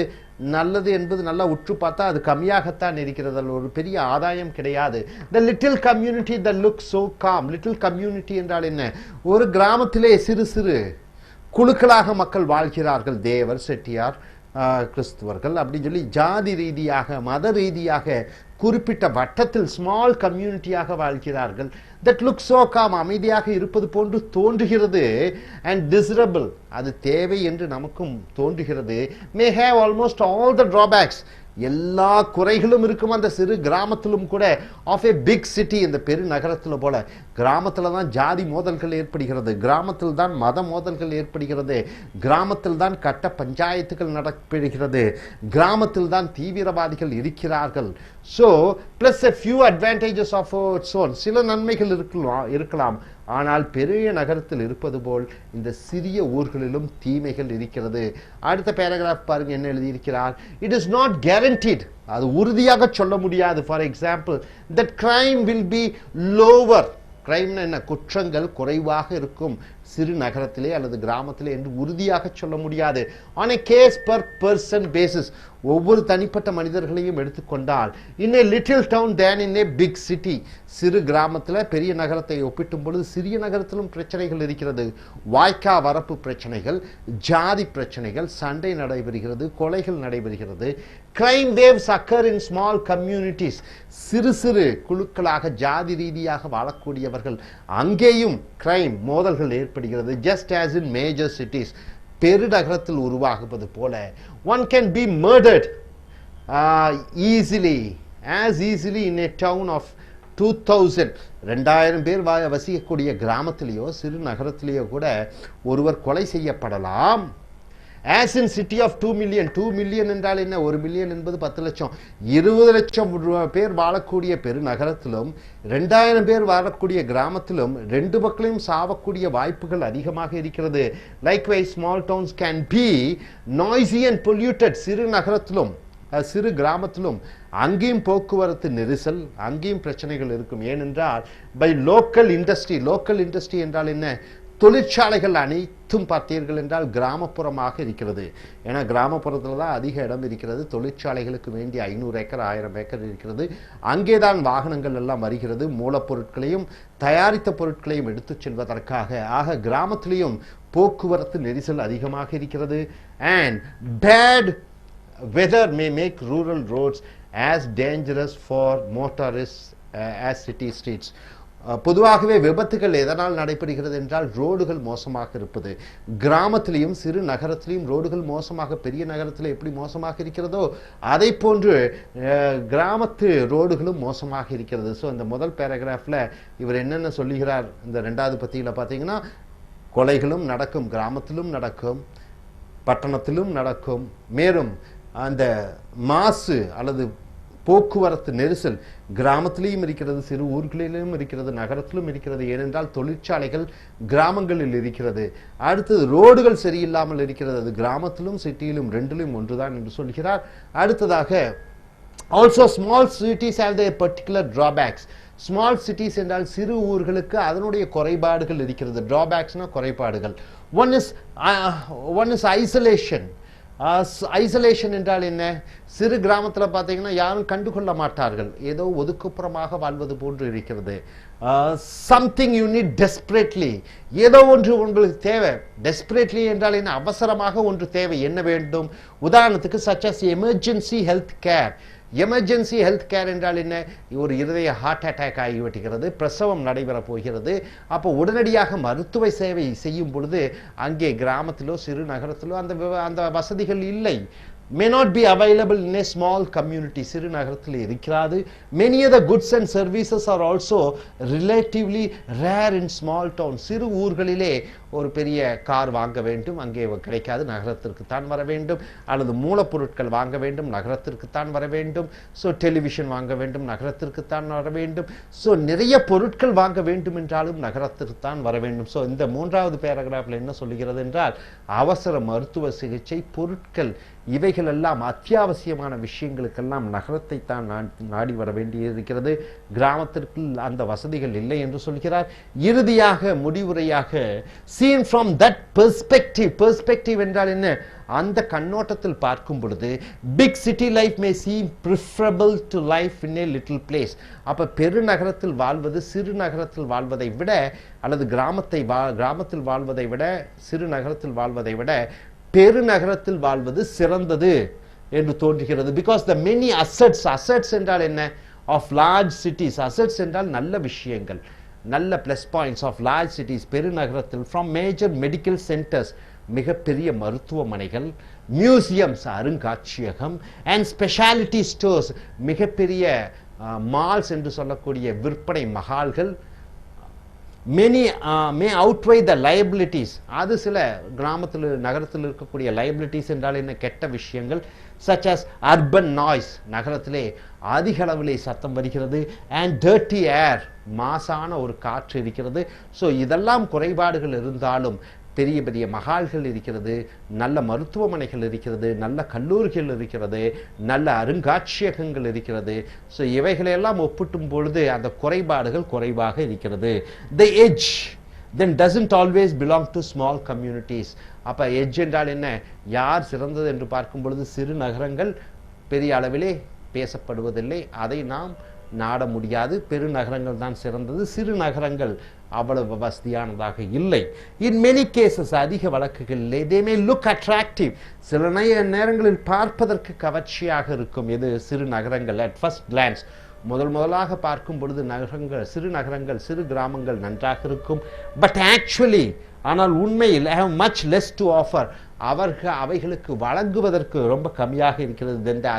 [SPEAKER 7] நல்லது என்பது நல்லா உற்று பார்த்தா அது கம்மியாகத்தான் இருக்கிறது, ஒரு பெரிய ஆதாயம் கிடையாது. the little community that looks so calm. little community என்றால் என்ன? ஒரு கிராமத்திலே சிறு சிறு குழுக்களாக மக்கள் வாழ்கிறார்கள், தேவர், செட்டியார், கிறிஸ்துவர்கள் அப்படின்னு சொல்லி ஜாதி ரீதியாக மத ரீதியாக குறிப்பிட்ட வட்டத்தில் ஸ்மால் கம்யூனிட்டியாக வாழ்கிறார்கள். தட் லுக் சோ காம், அமைதியாக இருப்பது போன்று தோன்றுகிறது. அண்ட் டிசரபிள், அது தேவை என்று நமக்கும் தோன்றுகிறது. May have almost all the drawbacks, எல்லா குறைகளும் இருக்கும் அந்த சிறு கிராமத்திலும் கூட. ஆஃப் ஏ பிக் சிட்டி, இந்த பெரு நகரத்தில் போல. கிராமத்தில் தான் ஜாதி மோதல்கள் ஏற்படுகிறது, கிராமத்தில் தான் மத மோதல்கள் ஏற்படுகிறது, கிராமத்தில் தான் கட்ட பஞ்சாயத்துகள் நடைபெறுகிறது, கிராமத்தில் தான் தீவிரவாதிகள் இருக்கிறார்கள். So plus a few advantages of its own. சில நன்மைகள் இருக்கலாம், ஆனால் பெரிய நகரத்தில் இருப்பது போல் இந்த சிறிய ஊர்களிலும் தீமைகள் இருக்கிறது. அடுத்த பேராகிராஃப் பாருங்க என்ன எழுதியிருக்கிறார். இட் இஸ் நாட் கேரண்டீட், அது உறுதியாக சொல்ல முடியாது. For example, that crime will be lower. கிரைம்னா என்ன? குற்றங்கள் குறைவாக இருக்கும் சிறு நகரத்திலே அல்லது கிராமத்திலே என்று உறுதியாக சொல்ல முடியாது. On a case per person basis, ஒவ்வொரு தனிப்பட்ட மனிதர்களையும் எடுத்துக்கொண்டால். In a little town than in a big city, சிறு கிராமத்தில் பெரிய நகரத்தை ஒப்பிட்டும் பொழுது சிறிய நகரத்திலும் பிரச்சனைகள் இருக்கிறது. வாய்க்கா வரப்பு பிரச்சனைகள், ஜாதி பிரச்சனைகள், சண்டை நடைபெறுகிறது, கொலைகள் நடைபெறுகிறது. கிரைம் வேவ்ஸ் அக்கர் இன் ஸ்மால் கம்யூனிட்டிஸ், சிறு சிறு குழுக்களாக ஜாதி ரீதியாக வாழக்கூடியவர்கள், அங்கேயும் கிரைம் மோதல்கள் ஏற்படுகிறது. Just as in major cities, பெருநகரத்தில் உருவாகுவது போல. One can be murdered easily, as easily in a town of 2000, 2000 பேர் வசிக்கக்கூடிய கிராமத்திலேயோ சிறு நகரத்திலேயோ கூட ஒருவர் கொலை செய்யப்படலாம். as in city of 2 million. 2 million என்றால் என்ன? 1 மில்லியன் என்பது 10 லட்சம். 20 லட்சம் பேர் வாழக்கூடிய பெருநகரத்திலும் 2000 பேர் வாழக்கூடிய கிராமத்திலும் ரெண்டு மக்களையும் சாவக்கூடிய வாய்ப்புகள் அதிகமாக இருக்கிறது. likewise small towns can be noisy and polluted. சிறு நகரத்திலும் சிறு கிராமத்திலும் அங்கேயும் போக்குவரத்து நெரிசல், அங்கேயும் பிரச்சனைகள் இருக்கும். ஏனென்றால் பை லோக்கல் இண்டஸ்ட்ரி என்றால் என்ன? தொழிற்சாலைகள் அனைத்தும் பார்த்தீர்கள் என்றால் கிராமப்புறமாக இருக்கிறது. ஏன்னா கிராமப்புறத்தில் தான் அதிக இடம் இருக்கிறது. தொழிற்சாலைகளுக்கு வேண்டிய 500 ஏக்கர் 1000 ஏக்கர் இருக்கிறது. அங்கேதான் வாகனங்கள் எல்லாம் வருகிறது, மூலப்பொருட்களையும் தயாரித்த பொருட்களையும் எடுத்துச் செல்வதற்காக. ஆக கிராமத்திலையும் போக்குவரத்து நெரிசல் அதிகமாக இருக்கிறது. And bad weather may make rural roads as dangerous for motorists as city streets. பொதுவாகவே விபத்துகள் எதனால் நடைபெறுகிறது என்றால் ரோடுகள் மோசமாக இருப்பது. கிராமத்திலையும் சிறு நகரத்திலையும் ரோடுகள் மோசமாக, பெரிய நகரத்தில் எப்படி மோசமாக இருக்கிறதோ அதை போன்று கிராமத்து ரோடுகளும் மோசமாக இருக்கிறது. ஸோ இந்த முதல் பேராகிராஃபில் இவர் என்னென்ன சொல்லுகிறார், இந்த ரெண்டாவது பத்தியில் பார்த்தீங்கன்னா கொலைகளும் நடக்கும், கிராமத்திலும் நடக்கும், பட்டணத்திலும் நடக்கும். மேலும் அந்த மாசு அல்லது
[SPEAKER 1] போக்குவரத்து நெரிசல் கிராமத்திலும் இருக்கிறது, சிறு ஊர்களிலும் இருக்கிறது, நகரத்திலும் இருக்கிறது. ஏனென்றால் தொழிற்சாலைகள் கிராமங்களில் இருக்கிறது. அடுத்தது ரோடுகள் சரியில்லாமல் இருக்கிறது, அது கிராமத்திலும் சிட்டியிலும் ரெண்டிலும் ஒன்றுதான் என்று சொல்கிறார். அடுத்ததாக also small cities have their particular drawbacks. Small cities என்றால் சிறு ஊர்களுக்கு அதனுடைய குறைபாடுகள் இருக்கிறது. drawbacksனா குறைபாடுகள். one is isolation. ஐசோலேஷன் என்றால் என்ன? சிறு கிராமத்தில் பார்த்தீங்கன்னா யாரும் கண்டுகொள்ள மாட்டார்கள், ஏதோ ஒதுக்குப்புறமாக வாழ்வது போன்று இருக்கிறது. சம்திங் யூ நீட் டெஸ்பரேட்லி, ஏதோ ஒன்று உங்களுக்கு தேவை. டெஸ்பரேட்லி என்றால் என்ன? அவசரமாக ஒன்று தேவை. என்ன வேண்டும்? உதாரணத்துக்கு such as emergency health care. Emergency health care என்றால் என்ன? ஒரு இருதய ஹார்ட் அட்டாக் ஆகிவிடுகிறது, பிரசவம் நடைபெற போகிறது. அப்போ உடனடியாக மருத்துவ சேவை செய்யும் பொழுது அங்கே கிராமத்திலோ சிறு நகரத்திலோ அந்த வசதிகள் இல்லை. may not be available in a small community. சிறு நகரத்தில் இருக்கிறது. many other goods and services are also relatively rare in small towns. சிறு ஊர்களிலே ஒரு பெரிய கார் வாங்க வேண்டும், அங்கே கிடைக்காது, நகரத்திற்கு தான் வர வேண்டும். அல்லது மூலப்பொருட்கள் வாங்க வேண்டும், நகரத்திற்கு தான் வர வேண்டும். ஸோ டெலிவிஷன் வாங்க வேண்டும், நகரத்திற்கு தான் வர வேண்டும். ஸோ நிறைய பொருட்கள் வாங்க வேண்டும் என்றாலும் நகரத்திற்கு தான் வர வேண்டும். ஸோ இந்த மூன்றாவது பேராகிராஃபில் என்ன சொல்லுகிறது என்றால், அவசர மருத்துவ சிகிச்சை பொருட்கள் இவைகள் எல்லாம் அத்தியாவசியமான விஷயங்களுக்கெல்லாம் நகரத்தை தான் நாடி வர வேண்டியிருக்கிறது, கிராமத்திற்கு அந்த வசதிகள் இல்லை என்று சொல்கிறார். இறுதியாக முடிவுரையாக seen from that perspective, perspective என்றால் என்ன? அந்த கண்ணோட்டத்தில் பார்க்கும் பொழுது big city life may seem preferable to life in a little place. அப்ப பெருநகரத்தில் வாழ்வது சிறு நகரத்தில் வாழ்வதை விட, அல்லது கிராமத்தில் வாழ்வதை விட சிறு நகரத்தில் வாழ்வதை விட பெருநகரத்தில் வாழ்வது சிறந்தது என்று தோன்றுகிறது. because the many assets என்றால் என்ன? of large cities. assets என்றால் நல்ல விஷயங்கள், நல்ல plus points of large cities. பெருநகரத்தில் ஃப்ரம் மேஜர் மெடிக்கல் சென்டர்ஸ், மிகப்பெரிய மருத்துவமனைகள், மியூசியம்ஸ் அருங்காட்சியகம், அண்ட் ஸ்பெஷாலிட்டி ஸ்டோர்ஸ், மிகப்பெரிய மால்ஸ் என்று சொல்லக்கூடிய விற்பனை மகால்கள். many may outweigh the liabilities. அது சில கிராமத்தில் நகரத்தில் இருக்கக்கூடிய liabilities என்றால் என்ன? கெட்ட விஷயங்கள். such as urban noise, நகரத்திலே அதிக அளவிலே சத்தம் வருகிறது, and dirty air, மாசான ஒரு காற்று இருக்கிறது. ஸோ இதெல்லாம் குறைபாடுகள் இருந்தாலும் பெரிய பெரிய மகால்கள் இருக்கிறது, நல்ல மருத்துவமனைகள் இருக்கிறது, நல்ல கல்லூரிகள் இருக்கிறது, நல்ல அருங்காட்சியகங்கள் இருக்கிறது. ஸோ இவைகளெல்லாம் ஒப்பிட்டும் பொழுது அந்த குறைபாடுகள் குறைவாக இருக்கிறது. the edge then doesn't always belong to small communities. அப்ப எட்ஜ் என்றால் என்ன? யார் சிறந்தது என்று பார்க்கும் பொழுது சிறு நகரங்கள் பெரிய அளவிலே பேசப்படுவதில்லை, அதை நாம் நாட முடியாது. பெருநகரங்கள் தான் சிறந்தது, சிறு நகரங்கள் அவ்வளவு வசதியானதாக இல்லை. இன் மெனி கேசஸ், அதிக வழக்குகளிலே they may look attractive, சில நேரங்களில் பார்ப்பதற்கு கவர்ச்சியாக இருக்கும். எது? சிறு நகரங்கள். at first glance, முதலாக பார்க்கும் பொழுது சிறு நகரங்கள் சிறு கிராமங்கள் நன்றாக இருக்கும். பட் ஆக்சுவலி, ஆனால் உண்மையில் have much less to offer, அவைகளுக்கு வழங்குவதற்கு ரொம்ப கம்மியாக இருக்கிறது. than the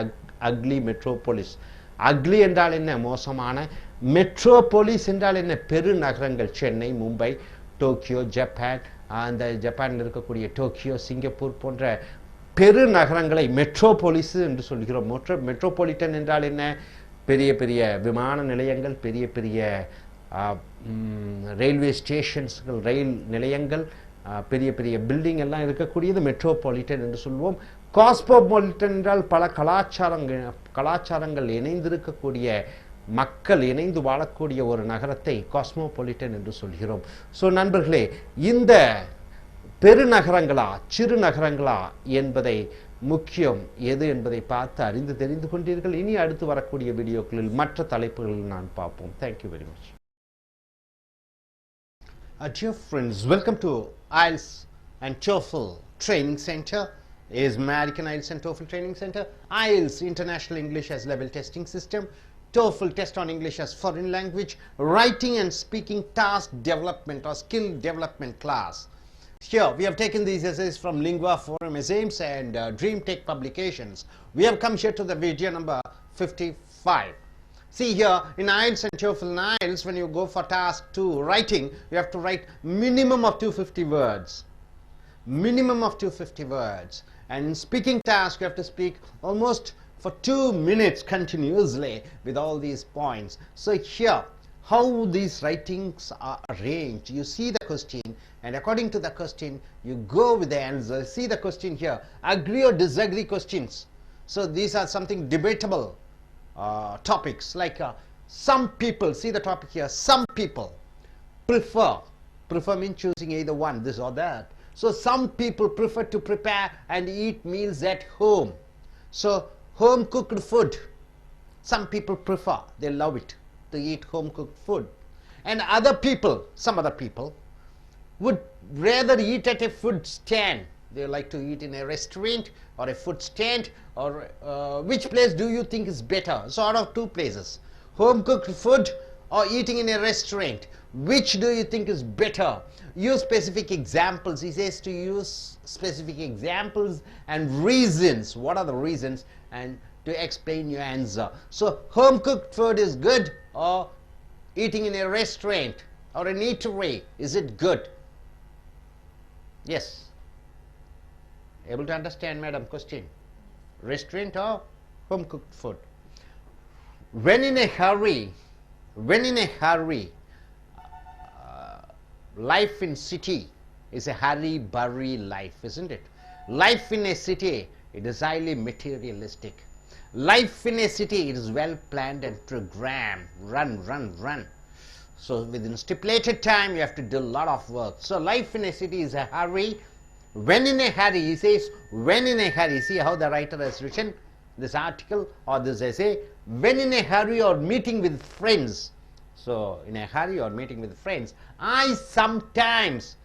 [SPEAKER 1] ugly metropolis. Ugly என்றால் என்ன? மோசமான. மெட்ரோபோலிஸ் என்றால் என்ன? பெருநகரங்கள். சென்னை, மும்பை, டோக்கியோ, ஜப்பான், அந்த ஜப்பானில் இருக்கக்கூடிய டோக்கியோ, சிங்கப்பூர் போன்ற பெருநகரங்களை மெட்ரோபோலிஸ் என்று சொல்கிறோம். மெட்ரோபாலிட்டன் என்றால் என்ன? பெரிய பெரிய விமான நிலையங்கள், பெரிய பெரிய ரயில்வே ஸ்டேஷன்ஸ்கள், ரயில் நிலையங்கள், பெரிய பெரிய பில்டிங் எல்லாம் இருக்கக்கூடியது மெட்ரோபாலிட்டன் என்று சொல்வோம். காஸ்மோபாலிட்டன் என்றால் பல கலாச்சாரங்கள் இணைந்திருக்கக்கூடிய, மக்கள் இணைந்து வாழக்கூடிய ஒரு நகரத்தை காஸ்மோபாலிட்டன் என்று சொல்கிறோம். ஸோ நண்பர்களே, இந்த பெருநகரங்களா சிறு நகரங்களா என்பதை முக்கியம் எது என்பதை பார்த்து அறிந்து தெரிந்து கொண்டீர்கள். இனி அடுத்து வரக்கூடிய வீடியோக்களில் மற்ற தலைப்புகளில் நான் பார்ப்போம். Thank you very much. Dear friends, welcome to IELTS and TOEFL Training Center. Is American IELTS and TOEFL Training Center. IELTS International English as Level Testing System. TOEFL Test on English as Foreign Language. Writing and Speaking Task Development or Skill Development class. Here we have taken these essays from Lingua Forum Essays and Dream Tech Publications. We have come here to the video number 55. See here, in IELTS and TOEFL, in IELTS, when you go for task 2 writing, you have to write minimum of 250 words. Minimum of 250 words. And in speaking task, you have to speak almost for 2 minutes continuously with all these points. So here, how these writings are arranged, you see the question, and according to the question you go with the answer. See the question here, agree or disagree questions. So these are something debatable topics, like some people, see the topic here, some people prefer means choosing either one, this or that. So some people prefer to prepare and eat meals at home. So home cooked food, some people prefer, they love it to eat home cooked food. And other people, some other people would rather eat at a food stand. They like to eat in a restaurant or a food stand, or which place do you think is better? So out of 2 places, home cooked food or eating in a restaurant, which do you think is better? Use specific examples. He says to use specific examples and reasons. What are the reasons? And to explain your answer. So home cooked food is good, or eating in a restaurant or an eatery, is it good? Yes. Able to understand, madam, question? Restaurant or home cooked food? When in a hurry, life in city is a hurry-burry life, isn't it? Life in a city, it is highly materialistic. Life in a city, it is well planned and programmed. Run. So within stipulated time, you have to do a lot of work. So life in a city is a hurry. When in a hurry, he says, when in a hurry. See how the writer has written this article or this essay. When in a hurry or meeting with friends. So in a hurry or meeting with friends, I sometimes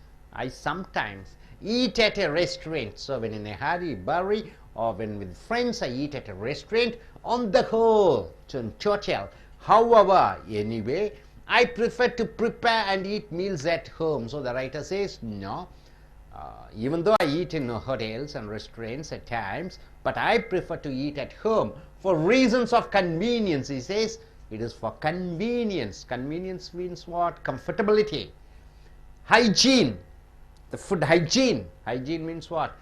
[SPEAKER 1] eat at a restaurant. So when in a hurry, burry, or when with friends I eat at a restaurant. On the whole, in total, however, anyway, I prefer to prepare and eat meals at home. So the writer says, no, even though I eat in hotels and restaurants at times, but I prefer to eat at home for reasons of convenience. He says it is for convenience. Convenience means what? Comfortability. Hygiene, the food hygiene. Hygiene means what?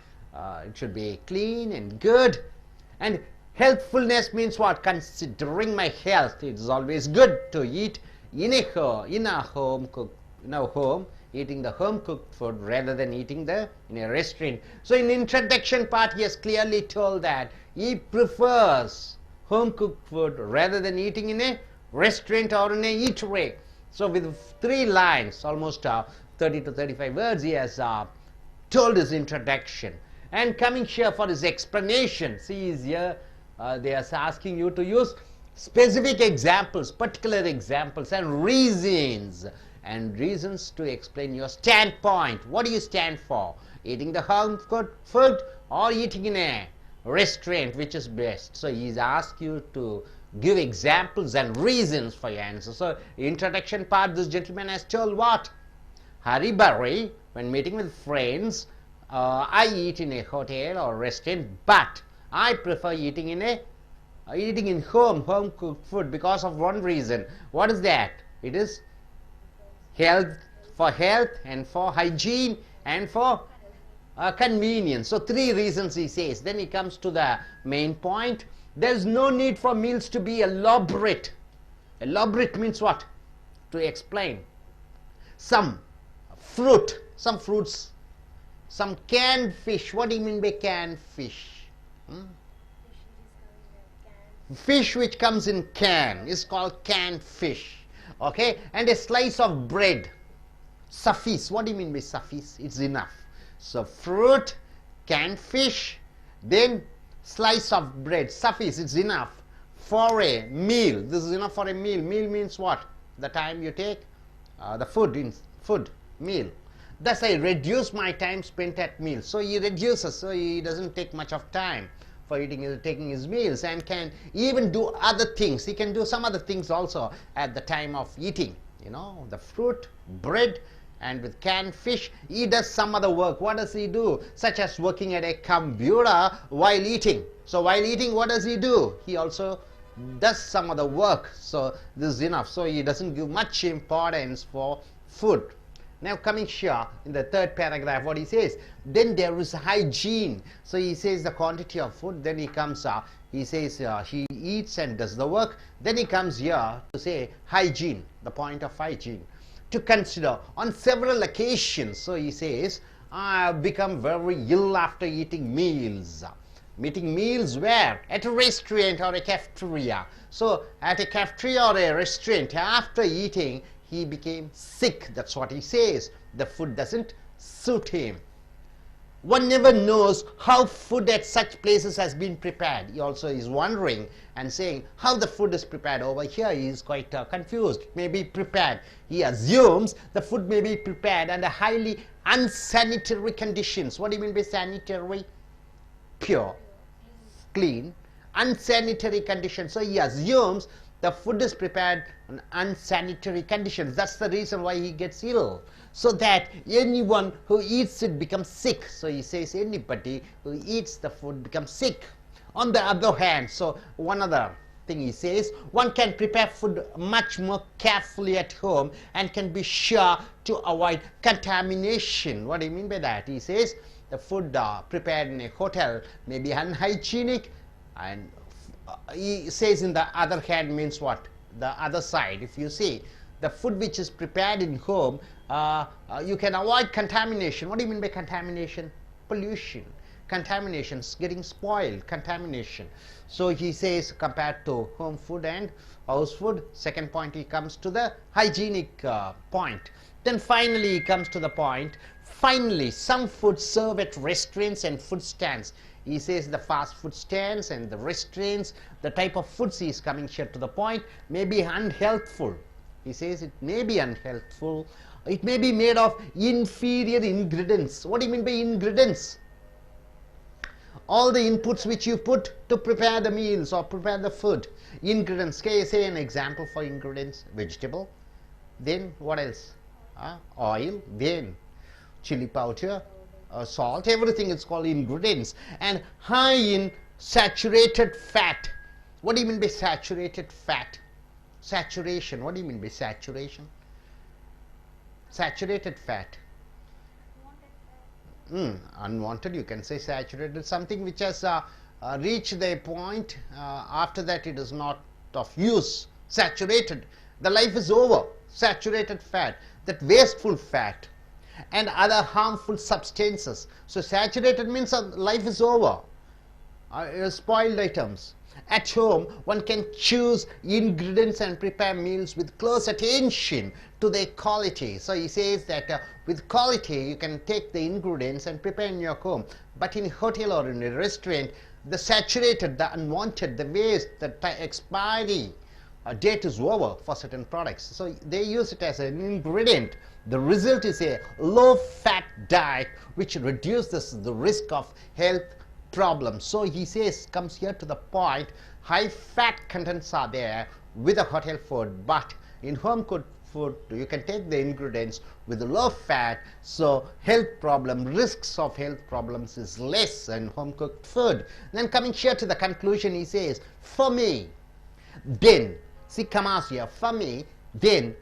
[SPEAKER 1] It should be clean and good. And healthfulness means what? Considering my health, it is always good to eat in a home, eating the home cooked food rather than eating in a restaurant. So in introduction part, he has clearly told that he prefers home cooked food rather than eating in a restaurant or in a eatery. So with 3 lines, almost 30 to 35 words, he has told his introduction. And coming here for his explanation, see here, they are asking you to use specific examples, particular examples and reasons to explain your standpoint. What do you stand for? Eating the home cooked food or eating in a restaurant, which is best? So he's asked you to give examples and reasons for your answer. So introduction part, this gentleman has told what? Hurry-burry, when meeting with friends, I eat in a hotel or restaurant, but I prefer eating in home cooked food because of one reason. What is that? It is for health and for hygiene and for convenience. So 3 reasons he says. Then he comes to the main point. There is no need for meals to be elaborate. Elaborate means what? To explain. Some fruits, some canned fish. What do you mean by canned fish? Fish which comes in can is called canned fish. Okay, and a slice of bread. Suffice. What do you mean by suffice? It's enough. So fruit, canned fish, then slice of bread. Suffice. It's enough for a meal. This is enough for a meal. Meal means what? The time you take the food meal. Thus I reduce my time spent at meals. So he reduces. So he doesn't take much of time for taking his meals, and can even do other things. He can do some other things also at the time of eating. You know, the fruit, bread, and with canned fish, he does some other work. What does he do? Such as working at a computer while eating. So while eating, what does he do? He also does some other work. So this is enough. So he doesn't give much importance for food. Now coming here in the 3rd paragraph, what he says, then there is hygiene. So he says the quantity of food, then he comes he says he eats and does the work. Then he comes here to say hygiene, the point of hygiene, to consider on several occasions. So he says, I have become very ill after eating meals. Meeting meals where? At a restaurant or a cafeteria. So at a cafeteria or a restaurant, after eating, he became sick. That's what he says. The food doesn't suit him. One never knows how food at such places has been prepared. He also is wondering and saying how the food is prepared. Over here he is quite confused. It may be prepared. He assumes the food may be prepared under highly unsanitary conditions. What do you mean by sanitary? Pure, clean, unsanitary conditions. So he assumes the food is prepared in unsanitary conditions. That's the reason why he gets ill. So that anyone who eats it becomes sick. So he says anybody who eats the food becomes sick. On the other hand, so one other thing he says, one can prepare food much more carefully at home and can be sure to avoid contamination. What do you mean by that? He says the food prepared in a hotel may be unhygienic, and he says in the other hand means what? The other side. If you see the food which is prepared in home, you can avoid contamination. What do you mean by contamination? Pollution. Contaminations, getting spoiled, contamination. So he says compared to home food and house food. Second point, he comes to the hygienic point. Then finally he comes to the point, finally some food served at restaurants and food stands. He says the fast food stands and the restaurants, the type of foods he is coming here to the point, may be unhealthful. He says it may be unhealthful. It may be made of inferior ingredients. What do you mean by ingredients? All the inputs which you put to prepare the meals or prepare the food. Ingredients. Can you say an example for ingredients? Vegetable. Then what else? Oil. Then chili powder, salt. Everything is called ingredients. And high in saturated fat. What do you mean by saturated fat? Saturation. What do you mean by saturation? Saturated fat. Unwanted, you can say saturated. Something which has reached the point, after that it is not of use. Saturated. The life is over. Saturated fat. That wasteful fat and other harmful substances. So saturated means life is over. Spoiled items. At home, one can choose ingredients and prepare meals with close attention to their quality. So he says that with quality, you can take the ingredients and prepare in your home. But in a hotel or in a restaurant, the saturated, the unwanted, the waste, the expiry date is over for certain products. So they use it as an ingredient. The result is a low-fat diet which reduces the risk of health problems. So he says, comes here to the point, high fat contents are there with a hotel food, but in home cooked food you can take the ingredients with low fat, so health problem, risks of health problems is less in home cooked food. Then coming here to the conclusion, he says, for me, then, see commas here, for me, then,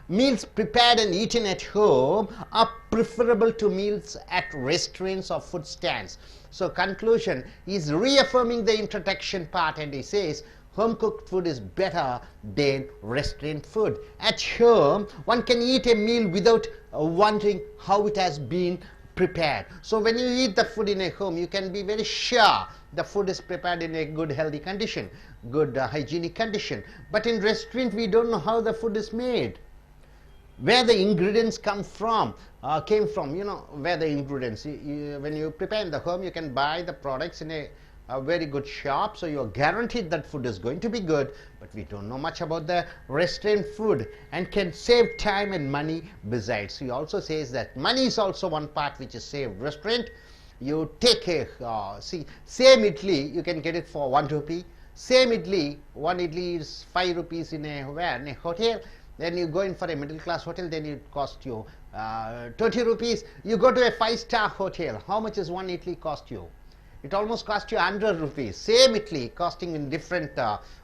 [SPEAKER 1] meals prepared and eaten at home are preferable to meals at restaurants or food stands. So conclusion, he is reaffirming the introduction part, and he says home cooked food is better than restaurant food. At home, one can eat a meal without wondering how it has been prepared. So when you eat the food in a home, you can be very sure the food is prepared in a good healthy condition, good hygienic condition. But in restaurant, we don't know how the food is made, where the ingredients came from, you know, where the ingredients. When you prepare in the home, you can buy the products in a very good shop, so you are guaranteed that food is going to be good. But we don't know much about the restaurant food and can save time and money besides. He also says that money is also one part which is saved. Restaurant, you take a same idli, you can get it for 1 rupee. Same idli, one idli is 5 rupees in a hotel. Then you go in for a middle class hotel, then it cost you 20 rupees. You go to a 5-star hotel, how much is one idli cost you? It almost cost you 100 rupees. Same idli costing in different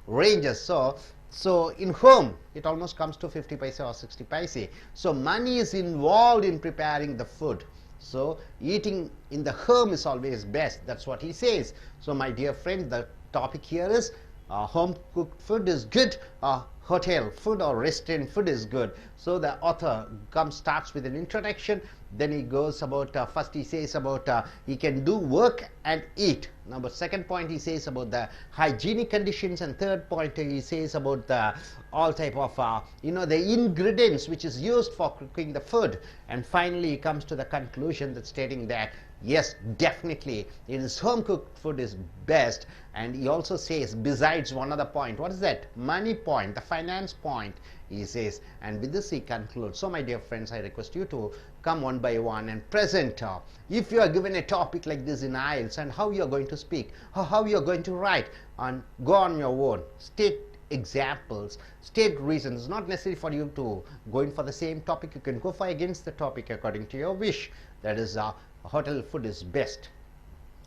[SPEAKER 1] ranges. So in home, it almost comes to 50 paise or 60 paise. So money is involved in preparing the food. So eating in the home is always best. That's what he says. So my dear friend, the topic here is home cooked food is good, hotel food or restaurant food is good. So the author starts with an introduction, then he goes about first he says about he can do work and eat. Number second point he says about the hygienic conditions, and third point he says about the all type of the ingredients which is used for cooking the food, and finally he comes to the conclusion that stating that yes, definitely it is home cooked food is best. And he also says besides one other point, what is that? Money point, the finance point, he says. And with this he concludes. So my dear friends, I request you to come one by one and present if you are given a topic like this in IELTS, and how you are going to speak, or how you are going to write, and go on your own, state examples, state reasons. It's not necessary for you to go in for the same topic. You can go for against the topic according to your wish. That is hotel food is best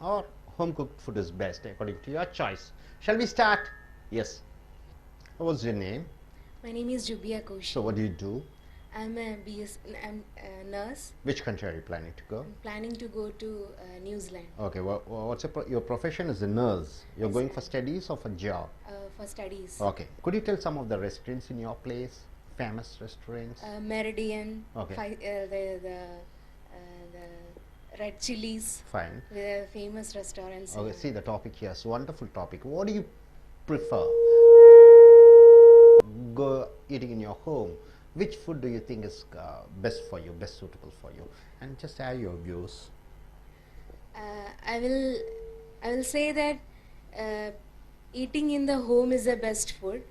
[SPEAKER 1] or home cooked food is best according to your choice. Shall we start? Yes. What's your name?
[SPEAKER 9] My name is Jubia Koshi.
[SPEAKER 1] So what do you do?
[SPEAKER 9] I'm a nurse.
[SPEAKER 1] Which country are you planning to go?
[SPEAKER 9] I'm planning to go to New Zealand.
[SPEAKER 1] Okay, well, what's your profession is a nurse. You're going for studies or for job?
[SPEAKER 9] For studies.
[SPEAKER 1] Okay. Could you tell some of the restaurants in your place? Famous restaurants?
[SPEAKER 9] Meridian.
[SPEAKER 1] Okay.
[SPEAKER 9] The Red Chilies.
[SPEAKER 1] Fine.
[SPEAKER 9] The famous restaurants.
[SPEAKER 1] Okay, see the topic here. It's a wonderful topic. What do you prefer? Go eating in your home. Which food do you think is best for you, best suitable for you? And just add your views.
[SPEAKER 9] I will say that eating in the home is the best food,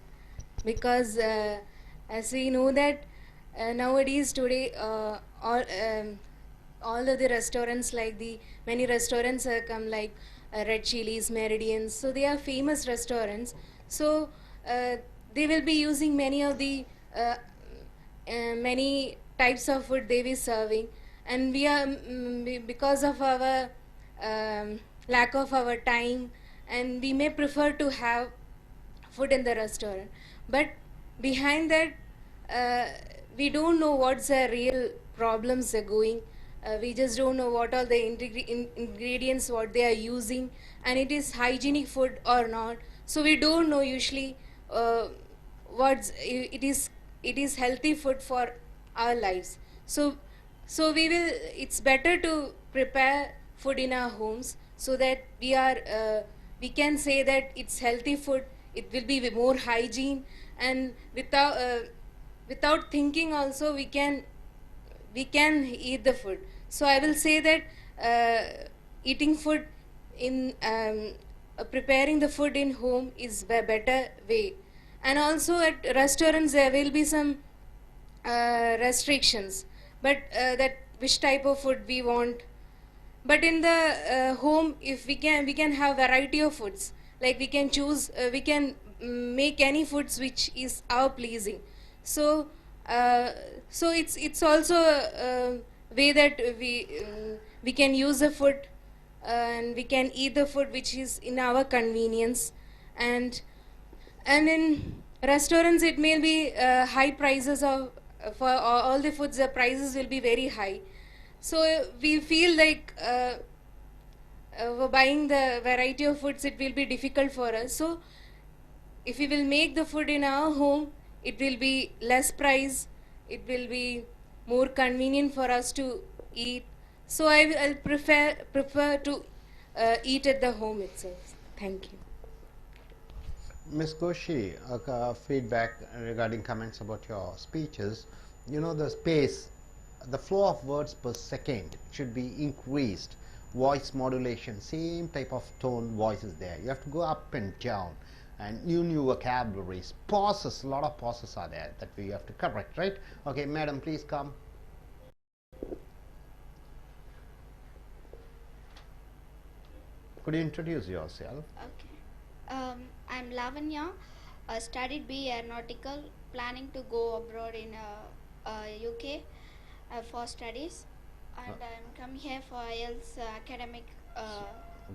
[SPEAKER 9] because as we know that nowadays today all of the restaurants, like the many restaurants come like Red Chilies, Meridians, so they are famous restaurants. So they will be using many of the many types of food they be serving, and we are because of our lack of our time, and we may prefer to have food in the restaurant, but behind that we don't know what's the real problems are going. We just don't know what are the ingredients what they are using, and it is hygienic food or not. So we don't know usually it is healthy food for our lives. So it's better to prepare food in our homes, so that we can say that it's healthy food. It will be more hygiene, and without thinking also we can eat the food. So I will say that eating food in preparing the food in home is a better way. And also at restaurants there will be some restrictions, but that which type of food we want. But in the home, if we can have variety of foods, like we can choose, we can make any foods which is our pleasing. So it's also a way that we can use the food and we can eat the food which is in our convenience. And in restaurants it may be high prices of for all the foods, the prices will be very high. So we feel like buying the variety of foods, it will be difficult for us. So if we will make the food in our home, it will be less price, it will be more convenient for us to eat. So I'll prefer to eat at the home itself. Thank you.
[SPEAKER 1] Ms. Koshi, feedback regarding comments about your speeches. You know, the space, the flow of words per second should be increased. Voice modulation, same type of tone voice is there. You have to go up and down, and new vocabularies. Pauses, a lot of pauses are there that we have to correct, right? Okay, madam, please come. Could you introduce yourself?
[SPEAKER 12] Okay. I'm Lavanya. Studied B Aeronautical, planning to go abroad in UK for studies, and I'm coming here for IELTS academic.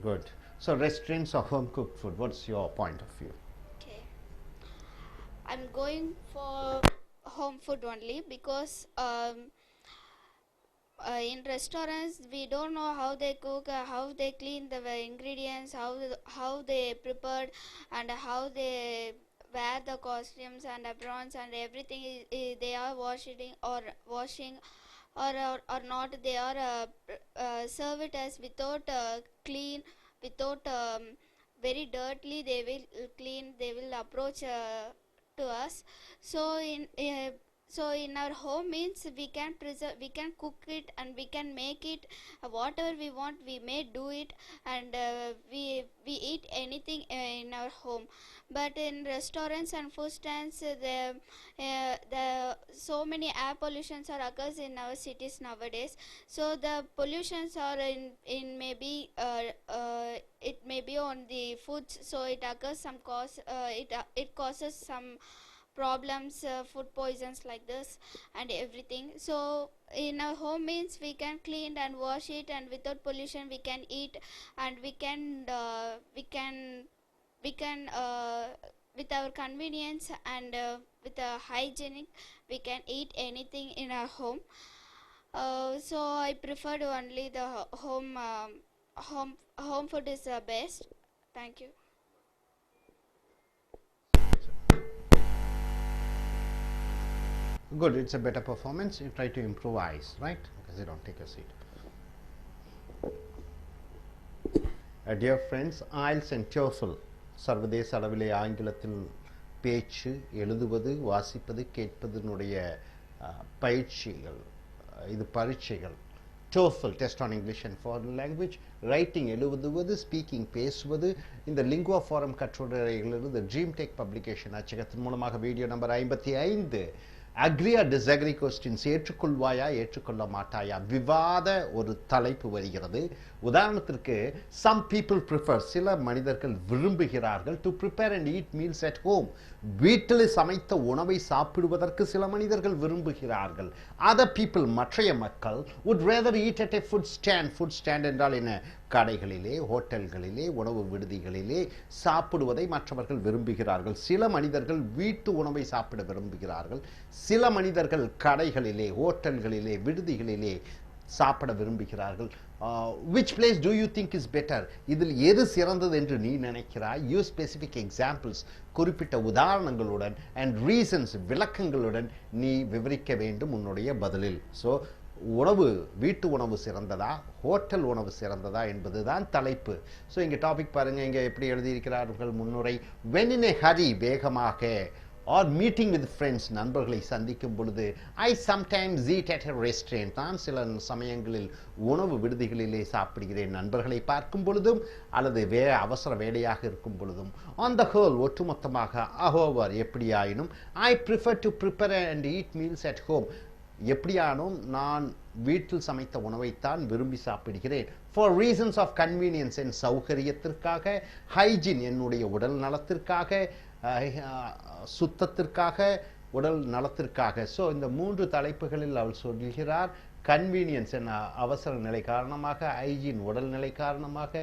[SPEAKER 1] Good. So restaurants or home cooked food, what's your point of view?
[SPEAKER 12] Okay. I'm going. going for home food only because, in restaurants we don't know how they cook, how they clean the ingredients, how they prepared, and how they wear the costumes and aprons and everything they are washing or not. They are serve it as without clean, without very dirtily. They will clean, they will approach to us. So in our home means we can preserve, we can cook it, and we can make it whatever we want, we may do it, and we eat anything in our home. But in restaurants and food stands, the so many air pollutions are occurs in our cities nowadays. So the pollutions are in maybe it may be on the foods, so it occurs some cause, it causes some problems, food poisons like this and everything. So in our home means we can clean and wash it, and without pollution we can eat, and we can with our convenience and with a hygienic, we can eat anything in our home. So I preferred only the home food is the best. Thank you.
[SPEAKER 7] Good, it's a better performance. You try to improvise, right? Because you don't take a seat. Dear friends, IELTS and TOEFL சர்வதேச அளவிலே ஆங்கிலத்தில் பேச்சு, எழுதுவது, வாசிப்பது, கேட்பதனுடைய பயிற்சிகள், இது பரீட்சைகள். TOEFL, Test on English and Foreign Language, writing எழுதுவது, ஸ்பீக்கிங் பேசுவது, இந்த லிங்குவா ஃபாரம் கட்டுரைகளிலிருந்து ட்ரீம் டெக் பப்ளிகேஷன் அச்சகத்தின் மூலமாக video number 55 agree or disagree questions, ஏற்றுக்கொள்வாயா ஏற்றுக்கொள்ள மாட்டாயா, விவாத ஒரு தலைப்பு வருகிறது. உதாரணத்திற்கு some people prefer, சில மனிதர்கள் விரும்புகிறார்கள் to prepare and eat meals at home, வீட்டில் சமைத்த உணவை சாப்பிடுவதற்கு சில மனிதர்கள் விரும்புகிறார்கள். other people, மற்றைய மக்கள் would rather eat at a food stand. food stand என்றால் என்ன? கடைகளிலே, ஹோட்டல்களிலே, உணவு விடுதிகளிலே சாப்பிடுவதை மற்றவர்கள் விரும்புகிறார்கள். சில மனிதர்கள் வீட்டு உணவை சாப்பிட விரும்புகிறார்கள். சில மனிதர்கள் கடைகளிலே, ஹோட்டல்களிலே, விடுதிகளிலே சாப்பிட விரும்புகிறார்கள். which place do you think is better? இதில் எது சிறந்தது என்று நீ நினைக்கிறாய்? யூஸ் ஸ்பெசிஃபிக் எக்ஸாம்பிள்ஸ், குறிப்பிட்ட உதாரணங்களுடன் and reasons, விளக்கங்களுடன் நீ விவரிக்க வேண்டும் உன்னுடைய பதிலில். ஸோ உணவு, வீட்டு உணவு சிறந்ததா, ஹோட்டல் உணவு சிறந்ததா என்பதுதான் தலைப்பு. ஸோ இங்கே டாபிக் பாருங்க, இங்கே எப்படி எழுதியிருக்கிறார்கள் முன்னுரை. when in a hurry, வேகமாக, or meeting with friends, நண்பர்களை சந்திக்கும் பொழுது, I sometimes eat at a restaurant, நான் சில சமயங்களில் உணவு விடுதிகளிலே சாப்பிடுகிறேன், நண்பர்களை பார்க்கும் பொழுதும் அல்லது அவசர வேலையாக இருக்கும் பொழுதும். on the whole, ஒட்டுமொத்தமாக, however, எப்படியாயினும், I prefer to prepare and eat meals at home, எப்படியானும் நான் வீட்டில் சமைத்த உணவைத்தான் விரும்பி சாப்பிடுகிறேன். for reasons of convenience, N சௌகரியத்திற்காக, hygiene, என்னுடைய உடல் நலத்திற்காக, சுத்தத்திற்காக, உடல் நலத்திற்காக. ஸோ இந்த மூன்று தலைப்புகளில் அவள் சொல்கிறார். கன்வீனியன்ஸ், என் அவசர நிலை காரணமாக, ஹைஜீன், உடல் நிலை காரணமாக,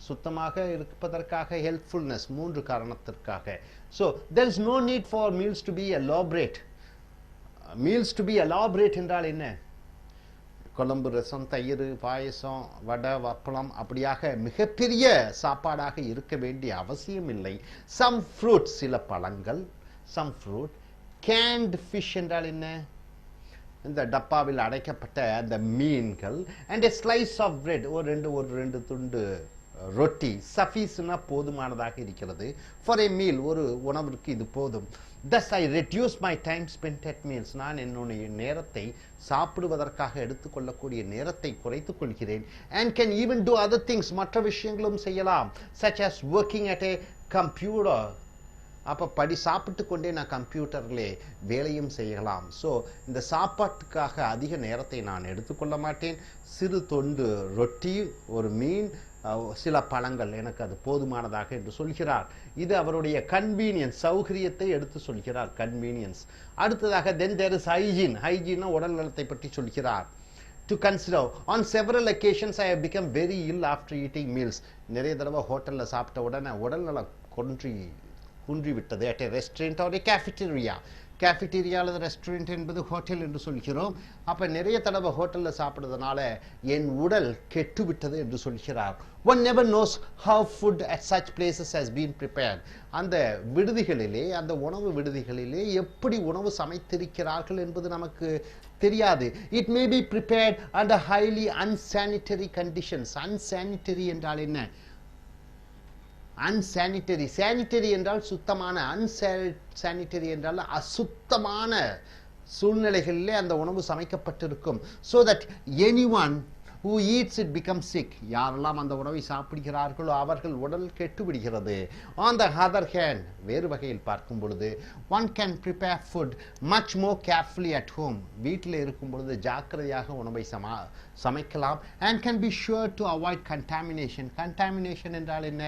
[SPEAKER 7] சுத்தமாக இருப்பதற்காக, ஹெல்ப்ஃபுல்னஸ், மூன்று காரணத்திற்காக. So there is no need for meals to be elaborate. Meals to be elaborate என்றால் என்ன? குழம்பு, ரசம், தயிர், பாயசம், வடை, வப்பளம் அப்படியாக மிகப்பெரிய சாப்பாடாக இருக்க வேண்டிய அவசியம் இல்லை. சம் ஃப்ரூட், சில பழங்கள், சம் ஃப்ரூட். கேன்ட் ஃபிஷ் என்றால் என்ன? இந்த டப்பாவில் அடைக்கப்பட்ட அந்த மீன்கள். And a slice of bread, ஒரு ரெண்டு துண்டு ரொட்டி. சஃபீஸ்னா போதுமானதாக இருக்கிறது. ஃபார் எ மீல், ஒரு உணவிற்கு இது போதும். thus I reduce my time spent at meals, நான் என்னுடைய நேரத்தை, சாப்பிடுவதற்காக எடுத்துக்கொள்ளக்கூடிய நேரத்தை குறைத்துக் கொள்கிறேன். and can even do other things, மற்ற விஷயங்களும் செய்யலாம். such as working at a computer, அப்போ சாப்பிட்டு கொண்டே நான் கம்ப்யூட்டர்லே வேலையும் செய்யலாம். ஸோ இந்த சாப்பாட்டுக்காக அதிக நேரத்தை நான் எடுத்துக்கொள்ள மாட்டேன். சிறு தொண்டு ரொட்டி, ஒரு மீன், சில பழங்கள், எனக்கு அது போதுமானதாக என்று சொல்கிறார். இது அவருடைய கன்வீனியன்ஸ், சௌகரியத்தை எடுத்து சொல்கிறார், கன்வீனியன்ஸ். அடுத்ததாக then there is hygiene. Hygiene உடல் நலத்தை பற்றி சொல்கிறார். to consider, on several occasions I have become very ill after eating meals. நிறைய தடவை ஹோட்டலில் சாப்பிட்ட உடனே உடல் நலம் குன்றி விட்டது. at a restaurant or a cafeteria.
[SPEAKER 1] cafeteria அல்லது restaurant என்பது hotel என்று சொல்கிறோம். அப்ப நிறைய தடவை ஹோட்டல்ல சாப்பிடுறதுனால என் உடல் கெட்டுவிட்டது என்று சொல்கிறார். One never knows how food at such places has been prepared. அந்த விடுதிகளிலே, அந்த உணவு விடுதிகளிலே எப்படி உணவு சமைத்திருக்கிறார்கள் என்பது நமக்கு தெரியாது. It may be prepared under highly unsanitary conditions. Unsanitary என்றால் என்ன? Unsanitary. Sanitary என்றால் சுத்தமான, unsanitary என்றால் அசுத்தமான சூழ்நிலைகளிலே அந்த உணவு சமைக்கப்பட்டிருக்கும். So that anyone who eats it becomes sick. யாரெல்லாம் அந்த உணவை சாப்பிடுகிறார்களோ அவர்கள் உடல் கெட்டு விடுகிறது. On the other hand, வேறு வகையில் பார்க்கும் பொழுது one can prepare food much more carefully at home. வீட்டில் இருக்கும் பொழுது ஜாக்கிரதையாக உணவை சமைக்கலாம் and can be sure to avoid contamination. Contamination என்றால் என்ன?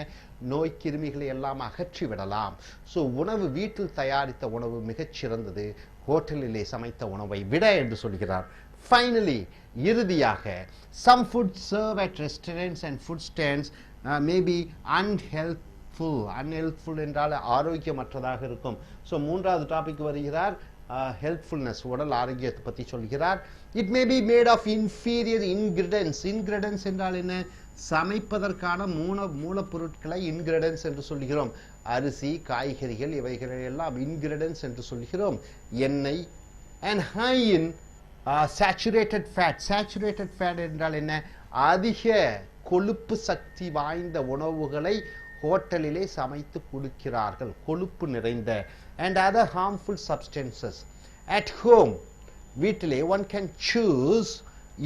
[SPEAKER 1] நோய் கிருமிகளை எல்லாம் அகற்றி விடலாம். ஸோ உணவு வீட்டில் தயாரித்த உணவு மிகச் சிறந்தது ஹோட்டலிலே சமைத்த உணவை விட என்று சொல்கிறார். Finally, இறுதியாக some food served at restaurants and food stands may be unhealthful. Unhealthful என்றால் ஆரோக்கியமற்றதாக இருக்கும். ஸோ மூன்றாவது டாபிக் வருகிறார், healthfulness, உடல் ஆரோக்கியத்தை பற்றி சொல்கிறார். It may be made of inferior ingredients. Ingredients என்றால் என்ன? சமைப்பதற்கான மூலப்பொருட்களை ingredients என்று சொல்கிறோம். அரிசி, காய்கறிகள் இவைகளை எல்லாம் ingredients என்று சொல்கிறோம். எண்ணெய் and high in saturated fat. Saturated fat என்றால் என்ன? அதிக கொழுப்பு சக்தி வாய்ந்த உணவுகளை ஹோட்டலிலே சமைத்து கொடுக்கிறார்கள், கொழுப்பு நிறைந்த. and other harmful substances. At home, வீட்டிலே one can choose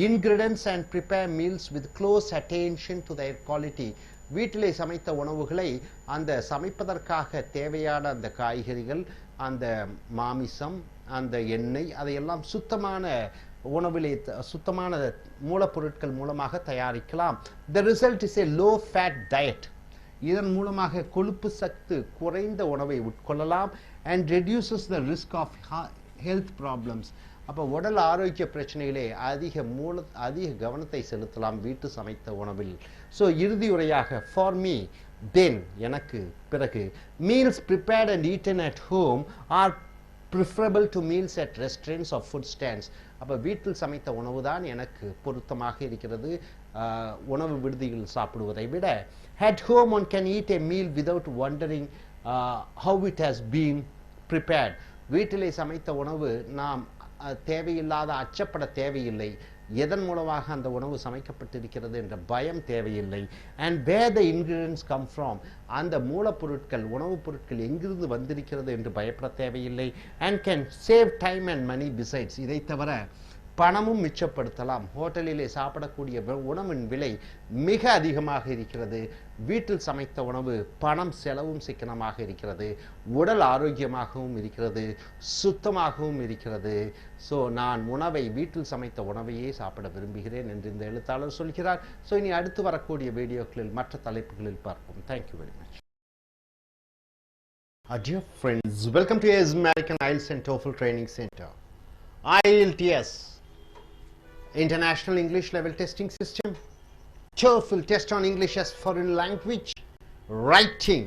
[SPEAKER 1] ingredients and prepare meals with close attention to their quality. வீட்டிலே சமைத்த உணவுகளை அந்த சமைப்பதற்காக தேவையான அந்த காய்கறிகள், அந்த மாமிசம், அந்த எண்ணெய், அதையெல்லாம் சுத்தமான உணவிலே சுத்தமான மூலப்பொருட்கள் மூலமாக தயாரிக்கலாம். The result is a low fat diet. இதன் மூலமாக கொழுப்பு சத்து குறைந்த உணவை உட்கொள்ளலாம் and reduces the risk of health problems. அப்போ உடல் ஆரோக்கிய பிரச்சனைகளே அதிக கவனத்தை செலுத்தலாம் வீட்டு சமைத்த உணவில். ஸோ இறுதி உரையாக for me, then எனக்கு பிறகு meals prepared and eaten at home are preferable to meals at restaurants or food stands. அப்போ வீட்டில் சமைத்த உணவு தான் எனக்கு பொருத்தமாக இருக்கிறது உணவு விடுதிகளில் சாப்பிடுவதை விட. At home one can eat a meal without wondering how it has been prepared. வீட்டிலே சமைத்த உணவு நாம் தேவையில்லாத அச்சப்பட தேவையில்லை. எதன் மூலமாக அந்த உணவு சமைக்கப்பட்டிருக்கிறது என்ற பயம் தேவையில்லை. and where the ingredients come from, அந்த மூலப்பொருட்கள் உணவுப் பொருட்கள் எங்கிருந்து வந்திருக்கிறது என்று பயப்பட தேவையில்லை. and can save time and money besides. இதை தவிர பணமும் மிச்சப்படுத்தலாம். ஹோட்டலிலே சாப்பிடக்கூடிய உணவின் விலை மிக அதிகமாக இருக்கிறது. வீட்டில் சமைத்த உணவு பணம் செலவும் சிக்கனமாக இருக்கிறது, உடல் ஆரோக்கியமாகவும் இருக்கிறது, சுத்தமாகவும் இருக்கிறது. ஸோ நான் உணவை வீட்டில் சமைத்த உணவையே சாப்பிட விரும்புகிறேன் என்று இந்த எழுத்தாளர் சொல்கிறார். ஸோ இனி அடுத்து வரக்கூடிய வீடியோக்களில் மற்ற தலைப்புகளில் பார்ப்போம். Thank you very much. Dear friends, welcome to American IELTS and TOEFL Training Center. I.E.L.T.S, International English Level Testing System. TOEFL, Test on English as Foreign Language, Writing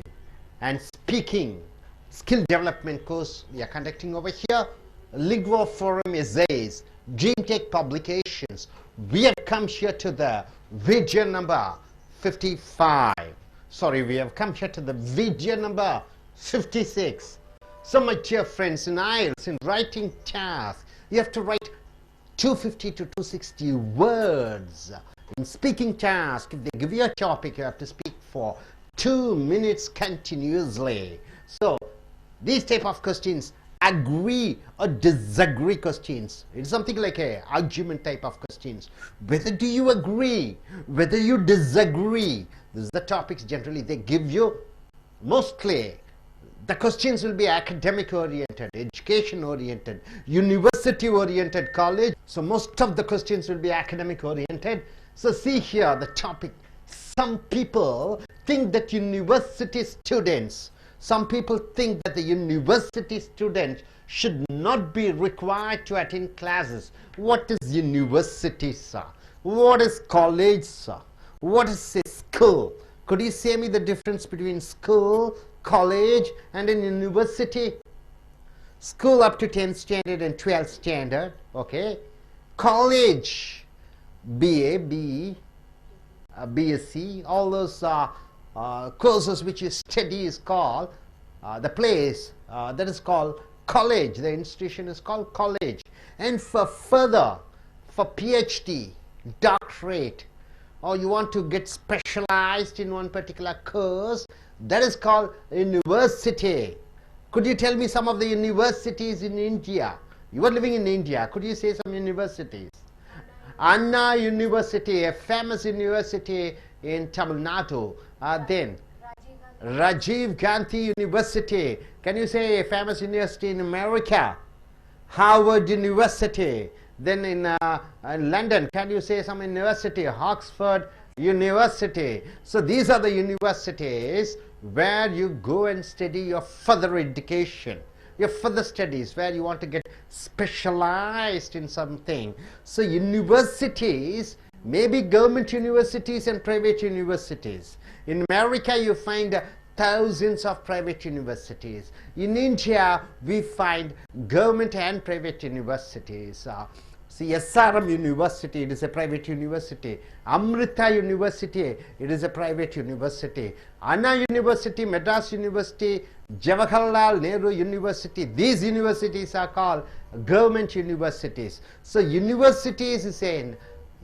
[SPEAKER 1] and Speaking Skill Development course we are conducting over here. Lingua Forum Essays, Dream Tech Publications. We have come here to the video number 55. Sorry, we have come here to the video number 56. So my dear friends, in IELTS, in writing task, you have to write 250 to 260 words. In speaking task, if they give you a topic, you have to speak for 2 minutes continuously. So these type of questions, agree or disagree questions. It's something like a argument type of questions. Whether do you agree, whether you disagree, this is the topics generally they give you. Mostly the questions will be academic oriented, education oriented, university oriented, college. So most of the questions will be academic oriented. So see here the topic. Some people think that university students should not be required to attend classes. What is university, sir? What is college, sir? What is a school? Could you say me the difference between school, college and an university? School up to 10th standard and 12th standard, okay. College, BA, BE, BSc, all those courses which you study is called, the place that is called college. The institution is called college. And for further, for PhD, doctorate, or you want to get specialized in one particular course, that is called university. Could you tell me some of the universities in India? You are living in India. Could you say some universities? Anna University, a famous university in Tamil Nadu. Then Rajiv Gandhi University. Can you say a famous university in America? Harvard University. Then in London, can you say some university? Oxford University. So these are the universities where you go and study your further education, your further studies, where you want to get specialized in something. So universities, maybe government universities and private universities. In America, you find thousands of private universities. In India, we find government and private universities. See, SRM University, it is a private university. Amrita University, it is a private university. Anna University, Madras University, Jawaharlal Nehru University, these universities are called government universities. So universities is an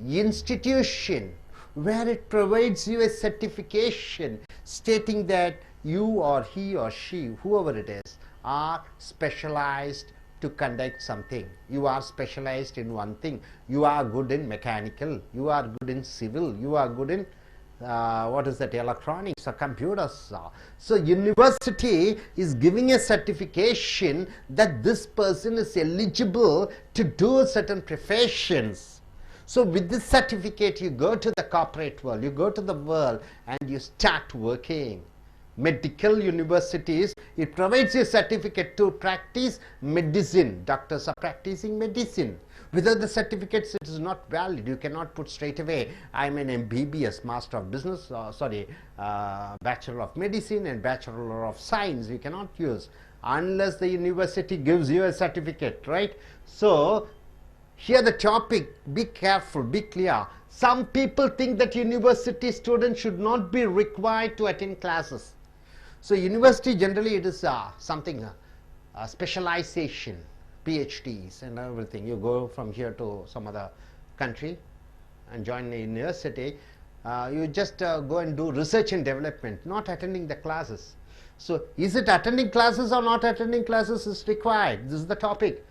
[SPEAKER 1] institution where it provides you a certification stating that you or he or she, whoever it is, are specialized to conduct something. You are specialized in one thing. You are good in mechanical, you are good in civil, you are good in what is that, electronics or computers. So university is giving a certification that this person is eligible to do certain professions. So with this certificate, you go to the corporate world, you go to the world and you start working. Medical universities, it provides a certificate to practice medicine. Doctors are practicing medicine. Without the certificates, it is not valid. You cannot put straight away, I am an MBBS, Master of Business, Bachelor of Medicine and Bachelor of Science. You cannot use unless the university gives you a certificate, right? So here the topic, be careful, be clear. Some people think that university students should not be required to attend classes. So university generally it is something, specialization, PhDs and everything. You go from here to some other country and join a university. You just go and do research and development, not attending the classes. So is it attending classes or not attending classes is required? This is the topic.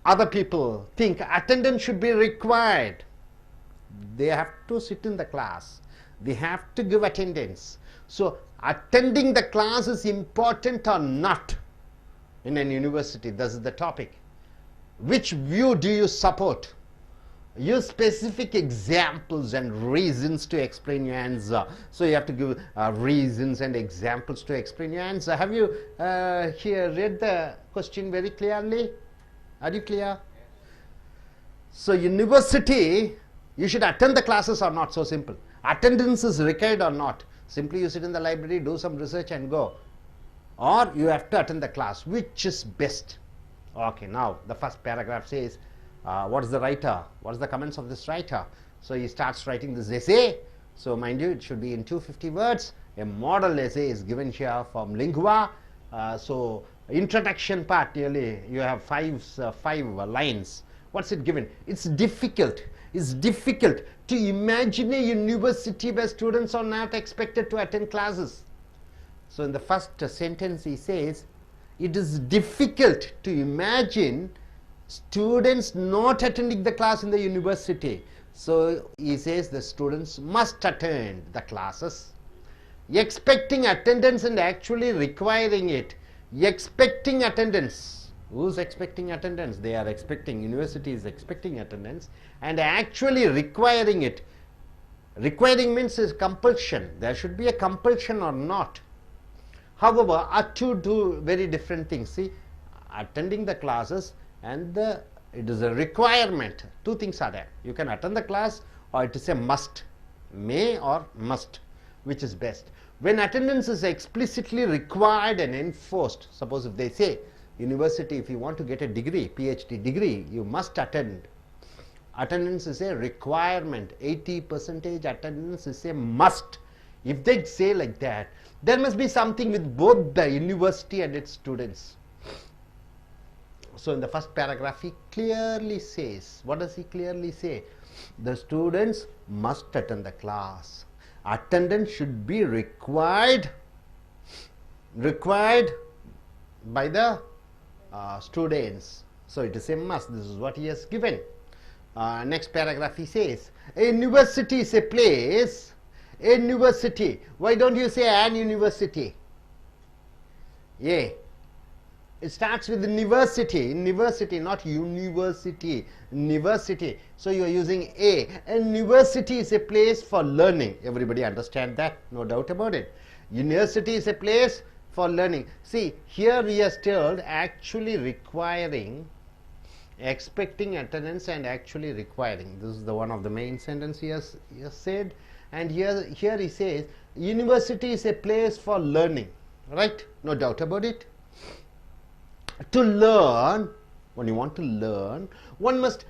[SPEAKER 1] Other people think attendance should be required. They have to sit in the class. They have to give attendance. So attending the class is important or not in an university? This is the topic. Which view do you support? Use specific examples and reasons to explain your answer. So you have to give reasons and examples to explain your answer. Have you here read the question very clearly? Are you clear? So university, you should attend the classes or not, so simple. Attendance is required or not. Simply you sit in the library, do some research and go. Or you have to attend the class. Which is best? Okay, now the first paragraph says, what is the writer? What is the comments of this writer? So he starts writing this essay. So mind you, it should be in 250 words. A model essay is given here from Lingua. So introduction part, nearly you have five lines. What's it given? It's difficult. It's difficult to imagine a university where students are not expected to attend classes. So in the first sentence he says, it is difficult to imagine students not attending the class in the university. So he says the students must attend the classes. Expecting attendance and actually requiring it. Expecting attendance. Who's expecting attendance? They are expecting, university is expecting attendance and actually requiring it. Requiring means is compulsion. There should be a compulsion or not. However, are two very different things. See, attending the classes and it is a requirement. Two things are there. You can attend the class or it is a must. May or must. Which is best? When attendance is explicitly required and enforced, suppose if they say University, if you want to get a degree, PhD degree, you must attend. Attendance is a requirement. 80% attendance is a must. If they say like that, there must be something with both the university and its students. So in the first paragraph he clearly says, what does he clearly say? The students must attend the class. Attendance should be required by the students. So it is a must. This is what he has given. Next paragraph he says, a university is a place. A university. Why don't you say an university? Yeah. It starts with university, university, not university, university. So you are using a. And university is a place for learning. Everybody understand that? No doubt about it. University is a place for learning. See, here he has told actually requiring, expecting attendance and actually requiring. This is the one of the main sentence he has said. And here he says, university is a place for learning. Right? No doubt about it. To learn, when you want to learn, one must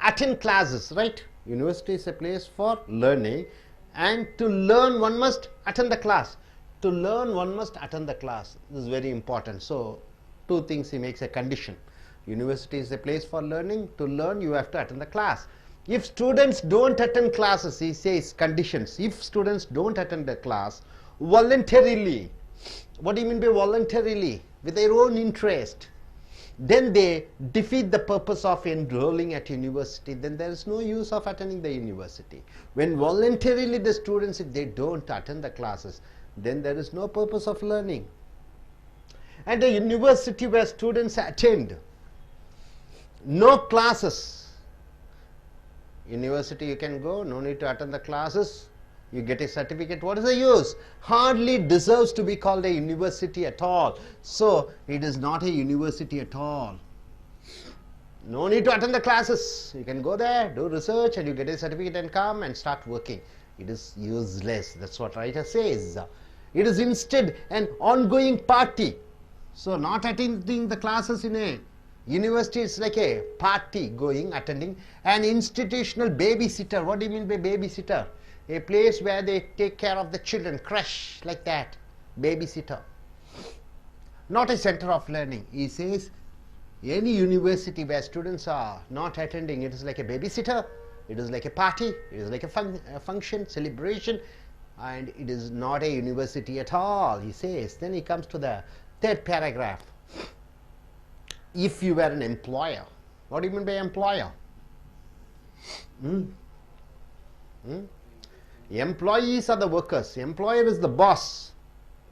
[SPEAKER 1] attend classes, right? University is a place for learning, and to learn one must attend the class. To learn one must attend the class. This is very important. So two things he makes a condition. University is a place for learning. To learn you have to attend the class. If students don't attend classes, he says conditions. If students don't attend the class voluntarily, what do you mean by voluntarily? With their own interest, then they defeat the purpose of enrolling at university. Then there is no use of attending the university. When voluntarily the students, if they don't attend the classes, then there is no purpose of learning. And a university where students attend no classes, university you can go, no need to attend the classes, you get a certificate. What is the use? Hardly deserves to be called a university at all. So it is not a university at all. No need to attend the classes. You can go there, do research, and you get a certificate and come and start working. It is useless. That's what writer says. It is instead an ongoing party. So not attending the classes in a university is like a party going, attending. An institutional babysitter. What do you mean by babysitter? A place where they take care of the children, crush like that, babysitter. Not a center of learning. He says any university where students are not attending, it is like a babysitter, it is like a party, it is like a function, celebration, and it is not a university at all, he says. Then he comes to the third paragraph. If you were an employer, what do you mean by employer? Employees are the workers. Employer is the boss.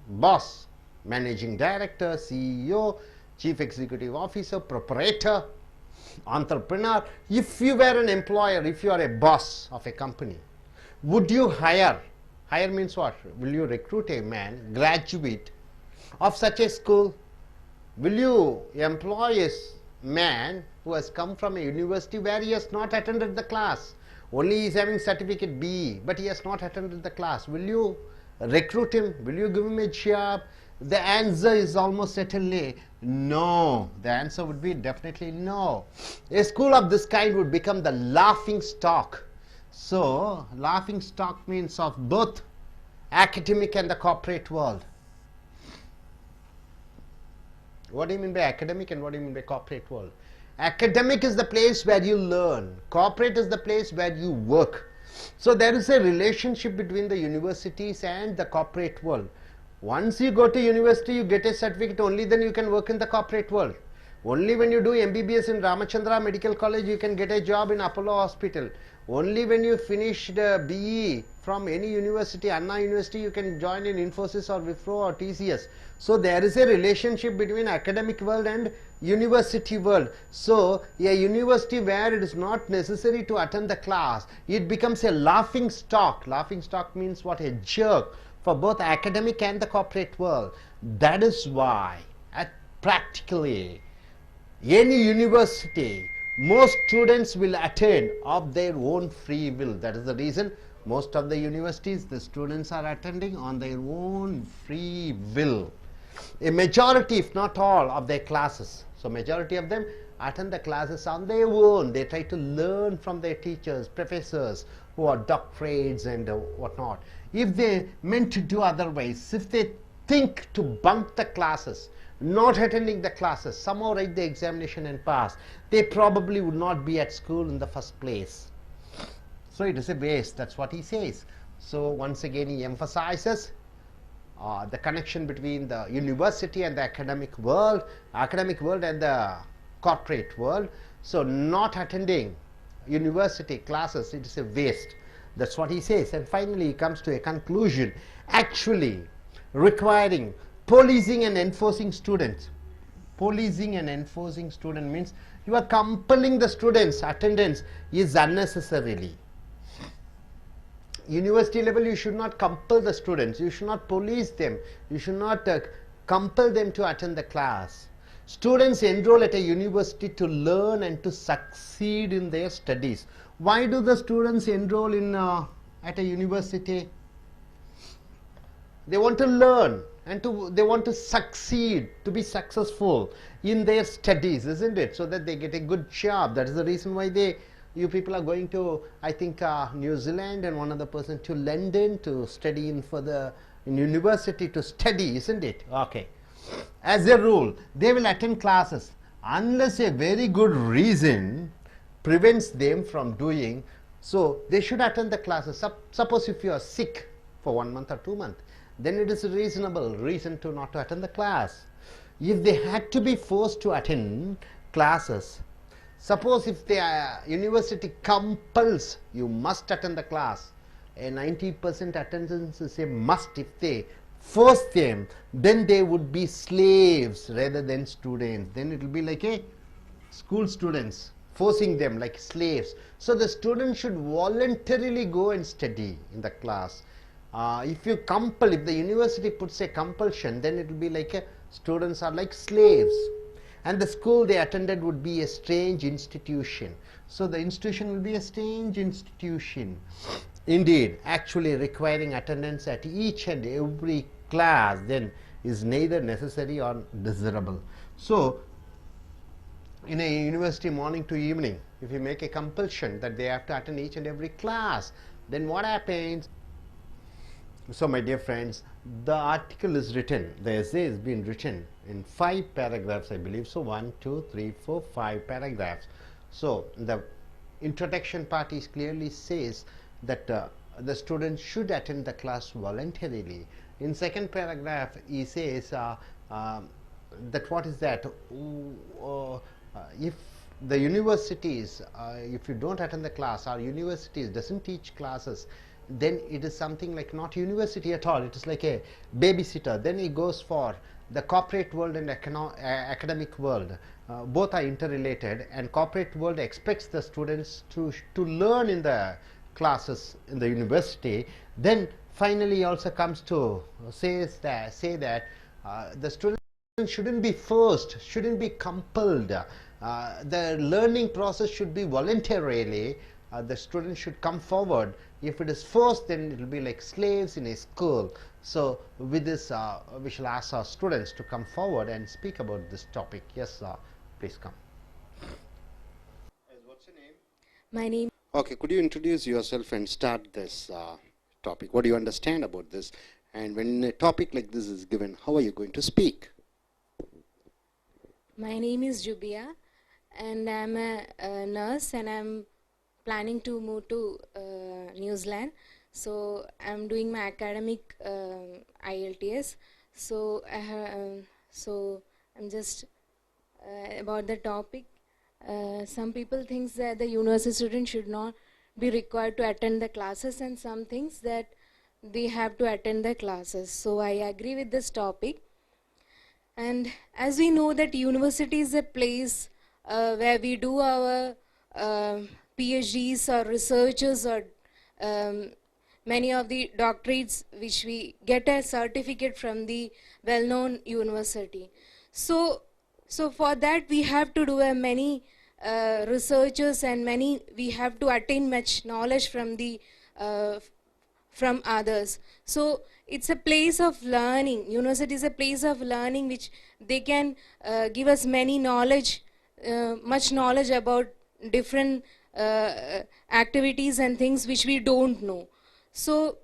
[SPEAKER 1] Boss, managing director, CEO, chief executive officer, proprietor, entrepreneur. If you were an employer, if you are a boss of a company, would you hire? Hire means what? Will you recruit a man, graduate of such a school? Will you employ a man who has come from a university where he has not attended the class? Only he is having certificate B, but he has not attended the class. Will you recruit him? Will you give him a job? The answer is almost certainly no. The answer would be definitely no. A school of this kind would become the laughing stock. So, laughing stock means of both academic and the corporate world. What do you mean by academic and what do you mean by corporate world? Academic is the place where you learn. Corporate is the place where you work. So there is a relationship between the universities and the corporate world. Once you go to university, you get a certificate, only then you can work in the corporate world. Only when you do MBBS in Ramachandra Medical College, you can get a job in Apollo Hospital. Only when you finish the BE from any university, Anna University, you can join in Infosys or Wipro or TCS. So there is a relationship between academic world and university world. So a university where it is not necessary to attend the class, it becomes a laughing stock. Laughing stock means what? A joke for both academic and the corporate world. That is why practically any university, most students will attend of their own free will. That is the reason most of the universities, the students are attending on their own free will. A majority, if not all, of their classes. So majority of them attend the classes on their own. They try to learn from their teachers, professors who are doctorates and whatnot. If they meant to do otherwise, if they think to bunk the classes, not attending the classes, somehow write the examination and pass, they probably would not be at school in the first place. So it is a waste. That's what he says. So once again he emphasizes the connection between the university and the academic world and the corporate world. So not attending university classes, it is a waste. That's what he says. And finally he comes to a conclusion, actually requiring policing and enforcing students. Policing and enforcing student means you are compelling the students attendance is unnecessarily. University level, you should not compel the students, you should not police them, you should not compel them to attend the class. Students enroll at a university to learn and to succeed in their studies. Why do the students enroll in at a university? They want to learn and they want to succeed, to be successful in their studies, isn't it? So that they get a good job. That is the reason why you people are going to, I think, New Zealand, and one other person to London to study in university to study, isn't it? Okay. As a rule, they will attend classes unless a very good reason prevents them from doing so. They should attend the classes. Suppose if you are sick for 1 month or 2 months, then it is a reasonable reason to not to attend the class. If they had to be forced to attend classes, suppose if the university compels you must attend the class, a 90% attendance is a must. If they force them, then they would be slaves rather than students. Then it will be like a school students, forcing them like slaves. So the student should voluntarily go and study in the class. If you compel, if the university puts a compulsion, then it will be like students are like slaves. And the school they attended would be a strange institution. So the institution will be a strange institution. Indeed, actually requiring attendance at each and every class then is neither necessary or desirable. So in a university morning to evening, if you make a compulsion that they have to attend each and every class, then what happens? So my dear friends, the article is written, the essay has been written in 5 paragraphs, I believe. So 1, 2, 3, 4, 5 paragraphs. So the introduction part is clearly says that the students should attend the class voluntarily. In second paragraph he says that what is that, if the universities, if you don't attend the class, or universities doesn't teach classes, then it is something like not university at all. It is like a babysitter. Then he goes for the corporate world and academic world. Both are interrelated, and corporate world expects the students to learn in the classes in the university. Then finally he also comes to say that the students shouldn't be forced, shouldn't be compelled. The learning process should be voluntarily. The students should come forward. If it is forced, then it will be like slaves in a school. So with this, we shall ask our students to come forward and speak about this topic. Yes, please come. What's your name?
[SPEAKER 16] My name.
[SPEAKER 1] Okay, could you introduce yourself and start this topic? What do you understand about this? And when a topic like this is given, how are you going to speak?
[SPEAKER 16] My name is Jubia, and I'm a nurse, and I'm planning to move to New Zealand. So I'm doing my academic I.E.L.T.S. So I'm just about the topic. Some people think that the university student should not be required to attend the classes, and some things that they have to attend the classes. So I agree with this topic. And as we know that university is a place where we do our PhDs or researches or many of the doctorates which we get a certificate from the well-known university. So for that we have to do many researches, and we have to attain much knowledge from the from others. So it's a place of learning. University is a place of learning which they can give us many knowledge, much knowledge about different activities and things which we don't know. So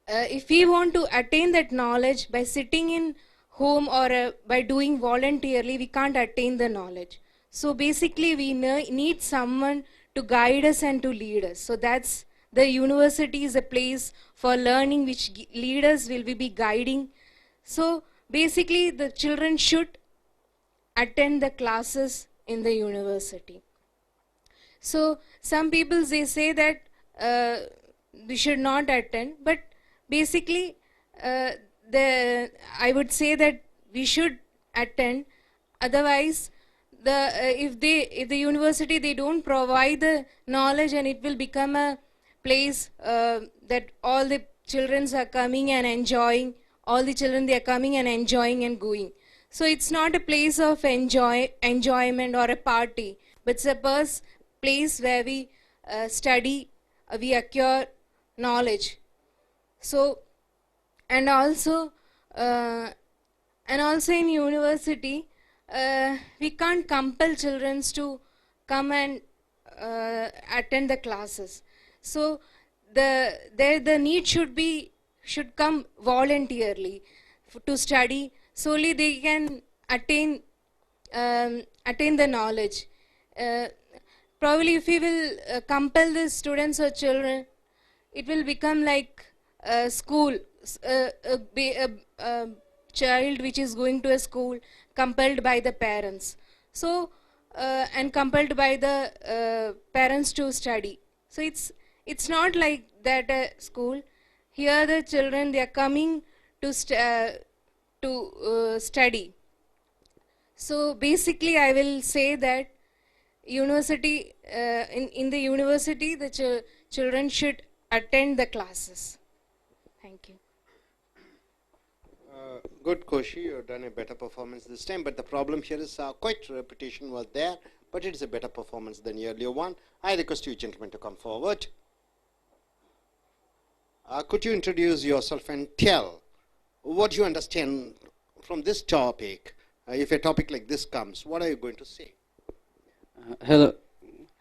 [SPEAKER 16] if we want to attain that knowledge by sitting in home or by doing voluntarily, we can't attain the knowledge. So basically we need someone to guide us and to lead us. So that's the university is a place for learning which leaders will be guiding. So basically the children should attend the classes in the university. So some people they say that we should not attend, but basically I would say that we should attend. Otherwise, if the university they don't provide the knowledge, and it will become a place that all the children are coming and enjoying. All the children they are coming and enjoying and going. So it's not a place of enjoyment or a party, but it's a place where we study, we acquire knowledge. So, and also in university, we can't compel children to come and attend the classes. So the need should come voluntarily to study. Solely they can attain the knowledge. Probably if we will compel the students or children, it will become like a school, a child which is going to a school compelled by the parents. So and compelled by the parents to study. So it's not like that school. Here the children they are coming to study. So basically I will say that university in the university the children should attend the classes. Thank you.
[SPEAKER 7] Good, Koshi, you've done a better performance this time, but the problem here is quite repetition was there, but it is a better performance than the earlier one. I request you gentlemen to come forward. Could you introduce yourself and tell what you understand from this topic? If a topic like this comes, what are you going to say?
[SPEAKER 17] Hello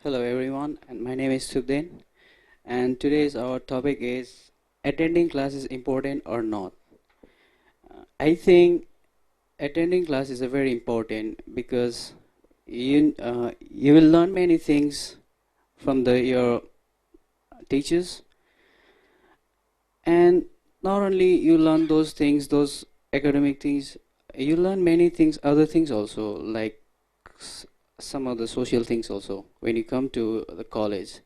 [SPEAKER 17] everyone, and my name is Subden, and today's our topic is attending class is important or not. I think attending class is very important because you will learn many things from your teachers, and not only you learn those things, those academic things, you learn many things, other things also, like some of the social things also when you come to the college.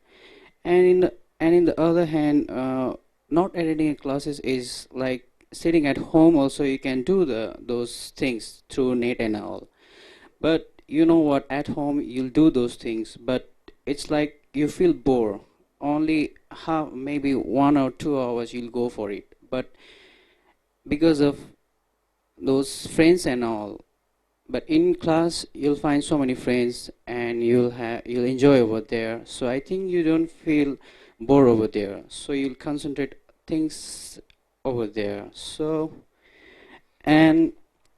[SPEAKER 17] And in the other hand, not attending classes is like sitting at home also. You can do those things through net and all, but you know what, at home you'll do those things, but it's like you feel bored. Only maybe 1 or 2 hours you'll go for it, but because of those friends and all. But in class you'll find so many friends and you'll enjoy over there. So I think you don't feel bored over there, so you'll concentrate things over there. So, and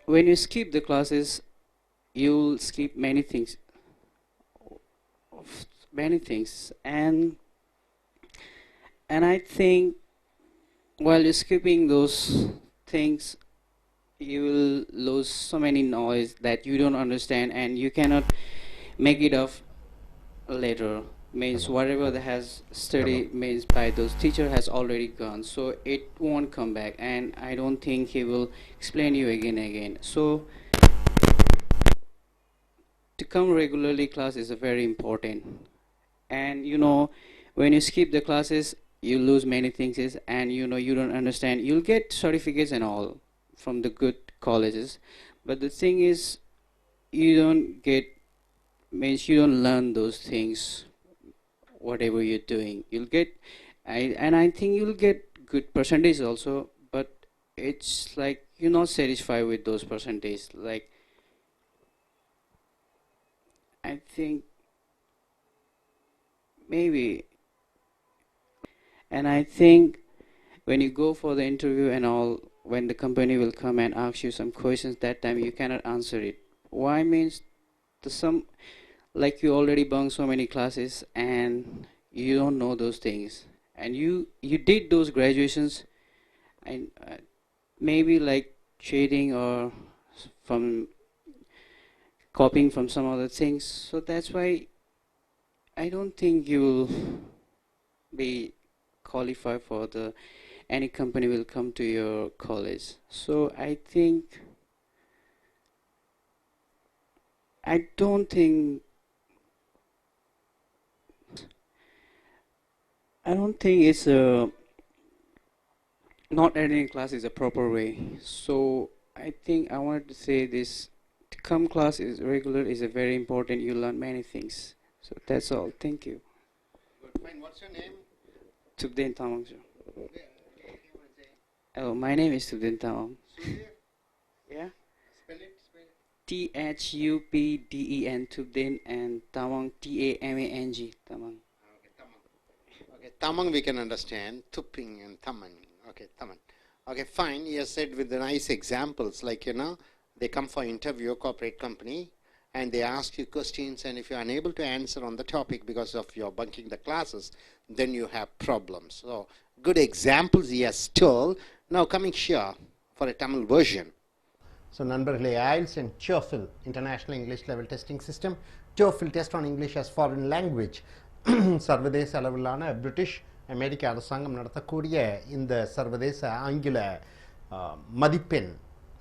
[SPEAKER 17] when you skip the classes, you'll skip many things, and I think while you're skipping those things, you will lose so many knowledge that you don't understand, and you cannot make it up later. Means whatever that has studied means by those teacher has already gone, so it won't come back, and I don't think he will explain you again. So to come regularly class is very important. And you know, when you skip the classes, you lose many things, and you know you don't understand. You'll get certificates and all from the good colleges, but the thing is you don't get, means you don't learn those things. Whatever you're doing, you'll get, and I think you'll get good percentage also, but it's like you're not satisfied with those percentage. Like I think maybe, and I think when you go for the interview and all, when the company will come and ask you some questions, that time you cannot answer it. Why means some, like you already bunked so many classes and you don't know those things, and you did those graduations, and maybe like cheating or from copying from some other things. So that's why I don't think you will be qualified for the any company will come to your college. So I don't think it's a not attending class is a proper way. So I think I wanted to say this: to come class is regular is a very important. You learn many things. So that's all. Thank you.
[SPEAKER 7] Good. Fine. What's your name?
[SPEAKER 17] Tubden Tamang. Oh, my name is Tubden Tamang. Yeah.
[SPEAKER 7] Spell it.
[SPEAKER 17] Thupden, Tubden, and Tamang, Tamang. Tamang.
[SPEAKER 7] Okay, Tamang we can understand. Tupping and Tamang. Okay, Tamang. Okay, fine. You said with the nice examples, like, they come for interview, corporate company, and they ask you questions, and if you're unable to answer on the topic because of your bunking the classes, then you have problems. So, good examples he has told. Now, coming here for a Tamil version. So, நண்பர்களே, IELTS and TOEFL, International English Level Testing System, TOEFL test on English as foreign language, சர்வதேச அளவிலான British அமெரிக்க அரசாங்கம் நடத்தக்கூடிய இந்த சர்வதேச ஆங்கில மதிப்பெண்,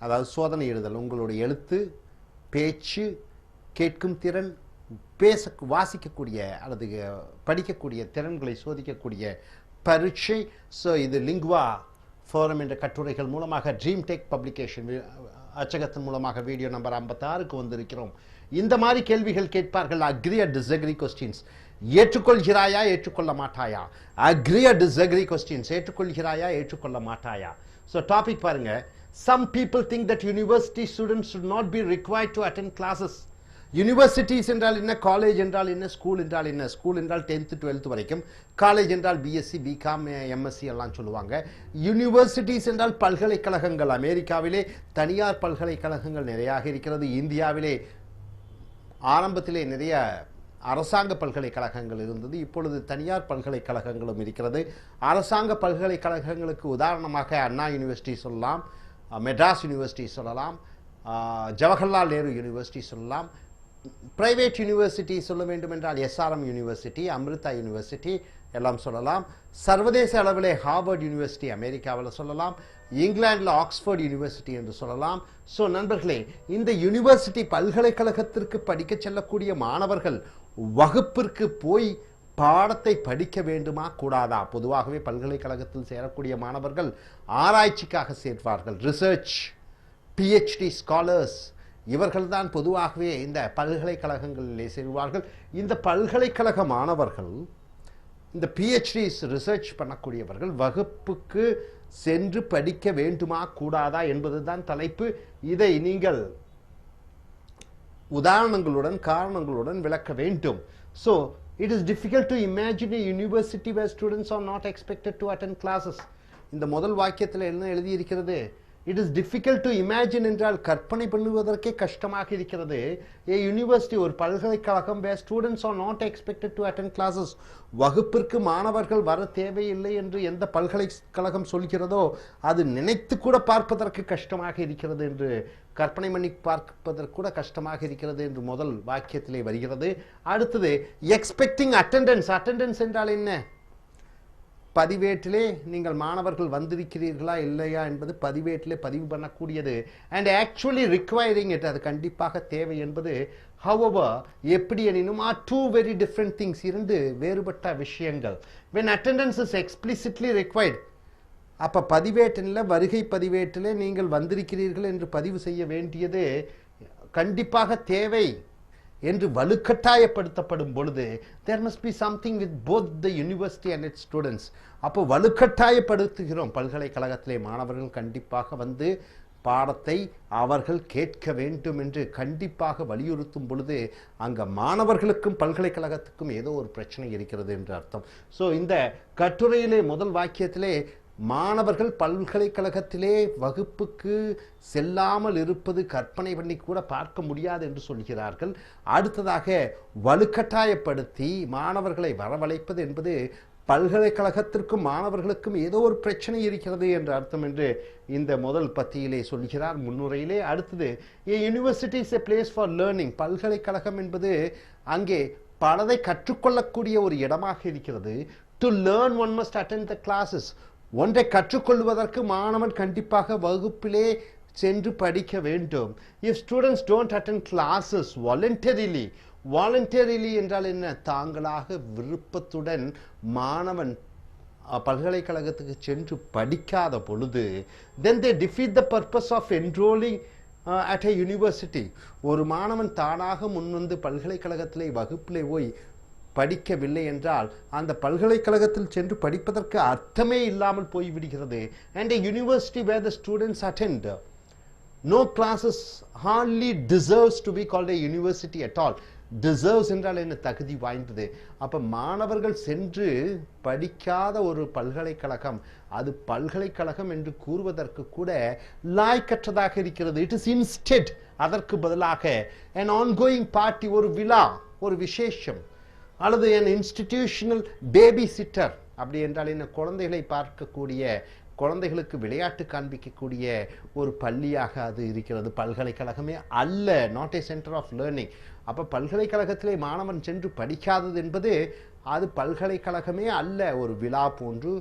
[SPEAKER 7] அதாவது சோதனை எழுதல், உங்களுடைய எழுத்து, பேச்சு, கேட்கும் திறன், வாசிக்கக்கூடிய அல்லது படிக்கக்கூடிய திறன்களை சோதிக்கக்கூடிய பரீட்சை. ஸோ இது லிங்குவா ஃபோரம் என்ற கட்டுரைகள் மூலமாக ட்ரீம் டெக் பப்ளிகேஷன் அச்சகத்தின் மூலமாக வீடியோ நம்பர் 56க்கு வந்திருக்கிறோம். இந்த மாதிரி கேள்விகள் கேட்பார்கள். Agree or disagree questions. ஏற்றுக்கொள்கிறாயா, ஏற்றுக்கொள்ள மாட்டாயா? Agree or disagree questions. ஏற்றுக்கொள்கிறாயா, ஏற்றுக்கொள்ள மாட்டாயா? ஸோ டாபிக் பாருங்க. Some people think that university students should not be required to attend classes. Universities என்றால் என்ன, காலேஜ் என்றால் என்ன, ஸ்கூல் என்றால் என்ன? ஸ்கூல் என்றால் 10th 12th வரைக்கும், காலேஜ் என்றால் பிஎஸ்சி பிகாம் எம்எஸ்சி எல்லாம் சொல்லுவாங்க. யூனிவர்சிட்டிஸ் என்றால் பல்கலைக்கழகங்கள். அமெரிக்காவிலே தனியார் பல்கலைக்கழகங்கள் நிறையாக இருக்கிறது. இந்தியாவிலே ஆரம்பத்திலே நிறைய அரசாங்க பல்கலைக்கழகங்கள் இருந்தது. இப்பொழுது தனியார் பல்கலைக்கழகங்களும் இருக்கிறது. அரசாங்க பல்கலைக்கழகங்களுக்கு உதாரணமாக அண்ணா யூனிவர்சிட்டி சொல்லலாம், மெட்ராஸ் யூனிவர்சிட்டி சொல்லலாம், ஜவஹர்லால் நேரு யூனிவர்சிட்டி சொல்லலாம். பிரைவேட் யூனிவர்சிட்டி சொல்ல வேண்டும் என்றால் எஸ்ஆர்எம் யூனிவர்சிட்டி, அமிர்தா யூனிவர்சிட்டி எல்லாம் சொல்லலாம். சர்வதேச அளவிலே ஹார்வர்ட் யூனிவர்சிட்டி அமெரிக்காவில் சொல்லலாம். இங்கிலாந்தில் ஆக்ஸ்போர்ட் யூனிவர்சிட்டி என்று சொல்லலாம். ஸோ நண்பர்களே, இந்த யூனிவர்சிட்டி பல்கலைக்கழகத்திற்கு படிக்க செல்லக்கூடிய மாணவர்கள் வகுப்பிற்கு போய் பாடத்தை படிக்க வேண்டுமா கூடாதா? பொதுவாகவே பல்கலைக்கழகத்தில் சேரக்கூடிய மாணவர்கள் ஆராய்ச்சிக்காக சேர்வார்கள். ரிசர்ச், PhD ஸ்காலர்ஸ் இவர்கள்தான் பொதுவாகவே இந்த பல்கலைக்கழகங்களிலே சேர்வார்கள். இந்த பல்கலைக்கழக மாணவர்கள், இந்த PhDs ரிசர்ச் பண்ணக்கூடியவர்கள் வகுப்புக்கு சென்று படிக்க வேண்டுமா கூடாதா என்பதுதான் தலைப்பு. இதை நீங்கள் உதாரணங்களுடன் காரணங்களுடன் விளக்க வேண்டும். So it is difficult to imagine a university where students are not expected to attend classes. இந்த முதல் வாக்கியத்தில் என்ன எழுதி இருக்கிறது? It is difficult to imagine என்றால் கற்பனை பண்ணுவதற்கே கஷ்டமாக இருக்கிறது. A university, ஒரு பல்கலைக்கழகம் where students are not expected to attend classes, வகுப்பிற்கு மாணவர்கள் வர தேவையில்லை என்று எந்த பல்கலைக்கழகம் சொல்கிறதோ அது நினைத்து கூட பார்ப்பதற்கு கஷ்டமாக இருக்கிறது என்று, கற்பனை பண்ணி பார்ப்பதற்கு கூட கஷ்டமாக இருக்கிறது என்று முதல் வாக்கியத்திலே வருகிறது. அடுத்தது எக்ஸ்பெக்டிங் அட்டெண்டன்ஸ். அட்டெண்டன்ஸ் என்றால் என்ன? பதிவேட்டிலே நீங்கள் மாணவர்கள் வந்திருக்கிறீர்களா இல்லையா என்பது பதிவேட்டிலே பதிவு பண்ணக்கூடியது. அண்ட் ஆக்சுவலி ரிக்வயரிங் இட், அது கண்டிப்பாக தேவை என்பது. ஹவவர், எப்படி எனினும் are two very different things, இரண்டு வேறுபட்ட விஷயங்கள். When attendance is explicitly required, அப்போ பதிவேட்டில், வருகை பதிவேட்டிலே நீங்கள் வந்திருக்கிறீர்கள் என்று பதிவு செய்ய வேண்டியது கண்டிப்பாக தேவை என்று வலுக்கட்டாயப்படுத்தப்படும் பொழுது there must be something with both the university and its students. அப்போ வலுக்கட்டாயப்படுத்துகிறோம். பல்கலைக்கழகத்திலே மாணவர்கள் கண்டிப்பாக வந்து பாடத்தை அவர்கள் கேட்க வேண்டும் என்று கண்டிப்பாக வலியுறுத்தும் பொழுது அங்கே மாணவர்களுக்கும் பல்கலைக்கழகத்துக்கும் ஏதோ ஒரு பிரச்சனை இருக்கிறது என்று அர்த்தம். ஸோ இந்த கட்டுரையிலே முதல் வாக்கியத்திலே
[SPEAKER 1] மாணவர்கள் பல்கலைக்கழகத்திலே வகுப்புக்கு செல்லாமல் இருப்பது கற்பனை பண்ணி கூட பார்க்க முடியாது என்று சொல்கிறார்கள். அடுத்ததாக வலுக்கட்டாயப்படுத்தி மாணவர்களை வரவழைப்பது என்பது பல்கலைக்கழகத்திற்கும் மாணவர்களுக்கும் ஏதோ ஒரு பிரச்சனை இருக்கிறது என்ற அர்த்தம் என்று இந்த முதல் பத்தியிலே சொல்கிறார் முன்னுரையிலே. அடுத்தது university is a place for learning. பல்கலைக்கழகம் என்பது அங்கே பலதை கற்றுக்கொள்ளக்கூடிய ஒரு இடமாக இருக்கிறது. To learn one must attend the classes. ஒன்றை கற்றுக்கொள்வதற்கு மாணவன் கண்டிப்பாக வகுப்பிலே சென்று படிக்க வேண்டும். If students don't attend classes voluntarily, voluntarily என்றால் என்ன? தாங்களாக விருப்பத்துடன் மாணவன் பல்கலைக்கழகத்துக்கு சென்று படிக்காத பொழுது then they defeat the purpose of enrolling at a university. ஒரு மாணவன் தானாக முன்வந்து பல்கலைக்கழகத்திலே வகுப்பிலே போய் படிக்கவில்லை என்றால் அந்த பல்கலைக்கழகத்தில் சென்று படிப்பதற்கு அர்த்தமே இல்லாமல் போய்விடுகிறது. And a university where the students attend no classes hardly deserves to be called a university at all. Deserves என்றால் என்ன? தகுதி வாய்ந்தது. அப்போ மாணவர்கள் சென்று படிக்காத ஒரு பல்கலைக்கழகம் அது பல்கலைக்கழகம் என்று கூறுவதற்கு கூட லாய்க்கற்றதாக இருக்கிறது. இட் இஸ் இன்ஸ்டெட், அதற்கு பதிலாக an ongoing party, ஒரு விழா, ஒரு விசேஷம், அல்லது an institutional baby sitter. அப்படி என்றால் என்ன? குழந்தைகளை பார்க்கக்கூடிய, குழந்தைகளுக்கு விளையாட்டு காண்பிக்கக்கூடிய ஒரு பள்ளியாக அது இருக்கிறது. பல்கலைக்கழகமே அல்ல, not a centre of learning. அப்போ பல்கலைக்கழகத்திலே மாணவன் சென்று படிக்காதது என்பது அது பல்கலைக்கழகமே அல்ல, ஒரு விழா போன்று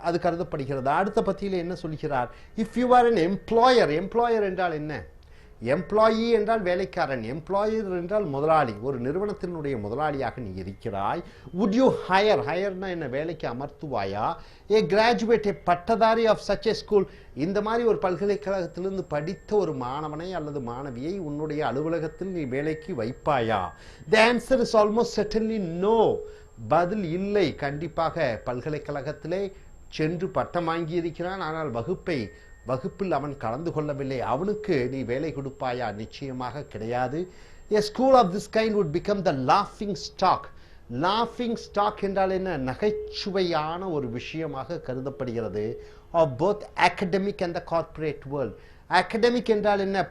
[SPEAKER 1] அது கருதப்படுகிறது. அடுத்த பத்தியில் என்ன சொல்கிறார்? If you are an employer. Employer என்றால் என்ன? எம்ப்ளாயி என்றால் வேலைக்காரன், எம்ப்ளாயர் என்றால் முதலாளி. ஒரு நிறுவனத்தினுடைய முதலாளியாக நீ இருக்கிறாய். Would you higher? ஹையர்னா என்ன? வேலைக்கு அமர்த்துவாயா? ஏ கிராஜுவேட், ஏ பட்டதாரி ஆஃப் சச் ஏ ஸ்கூல். இந்த மாதிரி ஒரு பல்கலைக்கழகத்திலிருந்து படித்த ஒரு மாணவனை அல்லது மாணவியை உன்னுடைய அலுவலகத்தில் நீ வேலைக்கு வைப்பாயா? The answer is almost certainly no. பதில் இல்லை. கண்டிப்பாக பல்கலைக்கழகத்திலே சென்று பட்டம் வாங்கி இருக்கிறான், ஆனால் வகுப்பில் அவன் கலந்து கொள்ளவில்லை, அவனுக்கு நீ வேலை கொடுப்பாயா? நிச்சயமாக கிடையாது. A school of this kind would become the laughing stock. laughing stock என்றால் என்ன? நகைச்சுவையான ஒரு விஷயமாக கருதப்படுகிறது of both academic and the corporate world. academic என்றால் என்ன?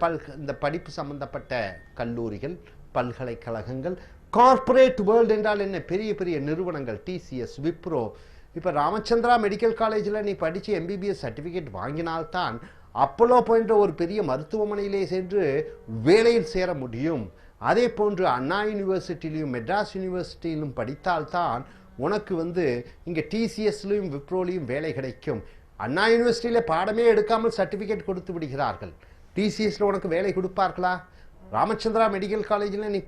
[SPEAKER 1] இந்த படிப்பு சம்பந்தப்பட்ட கல்லூரிகள், பல்கலைக்கழகங்கள். corporate world என்றால் என்ன? பெரிய பெரிய நிறுவனங்கள், டிசிஎஸ், விப்ரோ. இப்போ ராமச்சந்திரா மெடிக்கல் காலேஜில் நீ படித்து எம்பிபிஎஸ் சர்டிஃபிகேட் வாங்கினால்தான் அப்போலோ போன்ற ஒரு பெரிய மருத்துவமனையிலே சென்று வேலையில் சேர முடியும். அதே போன்று அண்ணா யூனிவர்சிட்டியிலும் மெட்ராஸ் யூனிவர்சிட்டியிலும் படித்தால்தான் உனக்கு இங்கே டிசிஎஸ்லையும் விப்ரோலையும் வேலை கிடைக்கும். அண்ணா யூனிவர்சிட்டியில் பாடமே எடுக்காமல் சர்டிஃபிகேட் கொடுத்து விடுகிறார்கள். டிசிஎஸில் உனக்கு வேலை கொடுப்பார்களா? ராமச்சந்திரா மெடிக்கல் காலேஜில் நீ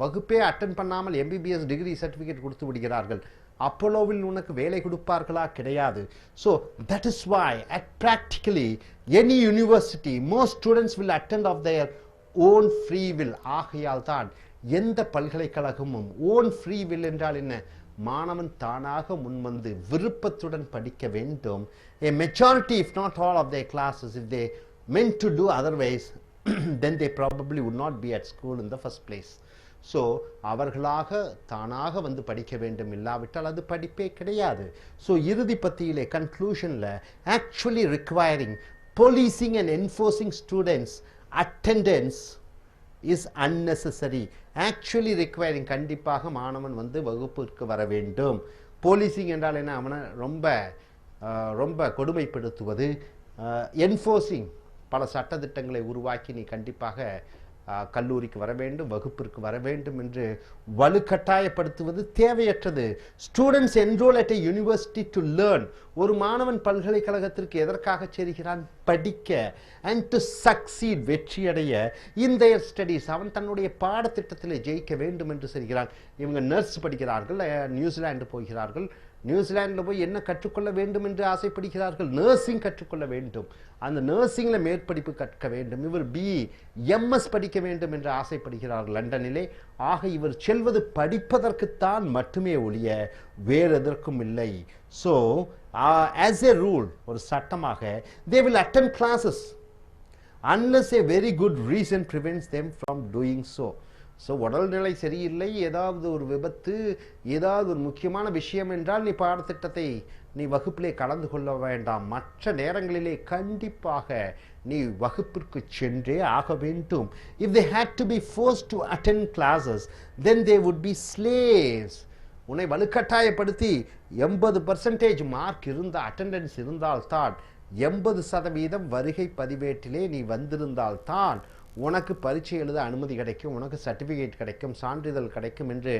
[SPEAKER 1] வகுப்பே அட்டன் பண்ணாமல் எம்பிபிஎஸ் டிகிரி சர்டிஃபிகேட் கொடுத்து விடுகிறார்கள். அப்போலோவில் உனக்கு வேலை கொடுப்பார்களா? கிடையாது. So that is why at practically any university most students will attend of their own free will. ஆகையால் தான் எந்த பல்கலைக்கழகமும் own free will என்றால் என்ன? மாணவன் தானாக முன்வந்து விருப்பத்துடன் படிக்க வேண்டும். A majority if not all of their classes, if they meant to do otherwise then they probably would not be at school in the first place. So அவர்களாக தானாக படிக்க வேண்டும், இல்லாவிட்டால் அது படிப்பே கிடையாது. ஸோ இறுதி பத்தியிலே கன்க்ளூஷனில் actually requiring policing and enforcing students attendance is unnecessary. Actually requiring, கண்டிப்பாக மாணவன் வகுப்பிற்கு வர வேண்டும். போலீசிங் என்றால் என்ன? அவனை ரொம்ப கொடுமைப்படுத்துவது. என்ஃபோர்சிங், பல சட்டத்திட்டங்களை உருவாக்கி நீ கண்டிப்பாக கல்லூரிக்கு வர வேண்டும், வகுப்பிற்கு வர வேண்டும் என்று வலுக்கட்டாயப்படுத்துவது தேவையற்றது. Students enrol at a university to learn. ஒரு மாணவன் பல்கலைக்கழகத்திற்கு எதற்காக சேர்கிறான்? படிக்க. அண்ட் டு சக்சீட், வெற்றியடைய. இன் தேர் ஸ்டடீஸ், அவன் தன்னுடைய பாடத்திட்டத்தில் ஜெயிக்க வேண்டும் என்று செய்கிறான். இவங்க நர்ஸ் படிக்கிறார்கள், நியூசிலாந்து போகிறார்கள். நியூசிலாண்டில் போய் என்ன கற்றுக்கொள்ள வேண்டும் என்று ஆசைப்படுகிறார்கள்? நர்சிங் கற்றுக்கொள்ள வேண்டும். அந்த நர்சிங்கில் மேற்படிப்பு கற்க வேண்டும். இவர் பிஇ எம்எஸ் படிக்க வேண்டும் என்று ஆசைப்படுகிறார் லண்டனிலே. ஆக இவர் செல்வது படிப்பதற்குத்தான் மட்டுமே ஒழிய வேறு எதற்கும் இல்லை. ஸோ ஆஸ் எ ரூல், ஒரு சட்டமாக they will attend classes unless a very good reason prevents them from doing so. So உடல்நிலை சரியில்லை, ஏதாவது ஒரு விபத்து, ஏதாவது ஒரு முக்கியமான விஷயம் என்றால் நீ பாடத்திட்டத்தை
[SPEAKER 7] நீ வகுப்பிலே கலந்து கொள்ள வேண்டாம், மற்ற நேரங்களிலே கண்டிப்பாக நீ வகுப்பிற்கு சென்றே ஆக வேண்டும். If they had to be forced to attend classes, then they would be slaves. உன்னை வலுக்கட்டாயப்படுத்தி 80% மார்க் இருந்த அட்டெண்டன்ஸ் இருந்தால்தான், 80% வருகை பதிவேட்டிலே நீ வந்திருந்தால்தான் உனக்கு பரீட்சை எழுத அனுமதி கிடைக்கும், உனக்கு சர்டிஃபிகேட் கிடைக்கும், சான்றிதழ் கிடைக்கும் என்று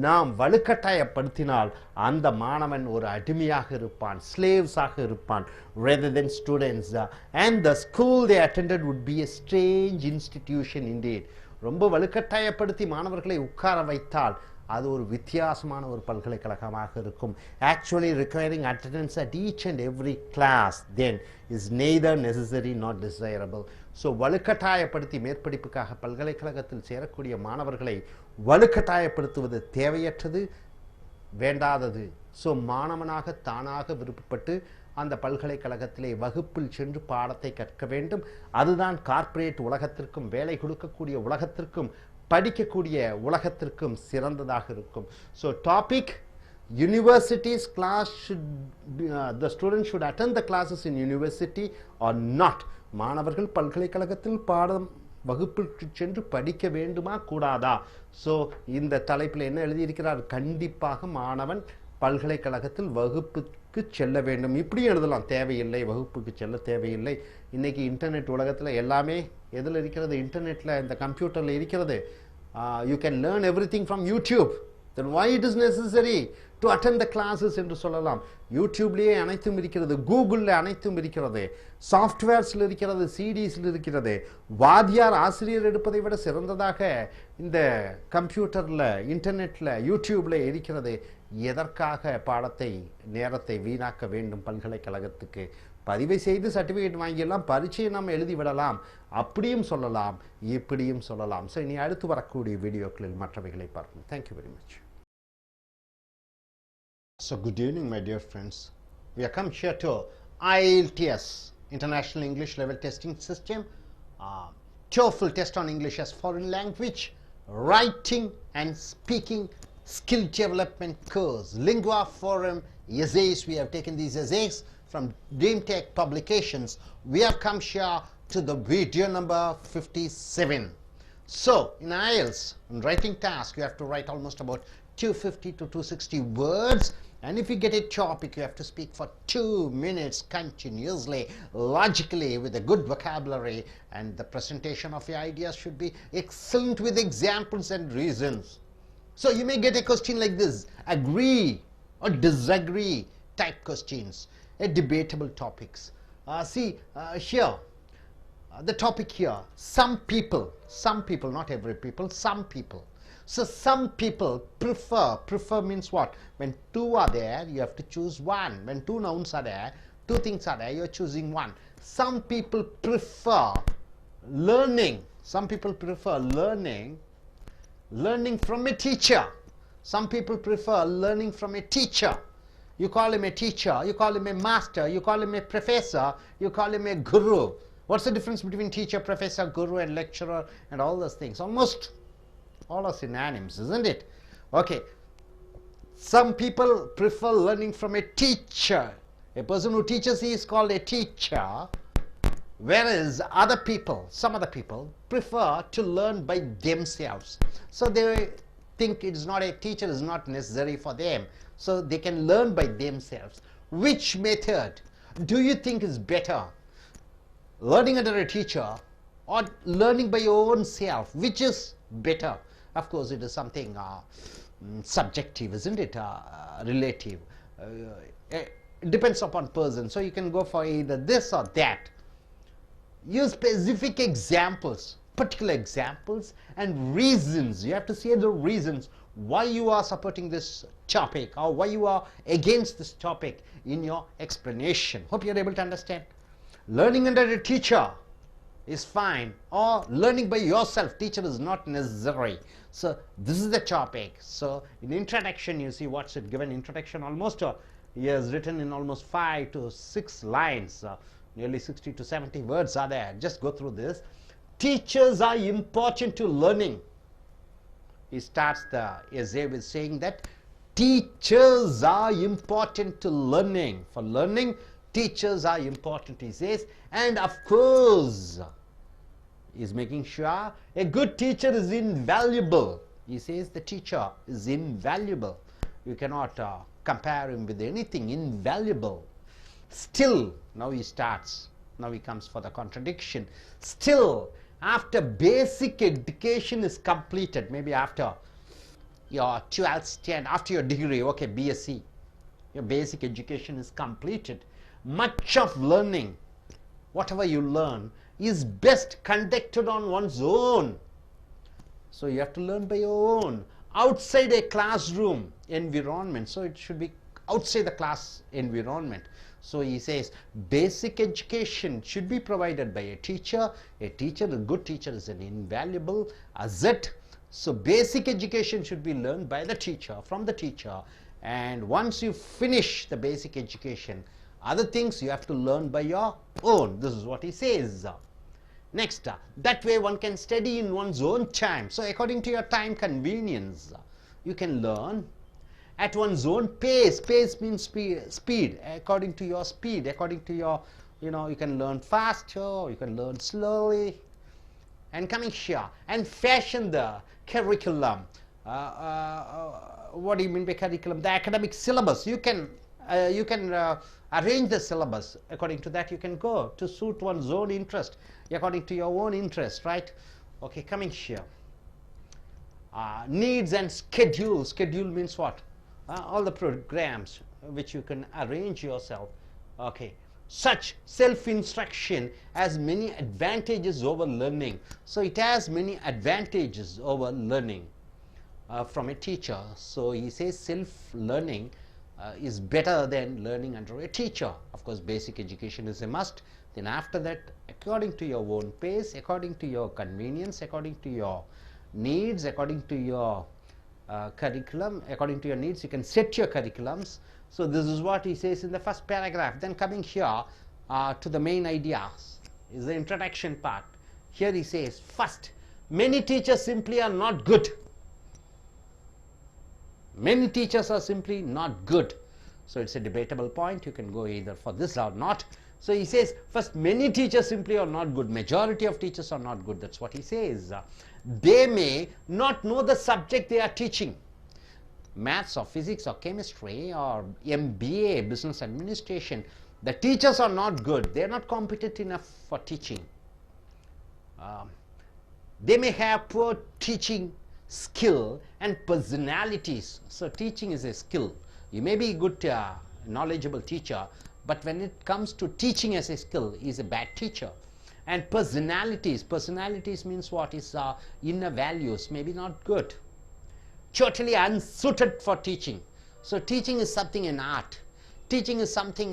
[SPEAKER 7] நாம் வலுக்கட்டாயப்படுத்தினால் அந்த மாணவன் ஒரு அடிமையாக இருப்பான், ஸ்லேவ்ஸாக இருப்பான், rather than students. And the school they attended would be a strange institution indeed. ரொம்ப வலுக்கட்டாயப்படுத்தி மாணவர்களை உட்கார வைத்தால் அது ஒரு வித்தியாசமான ஒரு பல்கலைக்கழகமாக இருக்கும். Actually requiring attendance at each and every class then is neither necessary nor desirable. So வலுக்கட்டாயப்படுத்தி மேற்படிப்புக்காக பல்கலைக்கழகத்தில் சேரக்கூடிய மாணவர்களை வலுக்கட்டாயப்படுத்துவது தேவையற்றது, வேண்டாதது. ஸோ மாணவனாக தானாக விருப்பப்பட்டு அந்த பல்கலைக்கழகத்திலே வகுப்பில் சென்று பாடத்தை கற்க வேண்டும். அதுதான் கார்ப்பரேட் உலகத்திற்கும் வேலை கொடுக்கக்கூடிய உலகத்திற்கும் படிக்கக்கூடிய உலகத்திற்கும் சிறந்ததாக இருக்கும். So topic universities class should the students should attend the classes in university or not. மாணவர்கள் பல்கலைக்கழகத்தில் பாடம் வகுப்பிற்கு சென்று படிக்க வேண்டுமா கூடாதா? ஸோ இந்த தலைப்பில் என்ன எழுதியிருக்கிறார்? கண்டிப்பாக மாணவன் பல்கலைக்கழகத்தில் வகுப்புக்கு செல்ல வேண்டும். இப்படி எழுதலாம், தேவையில்லை, வகுப்புக்கு செல்ல தேவையில்லை. இன்னைக்கு இன்டர்நெட் உலகத்தில் எல்லாமே எதில் இருக்கிறது? இன்டர்நெட்டில், இந்த கம்ப்யூட்டரில் இருக்கிறது. You can learn everything from YouTube. Then why it is necessary to attend the classes என்று சொல்லலாம். யூடியூப்லேயே அனைத்தும் இருக்கிறது, கூகுளில் அனைத்தும் இருக்கிறது, சாஃப்ட்வேர்ஸில் இருக்கிறது, சிடிஸில் இருக்கிறது. வாத்தியார் ஆசிரியர் எடுப்பதை விட சிறந்ததாக இந்த கம்ப்யூட்டரில், இன்டர்நெட்டில், யூடியூப்பில் இருக்கிறது. எதற்காக பாடத்தை, நேரத்தை வீணாக்க வேண்டும்? பல்கலைக்கழகத்துக்கு பதிவை செய்து சர்டிஃபிகேட் வாங்கியெல்லாம் பரீட்சையை நாம் எழுதி விடலாம். அப்படியும் சொல்லலாம், இப்படியும் சொல்லலாம். ஸோ இனி அடுத்து வரக்கூடிய வீடியோக்களில் மற்றவைகளை பார்ப்போம். Thank you very much. So good evening my dear friends. We have come here to I.E.L.T.S, International English Level Testing System, TOEFL test on English as foreign language, writing and speaking skill development course, Lingua Forum essays. We have taken these essays from DreamTech Publications. We have come here to the video number 57. So in IELTS, in writing task, you have to write almost about 250 to 260 words, and if you get a topic, you have to speak for 2 minutes continuously, logically, with a good vocabulary, and the presentation of your ideas should be excellent with examples and reasons. So you may get a question like this: agree or disagree type questions, a debatable topics. Here the topic here, some people, not every people, some people. So some people prefer means what? When two are there, you have to choose one. When two nouns are there, two things are there, you are choosing one. Some people prefer learning. Some people prefer learning from a teacher. Some people prefer learning from a teacher. You call him a teacher, you call him a master, you call him a professor, you call him a guru. What's the difference between teacher, professor, guru and lecturer and all those things? Almost all are synonyms, isn't it? Okay. Some people prefer learning from a teacher. A person who teaches is called a teacher. Whereas some other people prefer to learn by themselves. So they think it's not a teacher is not necessary for them. So they can learn by themselves. Which method do you think is better? Learning under a teacher or learning by your own self? Which is better? Of course, it is something subjective, isn't it? Relative. It depends upon person. So you can go for either this or that. Use specific examples, particular examples and reasons. You have to say the reasons why you are supporting this topic or why you are against this topic in your explanation. Hope you are able to understand. Learning under a teacher is fine, or learning by yourself. Teacher is not necessary. So this is the topic. So in introduction, you see what's it given. Introduction almost he has written in almost 5 to 6 lines. Nearly 60 to 70 words are there. Just go through this. Teachers are important to learning. He starts the essay with saying that
[SPEAKER 1] teachers are important to learning. For learning, teachers are important, he says. And of course, he's making sure a good teacher is invaluable. He says the teacher is invaluable. You cannot compare him with anything. Invaluable. Still, now he starts. Now he comes for the contradiction. Still, after basic education is completed, maybe after your 12th stand, after your degree, okay, BSc, your basic education is completed, much of learning, whatever you learn, is best conducted on one's own. So you have to learn by your own, outside a classroom environment. So it should be outside the class environment. So he says basic education should be provided by a teacher. A teacher, a good teacher, is an invaluable asset. So basic education should be learned by the teacher, from the teacher. And once you finish the basic education, other things you have to learn by your own. This is what he says. Next, that way one can study in one's own time. So according to your time convenience, you can learn at one's own pace. Pace means speed. According to your speed, according to your, you can learn faster, you can learn slowly. And coming here, and fashion the curriculum. What do you mean by curriculum? The academic syllabus. You can arrange the syllabus. According to that, you can go to suit one's own interest, according to your own interest, right? Okay, coming here. Needs and schedule. Schedule means what? All the programs which you can arrange yourself. Okay. Such self-instruction has many advantages over learning. So it has many advantages over learning from a teacher. So he says self-learning is better than learning under a teacher. Of course, basic education is a must. Then after that, according to your own pace, according to your convenience, according to your needs, according to your curriculum, according to your needs, you can set your curriculums. So this is what he says in the first paragraph. Then coming here to the main ideas is the introduction part. Here he says, first, many teachers simply are not good. Many teachers are simply not good. So it's a debatable point. You can go either for this or not. So he says, first, many teachers simply are not good. Majority of teachers are not good. That's what he says. They may not know the subject they are teaching. Maths or physics or chemistry or MBA, business administration. The teachers are not good. They are not competent enough for teaching. They may have poor teaching skill and personalities. So teaching is a skill. You may be a good knowledgeable teacher, but when it comes to teaching as a skill, he is a bad teacher. And personalities means what? Is inner values, maybe not good. Totally unsuited for teaching. So teaching is something in art. Teaching is something,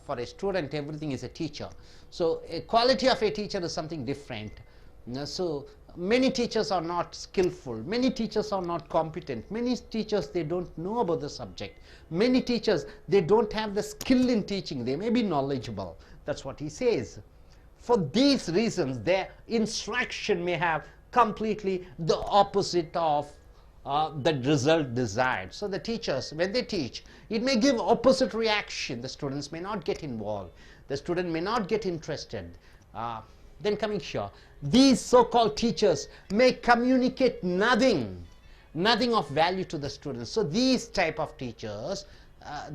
[SPEAKER 1] for a student, everything is a teacher. So a quality of a teacher is something different. So many teachers are not skillful. Many teachers are not competent. Many teachers, they don't know about the subject. Many teachers, they don't have the skill in teaching. They may be knowledgeable. That's what he says. For these reasons, their instruction may have completely the opposite of the result desired. So the teachers, when they teach, it may give opposite reaction. The students may not get involved. The student may not get interested. Then coming here, these so-called teachers may communicate nothing of value to the students. So these type of teachers,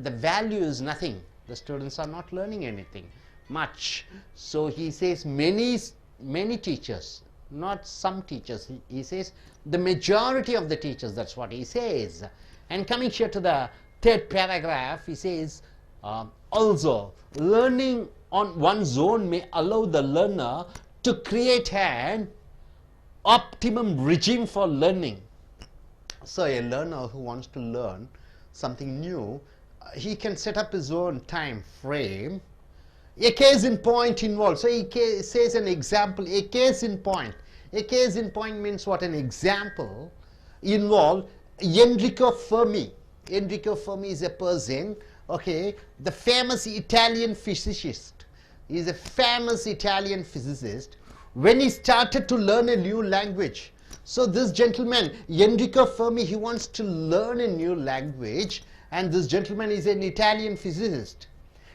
[SPEAKER 1] the value is nothing. The students are not learning anything much. So he says many teachers, not some teachers. He says the majority of the teachers, that's what he says. And coming here to the third paragraph, he says, also, learning on one's own may allow the learner to create an optimum regime for learning. So a learner who wants to learn something new, he can set up his own time frame. A case in point involved. So he says an example, a case in point. A case in point means what? An example involved Enrico Fermi. Enrico Fermi is a person, okay, the famous Italian physicist. He is a famous Italian physicist. When he started to learn a new language, So this gentleman, Enrico Fermi, he wants to learn a new language, and this gentleman is an Italian physicist.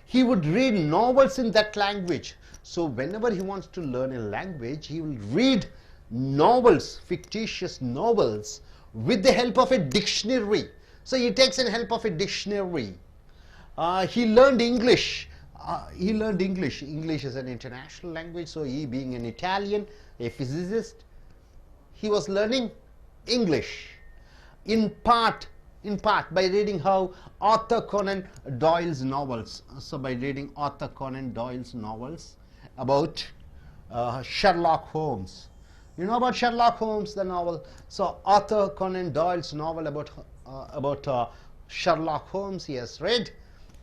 [SPEAKER 1] He would read novels in that language. So whenever he wants to learn a language, he will read novels, fictitious novels, with the help of a dictionary. So he takes the help of a dictionary. He learned English. English is an international language, so he, being an Italian, a physicist, he was learning English in part by reading how Arthur Conan Doyle's novels. So by reading Arthur Conan Doyle's novels about Sherlock Holmes. You know about Sherlock Holmes, the novel? So Arthur Conan Doyle's novel about Sherlock Holmes he has read.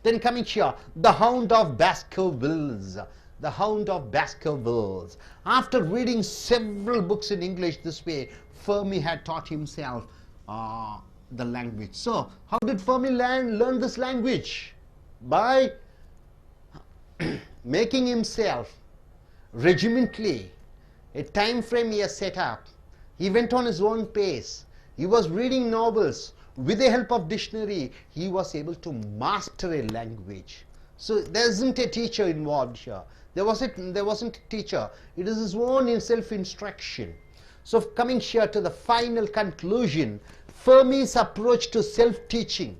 [SPEAKER 1] Then coming here, The Hound of Baskervilles. The Hound of Baskervilles. After reading several books in English this way, Fermi had taught himself the language. So how did Fermi learn this language? By making himself regimentally a time frame he has set up. He went on his own pace. He was reading novels. With the help of dictionary, he was able to master a language. So there isn't a teacher involved here. There wasn't a teacher. It is his own self-instruction. So coming here to the final conclusion, Fermi's approach to self-teaching.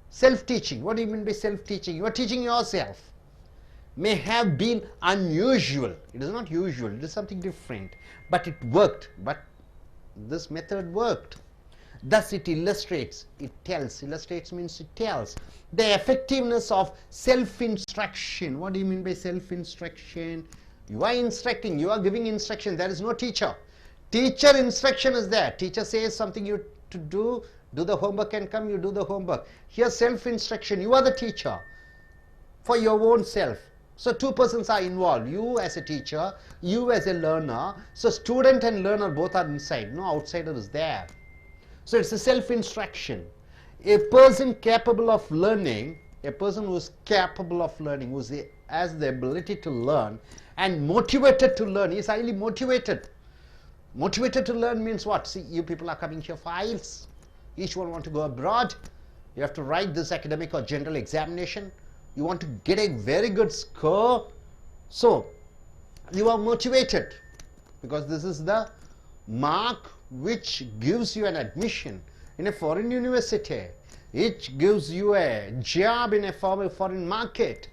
[SPEAKER 1] Self-teaching, what do you mean by self-teaching? You are teaching yourself. May have been unusual. It is not usual, it is something different. But it worked. But this method worked. Thus it illustrates, it tells. Illustrates means it tells the effectiveness of self-instruction. What do you mean by self-instruction? You are instructing, you are giving instruction. There is no teacher. Teacher instruction is there. Teacher says something you to do the homework and come, you do the homework. Here self-instruction, you are the teacher for your own self. So two persons are involved, you as a teacher, you as a learner. So student and learner both are inside, no outsider is there. So it's a self-instruction. A person capable of learning, a person who is capable of learning, who has the ability to learn and motivated to learn, he is highly motivated. Motivated to learn means what? See, you people are coming here for IELTS. Each one want to go abroad. You have to write this academic or general examination. You want to get a very good score. So, you are motivated because this is the mark which gives you an admission in a foreign university. It gives you a job in a foreign market.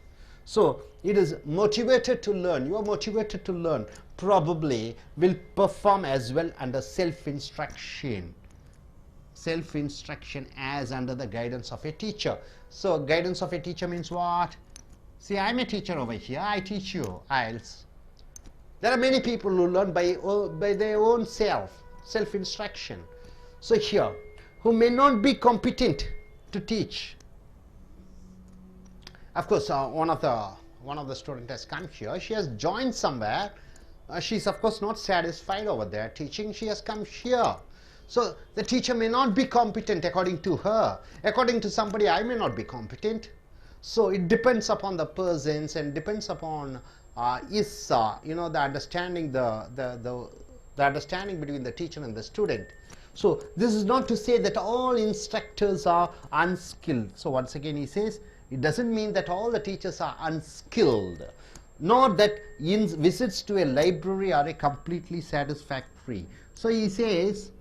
[SPEAKER 1] So, it is motivated to learn. You are motivated to learn. Probably will perform as well under self-instruction. Self-instruction as under the guidance of a teacher. So, guidance of a teacher means what? See, I am a teacher over here. I teach you IELTS. There are many people who learn by their own self-instruction. So here, who may not be competent to teach. Of course, one of the students has come here. She has joined somewhere. She is of course not satisfied over there teaching. She has come here. So the teacher may not be competent according to her. According to somebody, I may not be competent. So it depends upon the persons and depends upon the understanding the understanding between the teacher and the student. So this is not to say that all instructors are unskilled. So once again he says it doesn't mean that all the teachers are unskilled, nor that visits to a library are completely satisfactory. So he says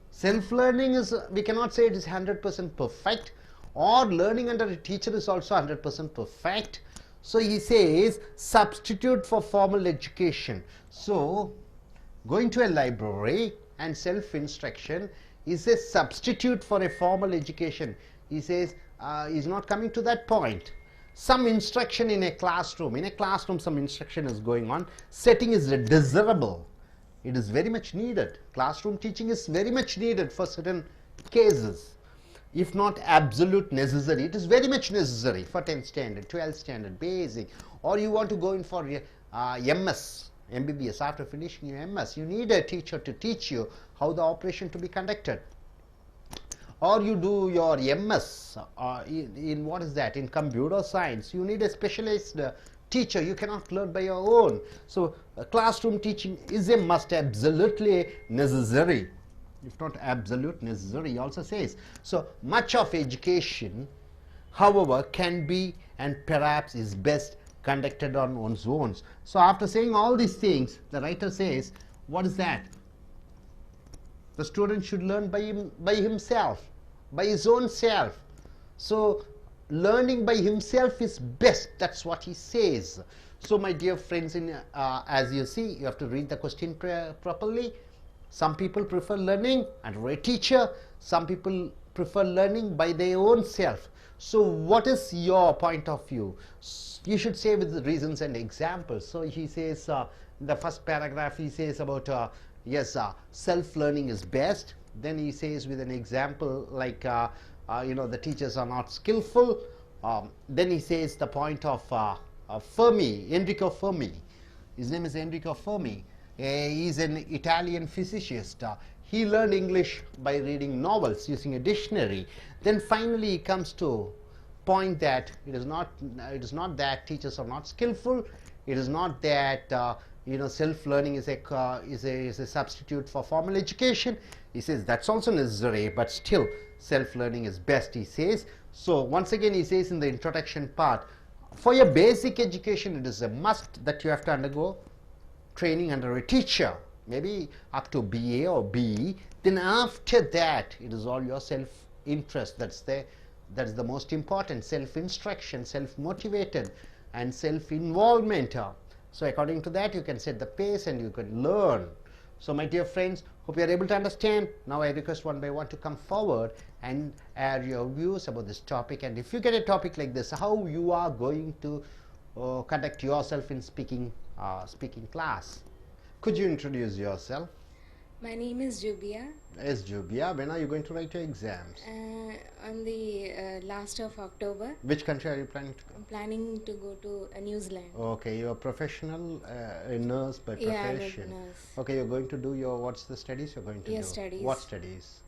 [SPEAKER 1] self-learning is, we cannot say it is 100% perfect, or learning under a teacher is also 100% perfect. So he says substitute for formal education. So going to a library and self-instruction is a substitute for a formal education. He says he's not coming to that point. Some instruction in a classroom. In a classroom some instruction is going on. Setting is desirable. It is very much needed. Classroom teaching is very much needed for certain cases. If not absolute necessary, it is very much necessary for 10th standard, 12th standard, basic, or you want to go in for MS, MBBS. After finishing your MS, you need a teacher to teach you how the operation to be conducted. Or you do your MS in what is that, in computer science, you need a specialized teacher. You cannot learn by your own. So classroom teaching is a must, absolutely necessary, if not absolute necessary, he also says. So much of education, however, can be and perhaps is best conducted on one's own. So after saying all these things, the writer says, what is that? The student should learn by himself, by his own self. So learning by himself is best. That's what he says. So my dear friends, as you see, you have to read the question properly. Some people prefer learning under a teacher. Some people prefer learning by their own self. So what is your point of view? You should say with the reasons and examples. So he says, in the first paragraph, he says about yes, self-learning is best. Then he says with an example like, the teachers are not skillful. Then he says the point of Fermi, Enrico Fermi. His name is Enrico Fermi. He's an Italian physicist. He learned English by reading novels using a dictionary. Then finally he comes to point that it is not that teachers are not skillful. It is not that self-learning is a substitute for formal education. He says that's also necessary, but still self-learning is best, he says. So once again he says in the introduction part, for your basic education it is a must that you have to undergo training under a teacher, maybe up to BA or BE. Then after that it is all your self-interest. That's the most important, self-instruction, self-motivated and self-involvement. So according to that you can set the pace and you can learn. So my dear friends, hope you are able to understand. Now I request one by one to come forward and add your views about this topic. And if you get a topic like this, how you are going to conduct yourself in speaking class. Could you introduce yourself?
[SPEAKER 16] My name is Jubia.
[SPEAKER 1] Yes, Jubia. When are you going to write your exams?
[SPEAKER 16] On the last of October.
[SPEAKER 1] Which country are you planning to go?
[SPEAKER 16] I'm planning to go to New Zealand.
[SPEAKER 1] Okay, you're a professional, a nurse by profession.
[SPEAKER 16] Yeah, nurse.
[SPEAKER 1] Okay, you're going to do what's the studies you're going to do?
[SPEAKER 16] Studies.
[SPEAKER 1] What studies?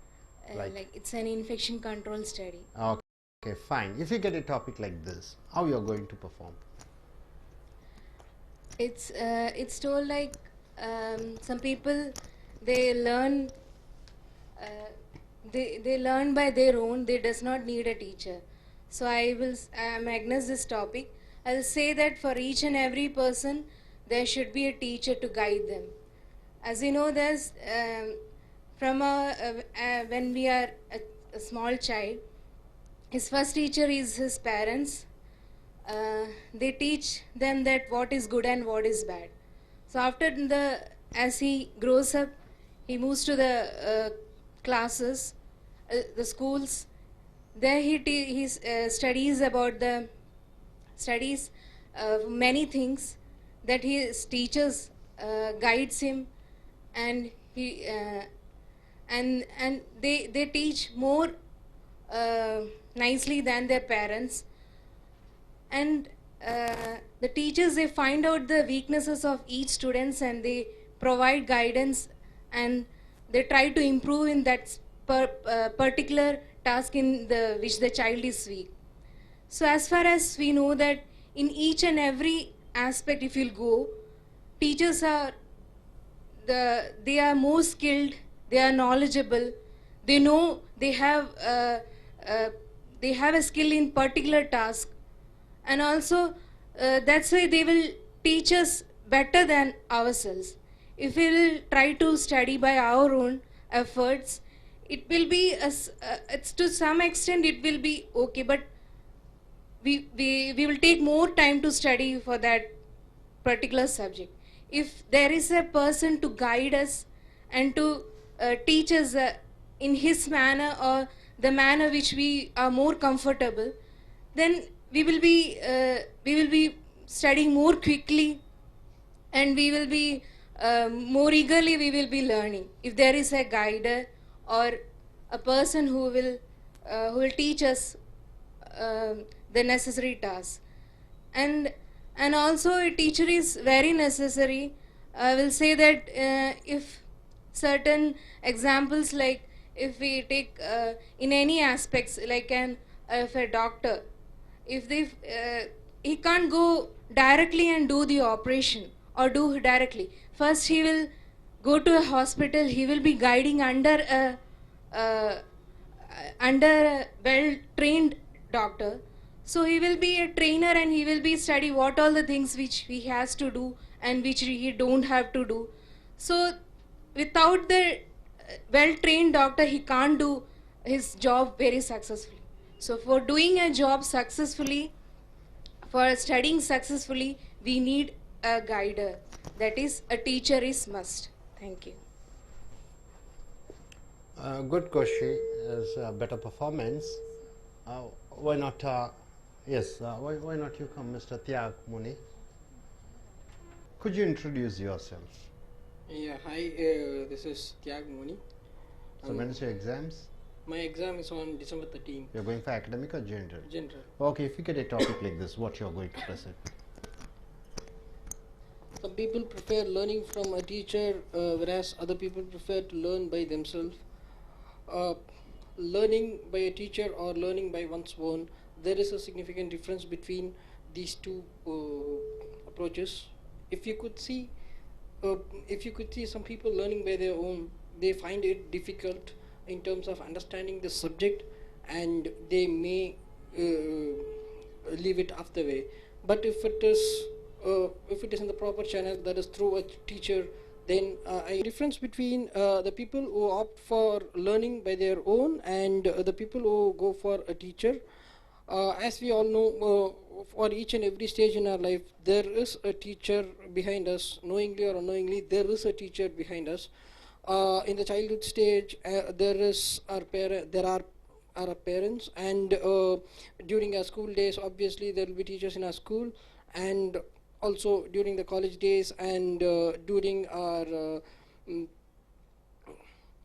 [SPEAKER 16] Like it's an infection control study.
[SPEAKER 1] Okay, fine. If you get a topic like this, how you're going to perform?
[SPEAKER 16] It's told like some people they learn they learn by their own. They does not need a teacher. So I will Agnes this topic. I'll say that for each and every person there should be a teacher to guide them. As you know, there's from when we are a small child, his first teacher is his parents. They teach them that what is good and what is bad. So as he grows up, he moves to the classes, the schools. There he studies about the many things that his teachers guides him, and he and they teach more nicely than their parents. And the teachers, they find out the weaknesses of each students and they provide guidance, and they try to improve in that particular task which the child is weak. So as far as we know that in each and every aspect, if you'll go, teachers they are more skilled, they are knowledgeable, they know they have a skill in particular task. And also that's why they will teach us better than ourselves. If we will try to study by our own efforts, it will be it's to some extent it will be okay, but we will take more time to study for that particular subject. If there is a person to guide us and to teach us in his manner or the manner which we are more comfortable, then we will be studying more quickly, and we will be more eagerly we will be learning. If there is a guider or a person who will teach us the necessary tasks, and also a teacher is very necessary. I will say that if certain examples, like if we take in any aspects, like if a doctor, if they he can't go directly and do the operation or do directly. First he will go to a hospital, he will be guiding uh, under a well trained doctor. So he will be a trainer and he will be study what all the things which he has to do and which he don't have to do. So without the well trained doctor he can't do his job very successfully. So for doing a job successfully, for studying successfully, we need a guider. That is, a teacher is must. Thank you.
[SPEAKER 7] Good Koshi is a better performance. Why not? Yes, why not you come, Mr. Tyag Muni? Could you introduce yourself?
[SPEAKER 8] Yeah, hi, this is Tyag Muni.
[SPEAKER 7] So when is your exams?
[SPEAKER 8] My exam is on December 13th.
[SPEAKER 7] You're going for academic or general?
[SPEAKER 8] General.
[SPEAKER 7] Okay, if you get a topic like this, what you're going to present?
[SPEAKER 8] Some people prefer learning from a teacher, whereas other people prefer to learn by themselves. Learning by a teacher or learning by one's own, there is a significant difference between these two approaches. If you could see some people learning by their own, they find it difficult in terms of understanding the subject, and they may leave it off the way. But if it is in the proper channel, that is through a teacher, then a difference between the people who opt for learning by their own and the people who go for a teacher. As we all know, for each and every stage in our life, there is a teacher behind us, knowingly or unknowingly. There is a teacher behind us. In the childhood stage, there are our parents, and during our school days, obviously there will be teachers in our school, and also during the college days, and during our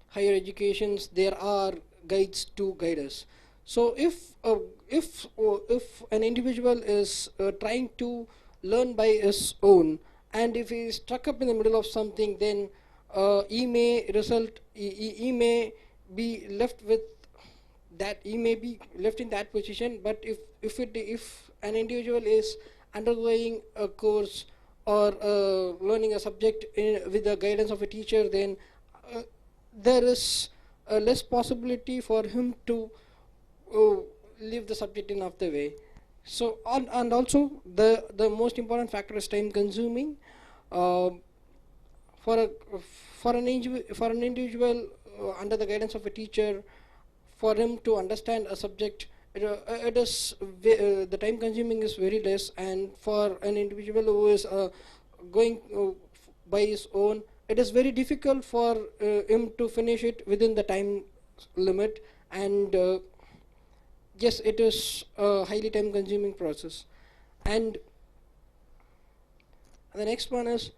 [SPEAKER 8] higher educations, there are guides to guide us. So if an individual is trying to learn by his own, and if he is stuck up in the middle of something, then he may be left with that, he may be left in that position. But if an individual is undergoing a course or learning a subject with the guidance of a teacher, then there is less possibility for him to leave the subject in off the way. So and also the most important factor is time consuming. For an individual under the guidance of a teacher, for him to understand a subject, the time consuming is very less, and for an individual who is going by his own, it is very difficult for him to finish it within the time limit, and yes, it is a highly time consuming process. And the next one is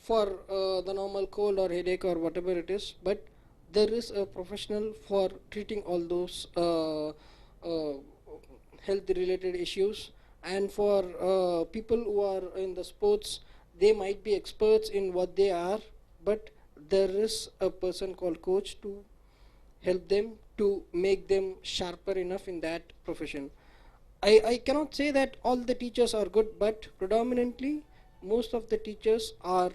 [SPEAKER 8] for the normal cold or headache or whatever it is, but there is a professional for treating all those health related issues. And for people who are in the sports, they might be experts in what they are, but there is a person called coach to help them, to make them sharper enough in that profession. I cannot say that all the teachers are good, but predominantly most of the teachers are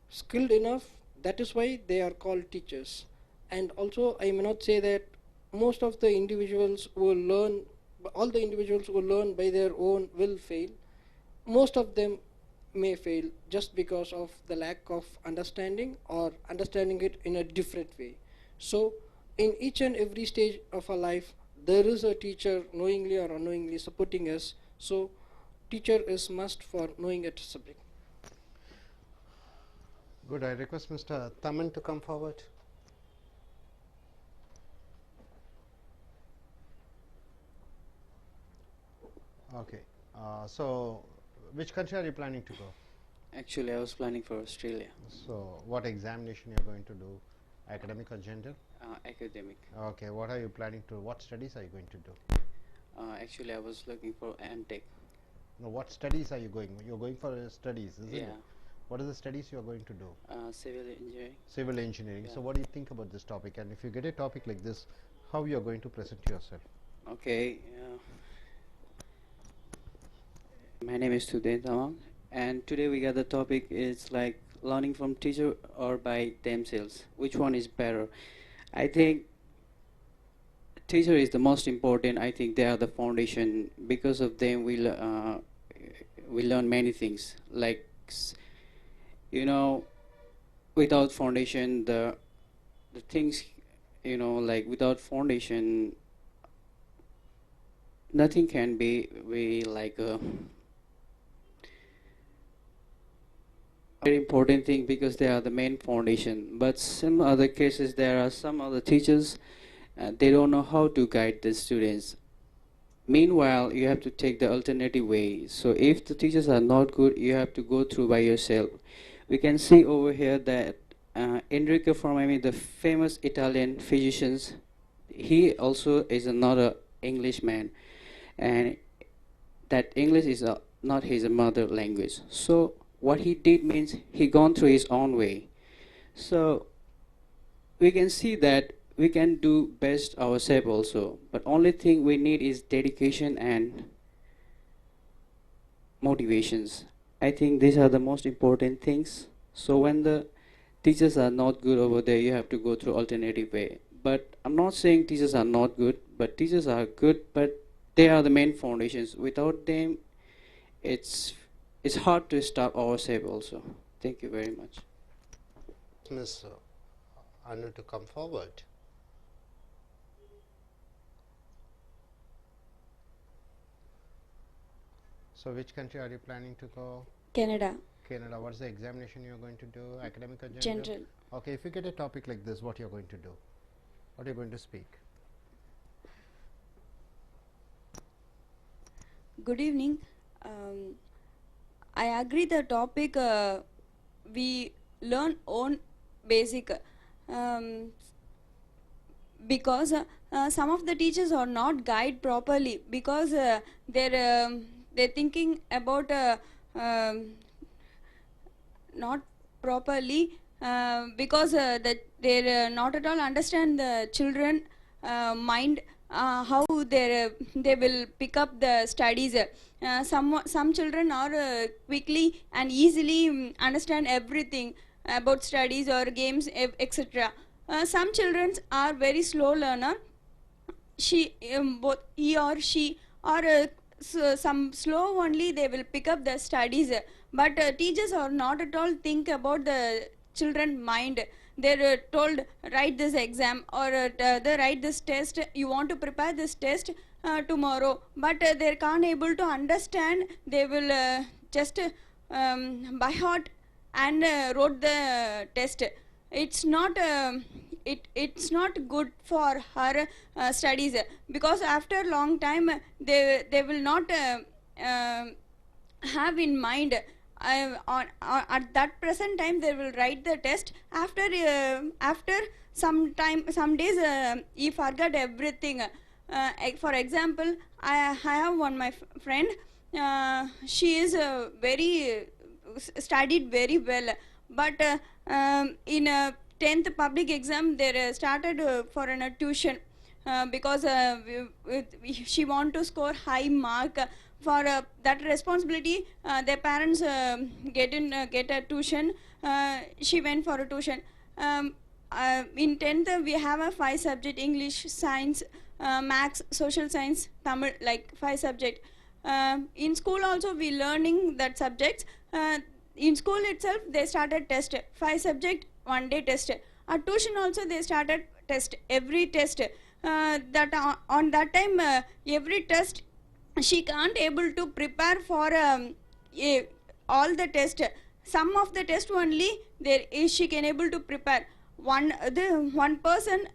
[SPEAKER 8] skilled enough. That is why they are called teachers. And also I may not say that most of the individuals who learn, all the individuals who learn by their own will fail. Most of them may fail just because of the lack of understanding, or understanding it in a different way. So in each and every stage of our life, there is a teacher knowingly or unknowingly supporting us. So teacher is must for knowing a subject.
[SPEAKER 7] Good. I request Mr. Taman to come forward. Okay. So which country are you planning to go?
[SPEAKER 17] Actually, I was planning for Australia.
[SPEAKER 7] So what examination you are going to do? Academic or general?
[SPEAKER 17] Academic.
[SPEAKER 7] Okay. What are you planning to, what studies are you going to do?
[SPEAKER 17] Actually, I was looking for M.Tech.
[SPEAKER 7] No, what studies are you going? You're going for studies, isn't it?
[SPEAKER 17] Yeah.
[SPEAKER 7] What are the studies you are going to do?
[SPEAKER 17] Civil engineering.
[SPEAKER 7] Civil engineering.
[SPEAKER 17] Yeah.
[SPEAKER 7] So what do you think about this topic? And if you get a topic like this, how you are going to present yourself?
[SPEAKER 17] Okay. My name is Tudin Tamang, and today we got the topic is like learning from teacher or by themselves. Which one is better? I think teacher is the most important. I think they are the foundation. Because of them, we learn many things. Like you know, without foundation, the things like without foundation, nothing can be like a very important thing because they are the main foundation. But some other cases, there are some other teachers, they don't know how to guide the students. Meanwhile, you have to take the alternative way. So if the teachers are not good, you have to go through by yourself. We can see over here that Enrico Fermi, the famous Italian physicians, he also is another Englishman, and that English is not his mother language. So what he did means he gone through his own way. So we can see that we can do best ourselves also, but only thing we need is dedication and motivations. I think these are the most important things. So when the teachers are not good over there, you have to go through alternative way. But I'm not saying teachers are not good, but teachers are good, but they are the main foundations. Without them, it's hard to start ourselves also. Thank you very much.
[SPEAKER 7] Ms. Anu to come forward. So which country are you planning to go?
[SPEAKER 6] Canada.
[SPEAKER 7] Canada. What's the examination you're going to do? Academic or
[SPEAKER 6] General?
[SPEAKER 7] general? Okay, if you get a topic like this, what you're going to do? What are you going to speak?
[SPEAKER 6] Good evening. I agree the topic we learn on basic because some of the teachers are not guide properly because they're thinking about not properly because that they not at all understand the children mind how they will pick up the studies. Some children are quickly and easily understand everything about studies or games, etc. Some children are very slow learner. Both he or she or some slow only they will pick up the studies, but teachers are not at all think about the children mind. They're told write this exam or they write this test, you want to prepare this test tomorrow, but they can't able to understand. They will just by heart and wrote the test. It's not it's not good for her studies because after long time they will not have in mind at that present time they will write the test. After some time, some days he forgot everything. For example, I have one my friend. She is very studied very well, but in a 10th public exam they started for a tuition because she want to score high mark. For that responsibility their parents get a tuition. She went for a tuition. In 10th we have a 5 subject: English, science, maths, social science, Tamil, like 5 subject. In school also we learning that subjects. In school itself they started test 5 subject 1 day test. At tuition also they started test, every test. That on that time every test she can't able to prepare for all the test. Some of the test only there is she can able to prepare. One person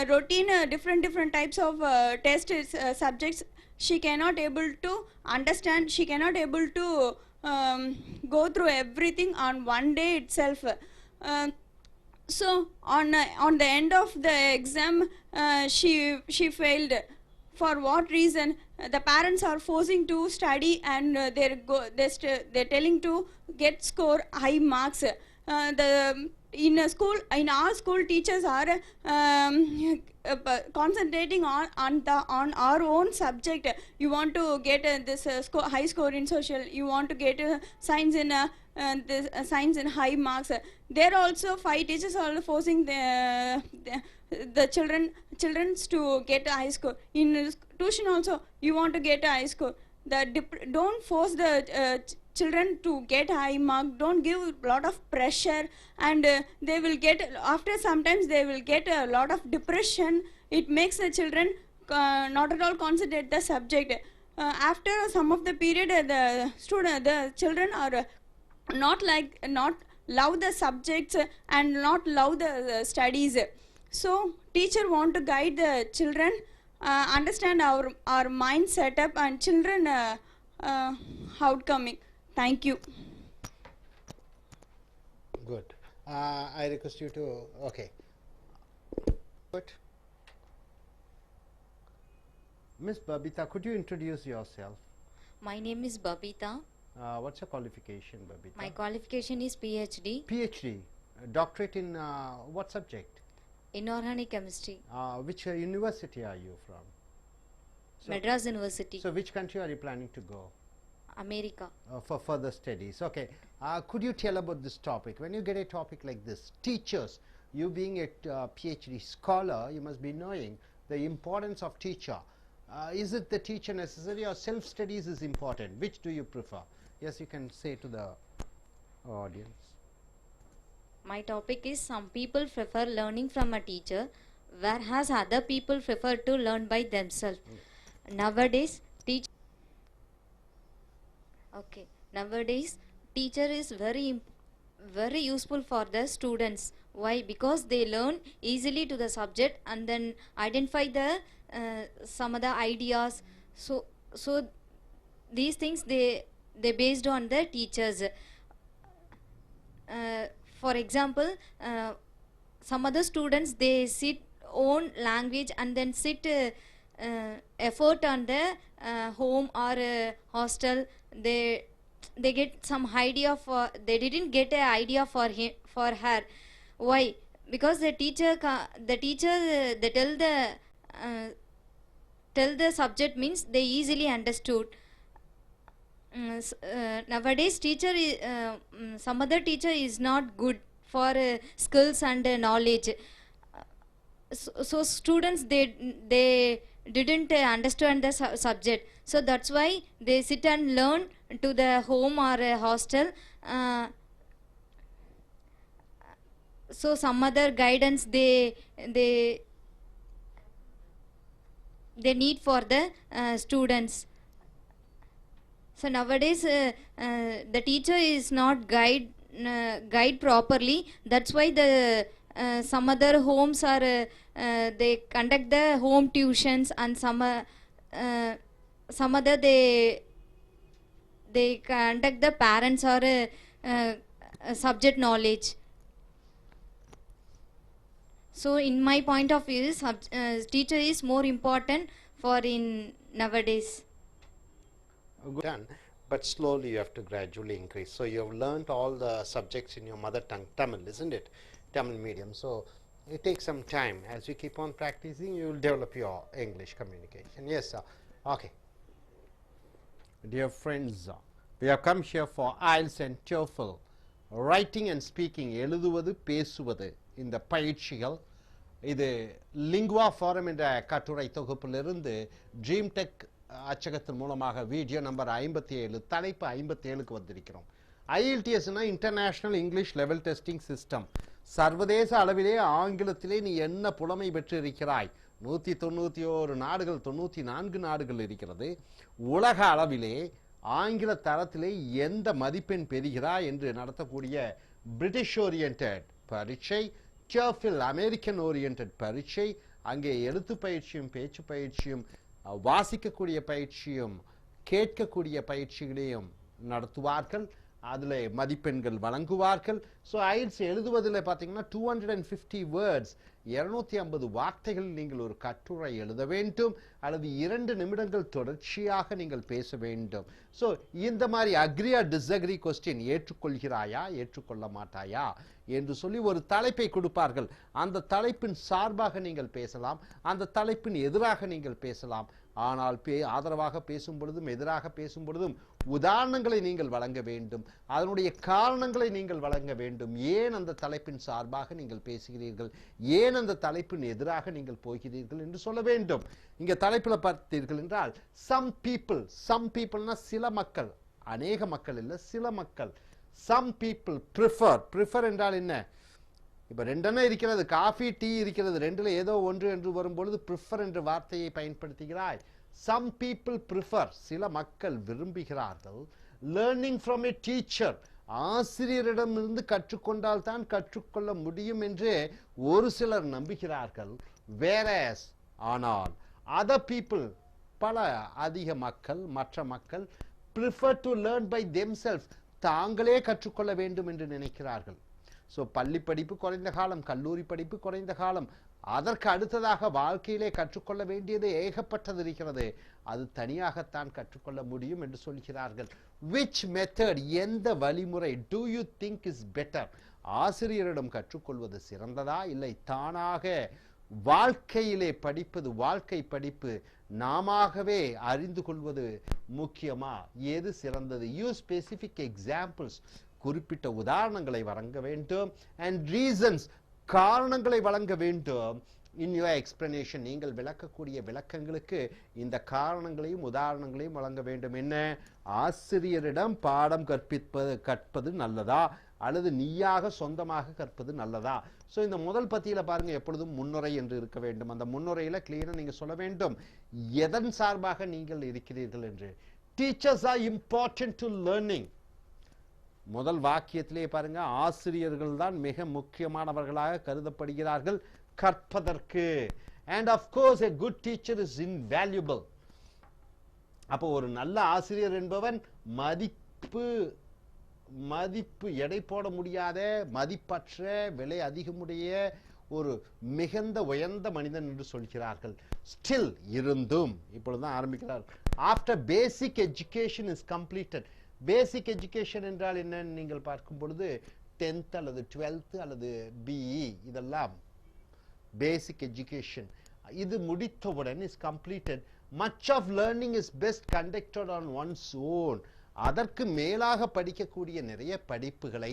[SPEAKER 6] routine different types of test subjects she cannot able to understand. She cannot able to go through everything on one day itself. So on the end of the exam she failed. For what reason? The parents are forcing to study and they're telling to get score high marks. The in a school, in our school, teachers are concentrating on our own subject. You want to get this high score in social, you want to get science in science in high marks. There also 5 teachers are forcing the children to get a high score. In tuition also, you want to get a high score. Don't force the children to get high mark. Don't give a lot of pressure, and they will get, after sometimes they will get a lot of depression. It makes the children not at all concentrate the subject. After some of the period, the children are not love the subjects and not love the studies. So teacher want to guide the children, understand our mind setup and children outcoming. Thank you.
[SPEAKER 7] Good. I request you to, okay. Good. Miss Babita, could you introduce yourself?
[SPEAKER 18] My name is Babita.
[SPEAKER 7] What's your qualification, Babita?
[SPEAKER 18] My qualification is PhD.
[SPEAKER 7] PhD. Doctorate in what subject?
[SPEAKER 18] Inorganic chemistry.
[SPEAKER 7] Which university are you from?
[SPEAKER 18] Madras University.
[SPEAKER 7] So which country are you planning to go?
[SPEAKER 18] America.
[SPEAKER 7] For further studies. Okay. Could you tell about this topic? When you get a topic like this, teachers, you being a PhD scholar, you must be knowing the importance of teacher. Is it the teacher necessary or self-studies is important? Which do you prefer? Yes, you can say to the audience.
[SPEAKER 18] My topic is some people prefer learning from a teacher, whereas other people prefer to learn by themselves. Nowadays, teacher is very useful for the students. Why? Because they learn easily to the subject and then identify the some other ideas. So these things they based on the teachers. For example, some other students, they sit own language and then sit effort on the home or hostel. They get some idea for, they didn't get an idea for him, for her. Why? Because the teacher they tell the subject means they easily understood. Nowadays teacher some other teacher is not good for skills and knowledge. So students they didn't understand the subject, so that's why they sit and learn to the home or hostel. So some other guidance they need for the students. So nowadays the teacher is not guide properly. That's why the some other homes are they conduct the home tuitions, and some other they conduct the parents or subject knowledge. So in my point of view, teacher is more important for in nowadays.
[SPEAKER 7] Done, but slowly you have to gradually increase. So you have learnt all the subjects in your mother tongue, Tamil, isn't it? Tamil medium. So it takes some time. As you keep on practicing, you will develop your English communication. Yes, sir. Okay. Dear friends, we have come here for IELTS and TOEFL. Writing and speaking, எழுதுவது பேசுவது இந்த பயிற்சிகள். இது lingua Forum என்ற கட்டுரை தொகுப்பிலிருந்து dream Tech அச்சகத்தின் மூலமாக வீடியோ நம்பர் 57, தலைப்பு 57க்கு வந்திருக்கிறோம். IELTS international English level testing system. சர்வதேச அளவிலே ஆங்கிலத்திலே நீ என்ன புலமை பெற்றிருக்கிறாய்? 191 நாடுகள், 94 நாடுகள் இருக்கிறது. உலக அளவிலே ஆங்கில தரத்திலே எந்த மதிப்பெண் பெறுகிறாய் என்று நடத்தக்கூடிய பிரிட்டிஷ் ஓரியன்டட் பரீட்சை, TOEFL அமெரிக்கன் ஓரியன்டட் பரீட்சை, அங்கே எழுத்து பயிற்சியும் பேச்சு பயிற்சியும் வாசிக்கக்கூடிய பயிற்சியும் கேட்கக்கூடிய பயிற்சிகளையும் நடத்துவார்கள். அதில் மதிப்பெண்கள் வழங்குவார்கள். ஸோ ஐஎல்ட்ஸ் எழுதுவதில் பார்த்தீங்கன்னா 250 வேர்ட்ஸ், 250 வார்த்தைகள் நீங்கள் ஒரு கட்டுரை எழுத வேண்டும், அல்லது 2 நிமிடங்கள் தொடர்ச்சியாக நீங்கள் பேச வேண்டும். ஸோ இந்த மாதிரி அக்ரி ஆர் டிஸ்அக்ரி கொஸ்டின், ஏற்றுக்கொள்கிறாயா ஏற்றுக்கொள்ள மாட்டாயா என்று சொல்லி ஒரு தலைப்பை கொடுப்பார்கள். அந்த தலைப்பின் சார்பாக நீங்கள் பேசலாம், அந்த தலைப்பின் எதிராக நீங்கள் பேசலாம். ஆனால் ஆதரவாக பேசும் பொழுதும் எதிராக பேசும் பொழுதும் உதாரணங்களை நீங்கள் வழங்க வேண்டும், அதனுடைய காரணங்களை நீங்கள் வழங்க வேண்டும். ஏன் அந்த தலைப்பின் சார்பாக நீங்கள் பேசுகிறீர்கள், ஏன் அந்த தலைப்பின் எதிராக நீங்கள் போகிறீர்கள் என்று சொல்ல வேண்டும். இங்க தலைப்பில் பார்த்தீர்கள் என்றால் சம் பீப்புள்னா சில மக்கள், அநேக மக்கள் இல்லை, சில மக்கள். சம் பீப்புள் ப்ரிஃபர் என்றால் என்ன? இப்போ ரெண்டெண்ணம் இருக்கிறது, காஃபி டீ இருக்கிறது, ரெண்டுல ஏதோ ஒன்று என்று வரும்பொழுது ப்ரிஃபர் என்ற வார்த்தையை பயன்படுத்துகிறாய். சம் பீப்புள் ப்ரிஃபர், சில மக்கள் விரும்புகிறார்கள். லேர்னிங் ஃப்ரம் எ டீச்சர், ஆசிரியரிடமிருந்து கற்றுக்கொண்டால் தான் கற்றுக்கொள்ள முடியும் என்று ஒரு சிலர் நம்புகிறார்கள். வேரஸ், ஆனால் அதர் பீப்புள், பல அதிக மக்கள், மற்ற மக்கள் prefer to learn by themself, தாங்களே கற்றுக்கொள்ள வேண்டும் என்று நினைக்கிறார்கள். ஸோ பள்ளி படிப்பு குறைந்த காலம், கல்லூரி படிப்பு குறைந்த காலம், அதற்கு அடுத்ததாக வாழ்க்கையிலே கற்றுக்கொள்ள வேண்டியது ஏகப்பட்டது இருக்கிறது, அது தனியாகத்தான் கற்றுக்கொள்ள முடியும் என்று சொல்கிறார்கள். விச் மெத்தட், எந்த வழிமுறை, do you think is better? ஆசிரியரிடம் கற்றுக்கொள்வது சிறந்ததா, இல்லை தானாக வாழ்க்கையிலே படிப்பது, வாழ்க்கை படிப்பு நாமவே அறிந்து கொள்வது முக்கியமா? எது சிறந்தது? யூஸ் ஸ்பெசிபிக் எக்ஸாம்பிள்ஸ், குறிப்பிட்ட உதாரணங்களை வழங்க வேண்டும். அண்ட் ரீசன்ஸ், காரணங்களை வழங்க வேண்டும். இன் யுவர் எக்ஸ்பிளனேஷன், நீங்கள் விளக்கக்கூடிய விளக்கங்களுக்கு இந்த காரணங்களையும் உதாரணங்களையும் வழங்க வேண்டும். என்ன? ஆசிரியரிடம் பாடம் கற்பது நல்லதா, அல்லது நீயாக சொந்தமாக கற்பது நல்லதா? ஸோ இந்த முதல் பத்தியில பாருங்க, எப்பொழுதும் முன்னுரை என்று இருக்க வேண்டும். அந்த முன்னுரையில கிளியரா நீங்க சொல்ல வேண்டும் எதன் சார்பாக நீங்கள் இருக்கிறீர்கள் என்று. Teachers are important to learning. முதல் வாக்கியத்திலே பாருங்க, ஆசிரியர்கள் தான் மிக முக்கியமானவர்களாக கருதப்படுகிறார்கள் கற்பதற்கு. And half course a good teacher is invaluable. அப்போ ஒரு நல்ல ஆசிரியர் என்பவன் மதிப்பு எடை போட முடியாத, மதிப்பற்ற, விலை அதிகமுடைய ஒரு மிகுந்த உயர்ந்த மனிதன் என்று சொல்கிறார்கள். ஸ்டில், இருந்தும், இப்பொழுதுதான் ஆரம்பிக்கிறார். After basic education is completed. Basic education என்றால் என்னன்னு நீங்கள் பார்க்கும் பொழுது 10th அல்லது 12th அல்லது பிஇ, இதெல்லாம் பேசிக் எஜுகேஷன். இது முடித்தவுடன் is completed. Much of learning is best conducted on one's own. அதற்கு மேலாக படிக்கக்கூடிய நிறைய படிப்புகளை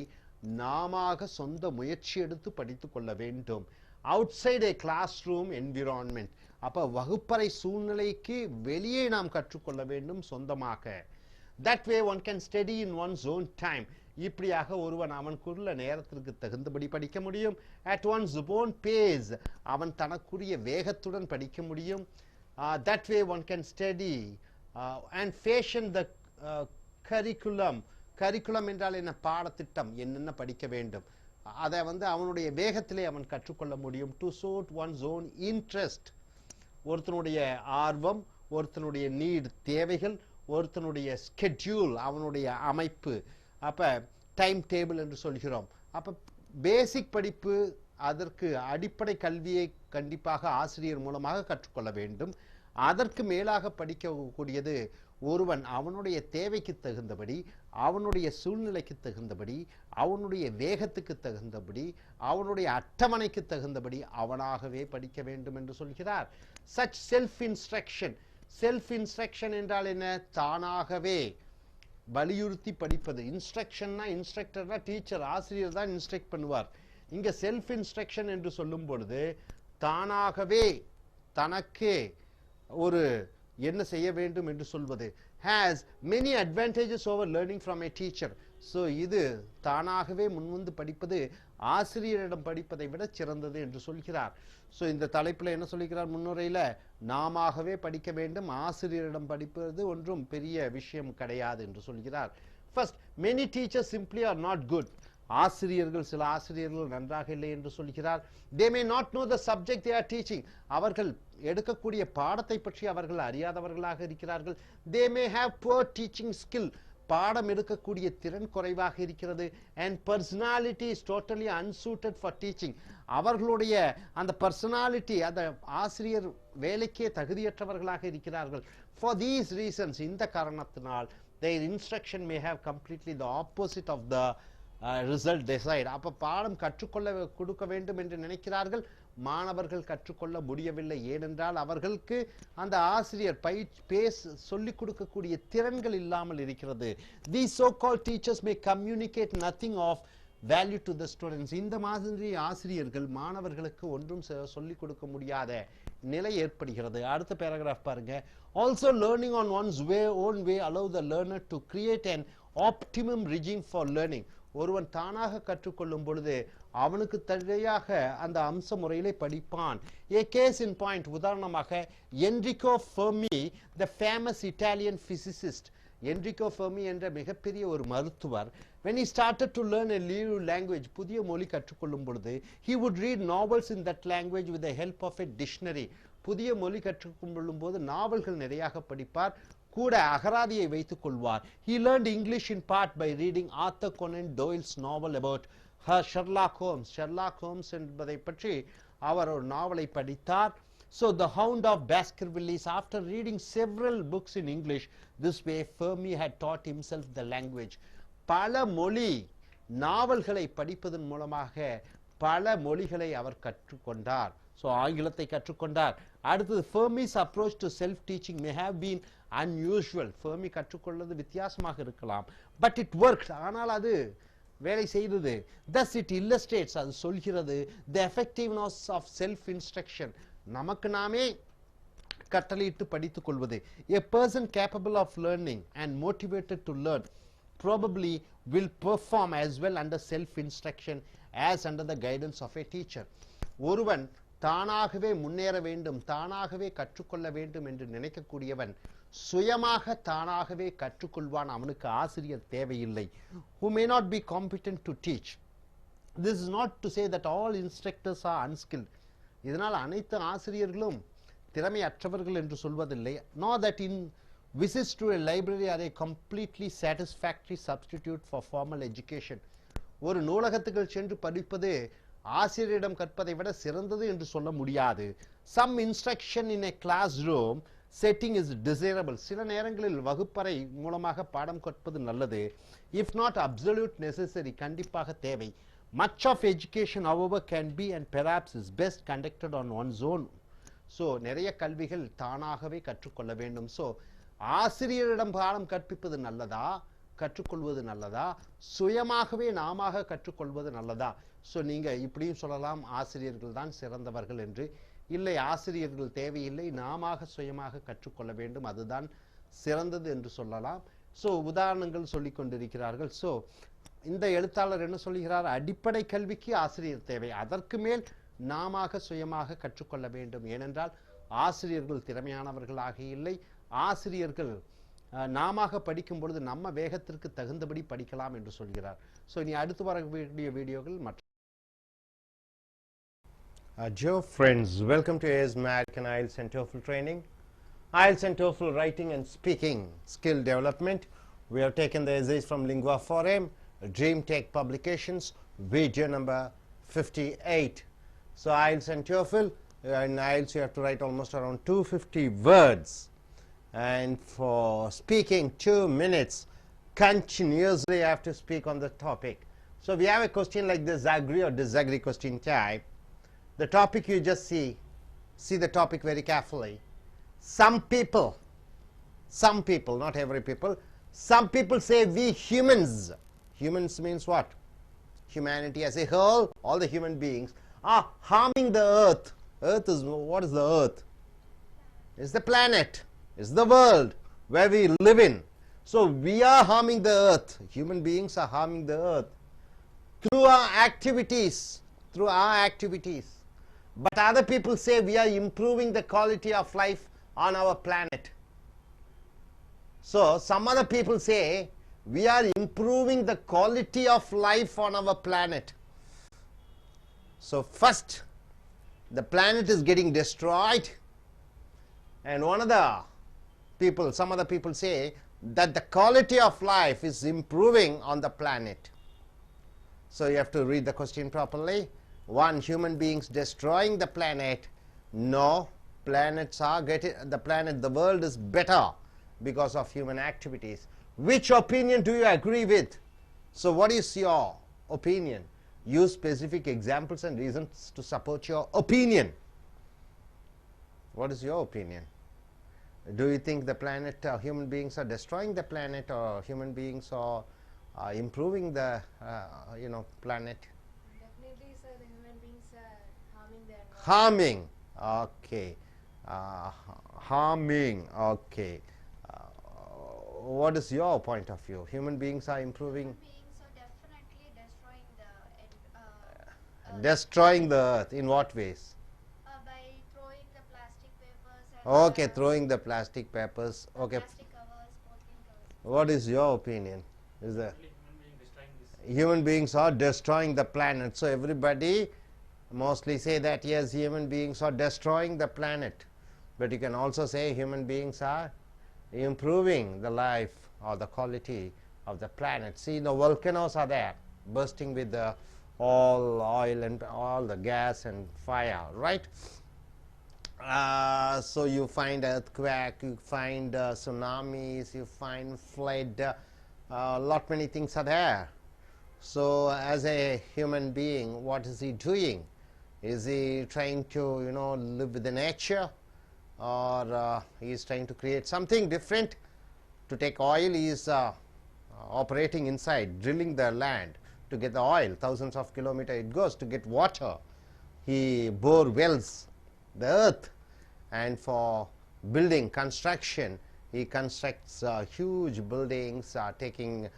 [SPEAKER 7] நாம சொந்த முயற்சி எடுத்து படித்துக் கொள்ள வேண்டும். Outside A class room environment, அப்ப வகுப்பறை சூழ்நிலைக்கு வெளியே நாம் கற்றுக்கொள்ள வேண்டும் சொந்தமாக. That way one can study in one's own time. இப்படியாக ஒருவன் அவனுக்குள்ள நேரத்திற்கு தகுந்தபடி படிக்க முடியும். At one's own pace, அவன் தனக்குரிய வேகத்துடன் படிக்க முடியும். That way one can study and fashion the curriculum. Curriculum என்றால் என்ன? பாடத்திட்டம், என்னென்ன படிக்க வேண்டும், அதை அவனுடைய வேகத்திலே அவன் கற்றுக்கொள்ள முடியும். To suit one's own interest, ஒருத்தனுடைய ஆர்வம், ஒருத்தனுடைய நீட், தேவைகள், ஒருத்தனுடைய ஸ்கெட்யூல், அவனுடைய அமைப்பு. அப்ப டைம் டேபிள் என்று சொல்கிறோம். அப்ப பேசிக் படிப்பு, அதற்கு அடிப்படை கல்வியை கண்டிப்பாக ஆசிரியர் மூலமாக கற்றுக்கொள்ள வேண்டும். அதற்கு மேலாக படிக்கக்கூடியது ஒருவன் அவனுடைய தேவைக்கு தகுந்தபடி, அவனுடைய சூழ்நிலைக்கு தகுந்தபடி, அவனுடைய வேகத்துக்கு தகுந்தபடி, அவனுடைய அட்டவணைக்கு தகுந்தபடி அவனாகவே படிக்க வேண்டும் என்று சொல்கிறார். Such self instruction. Self instruction என்றால் என்ன? தானாகவே வலியுறுத்தி படிப்பது. இன்ஸ்ட்ரக்ஷன்னா, இன்ஸ்ட்ரக்டர்னா டீச்சர், ஆசிரியர் தான் இன்ஸ்ட்ரக்ட் பண்ணுவார். இங்க செல்ஃப் இன்ஸ்ட்ரக்ஷன் என்று சொல்லும் பொழுது தானாகவே தனக்கே ஒரு என்ன செய்ய வேண்டும் என்று சொல்வது. has many advantages over learning from a teacher. So இது தானாகவே முன்வந்து படிப்பது ஆசிரியரிடம் படிப்பதை விட சிறந்தது என்று சொல்கிறார். ஸோ இந்த தலைப்பில் என்ன சொல்கிறார் முன்னுரையில்? நாமவே படிக்க வேண்டும், ஆசிரியரிடம் படிப்பது ஒன்றும் பெரிய விஷயம் கிடையாது என்று சொல்கிறார். First, many teachers simply are not good. ஆசிரியர்கள், சில ஆசிரியர்கள் நன்றாக இல்லை என்று சொல்கிறார். they may not know the subject they are teaching. அவர்கள் எடுக்கக்கூடிய பாடத்தை பற்றி அவர்கள் அறியாதவர்களாக இருக்கிறார்கள். they may have poor teaching skill. பாடம் எடுக்கக்கூடிய திறன் குறைவாக இருக்கிறது. and personality is totally unsuited for teaching. அவர்களுடைய அந்த பர்சனாலிட்டி, அந்த ஆசிரியர் வேலைக்கே தகுதியற்றவர்களாக இருக்கிறார்கள். for these reasons, இந்த காரணத்தினால் their instruction may have completely the opposite of the
[SPEAKER 1] result decide. அப்ப பாடம் கற்றுக்கொள்ள கொடுக்க வேண்டும் என்று நினைக்கிறார்கள், மாணவர்கள் கற்றுக்கொள்ள முடியவில்லை. ஏனென்றால் அவர்களுக்கு அந்த ஆசிரியர் சொல்லிக் கொடுக்கக்கூடிய திறன்கள் இல்லாமல் இருக்கிறது. These so-called teachers may communicate nothing of value to the students. இந்த மாதிரி ஆசிரியர்கள் மாணவர்களுக்கு ஒன்றும் சொல்லிக் கொடுக்க முடியாத நிலை ஏற்படுகிறது. அடுத்த பேராகிராஃப் பாருங்க. Also learning on one's own way allow the learner to create an optimum regime for learning. ஒருவன் தானாக கற்றுக்கொள்ளும் பொழுது அவனுக்கு தனியாக அந்த அம்ச முறையிலே படிப்பான். A case in point, உதாரணமாக Enrico Fermi, the famous Italian physicist. Enrico Fermi என்ற மிகப்பெரிய ஒரு மருத்துவர், when he started to learn a new language, புதிய மொழி கற்றுக்கொள்ளும் பொழுது, he would read novels in that language with the help of a dictionary. புதிய மொழி கற்றுக்கொள்ளும் போது நாவல்கள் நிறையாக படிப்பார், கூட அகராதியை வைத்துக் கொள்வார். He learned English in part by reading Arthur Conan Doyle's novel about Sherlock Holmes. Sherlock Holmes என்பதை பற்றி அவர் ஒரு நாவலை படித்தார். So the Hound of Baskervilles, after reading several books in English, this way Fermi had taught himself the language. பல மொழி நாவல்களை படிப்பதன் மூலமாக பல மொழிகளை அவர் கற்றுக்கொண்டார். So ஆங்கிலத்தை கற்றுக்கொண்டார். அடுத்தது Fermi's approach to self-teaching may have been unusual. Fermi கற்றுக்கொள்வது வித்தியாசமாக இருக்கலாம், but it worked. ஆனால் அது வேலை செய்தது. Thus it illustrates, அது சொல்கிறது, the effectiveness of self-instruction. நமக்கு நாமே கட்டளையிட்டு படித்துக் கொள்வது. A person capable of learning and motivated to learn probably will perform as well under self-instruction as under the guidance of a teacher. ஒருவன் தானாகவே முன்னேற வேண்டும், தானாகவே கற்றுக்கொள்ள வேண்டும் என்று நினைக்கக்கூடியவன் சுயமாக தானாகவே கற்றுக்கொள்வான். அவனுக்கு ஆசிரியர் தேவையில்லை. Who may not be competent to teach. This is not to say that all instructors are unskilled. இதனால் அனைத்து ஆசிரியர்களும் திறமையற்றவர்கள் என்று சொல்வதில்லை. Nor that in visits to a library are a completely satisfactory substitute for formal education. ஒரு நூலகத்துக்கு சென்று படிப்பது ஆசிரியரிடம் கற்பதை விட சிறந்தது என்று சொல்ல முடியாது. Some instruction in a classroom setting is desirable. சில நேரங்களில் வகுப்பறை மூலமாக பாடம் கற்பது நல்லது. If not absolute necessary, கண்டிப்பாக தேவை. Much of education, however, can be and perhaps is best conducted on one's own. So நிறைய கல்விகள் தானாகவே கற்றுக்கொள்ள வேண்டும். So ஆசிரியரிடம் பாடம் கற்பிப்பது நல்லதா, கற்றுக்கொள்வது நல்லதா, சுயமாகவே நாமாக கற்றுக்கொள்வது நல்லதா? ஸோ நீங்கள் இப்படியும் சொல்லலாம், ஆசிரியர்கள் தான் சிறந்தவர்கள் என்று. இல்லை, ஆசிரியர்கள் தேவையில்லை, நாமாக சுயமாக கற்றுக்கொள்ள வேண்டும், அதுதான் சிறந்தது என்று சொல்லலாம். ஸோ உதாரணங்கள் சொல்லிக் கொண்டிருக்கிறார்கள். ஸோ இந்த எழுத்தாளர் என்ன சொல்கிறார்? அடிப்படை கல்விக்கு ஆசிரியர் தேவை, அதற்கு மேல் நாமாக சுயமாக கற்றுக்கொள்ள வேண்டும். ஏனென்றால் ஆசிரியர்கள் திறமையானவர்களாக இல்லை. ஆசிரியர்கள் நாமாக படிக்கும் பொழுது நம்ம வேகத்திற்கு தகுந்தபடி படிக்கலாம் என்று சொல்கிறார். ஸோ இனி அடுத்து வரக்கூடிய வீடியோக்கள் மற்ற
[SPEAKER 7] Dear friends, welcome to AS American IELTS and TOEFL training. IELTS and TOEFL writing and speaking skill development. We have taken the essays from Lingua Forum, Dream Tech Publications, video number 58. So IELTS and TOEFL, in IELTS you have to write almost around 250 words. And for speaking 2 minutes, continuously you have to speak on the topic. So we have a question like this, agree or disagree question type. The topic you just see the topic very carefully. Some people, not every people, some people say we humans means what? Humanity as a whole, all the human beings are harming the earth. Earth is, what is the earth? It's the planet, it's the world where we live in. So we are harming the earth, human beings are harming the earth through our activities. But other people say we are improving the quality of life on our planet. So some other people say we are improving the quality of life on our planet. So first, the planet is getting destroyed, and some other people say that the quality of life is improving on the planet. So you have to read the question properly. One, human beings destroying the planet. No, planets are the world is better because of human activities. Which opinion do you agree with? So what is your
[SPEAKER 1] opinion. Use specific examples and reasons to support your opinion. What is your opinion? Do you think the planet, human beings are destroying the planet, or human beings are improving the planet?
[SPEAKER 16] Definitely, sir, the human beings are harming the environment.
[SPEAKER 1] Harming. Okay. Harming. Okay. What is your point of view? Human beings are improving.
[SPEAKER 12] Beings are definitely
[SPEAKER 1] Destroying the earth. In what ways?
[SPEAKER 12] by throwing the plastic papers and
[SPEAKER 1] Okay, throwing the plastic papers. Okay.
[SPEAKER 12] plastic covers, polythene covers.
[SPEAKER 1] What is your opinion? Is there human beings are destroying the planet? So everybody mostly say that yes, human beings are destroying the planet, but you can also say human beings are improving the life or the quality of the planet. See, the volcanoes are there bursting with the all oil and all the gas and fire, right? So you find earthquake, you find tsunamis, you find flood, lot many things are there. So as a human being, what is he doing? Is he trying to live with the nature, or he is trying to create something different? To take oil, he is operating inside, drilling the land to get the oil. Thousands of kilometers it goes to get water. He bore wells, the earth, and for building, construction, he constructs huge buildings, taking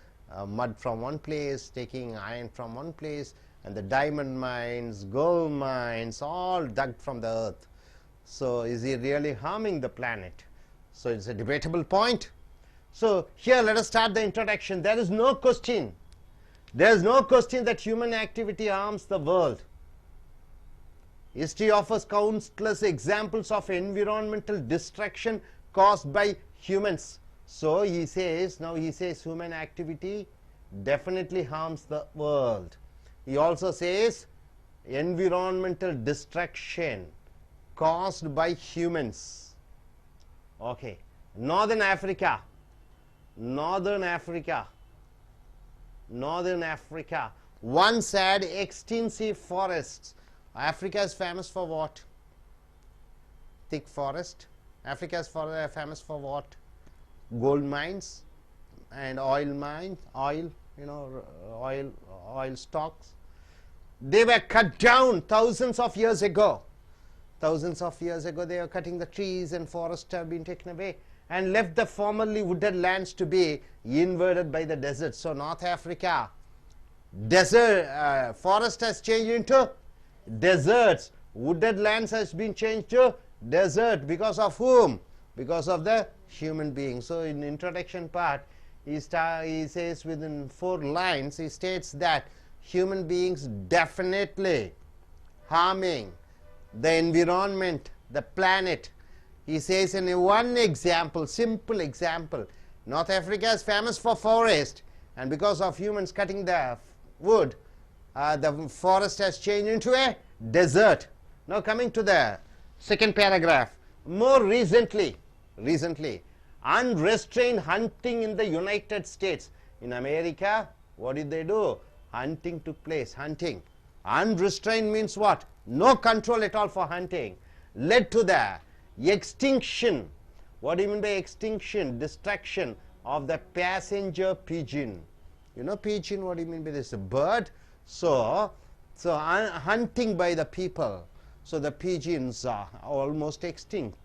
[SPEAKER 1] mud from one place, taking iron from one place, and the diamond mines, gold mines, all dug from the earth. So is he really harming the planet? So it's a debatable point. So here let us start the introduction. There is no question. There is no question that human activity harms the world. History offers countless examples of environmental destruction caused by humans. So he says, now he says human activity definitely harms the world. He also says environmental destruction caused by humans. Okay. Northern Africa once had extensive forests. Africa is famous for what? Thick forest. Africa is famous for what? Gold mines and oil mines, oil stocks. They were cut down thousands of years ago. Thousands of years ago they were cutting the trees, and forests have been taken away and left the formerly wooded lands to be invaded by the desert. So North Africa, desert, forest has changed into deserts. Wooded lands has been changed to desert. Because of whom? Because of the human being. So in introduction part, he says within 4 lines, he states that human beings definitely harming the environment, the planet. He says in one example, simple example, North Africa is famous for forest, and because of humans cutting the wood, the forest has changed into a desert. Now coming to the second paragraph. More recently, unrestrained hunting in the United States. In America, what did they do? Hunting took place. Hunting. Unrestrained means what? No control at all for hunting. Led to the extinction. What do you mean by extinction? Destruction of the passenger pigeon. You know pigeon, what do you mean by this? A bird. So hunting by the people. So the pigeons are almost extinct.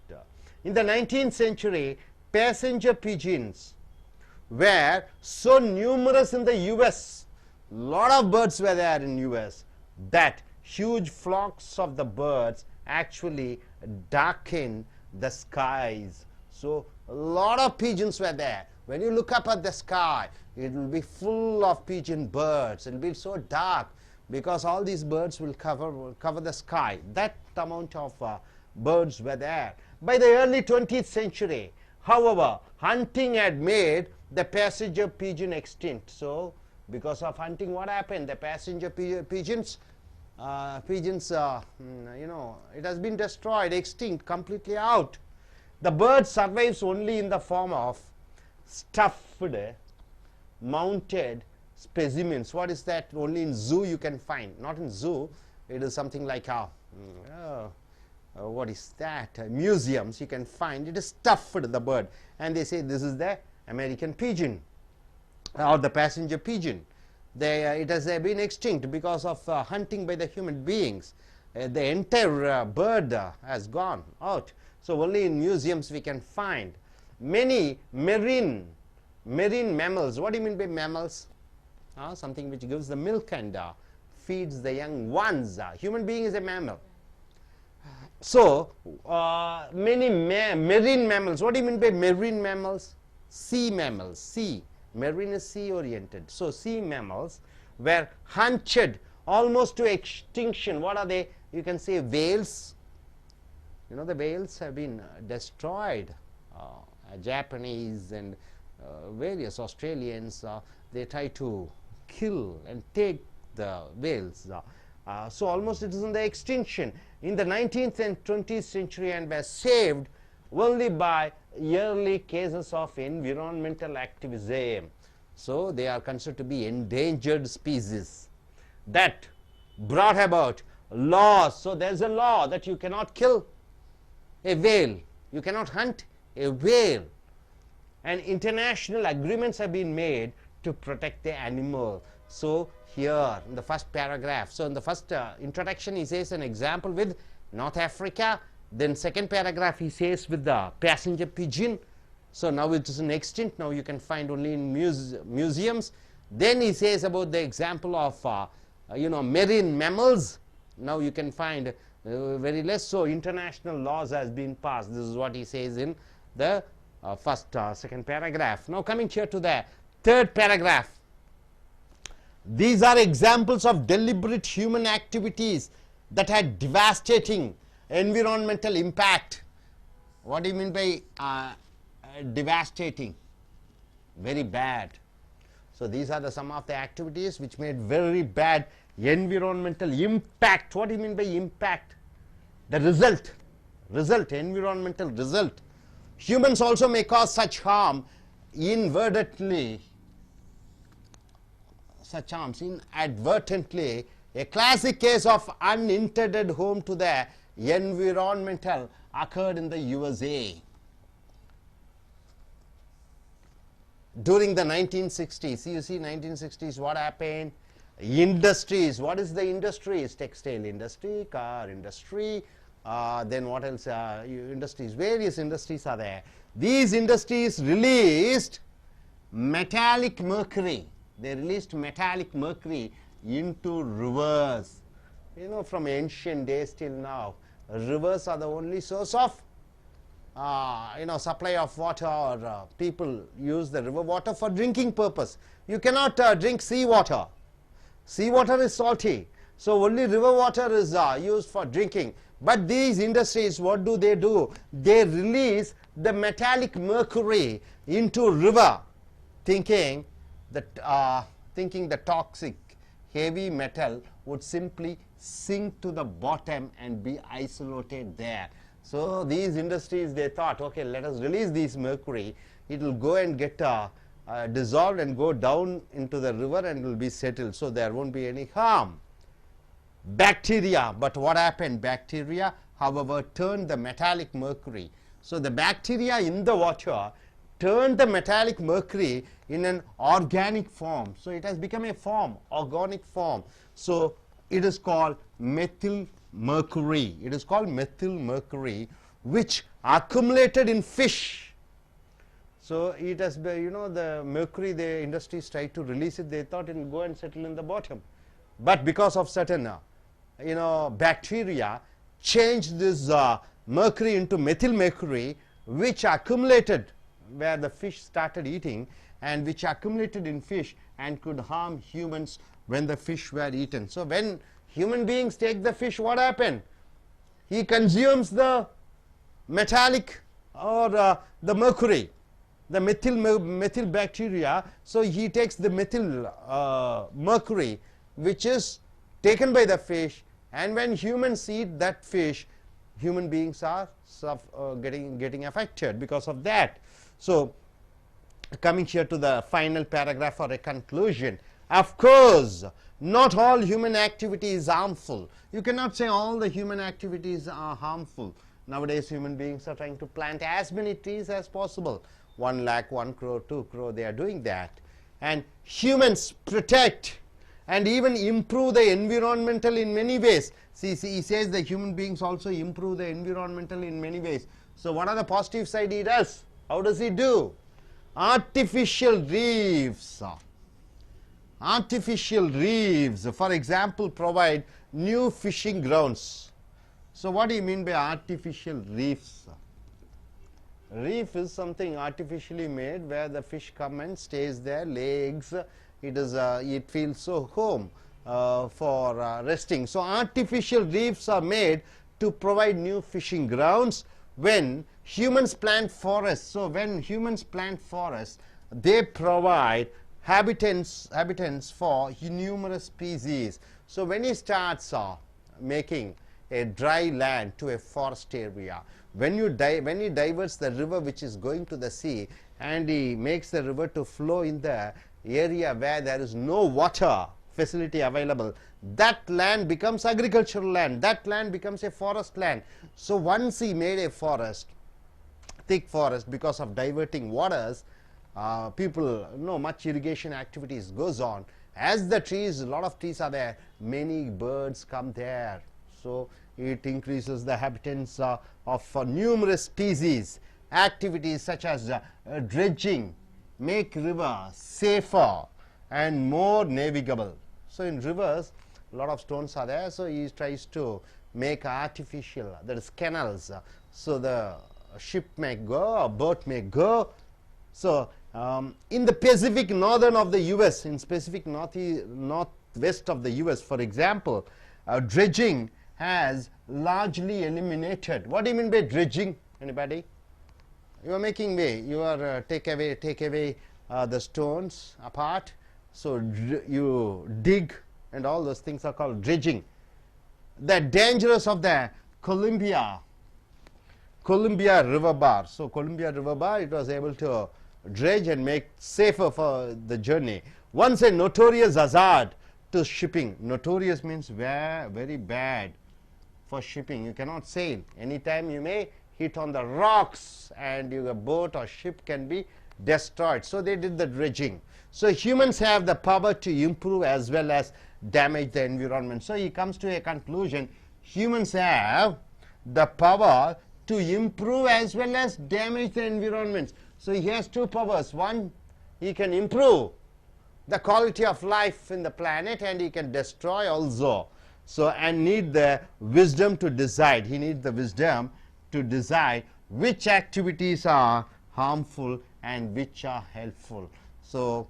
[SPEAKER 1] In the 19th century, passenger pigeons were so numerous in the US. Lot of birds were there in US that huge flocks of the birds actually darken the skies. So a lot of pigeons were there. When you look up at the sky, it will be full of pigeon birds. It will be so dark because all these birds will cover the sky. That amount of birds were there. By the early 20th century, however, hunting had made the passenger pigeon extinct. So because of hunting, what happened? The passenger pigeons, it has been destroyed, extinct, completely out. The bird survives only in the form of stuffed, mounted specimens. What is that? Only in zoo you can find. Not in zoo. It is something like what is that? Museums you can find. It is stuffed, the bird, and they say this is the American pigeon or the passenger pigeon. It has been extinct because of hunting by the human beings. The entire bird has gone out. So only in museums we can find many marine mammals. What do you mean by mammals? Something which gives the milk and feeds the young ones. Human being is a mammal. So many marine mammals. What do you mean by marine mammals? Sea mammals. Sea. Marine is sea oriented. So sea mammals were hunted almost to extinction. What are they? You can say whales. You know, the whales have been destroyed. Japanese and various Australians, they try to kill and take the whales. So almost it is in the extinction in the 19th and 20th century, and were saved only by yearly cases of environmental activism. So they are considered to be endangered species. That brought about laws. So there is a law that you cannot kill a whale, you cannot hunt a whale, and international agreements have been made to protect the animal. So here in the first paragraph, so in the first introduction he says an example with North Africa, then second paragraph he says with the passenger pigeon. So now it is an extinct, now you can find only in museums. Then he says about the example of marine mammals. Now you can find very less. So international laws has been passed. This is what he says in the second paragraph. Now coming here to the third paragraph. These are examples of deliberate human activities that had devastating environmental impact. What do you mean by devastating? Very bad. So these are some of the activities which made very bad environmental impact. What do you mean by impact? The result, environmental result. Humans also may cause such harm inadvertently. A classic case of unintended harm to the environmental occurred in the USA. During the 1960s, you see 1960s, what happened? Industries, what is the industries? Textile industry, car industry, then what else? Industries, various industries are there. These industries released metallic mercury. They released metallic mercury into rivers. You know, from ancient days till now, rivers are the only source of supply of water, or people use the river water for drinking purpose. You cannot drink sea water. Sea water is salty, so only river water is used for drinking. But these industries, what do? They release the metallic mercury into river, thinking the toxic heavy metal would simply sink to the bottom and be isolated there. So these industries, they thought, okay, let us release this mercury. It will go and get dissolved and go down into the river and it will be settled, so there won't be any harm. Bacteria, but what happened? Bacteria, however, turned the metallic mercury. So the bacteria in the water turned the metallic mercury in an organic form. So it has become a form, organic form. So it is called methyl mercury. It is called methyl mercury, which accumulated in fish. So it has been, the mercury, the industries tried to release it. They thought it will go and settle in the bottom. But because of certain, bacteria changed this mercury into methyl mercury, which accumulated where the fish started eating, and which accumulated in fish and could harm humans when the fish were eaten. So when human beings take the fish, what happened? He consumes the metallic or the mercury, the methyl bacteria. So he takes the methyl mercury, which is taken by the fish, and when humans eat that fish, human beings are getting affected because of that. So coming here to the final paragraph or a conclusion, Of course, not all human activity is harmful. You cannot say all the human activities are harmful. Nowadays, human beings are trying to plant as many trees as possible. 1 lakh, 1 crore, 2 crore, they are doing that. And humans protect and even improve the environmental in many ways. See, he says the human beings also improve the environmental in many ways. So what are the positive side he does? How does he do? Artificial reefs. Artificial reefs, for example, provide new fishing grounds. So what do you mean by artificial reefs? Reef is something artificially made where the fish come and stays there, lay eggs. It feels so home for resting. So artificial reefs are made to provide new fishing grounds when humans plant forests. So when humans plant forests, they provide habitants for numerous species. So when he starts making a dry land to a forest area, when he diverts the river which is going to the sea, and he makes the river to flow in the area where there is no water facility available, that land becomes agricultural land, that land becomes a forest land. So once he made a forest, thick forest, because of diverting waters, people know much irrigation activities goes on. As the trees, a lot of trees are there, many birds come there. So it increases the habitants of numerous species. Activities such as dredging make river safer and more navigable. So in rivers, a lot of stones are there, so he tries to make artificial, that is canals, so the ship may go, a boat may go. So in the Pacific northern of the US, in Pacific northwest of the US, for example, dredging has largely eliminated. What do you mean by dredging? Anybody? You are making way, you are take away the stones apart, so you dig, and all those things are called dredging. The dangerous of the Columbia River bar. So Columbia River bar, it was able to dredge and make safer for the journey. Once a notorious hazard to shipping. Notorious means very bad for shipping. You cannot sail. Anytime you may hit on the rocks and your boat or ship can be destroyed. So they did the dredging. So humans have the power to improve as well as damage the environment. So he comes to a conclusion, humans have the power to improve as well as damage the environment. So he has two powers. One, he can improve the quality of life in the planet, and he can destroy also. So, and need the wisdom to decide. He needs the wisdom to decide which activities are harmful and which are helpful. So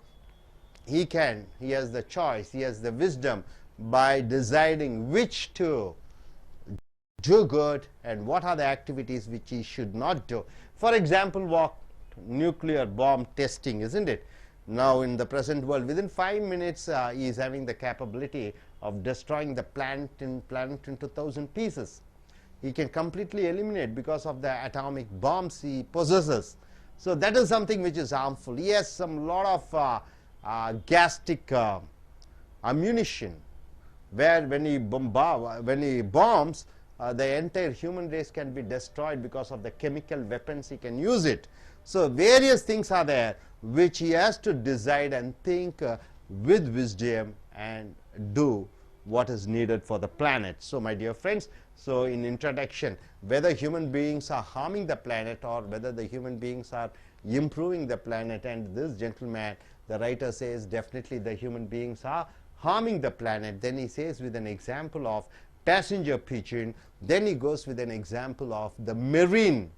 [SPEAKER 1] he has the choice, he has the wisdom by deciding which to do good and what are the activities which he should not do. For example, nuclear bomb testing, isn't it? Now in the present world, within 5 minutes he is having the capability of destroying the planet into 1,000 pieces. He can completely eliminate because of the atomic bombs he possesses. So that is something which is harmful. He has some lot of gastric ammunition, where when he bombs, the entire human race can be destroyed because of the chemical weapons he can use it. So various things are there which he has to decide and think with wisdom and do what is needed for the planet. So my dear friends, so in introduction, whether human beings are harming the planet or whether the human beings are improving the planet, and this gentleman, the writer says definitely the human beings are harming the planet. Then he says with an example of passenger pigeon, then he goes with an example of the marine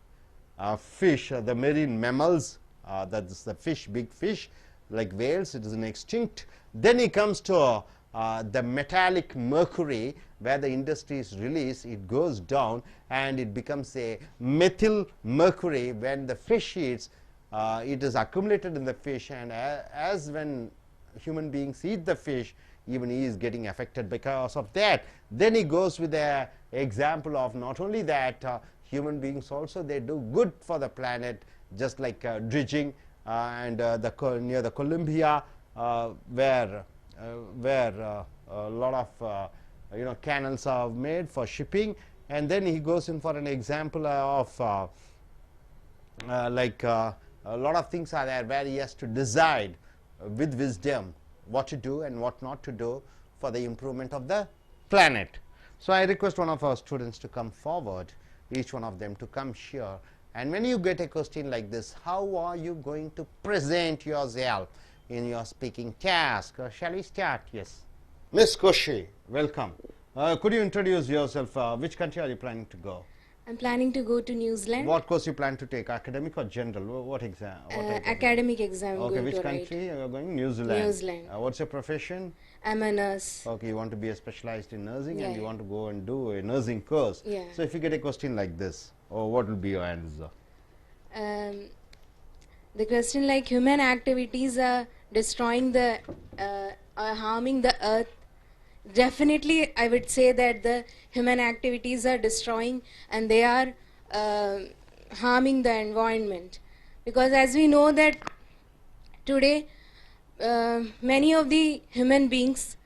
[SPEAKER 1] fish, the marine mammals, that is the fish, big fish like whales, it is an extinct. Then he comes to the metallic mercury, where the industries release, it goes down and it becomes a methyl mercury. When the fish eats, it is accumulated in the fish, and as when human beings eat the fish, even he is getting affected because of that. Then he goes with the example of not only that, human beings also, they do good for the planet, just like dredging and near the Columbia, where where a lot of canals are made for shipping, and then he goes in for an example of a lot of things are there where he has to decide with wisdom what to do and what not to do for the improvement of the planet. So I request one of our students to come forward, each one of them to come here, and when you get a question like this, how are you going to present yourself in your speaking task? Shall we start? Yes. Miss Koshi, welcome. Could you introduce yourself? Which country are you planning to go?
[SPEAKER 16] I'm planning to go to New Zealand.
[SPEAKER 1] What course you plan to take? Academic or general? What exam?
[SPEAKER 16] Academic exam.
[SPEAKER 1] Okay, which country are you going? New Zealand.
[SPEAKER 16] New Zealand.
[SPEAKER 1] What's your profession?
[SPEAKER 16] I'm a nurse.
[SPEAKER 1] Okay, you want to be a specialized in nursing,
[SPEAKER 16] Yeah.
[SPEAKER 1] and you want to go and do a nursing course.
[SPEAKER 16] Yeah.
[SPEAKER 1] So if you get a question like this, what will be your answer?
[SPEAKER 16] The question like human activities are destroying the, are harming the earth. Definitely, I would say that the human activities are destroying and they are harming the environment. Because as we know that today, many of the human beings,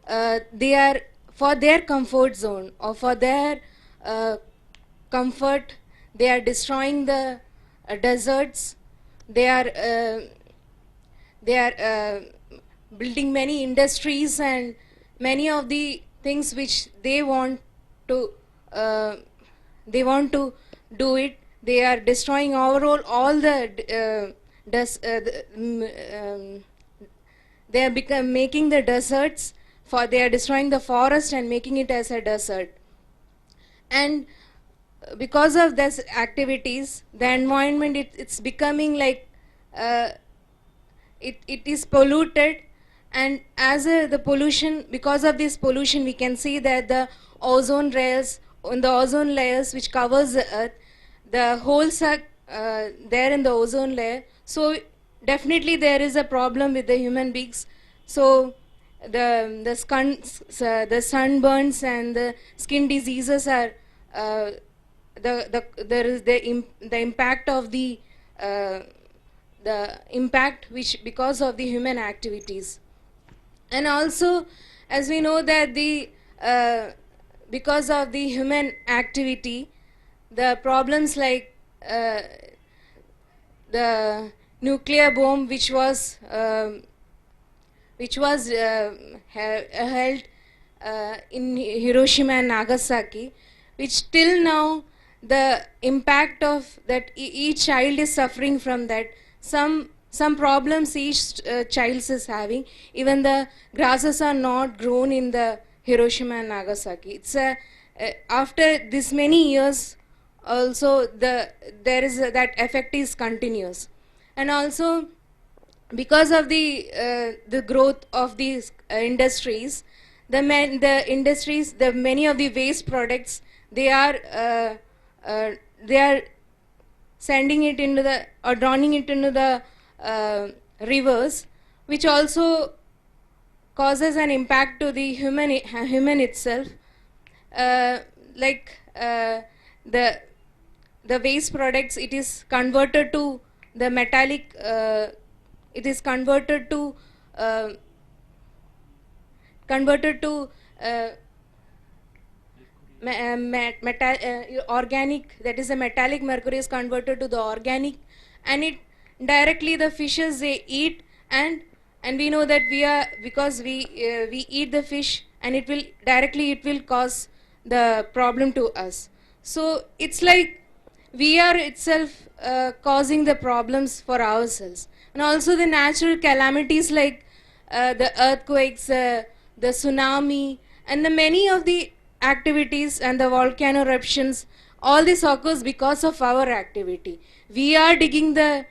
[SPEAKER 16] they are for their comfort zone or for their comfort, they are destroying the deserts. They are building many industries and many of the things which they want to do it. They are destroying overall all the they are making the deserts for, they are destroying the forest and making it as a desert. And because of these activities, the environment, it's becoming like it is polluted. And as the pollution, because of this pollution, we can see that the ozone layers, in the ozone layers which covers the earth, the holes are there in the ozone layer. So definitely there is a problem with the human beings. So the sunburns and the skin diseases are there is the impact of the impact which because of the human activities. And also, as we know that the because of the human activity, the problems like the nuclear bomb which was held in Hiroshima and Nagasaki, which till now the impact of that each child is suffering from that. Some problems each child is having. Even the grasses are not grown in the Hiroshima and Nagasaki. It's after this many years also there is that effect is continuous. And also because of the growth of these industries, the many of the waste products, they are sending it into the or drowning it into the rivers, which also causes an impact to the human itself. The waste products, it is converted to the metallic. It is converted to organic, that is the metallic mercury is converted to the organic, and it directly the fishes they eat, and we know that because we eat the fish, and it will cause the problem to us. So it's like we are itself causing the problems for ourselves. And also the natural calamities like the earthquakes, the tsunami, and the many of the activities and the volcano eruptions, all this occurs because of our activity. We are digging the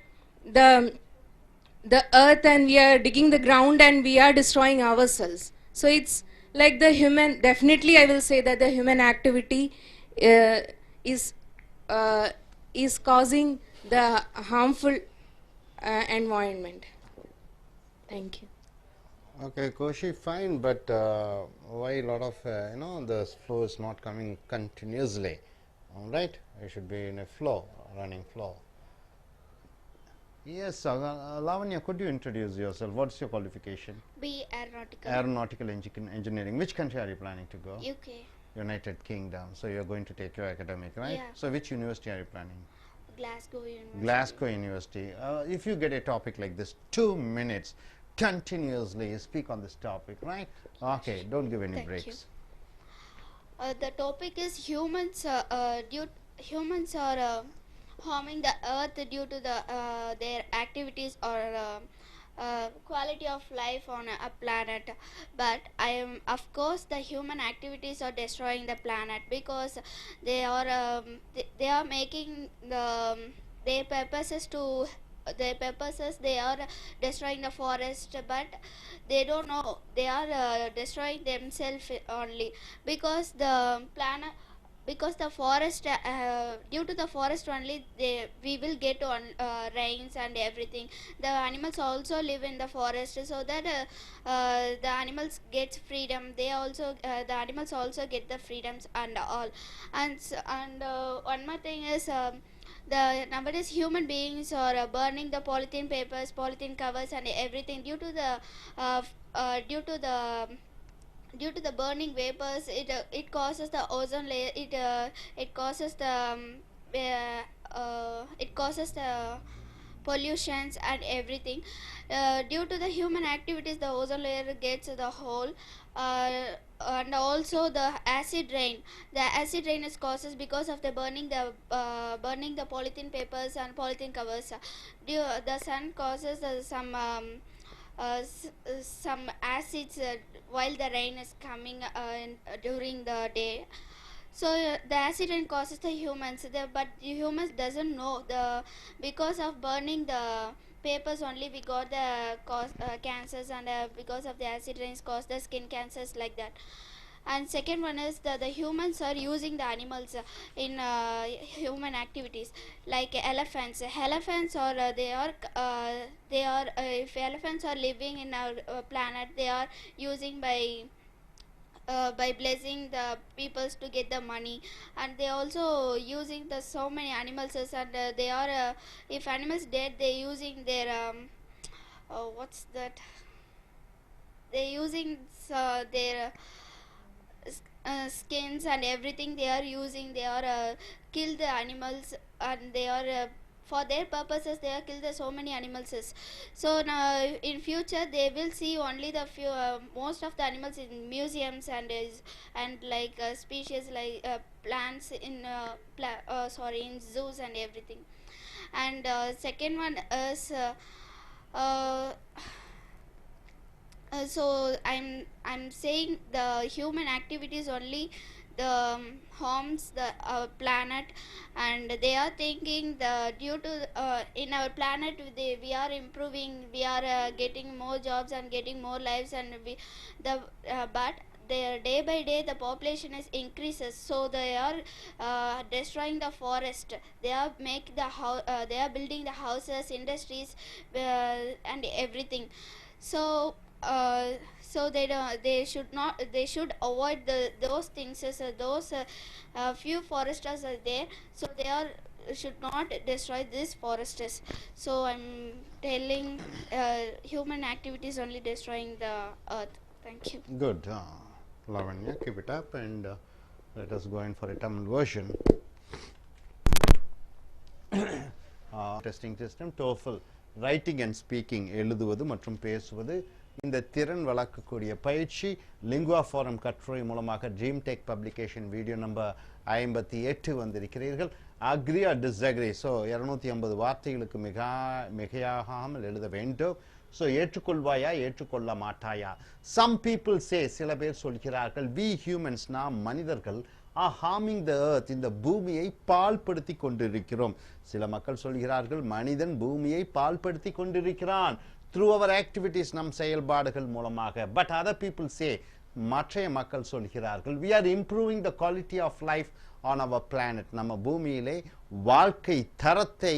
[SPEAKER 16] earth, and we are digging the ground, and we are destroying ourselves. So it's like the human, definitely I will say that the human activity is causing the harmful environment. Thank you.
[SPEAKER 1] Okay, Koshi, fine, but why a lot of the flow is not coming continuously? All right, it should be in a flow, running flow.
[SPEAKER 7] Yes, Lavanya, could you introduce yourself? What's your qualification?
[SPEAKER 12] B. Aeronautical.
[SPEAKER 7] Aeronautical engineering. Which country are you planning to go?
[SPEAKER 12] UK.
[SPEAKER 7] United Kingdom. So you're going to take your academic, right?
[SPEAKER 12] Yeah.
[SPEAKER 7] So which university are you planning?
[SPEAKER 12] Glasgow University.
[SPEAKER 7] Glasgow University. If you get a topic like this, 2 minutes continuously speak on this topic, right? Okay, don't give any
[SPEAKER 12] Thank
[SPEAKER 7] breaks.
[SPEAKER 12] The topic is humans are harming the earth due to their activities or quality of life on a planet. But of course the human activities are destroying the planet because they are making their purposes they are destroying the forest, but they don't know they are destroying themselves only because the planet, because the forest due to the forest only we will get on rains and everything. The animals also live in the forest, so that the animals get freedom. The animals also get the freedoms and all. And one more thing is the nowadays human beings are burning the polythene papers, polythene covers and everything due to the due to the burning vapors. It causes the ozone layer. It causes the pollutions and everything. Due to the human activities, the ozone layer gets the hole, and also the acid rain. The acid rain is causes because of the burning the polythene papers and polythene covers. The sun causes some acids while the rain is coming during the day. So the acid rain causes the humans, but the humans doesn't know because of burning the papers only we got the cancers, and because of the acid rains caused the skin cancers like that. And second one is the humans are using the animals in human activities, like elephants. Elephants are if elephants are living in our planet, they are using by blessing the peoples to get the money, and they also using the so many animals, and they are if animals dead, they using their what's that, they using their skins and everything they are using. They are kill the animals, and they are for their purposes they are kill the so many animals. So now in future they will see only the few most of the animals in museums and like species like plants in in zoos and everything. And second one is so I'm saying the human activities only the harms the planet, and they are thinking the due to in our planet we are improving, we are getting more jobs and getting more lives, and but their day by day the population is increases, so they are destroying the forest. They are they are building the houses, industries, and everything. So they should not, they should avoid those things. Those few foresters are there, so they are should not destroy these forests. So I'm telling human activities only destroying the earth. Thank you.
[SPEAKER 7] Good. Lavanya, keep it up, and let us go in for a Tamil version. Testing system, TOEFL, writing and speaking, எழுதுவது மற்றும் பேசுவது. இந்த திறன் வளர்க்கக்கூடிய பயிற்சி Lingua forum கட்டுரை மூலமாக Dream Tech publication video number 58 வந்திருக்கிறீர்கள். Agri or disagree. ஸோ 250 வார்த்தைகளுக்கு மிகையாகாமல் எழுத வேண்டும். ஸோ ஏற்றுக்கொள்வாயா ஏற்றுக்கொள்ள மாட்டாயா? சம் பீப்புள் சே, சில பேர் சொல்கிறார்கள், வி ஹியூமன்ஸ், நாம் மனிதர்கள் are harming the earth, இந்த பூமியை பாழ்படுத்தி கொண்டிருக்கிறோம். சில மக்கள் சொல்கிறார்கள், மனிதன் பூமியை பாழ்படுத்தி கொண்டிருக்கிறான் through our activities, நம் செயல்பாடுகள் மூலமாக. But other people say, மற்றைய மக்கள் சொல்கிறார்கள், we are improving the quality of life on our planet, நம்ம பூமியிலே வாழ்க்கை தரத்தை,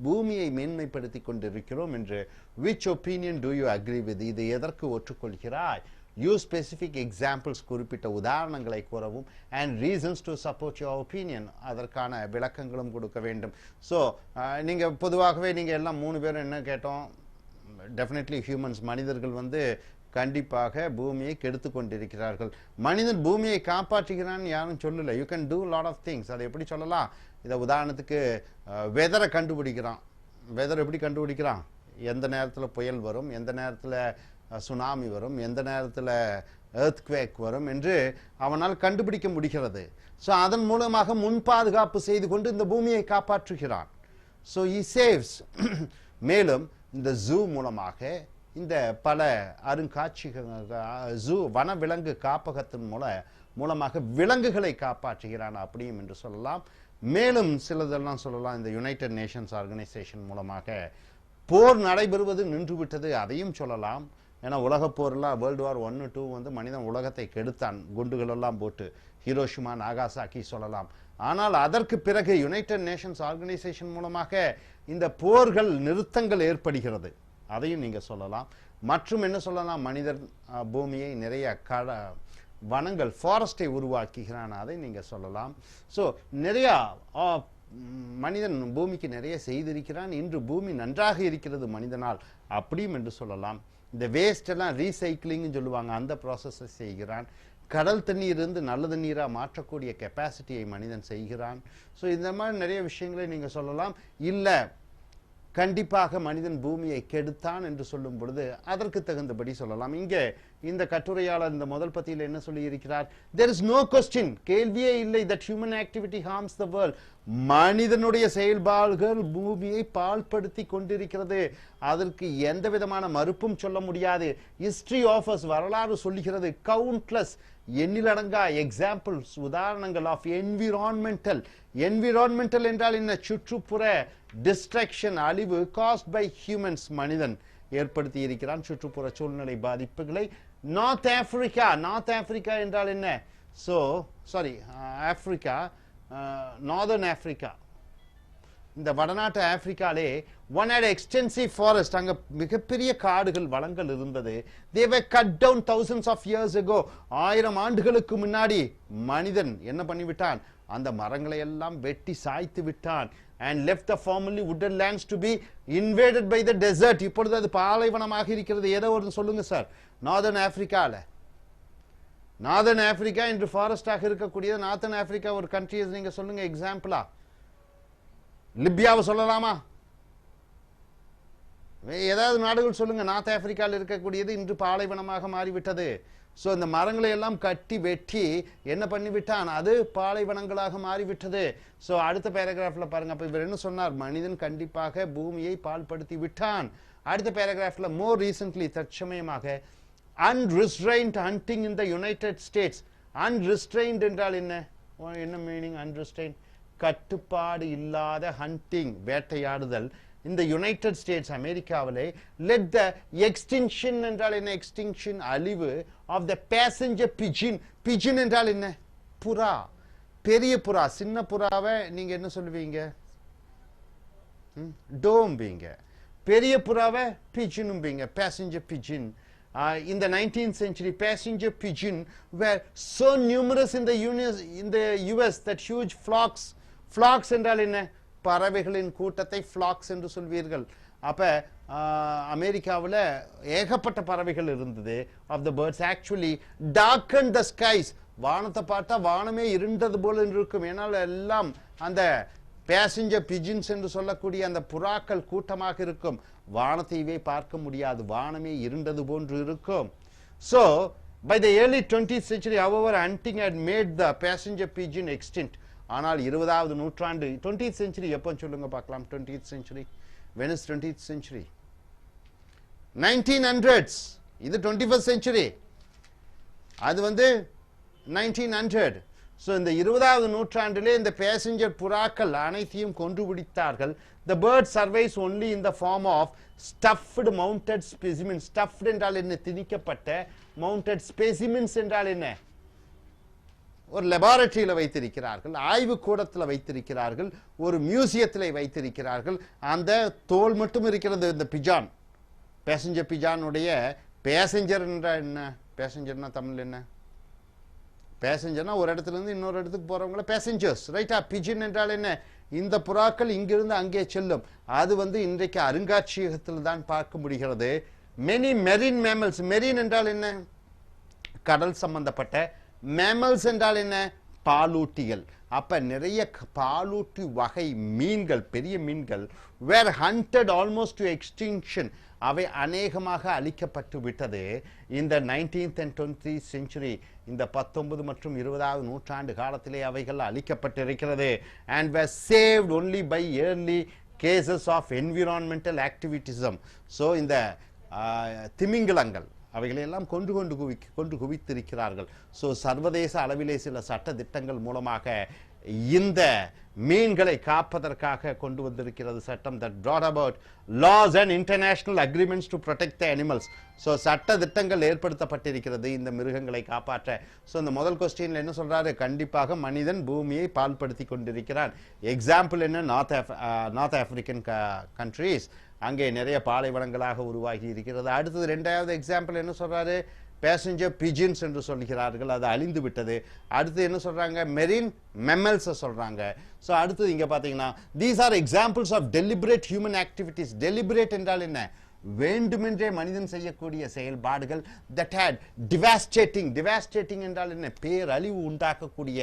[SPEAKER 7] பூமியை மேன்மைப்படுத்தி கொண்டிருக்கிறோம் என்று. Which opinion do you agree with? இது எதற்கு ஒற்றுக்கொள்கிறாய்? use specific examples குறிப்பிட்ட உதாரணங்களை கூறவும் and reasons to support your opinion அதற்கான விளக்கங்களும் கொடுக்க வேண்டும். ஸோ நீங்க பொதுவாகவே நீங்க எல்லாம் 3 பேரும் என்ன கேட்டோம், டெஃபினெட்லி ஹியூமன்ஸ் மனிதர்கள் வந்து கண்டிப்பாக பூமியை கெடுத்து கொண்டிருக்கிறார்கள். மனிதன் பூமியை காப்பாற்றுகிறான்னு யாரும் சொல்லல. You can do lot of things. அதை எப்படி சொல்லலாம், இதை உதாரணத்துக்கு வெதரை கண்டுபிடிக்கிறான். வெதர் எப்படி கண்டுபிடிக்கிறான், எந்த நேரத்தில் புயல் வரும், எந்த நேரத்தில் சுனாமி வரும், எந்த நேரத்தில் எர்த்குவேக் வரும் என்று அவனால் கண்டுபிடிக்க முடிகிறது. ஸோ அதன் மூலமாக முன் பாதுகாப்பு செய்து கொண்டு இந்த பூமியை காப்பாற்றுகிறான். So he saves. மேலும் இந்த ஜூ மூலமாக இந்த பல ஜூ வனவிலங்கு காப்பகத்தின் மூலமாக விலங்குகளை காப்பாற்றுகிறான் அப்படியும் என்று சொல்லலாம். மேலும் சிலதெல்லாம் சொல்லலாம், இந்த யுனைடெட் நேஷன்ஸ் ஆர்கனைசேஷன் மூலமாக போர் நடைபெறுவது நின்றுவிட்டது அதையும் சொல்லலாம். ஏன்னா உலக போர்லாம் வேர்ல்டு வார் 1, 2 வந்து மனிதன் உலகத்தை கெடுத்தான், குண்டுகள் எல்லாம் போட்டு, ஹிரோஷிமா நாகாசாக்கி சொல்லலாம். ஆனால் அதற்கு பிறகு யுனைடெட் நேஷன்ஸ் ஆர்கனைசேஷன் மூலமாக இந்த போர்கள் நிறுத்தங்கள் ஏற்படுகிறது அதையும் நீங்க சொல்லலாம். மற்றும் என்ன சொல்லலாம், மனிதர் பூமியை நிறைய வனங்கள் ஃபாரஸ்டை உருவாக்குகிறான் அதை நீங்க சொல்லலாம். ஸோ நிறைய மனிதன் பூமிக்கு நிறைய செய்திருக்கிறான். இன்று பூமி நன்றாக இருக்கிறது மனிதனால் அப்படியும் என்று சொல்லலாம். இந்த வேஸ்ட் எல்லாம் ரீசைக்கிளிங் சொல்லுவாங்க, அந்த ப்ராசஸை செய்கிறான். கடல் தண்ணீர் இருந்து நல்ல தண்ணீராக மாற்றக்கூடிய கெப்பாசிட்டியை மனிதன் செய்கிறான். ஸோ இந்த மாதிரி நிறைய விஷயங்களை நீங்க சொல்லலாம். இல்லை கண்டிப்பாக மனிதன் பூமியை கெடுத்தான் என்று சொல்லும் பொழுது அதற்கு தகுந்தபடி சொல்லலாம். இங்கே இந்த கட்டுரையாளர் இந்த முதல் பத்தியில் என்ன சொல்லி இருக்கிறார், there is no question, கேள்வியே இல்லை, that human activity harms the world. மனிதனுடைய செயல்பாடுகள் பூமியை பாழ்படுத்தி கொண்டிருக்கிறது, அதற்கு எந்த விதமான மறுப்பும் சொல்ல முடியாது. ஹிஸ்டரி ஆஃபர்ஸ் வரலாறு சொல்லுகிறது கவுண்ட்லெஸ் எண்ணிலடங்கா எக்ஸாம்பிள்ஸ் உதாரணங்கள் ஆஃப் என்விரான்மெண்டல் என்றால் என்ன, சுற்றுப்புற டிஸ்ட்ரக்ஷன் அழிவு காஸ்ட் பை ஹியூமன்ஸ் மனிதன் ஏற்படுத்தி இருக்கிறான் சுற்றுப்புற சூழ்நிலை பாதிப்புகளை. நார்த் ஆப்பிரிக்கா என்றால் என்ன, so sorry Africa, northern Africa, இந்த வடநாட்டு ஆப்பிரிக்காலே ஒன் had extensive forest, அங்க மிகப்பெரிய காடுகள் வளங்கள் இருந்தது. they were cut down thousands of years ago, 1000 ஆண்டுகளுக்கு முன்னாடி மனிதன் என்ன பண்ணிவிட்டான், அந்த மரங்களை எல்லாம் வெட்டி சாய்த்து விட்டான். and left the formerly wooded lands to be invaded by the desert. இப்பொழுது அது பாலைவனமாக இருக்கிறது. ஏதோ ஒரு சொல்லுங்க சார், நார்தர்ன் ஆப்பிரிக்கா என்று ஃபாரஸ்டாக இருக்கக்கூடியது. நார்தர்ன் ஆப்பிரிக்கா ஒரு கண்ட்ரி நீங்க சொல்லுங்க எக்ஸாம்பிளா. லிபியாவை சொல்லலாமா, ஏதாவது நாடுகள் சொல்லுங்க. நார்த் ஆப்பிரிக்காவில் இருக்கக்கூடியது இன்று பாலைவனமாக மாறிவிட்டது. ஸோ இந்த மரங்களை எல்லாம் கட்டி வெட்டி என்ன பண்ணிவிட்டான், அது பாலைவனங்களாக மாறிவிட்டது. ஸோ அடுத்த பேராகிராஃபில் பாருங்க, அப்போ இவர் என்ன சொன்னார், மனிதன் கண்டிப்பாக பூமியை பாழ்படுத்தி விட்டான். அடுத்த பேராகிராஃபில் மோர் ரீசன்ட்லி தற்சமயமாக unrestrained hunting in the United States. Unrestrained என்றால் என்ன, என்ன மீனிங் அன்ரிஸ்ட்ரெயின்ட், கட்டுப்பாடு இல்லாத ஹண்டிங் வேட்டையாடுதல் இந்த யுனைடெட் ஸ்டேட்ஸ் அமெரிக்காவிலே லெட் த எக்ஸ்டிங்ஷன் என்றால் என்ன, எக்ஸ்டிங்ஷன் அழிவு ஆஃப் த பேசஞ்சர் பிஜின். பிஜின் என்றால் என்ன, புறா, பெரிய புறா. சின்ன புறாவை நீங்க என்ன சொல்லுவீங்க, டோம்பீங்க. பெரிய புறாவை பிஜினும்பீங்க, passenger பிஜின். In the 19th century, passenger pigeon were so numerous in the US that huge flocks என்றால் என்ன, பறவைகளின் கூட்டத்தை ஃப்ளாக்ஸ் என்று சொல்வீர்கள். அப்ப அமெரிக்காவில் ஏகப்பட்ட பறவைகள் இருந்தது. Of the birds actually darken the skies. வானத்தை பார்த்தா வானமே இருண்டது போல இருக்கும். ஏனால் எல்லாம் அந்த பேசஞ்சர் பிஜின்ஸ் என்று சொல்லக்கூடிய அந்த புறாக்கள் கூட்டமாக இருக்கும். வானத்தையே பார்க்க முடியாது, வானமே இருண்டது போன்று இருக்கும். So by the early 20th century, however, hunting had made the passenger pigeon extinct. ஆனால் 20வது நூற்றாண்டு, 20th century எப்போ சொல்லுங்க பார்க்கலாம், 20th century, when is 20th century, 1900s. இது 21st century, அது வந்து 1900. ஸோ இந்த 20வது நூற்றாண்டிலே இந்த பேசஞ்சர் புறாக்கள் அனைத்தையும் கொண்டுபிடித்தார்கள். The bird survives only in the form of stuffed mounted specimens. Stuffed என்றால் என்ன, திணிக்கப்பட்ட. mounted specimens என்றால் என்ன, ஒரு லெபார்டரியில வைத்திருக்கிறார்கள், ஆய்வு கூடத்தில் வைத்திருக்கிறார்கள், ஒரு மியூசியத்தில் வைத்திருக்கிறார்கள். அந்த தோல் மட்டும் இருக்கிறது. இந்த பிஜான், பேசஞ்சர் பிஜானுடைய பேசஞ்சர் என்ற என்ன,
[SPEAKER 1] பேசஞ்சர்னா தமிழ் என்ன? பேசஞ்சர்னா ஒரு இடத்துல இருந்து இன்னொரு இடத்துக்கு போறவங்கள பேசஞ்சர்ஸ், ரைட்டா? பிஜின் என்றால் என்ன? இந்த புறாக்கள் இங்கிருந்து அங்கே செல்லும். அது வந்து இன்றைக்கு அருங்காட்சியகத்தில் தான் பார்க்க முடிகிறது. மெனி மெரின் மேமல்ஸ், மெரின் என்றால் என்ன? கடல் சம்பந்தப்பட்ட. மேமல்ஸ் என்றால் என்ன? பாலூட்டிகள். அப்ப நிறைய பாலூட்டி வகை மீன்கள், பெரிய மீன்கள் were hunted almost to extinction. அவை அநேகமாக அழிக்கப்பட்டு விட்டது. இந்த 19th and 20th century, இந்த 19 மற்றும் 20வது நூற்றாண்டு காலத்திலே அவைகள் அழிக்கப்பட்டிருக்கிறது. And were saved only by early cases of environmental activism. So இந்த திமிங்கலங்கள் அவைகளையெல்லாம் கொண்டு குவித்திருக்கிறார்கள். ஸோ சர்வதேச அளவிலே சில சட்ட திட்டங்கள் மூலமாக இந்த மீன்களை காப்பதற்காக கொண்டு வந்திருக்கிறது சட்டம். that brought about laws and international agreements to protect the animals. So சட்ட திட்டங்கள் ஏற்படுத்தப்பட்டிருக்கிறது இந்த மிருகங்களை காப்பாற்ற. ஸோ இந்த முதல் கொஸ்டின்ல என்ன சொல்றாரு? கண்டிப்பாக மனிதன் பூமியை பால்படுத்தி கொண்டிருக்கிறான். எக்ஸாம்பிள் என்ன? நார்த் ஆப்பிரிக்கன் கண்ட்ரீஸ், அங்கே நிறைய பாலைவனங்களாக உருவாகி இருக்கிறது. அடுத்தது ரெண்டாவது எக்ஸாம்பிள் என்ன சொல்றாரு? பேசஞ்சர் பிஜின்ஸ் என்று சொல்கிறார்கள், அது அழிந்து விட்டது. அடுத்து என்ன சொல்றாங்க? மெரின் மெமல்ஸ் சொல்றாங்க. ஸோ அடுத்தது இங்க பாத்தீங்கன்னா these are examples of deliberate human activities. Deliberate என்றால் என்ன? வேண்டுமென்றே மனிதன் செய்யக்கூடிய செயல்பாடுகள். that had devastating என்றால் என்ன? பேரழிவு உண்டாக்கக்கூடிய.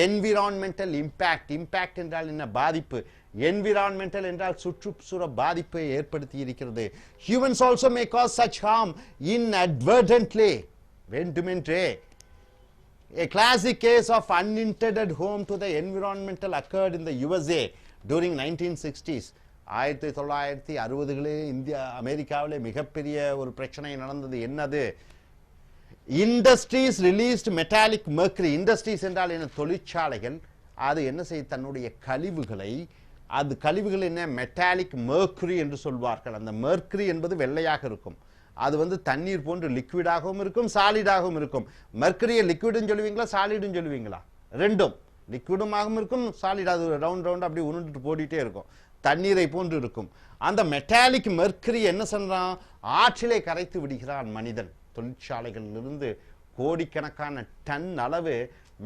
[SPEAKER 1] environmental impact என்றால் என்ன? பாதிப்பு. environmental என்றால் சுற்றுச்சூழ பாதிப்பை ஏற்படுத்தி இருக்கிறது. humans also may cause such harm inadvertently, வேண்டுமென்றே. A classic case of unintended harm to the environmental occurred in the USA during 1960s. 1960களில் அமெரிக்காவிலே மிகப்பெரிய ஒரு பிரச்சனை நடந்தது. என்னது? Industries released metallic mercury. Industries என்றால் என்ன? தொழிற்சாலைகள். அது என்ன செய்ய? தன்னுடைய கழிவுகளை, அது கழிவுகள் என்ன? மெட்டாலிக் மெர்க்குரி என்று சொல்வார்கள். அந்த மெர்க்குரி என்பது வெள்ளையாக இருக்கும். அது வந்து தண்ணீர் போன்று லிக்விடாகவும் இருக்கும், சாலிடாகவும் இருக்கும். மெர்க்குரியை லிக்விடும் சொல்லுவீங்களா, சாலிடும் சொல்லுவீங்களா? ரெண்டும். லிக்விடுமாகவும் இருக்கும், சாலிட் அது ரவுண்ட் அப்படி உருண்டுட்டு போடிட்டே இருக்கும், தண்ணீரை போன்று இருக்கும். அந்த மெட்டாலிக் மெர்க்குரி என்ன சொல்றான்? ஆற்றிலே கரைத்து விடுகிறான் மனிதன். தொழிற்சாலைகளிலிருந்து கோடிக்கணக்கான டன் அளவு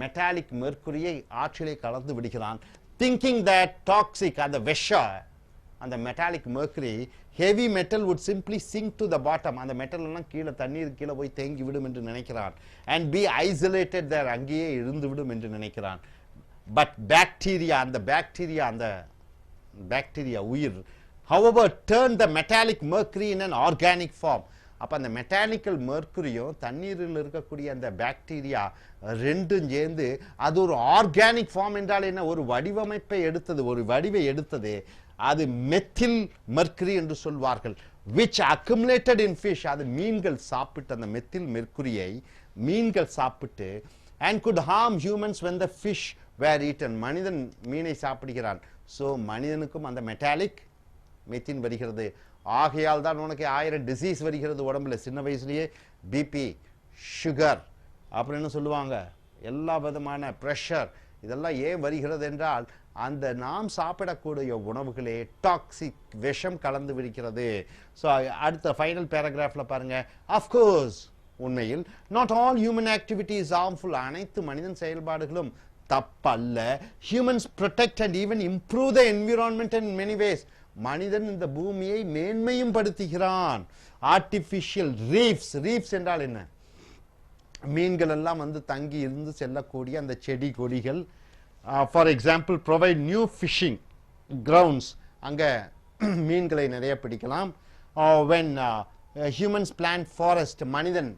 [SPEAKER 1] மெட்டாலிக் மெர்க்குரியை ஆற்றிலே கலந்து விடுகிறான். திங்கிங் தட் டாக்ஸிக், அந்த விஷ, அந்த metallic mercury, heavy metal would simply sink to the bottom. அந்த மெட்டல் எல்லாம் கீழே தண்ணீர் கீழே போய் தேங்கி விடும் என்று நினைக்கிறான். and be isolated there, அங்கேயே இருந்து விடும் என்று நினைக்கிறான். பட் பாக்டீரியா, அந்த பாக்டீரியா உயிர், however turn the metallic mercury in an organic form. அப்ப அந்த மெட்டாலிக்கல் மெர்க்குரியும் தண்ணீரில் இருக்கக்கூடிய அந்த பாக்டீரியா ரெண்டும் சேர்ந்து அது ஒரு ஆர்கானிக் ஃபார்ம் என்றால் என்ன? ஒரு வடிவமைப்பை எடுத்தது, ஒரு வடிவை எடுத்தது. அது மெத்தில் மெர்க்குரி என்று சொல்வார்கள். which accumulated in fish, அது மீன்கள் சாப்பிட்டு, அந்த மெத்தில் மெர்க்குரியை மீன்கள் சாப்பிட்டு, and could harm humans when the fish were eaten. மனிதன் மீனை சாப்பிடுகிறான். ஸோ மனிதனுக்கும் அந்த மெட்டாலிக் மெத்தின் வருகிறது. ஆகையால் தான் உனக்கு 1000 டிசீஸ் வருகிறது உடம்புல. சின்ன வயசுலயே பிபி, சுகர், அப்புறம் என்ன சொல்லுவாங்க, எல்லா விதமான ப்ரெஷர், இதெல்லாம் ஏன் வருகிறது என்றால் அந்த நாம் சாப்பிடக்கூடிய உணவுகளே டாக்ஸிக், விஷம் கலந்து விடுகிறது. ஸோ அடுத்த ஃபைனல் பேராகிராஃப்ல பாருங்க. அஃப்கோர்ஸ், உண்மையில் not all human activities harmful, அனைத்து மனிதன் செயல்பாடுகளும் தப்பல்ல. Humans protect and even improve the environment in many ways. மனிதன் இந்த பூமியை மேன்மையும் படுத்துகிறான். ஆர்டிஃபிஷியல் ரீஃப்ஸ் என்றால் என்ன? மீன்கள் எல்லாம் வந்து தங்கி இருந்து செல்லக்கூடிய அந்த செடி கொடிகள். For example provide new fishing grounds, அங்கே மீன்களை நிறைய பிடிக்கலாம். வென் ஹியூமன்ஸ் பிளான்ட் ஃபாரஸ்ட், மனிதன்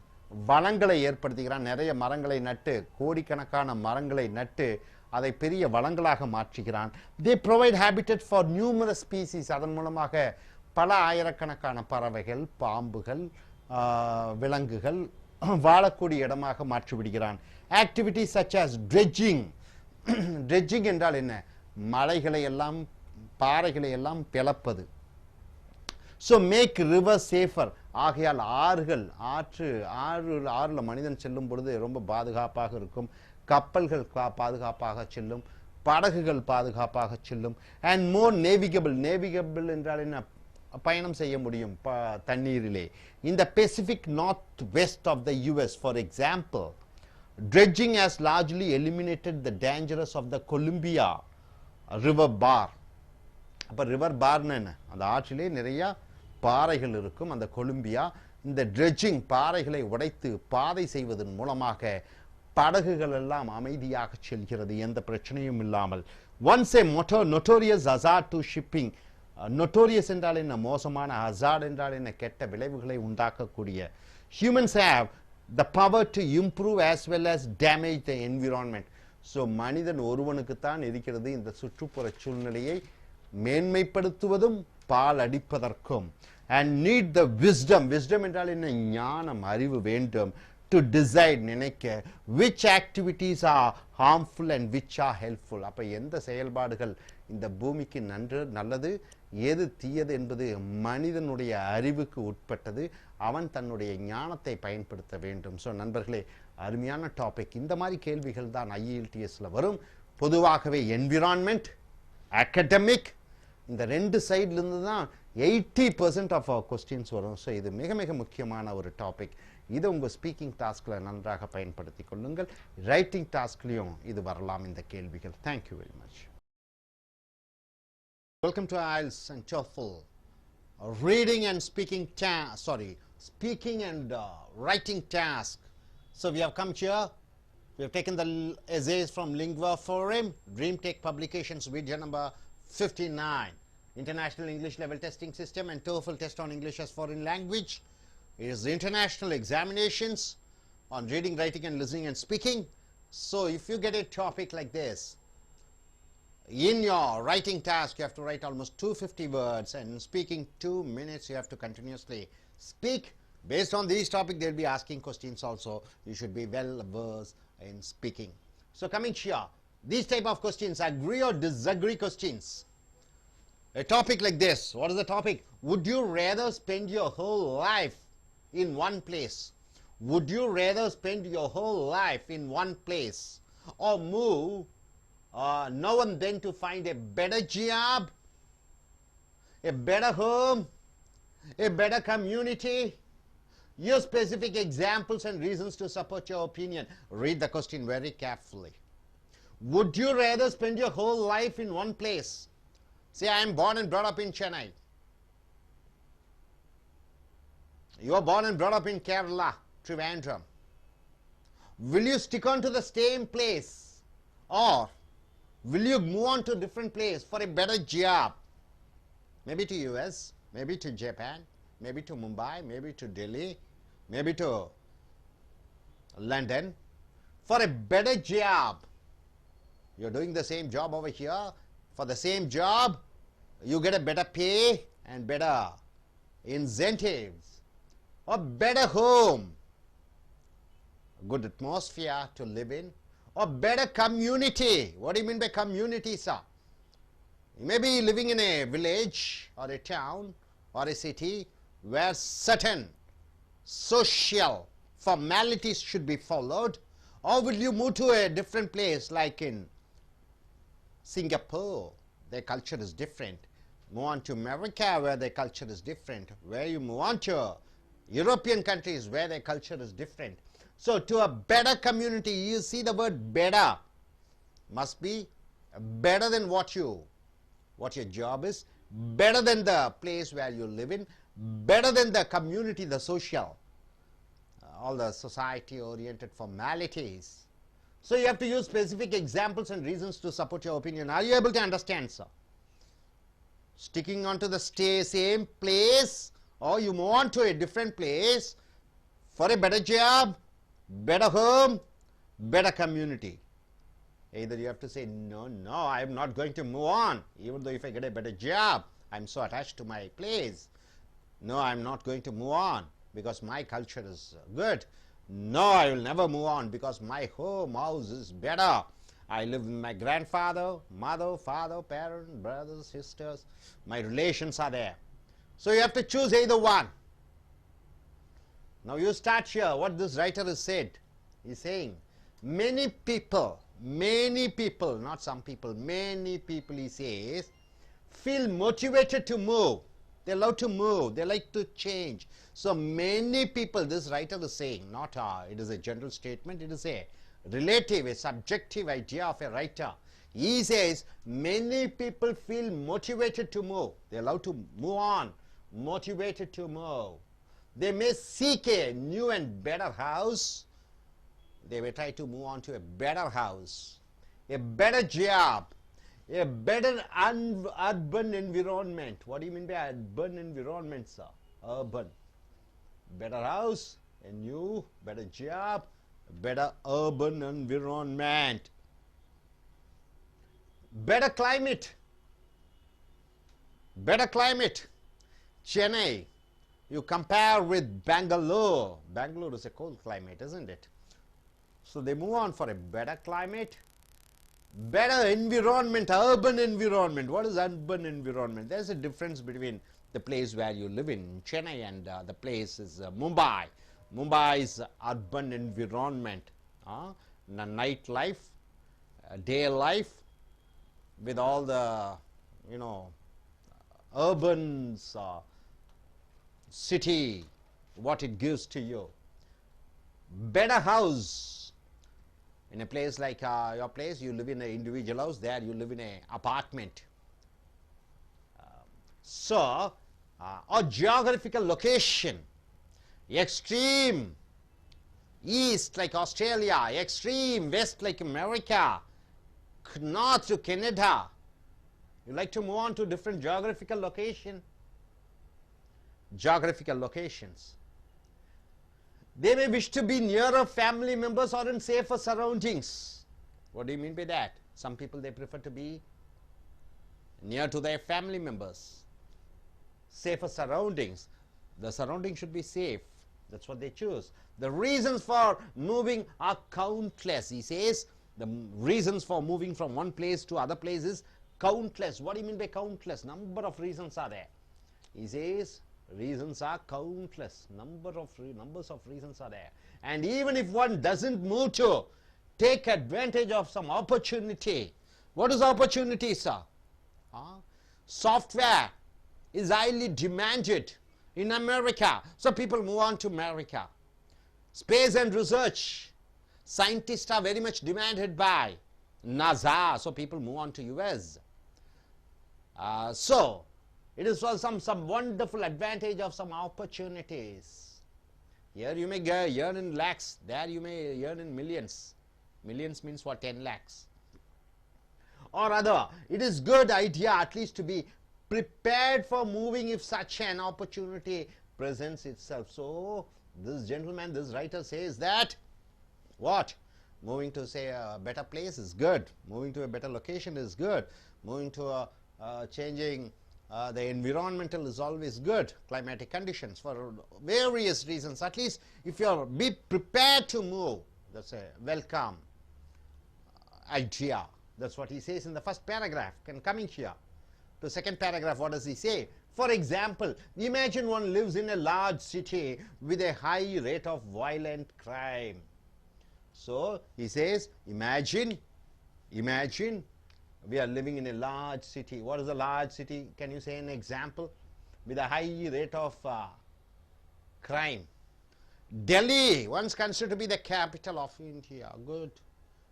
[SPEAKER 1] வளங்களை ஏற்படுத்துகிறான். நிறைய மரங்களை நட்டு, கோடிக்கணக்கான மரங்களை நட்டு அதை பெரிய வளங்களாக மாற்றுகிறான். they provide habitat for numerous species, அதன் மூலமாக பல ஆயிரக்கணக்கான பறவைகள், பாம்புகள், விலங்குகள் வாழக்கூடிய இடமாக மாற்றிவிடுகிறான். activities such as dredging என்றால் என்ன? மலைகளை எல்லாம், பாறைகளை எல்லாம் பிளப்பது. ஸோ மேக் ரிவர் சேஃபர், ஆகையால் ஆறுல மனிதன் செல்லும் பொழுது ரொம்ப பாதுகாப்பாக இருக்கும். கப்பல்கள் பாதுகாப்பாக செல்லும், படகுகள் பாதுகாப்பாக செல்லும். அண்ட் மோர் நேவிகபிள் என்றால் என்ன?
[SPEAKER 7] பயணம் செய்ய முடியும் தண்ணீரிலே. In the Pacific Northwest of the US, for example, dredging has largely eliminated the dangers of the Columbia River bar. அப்போ ரிவர் பார்னு என்ன, அந்த ஆற்றிலே நிறைய பாறைகள் இருக்கும். அந்த கொலம்பியா இந்த dredging பாறைகளை உடைத்து பாதை செய்வதன் மூலமாக படகுகள் எல்லாம் அமைதியாக செல்கிறது, எந்த பிரச்சனையும் இல்லாமல். Once a notorious hazard to shipping, notorious என்றால் என்ன, மோசமான, hazard என்றால் என்ன, கெட்ட விளைவுகளை உண்டாக்கக்கூடிய. Humans have the power to improve as well as damage the environment. So மனிதன் ஒருவனுக்குத்தான் இருக்கிறது இந்த சுற்றுப்புற சூழ்நிலையை மேன்மைப்படுத்துவதும் பால் அடிப்பதற்கும். And need the wisdom என்றால் என்ன, ஞானம், அறிவு வேண்டும். To decide, நினைக்க, which activities are harmful and which are helpful. அப்ப எந்த செயல்பாடுகள் இந்த பூமிக்கு நல்லது, எது தீயது என்பது மனிதனுடைய அறிவுக்கு உட்பட்டது. அவன் தன்னுடைய ஞானத்தை பயன்படுத்த வேண்டும். ஸோ நண்பர்களே, அருமையான டாபிக். இந்த மாதிரி கேள்விகள் தான் IELTSல வரும். பொதுவாகவே என்விரான்மெண்ட், அகடமிக், இந்த ரெண்டு சைட்லேருந்து தான் 80% ஆஃப் அவர் கொஸ்டின்ஸ் வரும். ஸோ இது மிக மிக முக்கியமான ஒரு டாபிக். இதை உங்கள் ஸ்பீக்கிங் டாஸ்கில் நன்றாக பயன்படுத்தி கொள்ளுங்கள். ரைட்டிங் டாஸ்க்லேயும் இது வரலாம் இந்த கேள்விகள். Thank you very much. Welcome to IELTS and TOEFL reading and speaking speaking and writing task. So we have come here. We have taken the essays from Lingua Forum, DreamTech Publications, video number 59. International English Level Testing System and TOEFL test on English as foreign language. It is international examinations on reading, writing and listening and speaking. So if you get a topic like this, in your writing task you have to write almost 250 words, and in speaking 2 minutes you have to continuously speak. Based on these topics they will be asking questions also. You should be well versed in speaking. So coming here, these type of questions, agree or disagree questions. A topic like this, what is the topic? Would you rather spend your whole life in one place? Would you rather spend your whole life in one place, or move now and then to find a better job, a better home, a better community? Use specific examples and reasons to support your opinion. Read the question very carefully. Would you rather spend your whole life in one place? Say, I am born and brought up in Chennai. You are born and brought up in Kerala, Trivandrum. Will you stick on to the same place, or will you move on to a different place for a better job? Maybe to US, maybe to Japan, maybe to Mumbai, maybe to Delhi, maybe to London, for a better job. You're doing the same job over here. For the same job, you get a better pay and better incentives, a better home, a good atmosphere to live in, or better community. What do you mean by community, sir? You may be living in a village or a town or a city where certain social formalities should be followed, or will you move to a different place like in Singapore? Their culture is different. Move on to America where their culture is different. Where you move on to European countries where their culture is different. So to a better community, you see the word better must be better than what your job is, better than the place where you live in, better than the community, the social, all the society oriented formalities. So you have to use specific examples and reasons to support your opinion. Are you able to understand, sir? Sticking on to the same place, or you move on to a different place for a better job, better home, better community. Either you have to say, no, I am not going to move on. Even though if I get a better job, I am so attached to my place. No, I am not going to move on because my culture is good. No, I will never move on because my home house is better. I live with my grandfather, mother, father, parent, brothers, sisters. My relations are there. So you have to choose either one. Now you start here. What this writer has said, he's saying, many people, not some people, many people, he says, feel motivated to move They love to move. They like to change. So many people, this writer is saying, not it is a general statement, it is a relative, a subjective idea of a writer. He says many people feel motivated to move. They love to move on, motivated to move. They may seek a new and better house. They may try to move on to a better house, a better job, a better urban environment. What do you mean by urban environment, sir? Urban. Better house, a new, better job, a better urban environment. Better climate. Better climate. Chennai. You compare with Bangalore. Bangalore is a cold climate, isn't it? So they move on for a better climate. Better environment, urban environment. What is urban environment? There's a difference between the place where you live in Chennai and the place is Mumbai. Mumbai is urban environment. Night life, day life, with all the, urban city, what it gives to you. Better house. In a place like your place, you live in an individual house. There you live in an apartment. Or geographical location. Extreme east like Australia, extreme west like America, north to Canada. You like to move on to different geographical location. Geographical locations. They may wish to be nearer family members or in safer surroundings. What do you mean by that? Some people, they prefer to be near to their family members. Safer surroundings. The surrounding should be safe. That's what they choose. The reasons for moving are countless. He says the reasons for moving from one place to other place is countless. What do you mean by countless? Number of reasons are there. He says reasons are countless. Numbers of reasons are there. And even if one doesn't move to take advantage of some opportunity. What is opportunity, sir? Software is highly demanded in America. So people move on to America. Space and research. Scientists are very much demanded by NASA. So people move on to US. So it is for some wonderful advantage of some opportunities. Here you may earn in lakhs, there you may earn in millions. Millions means what? 10 lakhs. Or other, it is good idea at least to be prepared for moving if such an opportunity presents itself. So this gentleman, this writer says that what? Moving to say a better place is good. Moving to a better location is good. Moving to changing the environmental is always good. Climatic conditions for various reasons. At least if you are be prepared to move, that's a welcome idea. That's what he says in the first paragraph. Coming here to second paragraph, what does he say? For example, imagine one lives in a large city with a high rate of violent crime. So he says, imagine we are living in a large city. What is a large city? Can you say an example? With a high rate of crime. Delhi, once considered to be the capital of India. Good.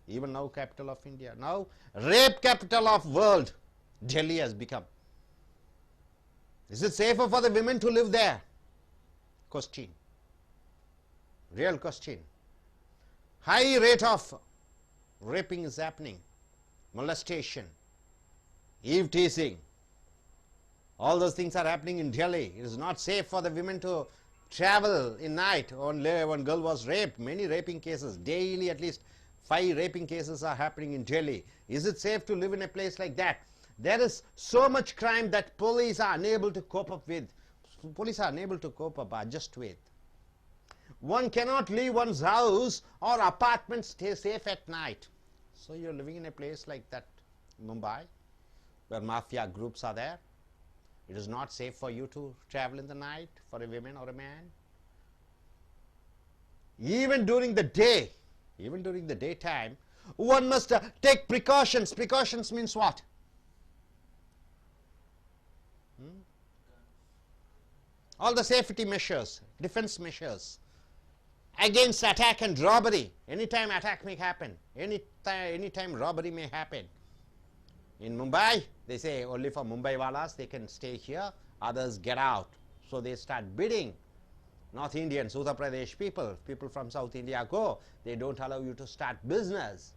[SPEAKER 7] Even now capital of India. Now rape capital of world. Delhi has become. Is it safer for the women to live there? Question. Real question. High rate of raping is happening. Molestation, eve teasing, all those things are happening in Delhi. It is not safe for the women to travel in night. Only one girl was raped. Many raping cases daily, at least 5 raping cases are happening in Delhi. Is it safe to live in a place like that? There is so much crime that police are unable to cope up with. Police are unable to cope up, adjust with. One cannot leave one's house or apartment stay safe at night. So you're living in a place like that, Mumbai, where mafia groups are there. It is not safe for you to travel in the night for a woman or a man. Even during the day, even during the daytime, one must take precautions. Precautions means what?
[SPEAKER 1] all the safety measures, defense measures against attack and robbery. Anytime attack may happen, anytime robbery may happen. In Mumbai, they say only for Mumbai walas they can stay here, others get out. So they start bidding. North Indians, Uttar Pradesh people from South India go, they don't allow you to start business.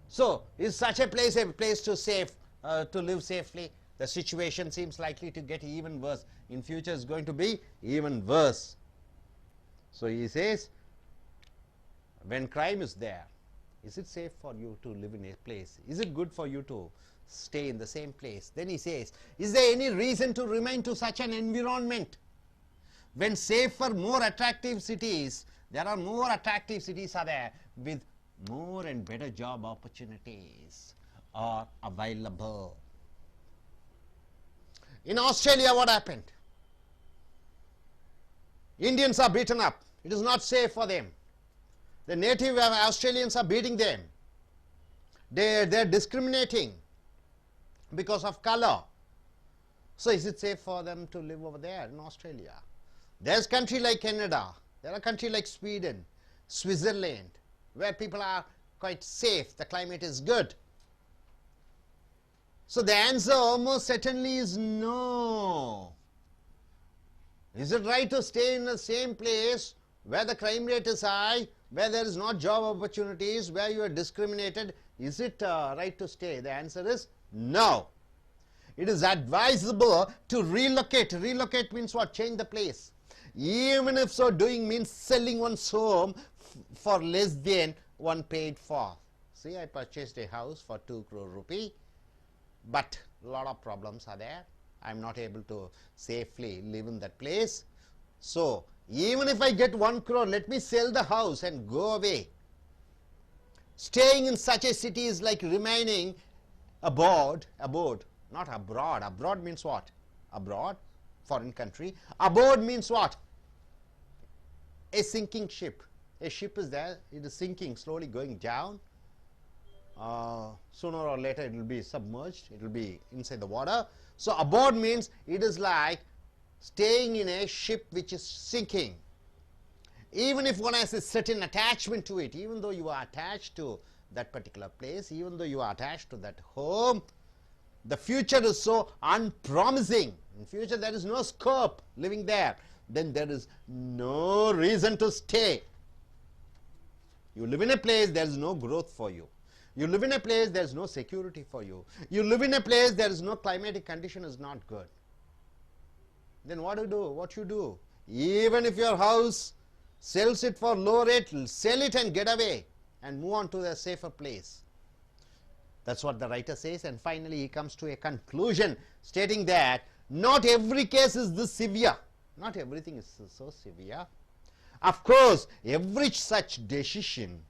[SPEAKER 1] So is such a place to live safely? The situation seems likely to get even worse. In future is going to be even worse. So he says, when crime is there, is it safe for you to live in a place? Is it good for you to stay in the same place? Then he says, is there any reason to remain to such an environment? When safer, more attractive cities, there are more attractive cities are there with more and better job opportunities are available. In Australia, what happened? Indians are beaten up. It is not safe for them. The native Australians are beating them. They're discriminating because of color. So is it safe for them to live over there in Australia? There's country like Canada. There are country like Sweden, Switzerland, where people are quite safe. The climate is good. So the answer almost certainly is no. Is it right to stay in the same place where the crime rate is high, where there is not job opportunities, where you are discriminated? Is it right to stay? The answer is no. It is advisable to relocate. Relocate means what? Change the place. Even if so doing means selling one's home for less than one paid for. See, I purchased a house for 2 crore rupee, but a lot of problems are there. I am not able to safely live in that place. So even if I get 1 crore, let me sell the house and go away. Staying in such a city is like remaining abode, not abroad. Abroad means what? Abroad, foreign country. Abode means what? A sinking ship. A ship is there, it is sinking, slowly going down. Sooner or later it will be submerged, it will be inside the water. So abode means it is like staying in a ship which is sinking. Even if one has a certain attachment to it, even though you are attached to that particular place, even though you are attached to that home, the future is so unpromising. In future there is no scope living there. Then there is no reason to stay. You live in a place, there is no growth for you. You live in a place, there is no security for you. You live in a place, there is no climatic condition is not good. Then what do you do? What you do? Even if your house sells it for low rate, sell it and get away and move on to a safer place. That's what the writer says, and finally he comes to a conclusion stating that not every case is this severe. Not everything is so severe. Of course, every such decision,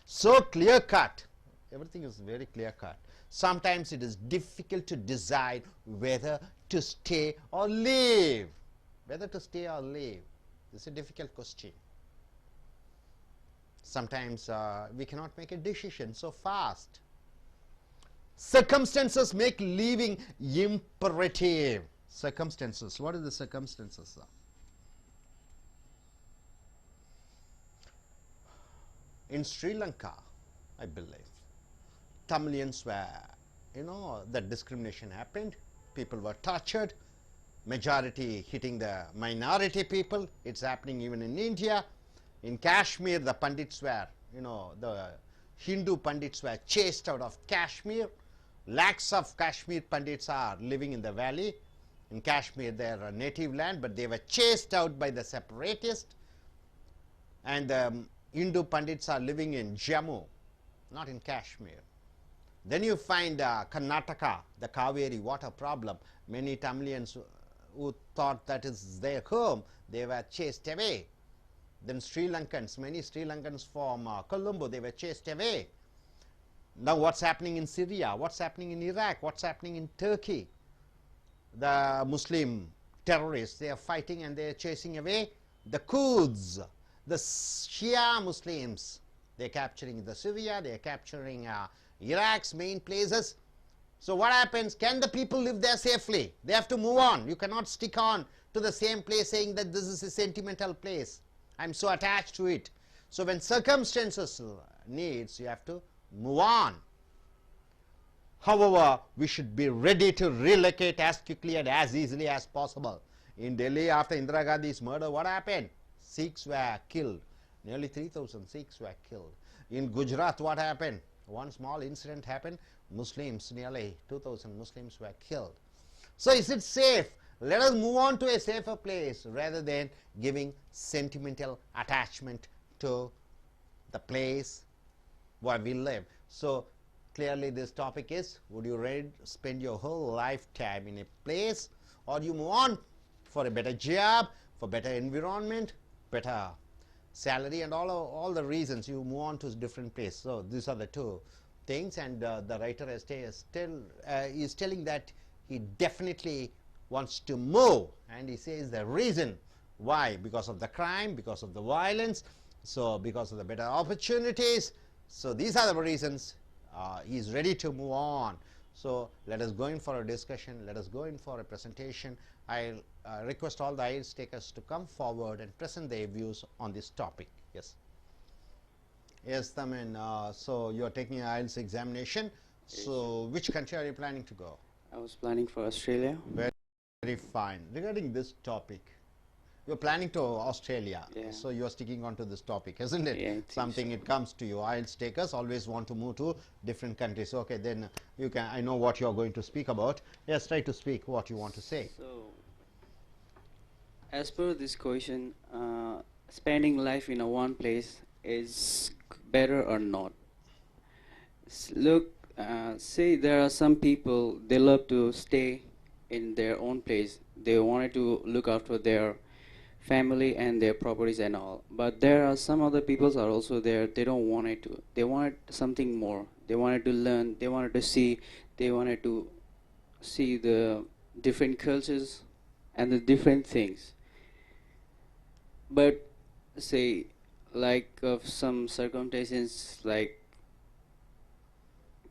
[SPEAKER 1] so clear cut, everything is very clear cut. Sometimes it is difficult to decide whether to stay or leave. Whether to stay or leave. This is a difficult question. Sometimes we cannot make a decision so fast. Circumstances make leaving imperative. Circumstances. What are the circumstances? In Sri Lanka, I believe, Tamilians were, that discrimination happened. People were tortured. Majority hitting the minority people. It's happening even in India. In Kashmir, the Pandits were, the Hindu Pandits were chased out of Kashmir. Lakhs of Kashmir Pandits are living in the valley. In Kashmir, their native land, but they were chased out by the separatists. And the Hindu Pandits are living in Jammu, not in Kashmir. Then you find Karnataka, the Kaveri water problem. Many Tamilians who thought that is their home, they were chased away. Then Sri Lankans, many Sri Lankans from Colombo, they were chased away. Now what's happening in Syria? What's happening in Iraq? What's happening in Turkey? The Muslim terrorists, they are fighting and they are chasing away the Kurds, the Shia Muslims. They are capturing the Syria, they are capturing Iraq's main places.
[SPEAKER 7] So what happens? Can the people live there safely? They have to move on. You cannot stick on to the same place saying that this is a sentimental place. I'm so attached to it. So when circumstances needs, you have to move on. However, we should be ready to relocate as quickly and as easily as possible. In Delhi, after Indira Gandhi's murder, what happened? Sikhs were killed. Nearly 3,000 Sikhs were killed. In Gujarat, what happened? One small incident happened. Muslims, nearly 2,000 Muslims were killed. So is it safe? Let us move on to a safer place rather than giving sentimental attachment to the place where we live. So clearly this topic is, would you rather spend your whole lifetime in a place, or you move on for a better job, for better environment, better salary, and all the reasons you move on to a different place. So these are the two things, and the writer is telling that he definitely wants to move, and he says the reason why: because of the crime, because of the violence, so because of the better opportunities. So these are the reasons he is ready to move on. So let us go in for a discussion, let us go in for a presentation. I'll request all the IELTS takers to come forward and present their views on this topic. Yes. Yes, Taman. So you are taking an IELTS examination. So which country are you planning to go?
[SPEAKER 17] I was planning for Australia.
[SPEAKER 7] Very fine. Regarding this topic, you're planning to Australia.
[SPEAKER 17] Yeah.
[SPEAKER 7] So you're sticking on to this topic, isn't it?
[SPEAKER 17] Yeah, I think
[SPEAKER 7] Something
[SPEAKER 17] so.
[SPEAKER 7] it comes to you. IELTS takers always want to move to different countries. Okay, then you can. I know what you're going to speak about. Yes, try to speak what you want to say.
[SPEAKER 17] So, as per this question, spending life in a one place is better or not? Look, say there are some people, they love to stay in their own place. They wanted to look after their family and their properties and all. But there are some other peoples are also there. They don't want it to. They wanted something more. They wanted to learn. They wanted to see. They wanted to see the different cultures and the different things. But say, like of some circumstances, like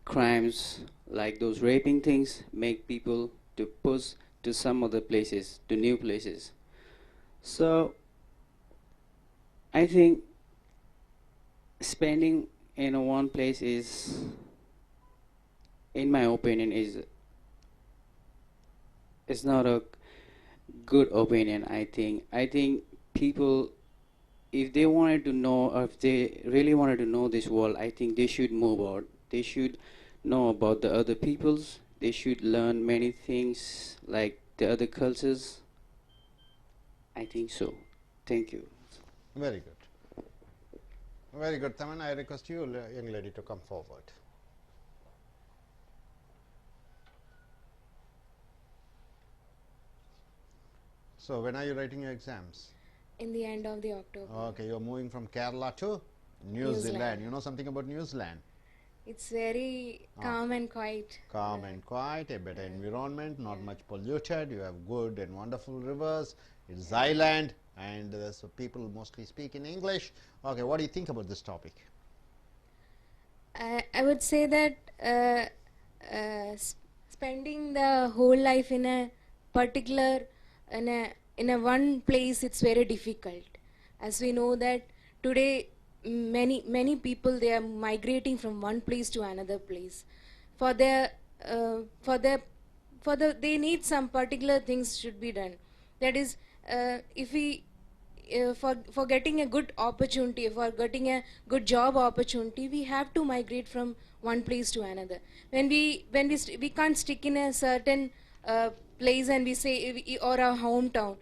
[SPEAKER 17] crimes, like those raping things, make people to push to some other places, to new places. So I think spending in a one place is, in my opinion, is not a good opinion. I think people, if they wanted to know, or if they really wanted to know this world, I think they should move out. They should know about the other peoples. They should learn many things like the other cultures. I think so. Thank you.
[SPEAKER 7] Very good. Very good, Taman. I request you, young lady, to come forward. So when are you writing your exams?
[SPEAKER 16] In the end of the October.
[SPEAKER 7] Okay, you're moving from Kerala to New Zealand. You know something about New Zealand?
[SPEAKER 16] It's very calm and quiet.
[SPEAKER 7] Calm and quiet, a better environment, not much polluted. You have good and wonderful rivers. It's island, and so people mostly speak in English. Okay, what do you think about this topic?
[SPEAKER 16] I would say that spending the whole life in a particular, in a one place, it's very difficult. As we know that today many people, they are migrating from one place to another place. They need some particular things should be done. That is, if we for getting a good opportunity, for getting a good job opportunity, we have to migrate from one place to another. When we can't stick in a certain place and we say, or our hometown.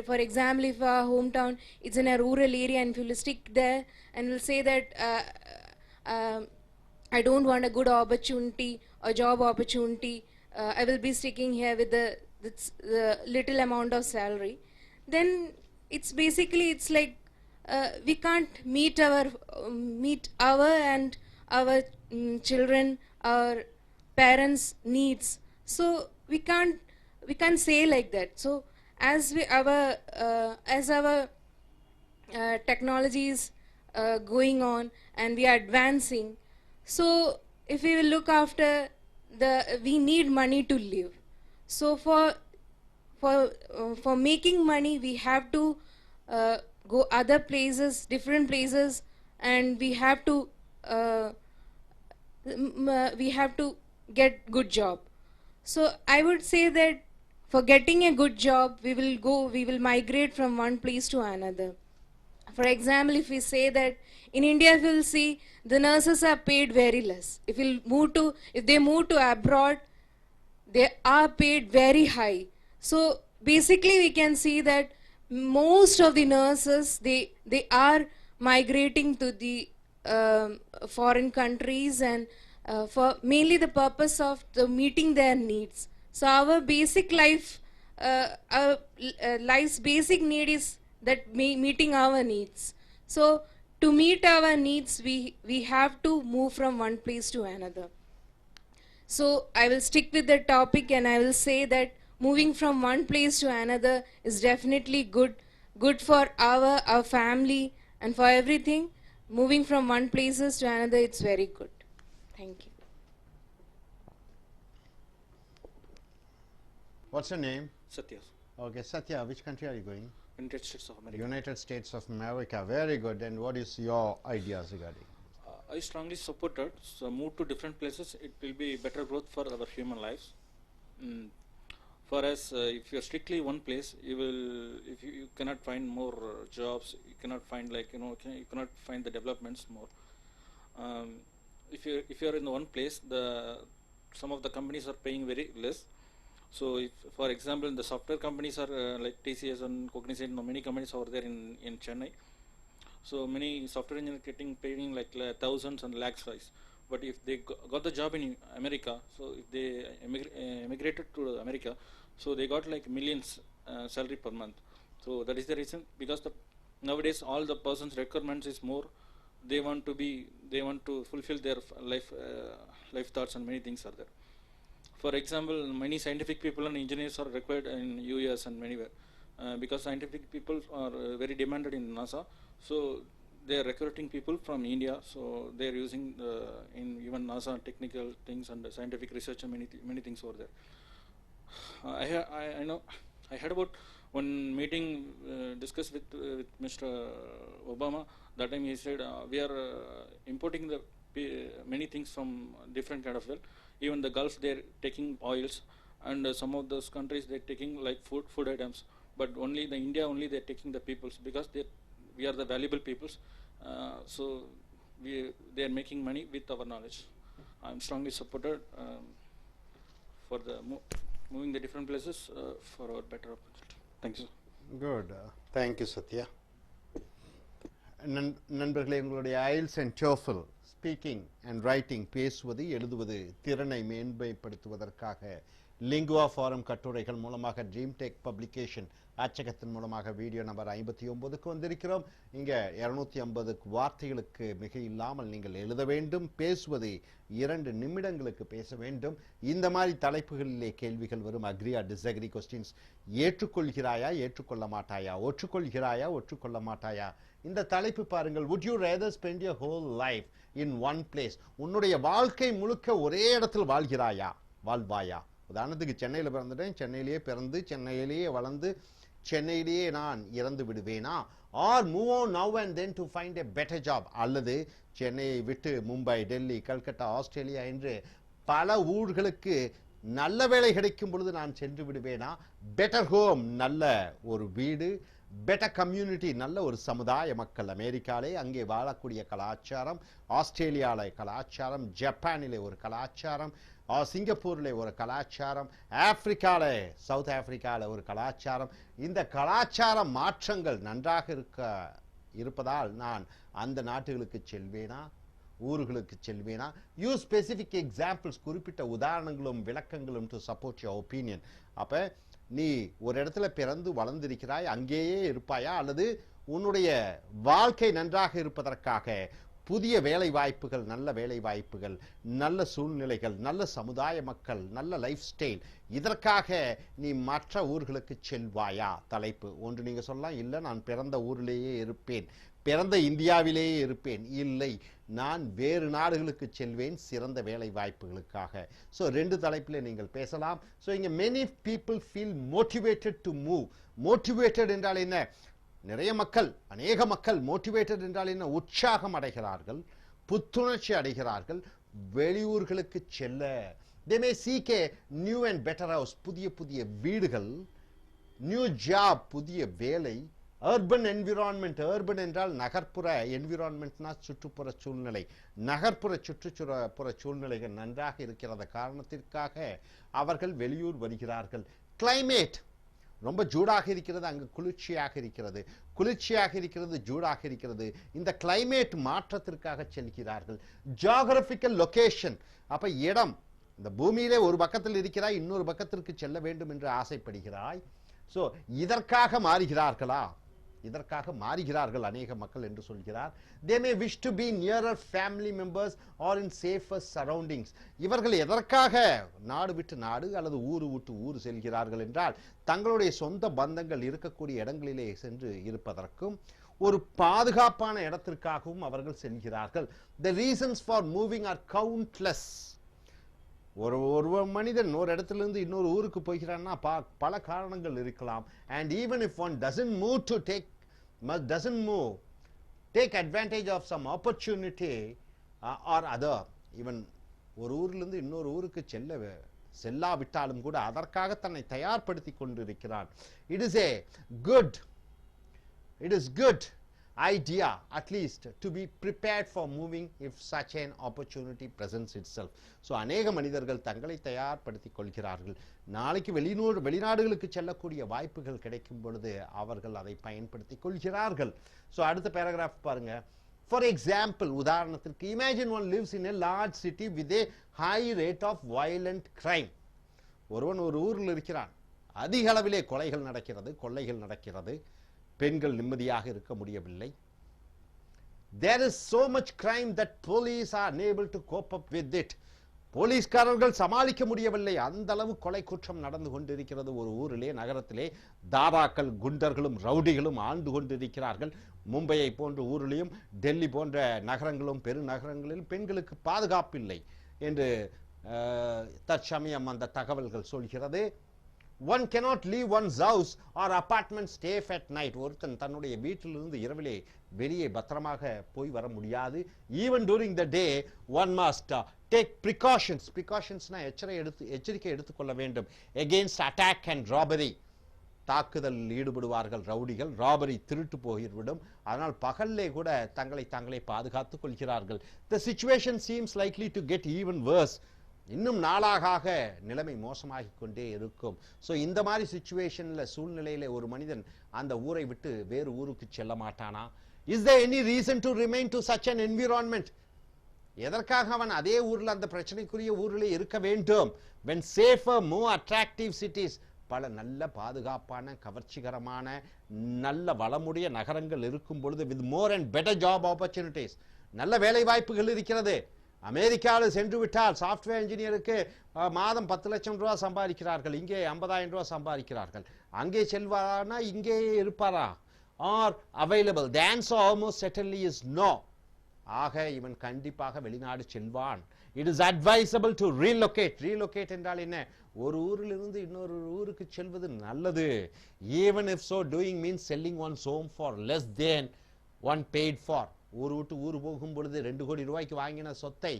[SPEAKER 16] For example, if our hometown is in a rural area and if we'll stick there and we'll say that I don't want a good opportunity or job opportunity, I will be sticking here with the little amount of salary, then it's basically, it's like we can't meet our and our children, our parents' needs. So we can't say like that. So as our technology is going on and we are advancing, so if we will look after we need money to live. So for making money, we have to go other places, different places, and we have to get good job. So I would say that for getting a good job, we will migrate from one place to another. For example, if we say that in India, we will see the nurses are paid very less. If they move to abroad, they are paid very high. So basically, we can see that most of the nurses they are migrating to the foreign countries, and for mainly the purpose of meeting their needs. So our basic life's basic need is that meeting our needs. So to meet our needs, we have to move from one place to another. So I will stick with the topic, and I will say that moving from one place to another is definitely good for our family and for everything. Moving from one places to another, it's very good. Thank you.
[SPEAKER 7] What's your name?
[SPEAKER 2] Satya.
[SPEAKER 7] Okay, Satya, which country are you going?
[SPEAKER 2] United States of America.
[SPEAKER 7] United States of America. Very good. And what is your ideas regarding?
[SPEAKER 2] I strongly support it. So move to different places. It will be better growth for our human lives. For us, if you are strictly one place, if you cannot find more jobs, you cannot find you cannot find the developments more. If you are in the one place, some of the companies are paying very less. So if, for example, the software companies are like TCS and Cognizant, many companies over there in Chennai. So many software engineers paying like thousands and lakhs wise. But if they got the job in America, so if they emigrated to America, so they got like millions salary per month. So that is the reason, because nowadays all the person's requirements is more. They want to fulfill their life thoughts, and many things are there. For example, many scientific people and engineers are required in US and anywhere, because scientific people are very demanded in NASA. So they are recruiting people from India. So they are using in even NASA technical things and scientific research and many things over there. I know I heard about one meeting discussed with Mr. Obama. That time he said we are importing many things from different kind of well. Even the Gulf, they are taking oils, and some of those countries they are taking like food items. But only the India only they are taking the peoples, because we are the valuable peoples. So they are making money with our knowledge. I am strongly supported for the moving the different places for our better opportunity. Thank you.
[SPEAKER 7] Good. Thank you, Satya. நண்பர்களே, உங்களுடைய IELTS and TOEFL speaking and writing, பேசுவது எழுதுவது திறனை மேம்படுத்துவதற்காக lingua Forum கட்டுரைகள் மூலமாக Dream Tech publication அச்சகத்தின் மூலமாக வீடியோ நம்பர் 59க்கு வந்திருக்கிறோம். இங்கே 250 வார்த்தைகளுக்கு மிக இல்லாமல் நீங்கள் எழுத வேண்டும். பேசுவது 2 நிமிடங்களுக்கு பேச வேண்டும். இந்த மாதிரி தலைப்புகளிலே கேள்விகள் வரும். Agree or disagree questions. ஏற்றுக்கொள்கிறாயா, ஏற்றுக்கொள்ள மாட்டாயா, ஒற்றுக்கொள்கிறாயா, ஒற்றுக்கொள்ள மாட்டாயா. இந்த தலைப்பு பாருங்கள். would you rather spend your whole life in one place? உன்னுடைய வாழ்க்கை முழுக்க ஒரே இடத்தில் வாழ்வாயா? உதாரணத்துக்கு சென்னையில் பிறந்துட்டேன், சென்னையிலேயே பிறந்து சென்னையிலேயே வளர்ந்து சென்னையிலேயே நான் இறந்து விடுவேனா? or move on now and then to find a better job? அல்லது சென்னையை விட்டு மும்பை, டெல்லி, கல்கத்தா, ஆஸ்திரேலியா என்று பல ஊர்களுக்கு நல்ல வேலை கிடைக்கும் பொழுது நான் சென்று விடுவேனா? பெட்டர் ஹோம், நல்ல ஒரு வீடு, பெட்டர் கம்யூனிட்டி, நல்ல ஒரு சமுதாய மக்கள். அமெரிக்காலே அங்கே வாழக்கூடிய கலாச்சாரம், ஆஸ்திரேலியாவிலே கலாச்சாரம், ஜப்பானிலே ஒரு கலாச்சாரம், சிங்கப்பூரிலே ஒரு கலாச்சாரம், ஆப்பிரிக்காவிலே சவுத் ஆப்பிரிக்காவில் ஒரு கலாச்சாரம். இந்த கலாச்சார மாற்றங்கள் நன்றாக இருப்பதால் நான் அந்த நாட்டுகளுக்கு செல்வேனா, ஊர்களுக்கு செல்வேனா? யூஸ் ஸ்பெசிஃபிக் எக்ஸாம்பிள்ஸ், குறிப்பிட்ட உதாரணங்களும் விளக்கங்களும் டு சப்போர்ட் யுவர் ஒப்பீனியன். அப்போ நீ ஒரு இடத்துல பிறந்து வளர்ந்திருக்கிறாய், அங்கேயே இருப்பாயா? அல்லது உன்னுடைய வாழ்க்கை நன்றாக இருப்பதற்காக புதிய வேலை வாய்ப்புகள், நல்ல வேலை வாய்ப்புகள், நல்ல சூழ்நிலைகள், நல்ல சமுதாய மக்கள், நல்ல லைஃப் ஸ்டைல், இதற்காக நீ மற்ற ஊர்களுக்கு செல்வாயா? தலைப்பு ஒன்று. நீங்கள் சொல்லலாம், இல்லை நான் பிறந்த ஊரிலேயே இருப்பேன், பிறந்த இந்தியாவிலேயே இருப்பேன். இல்லை, நான் வேறு நாடுகளுக்கு செல்வேன் சிறந்த வேலை வாய்ப்புகளுக்காக. ஸோ 2 தலைப்பில் நீங்கள் பேசலாம். ஸோ இங்கே many people feel motivated to move. motivated என்றால் என்ன? நிறைய மக்கள், அநேக மக்கள் motivated என்றால் என்ன? உற்சாகம் அடைகிறார்கள், புத்துணர்ச்சி அடைகிறார்கள் வெளியூர்களுக்கு செல்ல. they may seek a new and better house, புதிய புதிய வீடுகள், நியூ ஜாப், புதிய வேலை, அர்பன் என்விரான்மெண்ட். அர்பன் என்றால் நகர்ப்புற, என்விரான்மெண்ட்னா சுற்றுப்புற சூழ்நிலை. நகர்ப்புற சுற்றுப்புற சூழ்நிலைகள் நன்றாக இருக்கிறத காரணத்திற்காக அவர்கள் வெளியூர் வருகிறார்கள். கிளைமேட் ரொம்ப சூடாக இருக்கிறது, அங்கு குளிர்ச்சியாக இருக்கிறது, குளிர்ச்சியாக இருக்கிறது, சூடாக இருக்கிறது. இந்த கிளைமேட் மாற்றத்திற்காக செல்கிறார்கள். ஜியோகிராபிக்கல் லொகேஷன், அப்ப இடம், இந்த பூமியிலே ஒரு பக்கத்தில் இருக்கிறாய், இன்னொரு பக்கத்திற்கு செல்ல வேண்டும் என்று ஆசைப்படுகிறாய். ஸோ இதற்காக மாறுகிறார்களா? இதற்காக மாறுகிறார்கள் அநேக மக்கள் என்று சொல்கிறார். they may wish to be nearer family members or in safer surroundings. இவர்கள் எதற்காக நாடு விட்டு நாடு அல்லது ஊரு விட்டு ஊர் செல்கிறார்கள் என்றால் தங்களுடைய சொந்த பந்தங்கள் இருக்கக்கூடிய இடங்களிலே சென்று இருப்பதற்கும் ஒரு பாதுகாப்பான இடத்திற்காகவும் அவர்கள் செல்கிறார்கள். the reasons for moving are countless. ஒரு மனிதன் ஒரு இடத்திலிருந்து இன்னொரு ஊருக்கு போகிறான்னா பல காரணங்கள் இருக்கலாம். and even if one doesn't move take advantage of some opportunity or other, even ஒரு ஊரிலிருந்து இன்னொரு ஊருக்கு செல்லாவிட்டாலும் கூட அதற்காக தன்னை தயார்படுத்தி கொண்டிருக்கிறான். it is good idea at least to be prepared for moving if such an opportunity presents itself. so அநேக மனிதர்கள் தங்களை தயார்படுத்திக் கொள்கிறார்கள். நாளைக்கு வெளிநாடுகளுக்கு செல்லக்கூடிய வாய்ப்புகள் கிடைக்கும் பொழுது அவர்கள் அதை பயன்படுத்திக் கொள்கிறார்கள். so அடுத்த பேராகிராஃப் பாருங்க. for example, உதாரணத்திற்கு imagine one lives in a large city with a high rate of violent crime. ஒருவன் ஒரு ஊரில் இருக்கிறான், அதிக அளவிலே கொலைகள் நடக்கிறது, கொள்ளைகள் நடக்கிறது, பெண்கள் நிம்மதியாக இருக்க முடியவில்லை. there is so much crime that police are unable to cope up with it. போலீஸ்காரர்கள் சமாளிக்க முடியவில்லை, அந்த அளவு கொலை குற்றம் நடந்து கொண்டிருக்கிறது ஒரு ஊரிலே, நகரத்திலே. தாதாக்கள், குண்டர்களும் ரவுடிகளும் ஆண்டு கொண்டிருக்கிறார்கள். மும்பையை போன்ற ஊரிலேயும் டெல்லி போன்ற நகரங்களும் பெருநகரங்களில் பெண்களுக்கு பாதுகாப்பு இல்லை என்று தற்சமயம் அந்த தகவல்கள் சொல்கிறது. one cannot leave one's house or apartment safe at night. ஒருத்தன் தன்னுடைய வீட்டிலிருந்து இரவிலே வெளியே பத்திரமாக போய் வர முடியாது. even during the day one must take precautions. precautionsனா எச்சரிக்கை எடுத்துக்கொள்ள வேண்டும். against attack and robbery. தாக்குதலில் ஈடுபடுவார்கள் ரவுடிகள், ராபரி திருட்டு போய்விடும். அதனால் பகல்லே கூட தங்களை பாதுகாத்துக் கொள்கிறார்கள். the situation seems likely to get even worse. இன்னும் நாளாக நிலைமை மோசமாகி கொண்டே இருக்கும். ஸோ இந்த மாதிரி சூழ்நிலையில ஒரு மனிதன் அந்த ஊரை விட்டு வேறு ஊருக்கு செல்ல மாட்டானா? Is there any reason to remain to such an environment? எதற்காக அவன் அதே ஊரில் அந்த பிரச்சனைக்குரிய ஊரிலே இருக்க வேண்டும்? when safer, more attractive cities, பல நல்ல பாதுகாப்பான கவர்ச்சிகரமான நல்ல வளமுடைய நகரங்கள் இருக்கும் பொழுது with more and better job opportunities, நல்ல வேலை வாய்ப்புகள் இருக்கிறது. அமெரிக்காவில் சென்று விட்டால் சாஃப்ட்வேர் இன்ஜினியருக்கு மாதம் 10 லட்சம் ரூபாய் சம்பாதிக்கிறார்கள், இங்கே 50,000 ரூபாய் சம்பாதிக்கிறார்கள். அங்கே செல்வானா இங்கேயே இருப்பாரா? Are available? the answer almost certainly is no. ஆக இவன் கண்டிப்பாக வெளிநாடு செல்வான். it is advisable to relocate. relocate என்றால் என்ன? ஒரு ஊரிலிருந்து இன்னொரு ஊருக்கு செல்வது நல்லது. even if so doing means selling one's home for less than one paid for. ஊர் விட்டு ஊர் போகும் பொழுது 2 கோடி ரூபாய்க்கு வாங்கின சொத்தை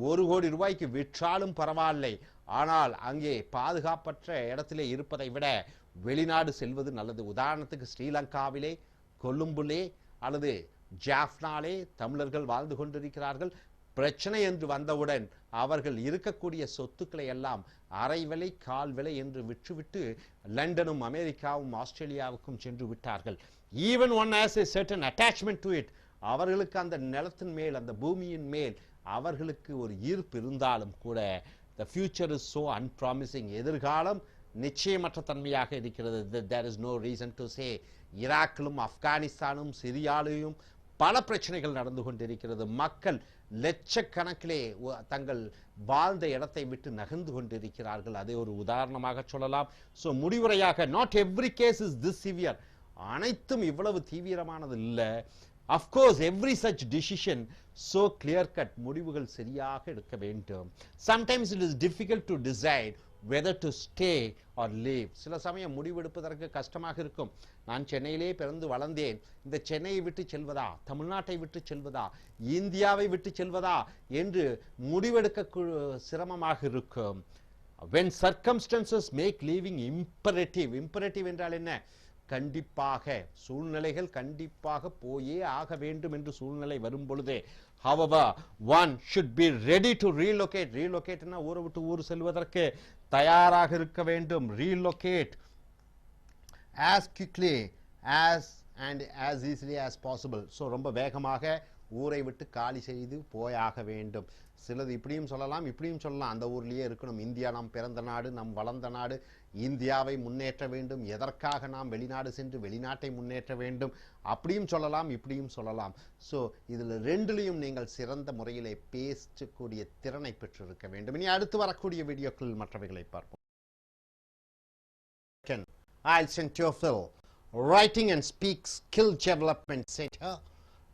[SPEAKER 7] 1 கோடி ரூபாய்க்கு விற்றாலும் பரவாயில்லை. ஆனால் அங்கே பாதுகாப்பற்ற இடத்திலே இருப்பதை விட வெளிநாடு செல்வது நல்லது. உதாரணத்துக்கு ஸ்ரீலங்காவிலே, கொழும்புலே அல்லது ஜாஃப்னாலே தமிழர்கள் வாழ்ந்து கொண்டிருக்கிறார்கள். பிரச்சனை என்று வந்தவுடன் அவர்கள் இருக்கக்கூடிய சொத்துக்களை எல்லாம் அரை விலை கால் விலை என்று விற்றுவிட்டு லண்டனும் அமெரிக்காவும் ஆஸ்திரேலியாவுக்கும் சென்று விட்டார்கள். Even one has a certain attachment to it. அவர்களுக்கு அந்த நிலத்தின் மேல், அந்த பூமியின் மேல் அவர்களுக்கு ஒரு ஈர்ப்பு இருந்தாலும் கூட the future is so unpromising. எதிர்காலம் நிச்சயமற்ற தன்மையாக இருக்கிறது. there is no reason to say. ஈராக்கிலும் ஆப்கானிஸ்தானும் சிரியாவிலும் பல பிரச்சனைகள் நடந்து கொண்டிருக்கிறது. மக்கள் லட்சக்கணக்கிலே தங்கள் வாழ்ந்த இடத்தை விட்டு நகர்ந்து கொண்டிருக்கிறார்கள். அதை ஒரு உதாரணமாக சொல்லலாம். ஸோ முடிவுரையாக, not every case is this severe. அனைத்தும் இவ்வளவு தீவிரமானது இல்லை. Of course, every such decision so clear cut, முடிவுகள் சரியாக எடுக்க வேண்டும். Sometimes it is difficult to decide whether to stay or leave. சில சமயம் முடிவெடுப்பதற்கு கஷ்டமாக இருக்கும். நான் சென்னையிலே பிறந்து வளர்ந்தேன், இந்த சென்னையை விட்டு செல்வதா, தமிழ்நாட்டை விட்டு செல்வதா, இந்தியாவை விட்டு செல்வதா என்று முடிவெடுக்க சிரமமாக இருக்கும். When circumstances make leaving imperative, imperative என்றால் என்ன? கண்டிப்பாக சூழ்நிலைகள் கண்டிப்பாக போயே ஆக வேண்டும் என்று சூழ்நிலை வரும் பொழுதே, however one should be ready to relocate. relocate னா ஊரை விட்டு ஊர் செல்வதற்கு தயாராக இருக்க வேண்டும். relocate as quickly as and as easily as possible. so ரொம்ப வேகமாக ஊரை விட்டு காலி செய்து போயாக வேண்டும். சிலது இப்படியும் சொல்லலாம் இப்படியும் சொல்லலாம், அந்த ஊர்லயே இருக்கணும். இந்தியா நாம் பிறந்த நாடு, நம் வளர்ந்த நாடு, இந்தியாவை முன்னேற்ற வேண்டும், எதற்காக நாம் வெளிநாடு சென்று வெளிநாட்டை முன்னேற்ற வேண்டும், அப்படியும் சொல்லலாம் இப்படியும் சொல்லலாம். ஸோ இதில் ரெண்டுலையும் நீங்கள் சிறந்த முறையிலே பேசக்கூடிய திறனை பெற்றிருக்க வேண்டும். இனி அடுத்து வரக்கூடிய வீடியோக்கள் மற்றவைகளை பார்ப்போம். IELTS and TOEFL Writing and Speak Skill Development Center.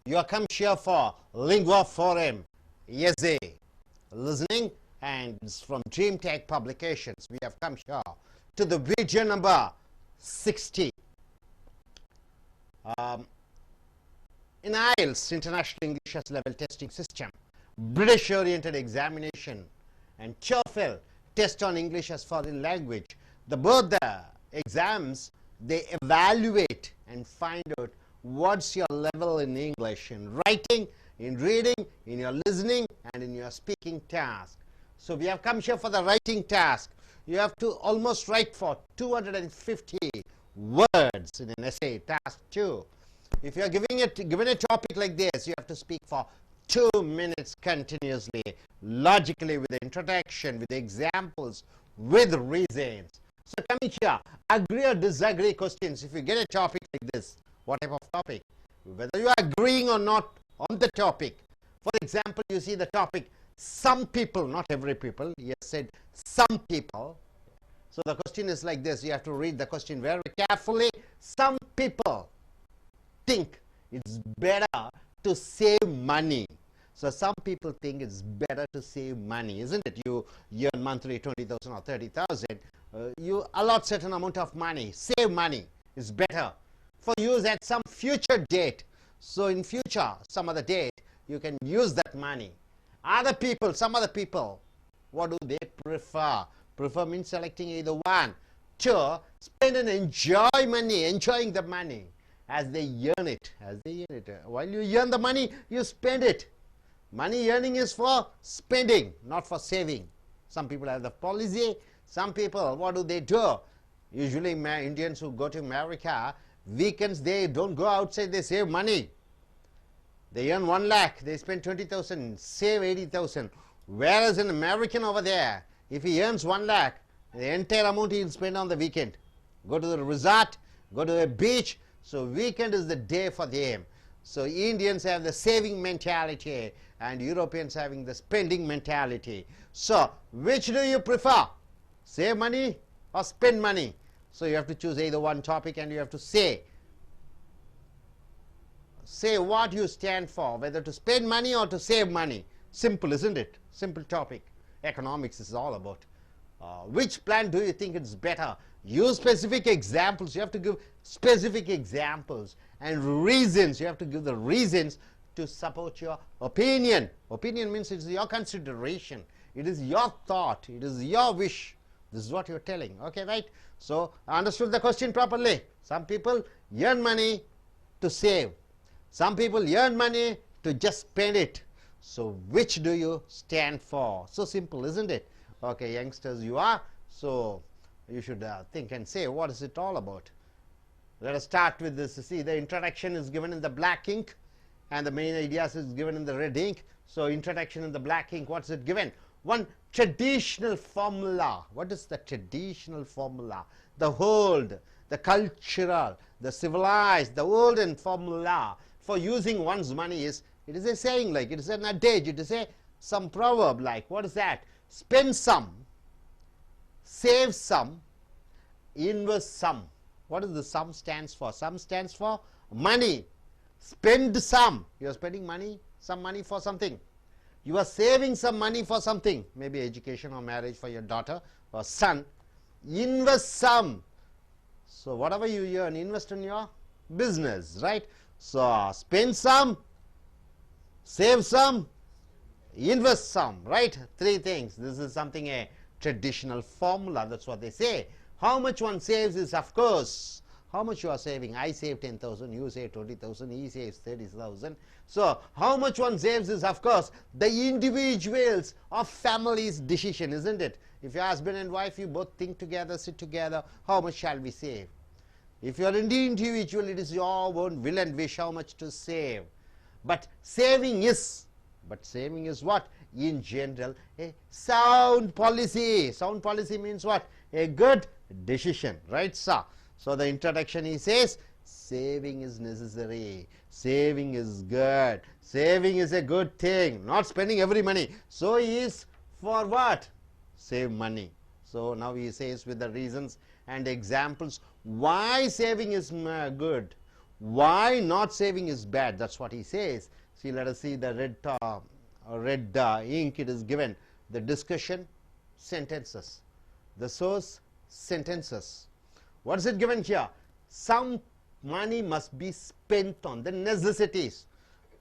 [SPEAKER 7] You are come here for Lingua Forum essay listening, and it's from Dream Tech Publications. We have come here to the video number 60. In IELTS, International English as Level Testing System, British Oriented Examination, and TOEFL, Test on English as Foreign Language, both the exams, they evaluate and find out what's your level in English, in writing, in reading, in your listening, and in your speaking task. So we have come here for the writing task. You have to almost write for 250 words in an essay, task 2. If you are given a topic like this, you have to speak for 2 minutes continuously, logically, with the introduction, with the examples, with reasons. So coming here, agree or disagree questions. If you get a topic like this, what type of topic? Whether you are agreeing or not on the topic. For example, you see the topic, some people, not every people, he has said some people. So the question is like this, you have to read the question very carefully. Some people think it's better to save money. So some people think it's better to save money, isn't it? You earn monthly 20,000 or 30,000, you allot certain amount of money, save money is better for use at some future date. So in future, some other date, you can use that money. Other people, some other people, what do they prefer? Prefer means selecting either one. Two, spend and enjoy money, enjoying the money as they earn it. While you earn the money, you spend it. Money earning is for spending, not for saving. Some people have the policy. Some people, what do they do? Usually Indians who go to America, weekends they don't go outside, they save money. They earn 1 lakh, they spend 20,000, save 80,000. Whereas an American over there, if he earns 1 lakh, the entire amount he will spend on the weekend. Go to the resort, go to the beach. So weekend is the day for them. So Indians have the saving mentality and Europeans having the spending mentality. So which do you prefer? Save money or spend money? So you have to choose either one topic and you have to say what you stand for, whether to spend money or to save money. Simple, isn't it? Simple topic. Economics is all about. Which plan do you think is better? Use specific examples. You have to give specific examples and reasons. You have to give the reasons to support your opinion. Opinion means it's your consideration. It is your thought. It is your wish. This is what you're telling. Okay, right? So, understood the question properly. Some people earn money to save. Some people earn money to just spend it. So, which do you stand for? So simple, isn't it? Okay, youngsters, you are. So, you should think and say, what is it all about? Let us start with this. See, the introduction is given in the black ink and the main ideas is given in the red ink. So, introduction in the black ink, what's it given? One traditional formula. What is the traditional formula? The old, the cultural, the civilized, the olden formula for using one's money is, it is a saying like, it is an adage, it is some proverb like, what is that? Spend some, save some, invest some. What does the sum stands for? Sum stands for money.
[SPEAKER 1] Spend some. You are spending money, some money for something. You are saving some money for something, maybe education or marriage for your daughter or son. Invest some. So whatever you earn, invest in your business, right? So spend some, save some, invest some, right? Three things. This is something, a traditional formula. That's what they say. How much one saves is, of course, how much you are saving. I save 10,000, you save 20,000, he saves 30,000. So how much one saves is, of course, the individuals or family's decision, isn't it? If you're husband and wife, you both think together, sit together, how much shall we save? If you're an individual, it is your own will and wish how much to save. But saving is what? In general, a sound policy. Sound policy means what? A good decision, right, sir? So the introduction, he says, saving is necessary, saving is good, saving is a good thing, not spending every money. So he is for what? Save money. So now he says with the reasons and examples why saving is good, why not saving is bad. That's what he says. See, let us see the red ink. It is given the discussion, sentences, the source, sentences. What is it given here? Some money must be spent on the necessities.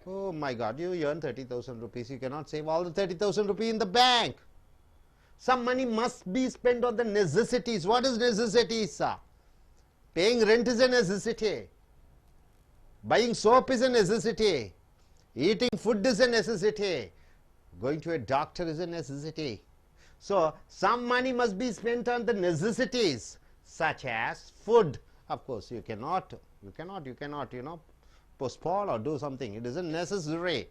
[SPEAKER 1] Oh my God, you earn 30,000 rupees. You cannot save all the 30,000 rupees in the bank. Some money must be spent on the necessities. What is necessities, sir? Paying rent is a necessity. Buying soap is a necessity. Eating food is a necessity. Going to a doctor is a necessity. So some money must be spent on the necessities, such as food. Of course, you cannot, postpone or do something. It isn't necessary.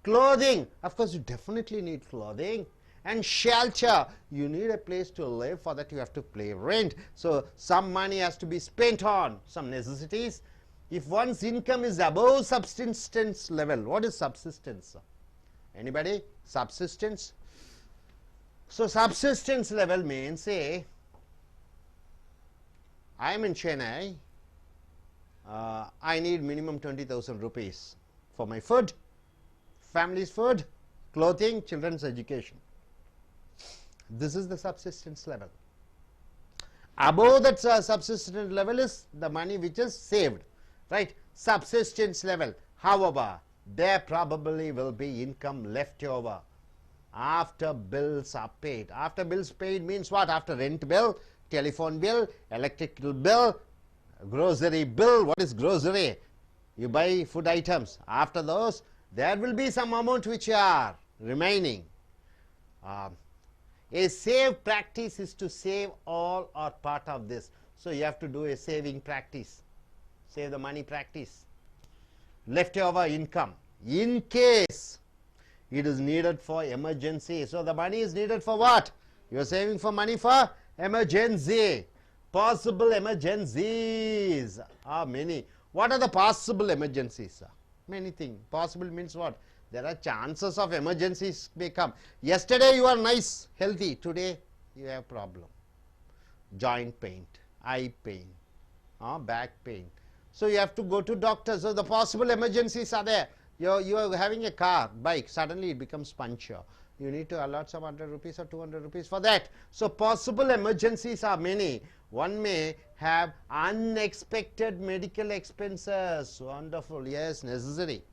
[SPEAKER 1] Clothing. Of course, you definitely need clothing. And shelter. You need a place to live. For that, you have to pay rent. So some money has to be spent on some necessities. If one's income is above subsistence level, what is subsistence? Anybody? Subsistence? So subsistence level means, say, I am in Chennai, I need minimum 20,000 rupees for my food, family's food, clothing, children's education. This is the subsistence level. Above that subsistence level is the money which is saved, right? Subsistence level. However, there probably will be income left over after bills are paid. After bills paid means what? After rent bill, telephone bill, electrical bill, grocery bill. What is grocery? You buy food items. After those, there will be some amount which are remaining. A save practice is to save all or part of this. So you have to do a saving practice. Save the money practice. Leftover income. In case it is needed for emergency. So the money is needed for what? You are saving for money for emergency. Possible emergencies are many. What are the possible emergencies? Many things. Possible means what? There are chances of emergencies may come. Yesterday you are nice, healthy. Today you have problem. Joint pain, eye pain, back pain. So you have to go to doctor. So the possible emergencies are there. You are having a car, bike, suddenly it becomes puncture. You need to allot some 100 rupees or 200 rupees for that. So possible emergencies are many. One may have unexpected medical expenses. Wonderful, yes, necessary,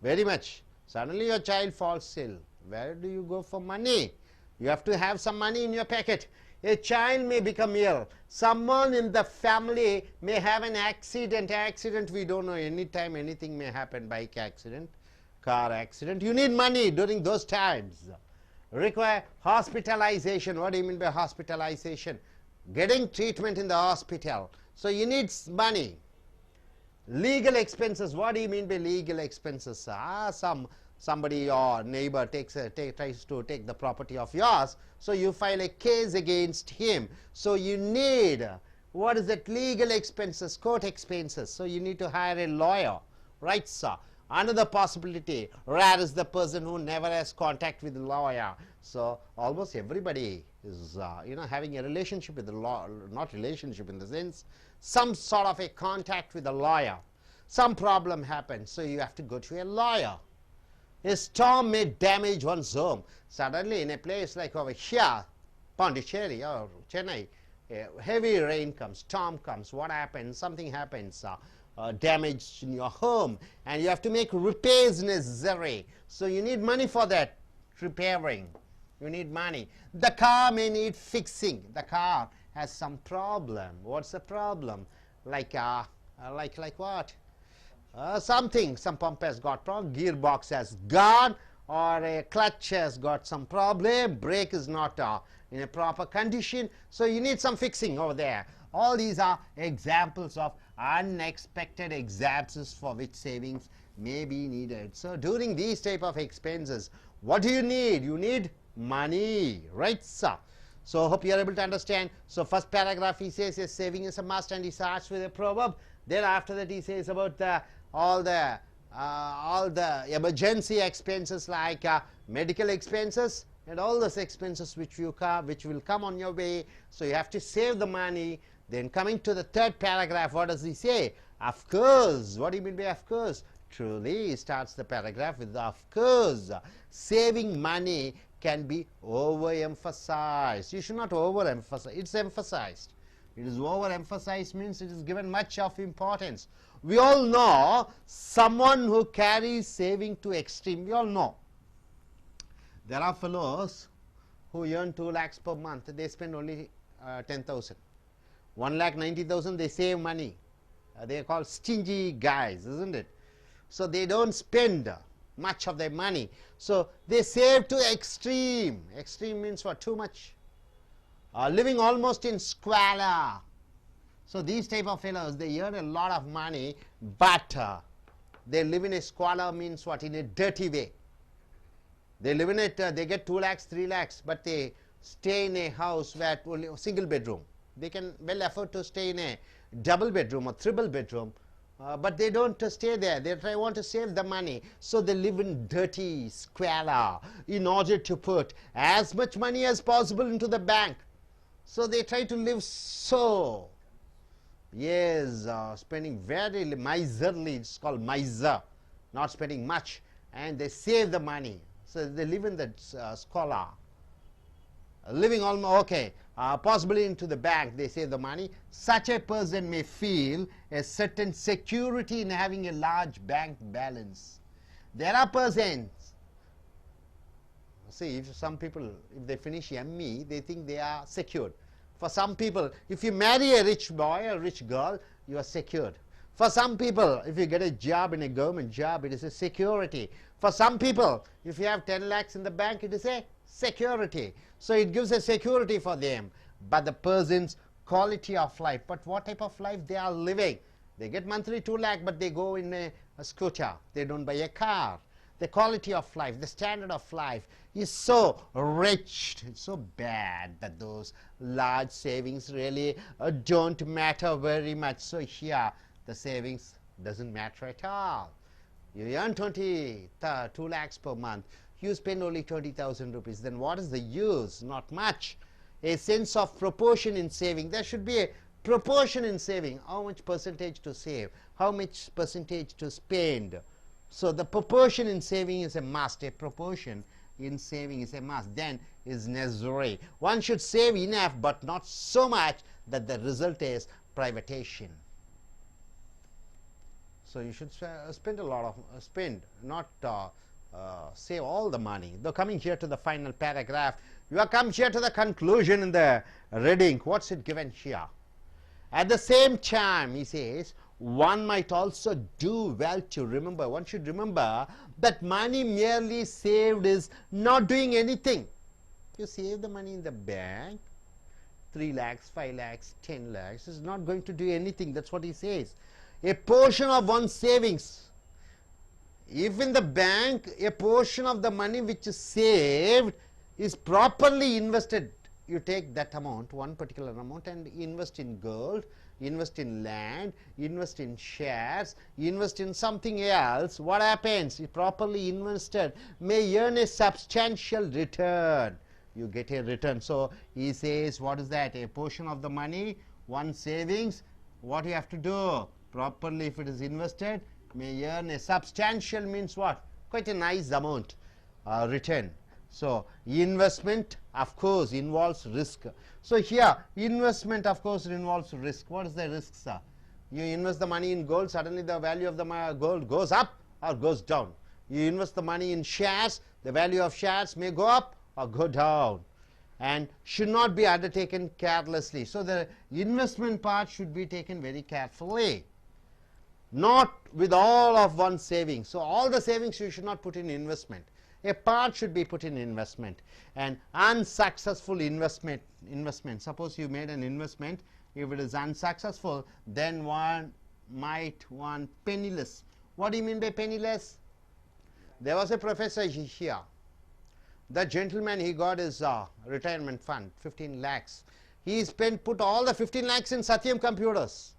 [SPEAKER 1] very much. Suddenly your child falls ill. Where do you go for money? You have to have some money in your pocket. A child may become ill. Someone in the family may have an accident. Accident, we don't know, anytime anything may happen. Bike accident, car accident. You need money during those times. Require hospitalization. What do you mean by hospitalization? Getting treatment in the hospital. So you need money. Legal expenses. What do you mean by legal expenses? Somebody or neighbor tries to take the property of yours, so you file a case against him. So you need, what is that? Legal expenses, court expenses. So you need to hire a lawyer, right, sir? Another possibility, rare is the person who never has contact with the lawyer. So almost everybody is having a relationship with the law, not relationship in the sense, some sort of a contact with the lawyer. some problem happens, so you have to go to a lawyer. A storm may damage one's home. Suddenly in a place like over here, Pondicherry or Chennai, heavy rain comes, storm comes, what happens? Something happens, damage in your home, and you have to make repairs necessary. So you need money for that repairing. You need money. The car may need fixing. The car has some problem. What's the problem? Like what? Some pump has got problem, gearbox has gone, or a clutch has got some problem, brake is not in a proper condition, so you need some fixing over there. All these are examples of unexpected expenses for which savings may be needed. So during these type of expenses, what do you need? You need money, right, sir? So hope you are able to understand. So first paragraph he says yes, saving is a must, and he starts with a proverb. Then after that he says about all the emergency expenses like medical expenses and all those expenses which will come on your way. So you have to save the money. Then coming to the third paragraph, what does he say? Of course. What do you mean by of course? Truly, he starts the paragraph with of course. Saving money can be overemphasized. You should not overemphasize. It's emphasized. It is overemphasized means it is given much of importance. We all know someone who carries saving to extreme. We all know. There are fellows who earn 2 lakhs per month. They spend only 10,000. 1,90,000 they save money. They are called stingy guys, isn't it? So they don't spend much of their money. So they save to extreme. Extreme means what? Too much. Living almost in squalor. So these type of fellows, they earn a lot of money, but they live in a squalor means what? In a dirty way. They live in it, they get 2 lakhs, 3 lakhs, but they stay in a house where only a single bedroom. They can well afford to stay in a double bedroom or triple bedroom, but they don't stay there. They want to save the money, so they live in dirty squalor in order to put as much money as possible into the bank. So they try to live so, yes, spending very miserly. It's called miser, not spending much, and they save the money. So they live in that squalor, living almost okay. Possibly into the bank, they save the money. Such a person may feel a certain security in having a large bank balance. There are persons, see, if some people, if they finish ME, they think they are secured. For some people, if you marry a rich boy or rich girl, you are secured. For some people, if you get a job in a government job, it is a security. For some people, if you have 10 lakhs in the bank, it is a security. So it gives a security for them. But the person's quality of life, but what type of life they are living? They get monthly 2 lakh, but they go in a scooter. They don't buy a car. The quality of life, the standard of life is so rich, it's so bad that those large savings really don't matter very much. So here, the savings doesn't matter at all. You earn 2 lakhs per month. You spend only 20,000 rupees. Then what is the use? Not much. A sense of proportion in saving. There should be a proportion in saving. How much percentage to save? How much percentage to spend? So the proportion in saving is a must. A proportion in saving is a must. Then is necessary. One should save enough, but not so much that the result is privatization. So you should spend a lot of not save all the money. Though coming here to the final paragraph, you have come here to the conclusion in the reading. What's it given here? At the same time, he says, one might also do well to remember. One should remember that money merely saved is not doing anything. You save the money in the bank, 3 lakhs, 5 lakhs, 10 lakhs, is not going to do anything. That's what he says. A portion of one's savings, if in the bank a portion of the money which is saved is properly invested, you take that amount, one particular amount, and invest in gold, invest in land, invest in shares, invest in something else. What happens? If properly invested, may earn a substantial return. You get a return. So he says, what is that? A portion of the money, one savings, what you have to do? Properly, if it is invested, may earn a substantial means what? Quite a nice amount return. So investment of course involves risk. So here investment of course involves risk. What is the risk, sir? You invest the money in gold, suddenly the value of the gold goes up or goes down. You invest the money in shares, the value of shares may go up or go down, and should not be undertaken carelessly. So the investment part should be taken very carefully, not with all of one's savings. So all the savings you should not put in investment. A part should be put in investment. And unsuccessful investment, suppose you made an investment, if it is unsuccessful, then one might want penniless. What do you mean by penniless? There was a professor here. The gentleman, he got his retirement fund, 15 lakhs. He put all the 15 lakhs in Satyam computers.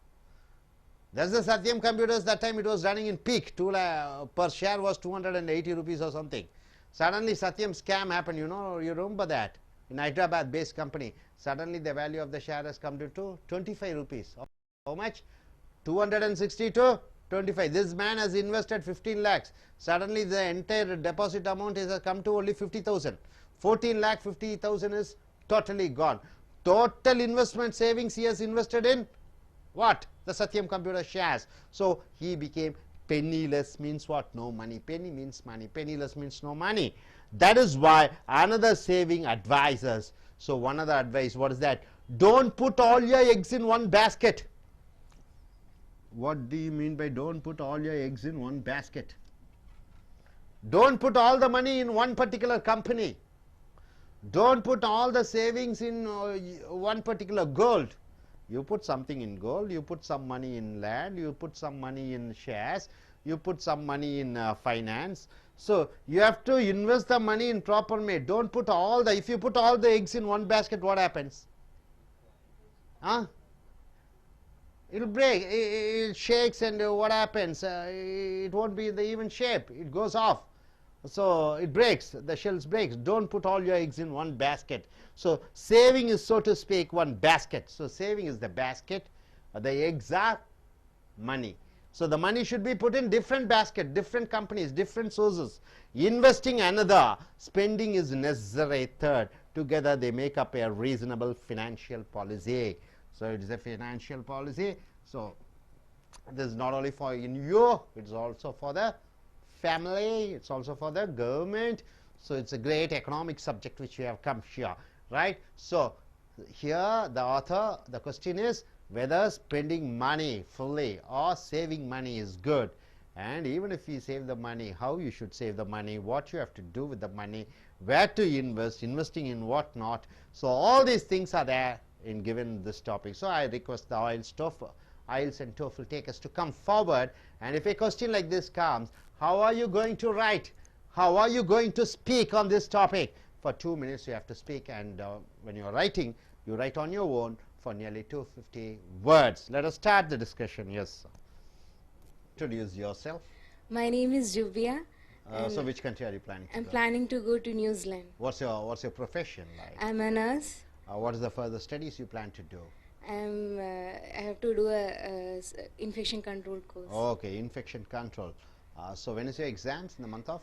[SPEAKER 1] That's the Satyam computers. That time it was running in peak. Per share was 280 rupees or something. Suddenly Satyam scam happened, you know, you remember that, in Hyderabad based company. Suddenly the value of the share has come to 25 rupees. How much? 260 to 25. This man has invested 15 lakhs. Suddenly the entire deposit amount has come to only 50,000. 14 lakh 50,000 is totally gone. Total investment savings he has invested in what? The Satyam computer shares. So he became penniless. Means what? No money. Penny means money. Penniless means no money. That is why another saving advisors. So one other advice, what is that? Don't put all your eggs in one basket. What do you mean by don't put all your eggs in one basket? Don't put all the money in one particular company. Don't put all the savings in one particular gold. You put something in gold, you put some money in land, you put some money in shares, you put some money in finance. So you have to invest the money in proper way. Don't put all the, if you put all the eggs in one basket, what happens? Huh? It'll break, it shakes, and what happens? It won't be the even shape, it goes off. So it breaks, the shells breaks. Don't put all your eggs in one basket. So saving is, so to speak, one basket. So saving is the basket, the eggs are money. So the money should be put in different basket, different companies, different sources. Investing another, spending is necessary third. Together they make up a reasonable financial policy. So it is a financial policy. So this is not only for you, it is also for the family, it's also for the government. So it's a great economic subject which we have come here, right? So here the author, the question is whether spending money fully or saving money is good. And even if you save the money, how you should save the money, what you have to do with the money, where to invest, investing in what not. So all these things are there in given this topic. So I request the IELTS and TOEFL takers to come forward, and if a question like this comes, how are you going to write? How are you going to speak on this topic? For 2 minutes you have to speak, and when you are writing, you write on your own for nearly 250 words. Let us start the discussion. Yes. Introduce yourself.
[SPEAKER 16] My name is Juvia.
[SPEAKER 1] So which country are you planning to
[SPEAKER 16] I'm
[SPEAKER 1] go?
[SPEAKER 16] planning to go to New Zealand.
[SPEAKER 1] What's your profession like?
[SPEAKER 16] I'm a nurse.
[SPEAKER 1] What is the further studies you plan to do?
[SPEAKER 16] I have to do a infection control course.
[SPEAKER 1] Okay, infection control. So when is your exams? In the month of?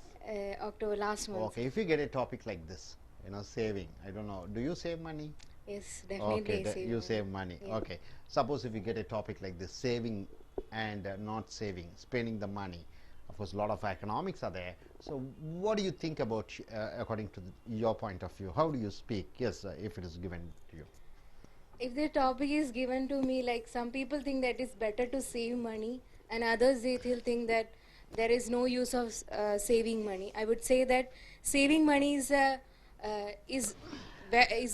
[SPEAKER 16] October, last month.
[SPEAKER 1] Okay, if you get a topic like this, you know, saving, I don't know, do you save money?
[SPEAKER 16] Yes, definitely.
[SPEAKER 1] Okay, you save money.
[SPEAKER 16] Yeah.
[SPEAKER 1] Okay, suppose if you get a topic like this, saving and not saving, spending the money. Of course, a lot of economics are there. So what do you think about, according to your point of view? How do you speak? Yes, if it is given to you.
[SPEAKER 16] If the topic is given to me, like some people think that it's better to save money, and others they think that there is no use of saving money. I would say that saving money is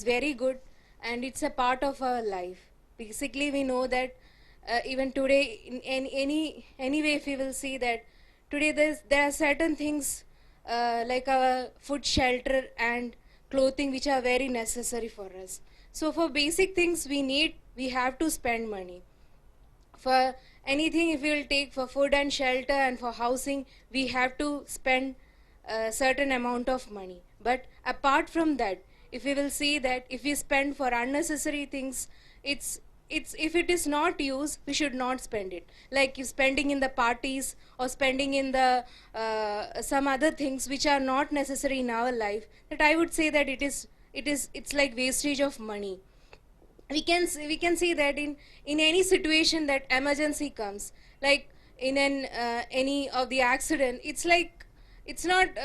[SPEAKER 16] very good, and it's a part of our life. Basically, we know that even today, in any way, if we will see that today there are certain things like our food, shelter, and clothing which are very necessary for us. So for basic things we have to spend money. For anything, if we will take for food and shelter and for housing, we have to spend a certain amount of money. But apart from that, if we will see that if we spend for unnecessary things, it's it's if it is not used, we should not spend it. Like if spending in the parties or spending in the some other things which are not necessary in our life, that I would say that it's like wastage of money. We can see that in any situation that emergency comes, like in an any of the accident, it's like it's not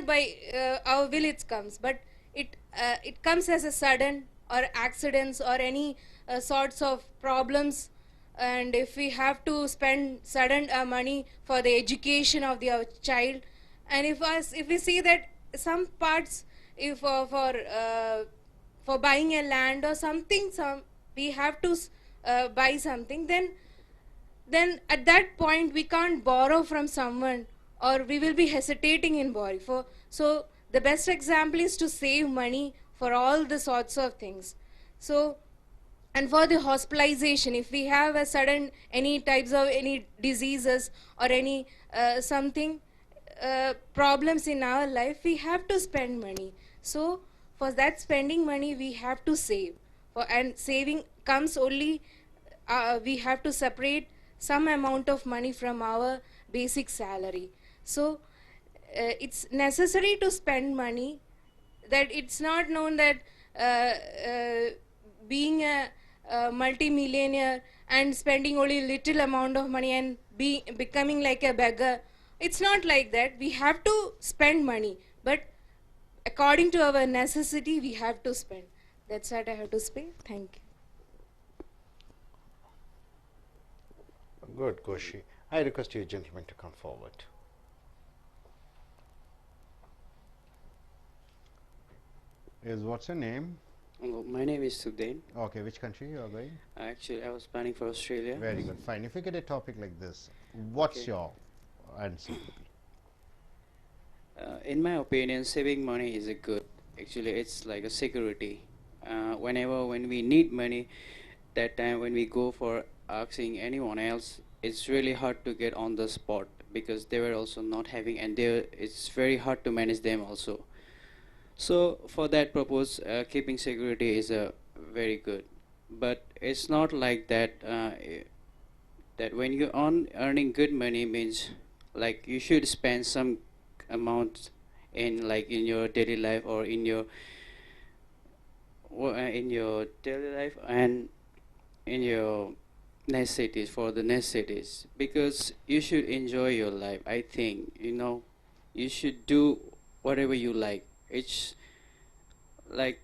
[SPEAKER 16] by our will it comes, but it comes as a sudden, or accidents, or any sorts of problems. And if we have to spend sudden money for the education of our child, and if we see that some parts, if for buying a land or something, we have to buy something, then at that point we can't borrow from someone, or we will be hesitating in borrowing for. So the best example is to save money for all the sorts of things. So, and for the hospitalization, if we have a sudden any types of any diseases or any something problems in our life, we have to spend money. So for that spending money we have to save and saving comes only we have to separate some amount of money from our basic salary. So it's necessary to spend money, that it's not known that being a multi-millionaire and spending only little amount of money and becoming like a beggar. It's not like that. We have to spend money, but according to our necessity we have to spend. That's what I have to say. Thank you.
[SPEAKER 7] Good, Koshi. I request you gentlemen to come forward. What's your name?
[SPEAKER 17] Hello, my name is Sudhain.
[SPEAKER 7] Okay, which country you are going?
[SPEAKER 17] Actually, I was planning for Australia.
[SPEAKER 7] Very good, fine. If you get a topic like this, what's your answer?
[SPEAKER 17] In my opinion, saving money is a good. Actually, it's like a security. When we need money, that time when we go for asking anyone else, it's really hard to get on the spot, because they were also not having, and it's very hard to manage them also. So for that purpose, keeping security is very good. But it's not like that. That when you earning good money means like you should spend some amount in your daily life, or in your daily life and in your necessities, for the necessities, because you should enjoy your life. I think you should do whatever you like. It's like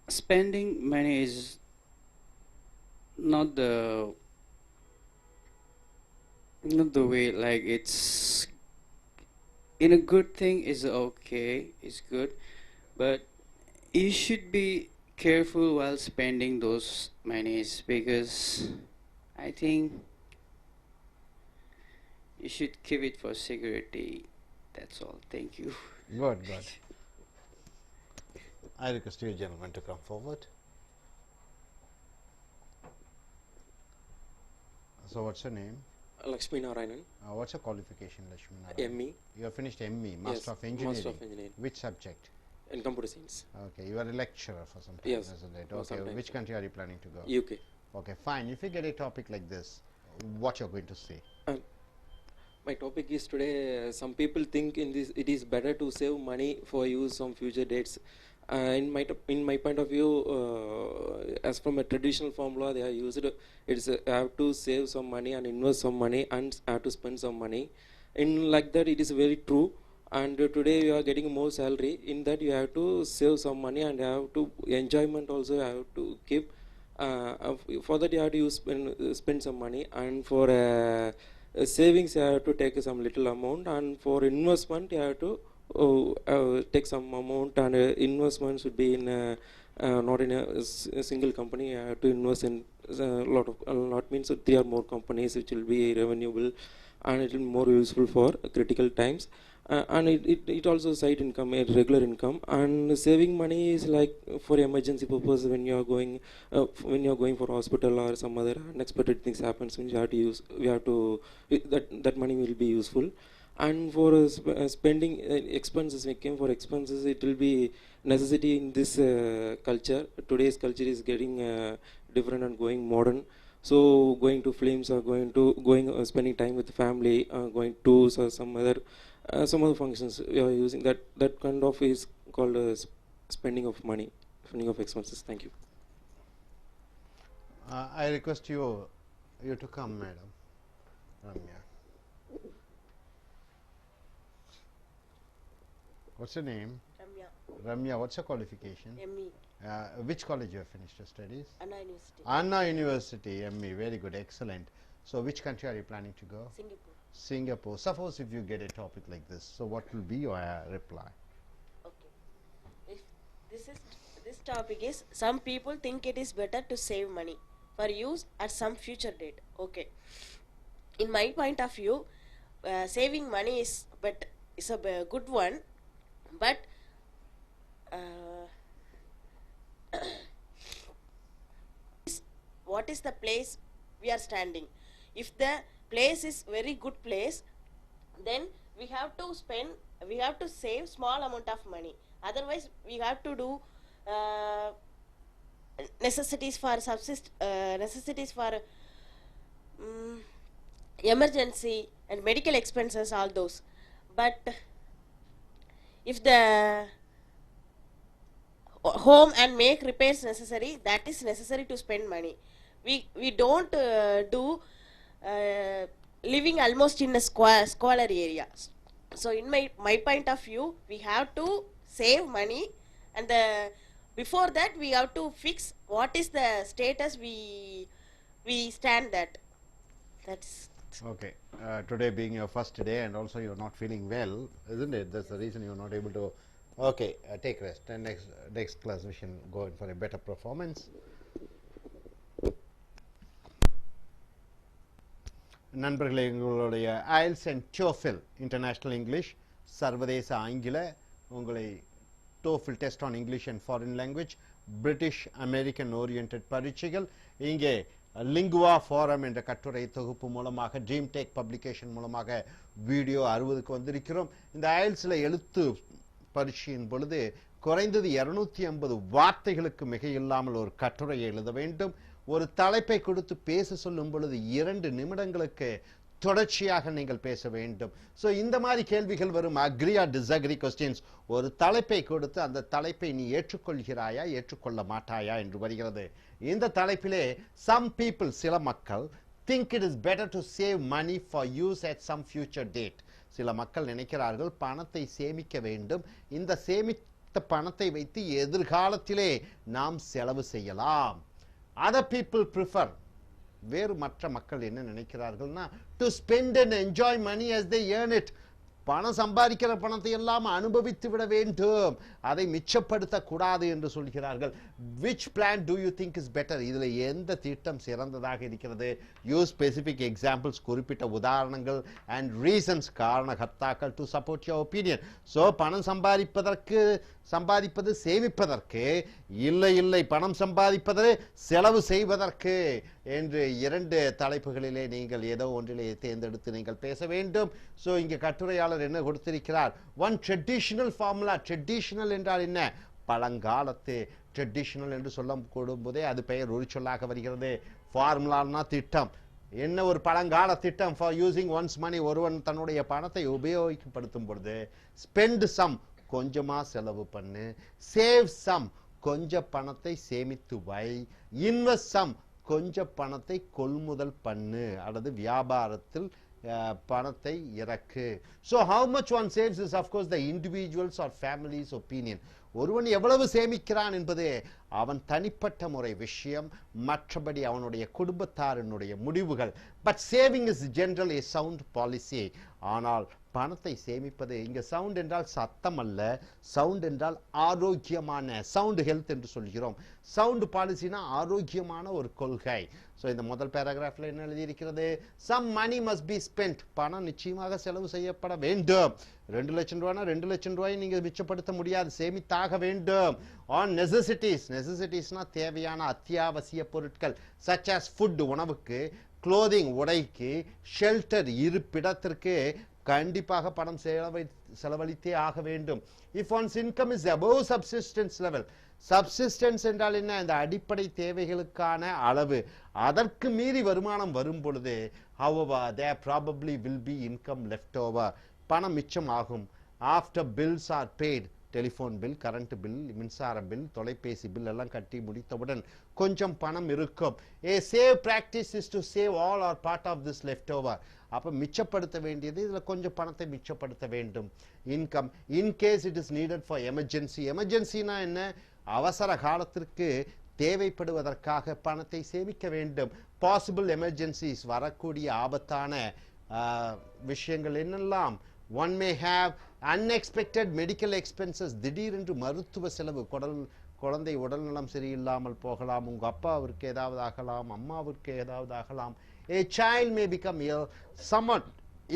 [SPEAKER 17] spending money is not the way. Like, it's in a good thing is okay, it's good, but you should be careful while spending those monies, because I think you should keep it for security. That's all. Thank you.
[SPEAKER 7] Good, good. I request you gentlemen to come forward. So what's your name?
[SPEAKER 19] Lakshmi Narayanan.
[SPEAKER 7] What's your qualification, Lakshmi Narayanan?
[SPEAKER 19] ME.
[SPEAKER 7] You have finished ME, Master
[SPEAKER 19] Yes,
[SPEAKER 7] of Engineering.
[SPEAKER 19] Master of Engineering.
[SPEAKER 7] Which subject?
[SPEAKER 19] In computer science.
[SPEAKER 7] Okay, you are a lecturer for some time,
[SPEAKER 19] Yes,
[SPEAKER 7] isn't it?
[SPEAKER 19] for
[SPEAKER 7] Okay,
[SPEAKER 19] some time.
[SPEAKER 7] which country are you planning to go?
[SPEAKER 19] UK.
[SPEAKER 7] Okay, fine. If you get a topic like this, what you're going to say?
[SPEAKER 19] My topic is today, some people think it is better to save money for use on future dates. In my point of view, as from a traditional formula, they are used. It's have to save some money and invest some money and have to spend some money. In like that, it is very true. And today you are getting more salary. In that, you have to save some money and have to enjoyment also have to keep. For that, you have to spend some money, and for savings you have to take some little amount, and for investment you have to take some amount, and investment should be in not in a single company. You have to invest in a lot means 3 or more companies, which will be revenuable, and it will be more useful for critical times. And it also side income, a regular income. And saving money is like for emergency purpose, when you are going for hospital or some other unexpected things happens, when you have to use, that money will be useful. And for spending expenses, we came for expenses, it will be necessity in this culture. Today's culture is getting different and going modern. So going to films or going spending time with the family, going to some other functions, we are using that kind of is called spending of money, spending of expenses. Thank you.
[SPEAKER 7] I request you to come, Madam Ramya. What's your name?
[SPEAKER 20] Ramya.
[SPEAKER 7] Ramya, what's your qualification?
[SPEAKER 20] ME.
[SPEAKER 7] Which college you have finished your studies?
[SPEAKER 20] Anna University.
[SPEAKER 7] Anna University, ME, very good, excellent. So which country are you planning to go?
[SPEAKER 20] Singapore.
[SPEAKER 7] Singapore. Suppose if you get a topic like this, so what will be your reply?
[SPEAKER 20] Okay. If this topic is, some people think it is better to save money for use at some future date. Okay. In my point of view, saving money is a good one, but what is the place we are standing? If the place is very good place, then we have to save small amount of money. Otherwise, we have to do necessities for emergency and medical expenses, all those. But if the home and make repairs necessary, that is necessary to spend money. We don't do living almost in a squalor area. So in my point of view, we have to save money, and before that we have to fix what is the status we stand that. That's
[SPEAKER 7] okay. Today being your first day and also you're not feeling well, isn't it? That's the reason you're not able to. Okay, take rest, and next class we can go in for a better performance. நண்பர்களே, உங்களுடைய IELTS and TOEFL international English சர்வதேச ஆங்கில உங்களை TOEFL test on English and foreign language British American orient பரீட்சைகள் இங்கே Lingua Forum என்ற கட்டுரை தொகுப்பு மூலமாக ட்ரீம் டேக் பப்ளிகேஷன் மூலமாக வீடியோ 60க்கு வந்திருக்கிறோம். இந்த IELTSல எழுத்து பரீட்சையின் பொழுது குறைந்தது 250 வார்த்தைகளுக்கு மிக இல்லாமல் ஒரு கட்டுரையை எழுத வேண்டும். ஒரு தலைப்பை கொடுத்து பேச சொல்லும் பொழுது 2 நிமிடங்களுக்கு தொடர்ச்சியாக நீங்கள் பேச வேண்டும். ஸோ இந்த மாதிரி கேள்விகள் வரும். Agree or disagree questions. ஒரு தலைப்பை கொடுத்து அந்த தலைப்பை நீ ஏற்றுக்கொள்கிறாயா ஏற்றுக்கொள்ள மாட்டாயா என்று வருகிறது. இந்த தலைப்பிலே சம் பீப்புள், சில மக்கள், think it is better to save money for use at some future date. சில மக்கள் நினைக்கிறார்கள் பணத்தை சேமிக்க வேண்டும், இந்த சேமித்த பணத்தை வைத்து எதிர்காலத்திலே நாம் செலவு செய்யலாம். Other people prefer, வேறு மற்ற மக்கள் என்ன நினைக்கிறார்கள்னா, to spend and enjoy money as they earn it. பணம் சம்பாதிக்கிற பணத்தை எல்லாம் அனுபவித்து விட வேண்டும், அதை மிச்சப்படுத்த கூடாது என்று சொல்கிறார்கள். which plan do you think is better? இதில் எந்த திட்டம் சிறந்ததாக இருக்கிறது? யூஸ் ஸ்பெசிபிக் எக்ஸாம்பிள்ஸ், குறிப்பிட்ட உதாரணங்கள் அண்ட் ரீசன்ஸ், காரணகர்த்தாக்கள் to support your opinion. So பணம் சம்பாதிப்பது சேமிப்பதற்கு, இல்லை பணம் சம்பாதிப்பது செலவு செய்வதற்கு என்று 2 தலைப்புகளிலே நீங்கள் ஏதோ ஒன்றிலே தேர்ந்தெடுத்து நீங்கள் பேச வேண்டும். ஸோ இங்கே கட்டுரையாளர் என்ன கொடுத்திருக்கிறார்? One traditional formula. ட்ரெடிஷனல் என்றால் என்ன? பழங்காலத்து. ட்ரெடிஷனல் என்று சொல்லக்கூடும் போதே அது பெயர் ஒரு சொல்லாக வருகிறது. ஃபார்முலான்னா திட்டம். என்ன ஒரு பழங்கால திட்டம்? ஃபார் யூசிங் ஒன்ஸ் மணி, ஒருவன் தன்னுடைய பணத்தை உபயோகிக்கப்படுத்தும் பொழுது. ஸ்பெண்ட் சம், கொஞ்சமா செலவு பண்ணு. சேவ் சம், கொஞ்ச பணத்தை சேமித்து வை. இன்வெஸ்ட் சம், கொஞ்ச பணத்தை கொள்முதல் பண்ணு அல்லது வியாபாரத்தில் பணத்தை இறக்கு. So how much one saves is of course the individuals or families opinion. ஒருவன் எவ்வளவு சேமிக்கிறான் என்பது அவன் தனிப்பட்ட முறை விஷயம், மற்றபடி அவனுடைய குடும்பத்தாரினுடைய முடிவுகள். But saving is general a sound policy. ஆனால் பணத்தை சேமிப்பது, இங்க சவுண்ட் என்றால் சத்தம் அல்ல, சவுண்ட் என்றால் ஆரோக்கியமான, சவுண்ட் ஹெல்த் என்று சொல்கிறோம். சவுண்ட் பாலிசினா ஆரோக்கியமான ஒரு கொள்கை. ஸோ இந்த முதல் பேராகிராஃப்ல என்ன எழுதியிருக்கிறது? Some money must be spend. பணம் நிச்சயமாக செலவு செய்யப்பட வேண்டும். 2 லட்சம் ரூபாய்னா 2 லட்சம் ரூபாய் நீங்க மிச்சப்படுத்த முடியாது, சேமித்தாக வேண்டும். On necessities. நெசசிட்டிஸ்னா தேவையான அத்தியாவசிய பொருட்கள், சச் ஆஸ் ஃபுட் உணவுக்கு, க்ளோதிங் உடைக்கு, ஷெல்டர் இருப்பிடத்திற்கு,
[SPEAKER 1] கண்டிப்பாக பணம் செலவழித்தே ஆக வேண்டும். If one's income is above subsistence level, subsistence என்றால் என்ன? அந்த அடிப்படை தேவைகளுக்கான அளவு, அதற்கு மீறி வருமானம் வரும் பொழுது, however there probably will be income left over, பணம் மிச்சம் ஆகும். After bills are paid, telephone bill, current bill, மின்சார பில், தொலைபேசி பில் எல்லாம் கட்டி முடித்தவுடன் கொஞ்சம் பணம் இருக்கும். A save practice is to save all or part of this left over. அப்போ மிச்சப்படுத்த வேண்டியது, இதில் கொஞ்சம் பணத்தை மிச்சப்படுத்த வேண்டும். Income in case it is needed for emergency. எமர்ஜென்சினா என்ன? அவசர காலத்திற்கு தேவைப்படுவதற்காக பணத்தை சேமிக்க வேண்டும். பாசிபிள் எமர்ஜென்சிஸ், வரக்கூடிய ஆபத்தான விஷயங்கள் என்னெல்லாம்? One may have unexpected medical expenses. திடீரென்று மருத்துவ செலவு, குழந்தை உடல்நலம் சரியில்லாமல் போகலாம், உங்க அப்பாவிற்கு ஏதாவது ஆகலாம், அம்மாவிற்கு ஏதாவது ஆகலாம். A child may become ill, someone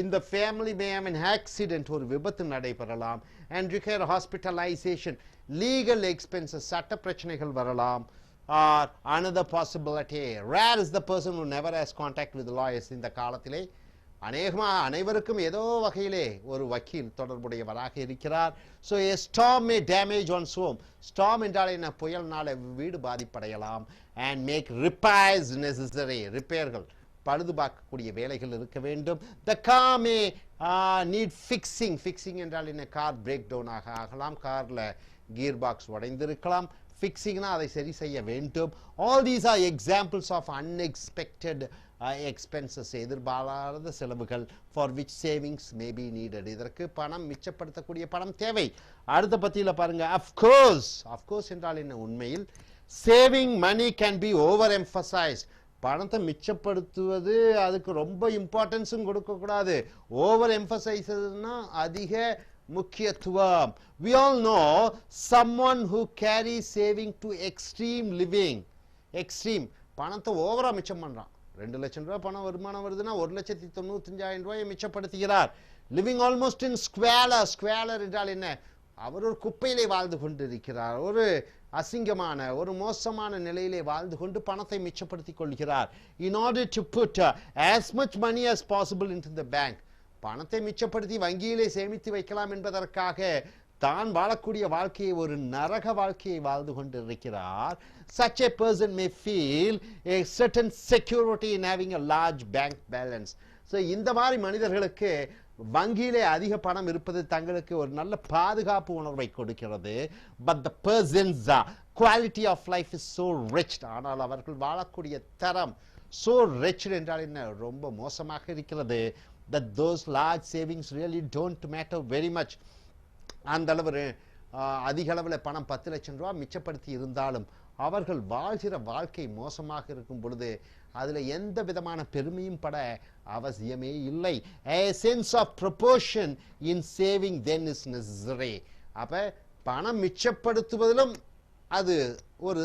[SPEAKER 1] in the family may have an accident, ஒரு விபத்து நடைபெறலாம், and require hospitalization. Legal expenses, சட்ட பிரச்சனைகள் வரலாம். Or another possibility, rare is the person who never has contact with lawyers. இந்த காலத்திலே அனைவருக்கும் ஏதோ வகையிலே ஒரு வக்கீல் தொடர்புடையவராக இருக்கிறார். So a storm may damage one's home. Storm என்றால் என்ன? புயல்னால வீடு பாதிப்படையலாம். And make repairs necessary. ரிப்பேர்கள், பழுது பார்க்கக்கூடிய வேலைகள் இருக்க வேண்டும். The car may need fixing. Fixing என்றால் என்ன? கார் பிரேக் டவுன் ஆகலாம், காரில் கியர் பாக்ஸ் உடைந்திருக்கலாம். ஃபிக்ஸிங்னா அதை சரி செய்ய வேண்டும். All these are examples of unexpected expenses, எதிர்பாராத செலவுகள், for which savings may be needed. இதற்கு பணம் மிச்சப்படுத்தக்கூடிய பணம் தேவை. அடுத்த பத்தியில பாருங்க. of course என்றால் என்ன? உண்மையில் saving money can be overemphasized. பணத்தை மிச்சப்படுத்துவது, அதுக்கு ரொம்ப இம்பார்ட்டன்ஸும் கொடுக்கக்கூடாது. ஓவர் எம்பசைஸ்னா அதிக முக்கியத்துவம். We all know someone who carries saving to extreme living. Extreme, பணத்தை ஓவரா மிச்சம் பண்றான். 2 லட்சம் ரூபாய் பணம் வருமானம் வருதுன்னா 1,95,000 ரூபாயை மிச்சப்படுத்துகிறார். Living almost in ஸ்குவேலர். ஸ்குவேலர் என்றால் என்ன? அவர் ஒரு குப்பையிலே வாழ்ந்து கொண்டிருக்கிறார், ஒரு அசிங்கமான, ஒரு மோசமான நிலையிலே வாழ்ந்து கொண்டு பணத்தை மிச்சப்படுத்திக் கொள்கிறார். In order to put as much money as possible into the bank, பணத்தை மிச்சப்படுத்தி வங்கியிலே சேமித்து வைக்கலாம் என்பதற்காக தான் வாழக்கூடிய வாழ்க்கையை ஒரு நரக வாழ்க்கையை வாழ்ந்து கொண்டிருக்கிறார். Such a person may feel a certain security in having a large bank balance. So இந்த மாதிரி மனிதர்களுக்கு வங்கியிலே அதிக பணம் இருப்பது தங்களுக்கு ஒரு நல்ல பாதுகாப்பு உணர்வை கொடுக்கிறது. But the person's quality of life is so rich. ஆனால் அவர்கள் வாழக்கூடிய தரம் so rich என்றால் என்ன? ரொம்ப மோசமாக இருக்கிறது. That those large savings really don't matter very much. அந்த அளவு அதிக அளவில் பணம் 10 லட்சம் ரூபாய் மிச்சப்படுத்தி இருந்தாலும் அவர்கள் வாழ்கிற வாழ்க்கை மோசமாக இருக்கும் பொழுது அதில் எந்த விதமான பெருமையும் பட அவசியமே இல்லை. A sense of proportion in saving then is necessary. அப்ப பணம் மிச்சப்படுத்துவதிலும் அது ஒரு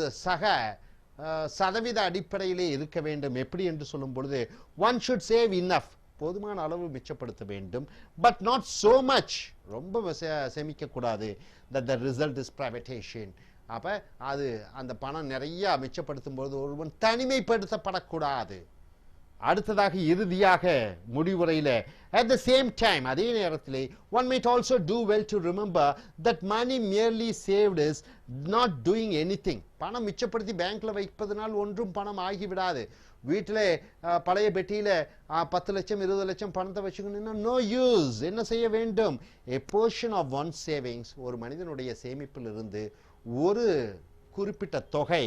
[SPEAKER 1] சதவீத அடிப்படையிலே இருக்க வேண்டும். எப்படி என்று சொல்லும் பொழுது one should save enough, போதுமான அளவு மிச்சப்படுத்த வேண்டும். பட் நாட் so much, ரொம்ப சேமிக்க கூடாது. that the result is privatization. அப்ப அது அந்த பணம் நிறைய மிச்சப்படுத்தும் போது ஒருவன் தனிமைப்படுத்தப்படக்கூடாது. அடுத்ததாக இறுதியாக முடிவுரையில at the same time, அதே நேரத்திலே one might also do well to remember that money merely saved is not doing anything. பணம் மிச்சப்படுத்தி பேங்க்ல வைப்பதனால் ஒன்றும் பணம் ஆகிவிடாது. வீட்டில் பழைய பெட்டியில் 10 லட்சம் 20 லட்சம் பணத்தை வச்சுக்கணும்னா நோ யூஸ். என்ன செய்ய வேண்டும்? a portion of one savings, ஒரு மனிதனுடைய சேமிப்பில் இருந்து ஒரு குறிப்பிட்ட தொகை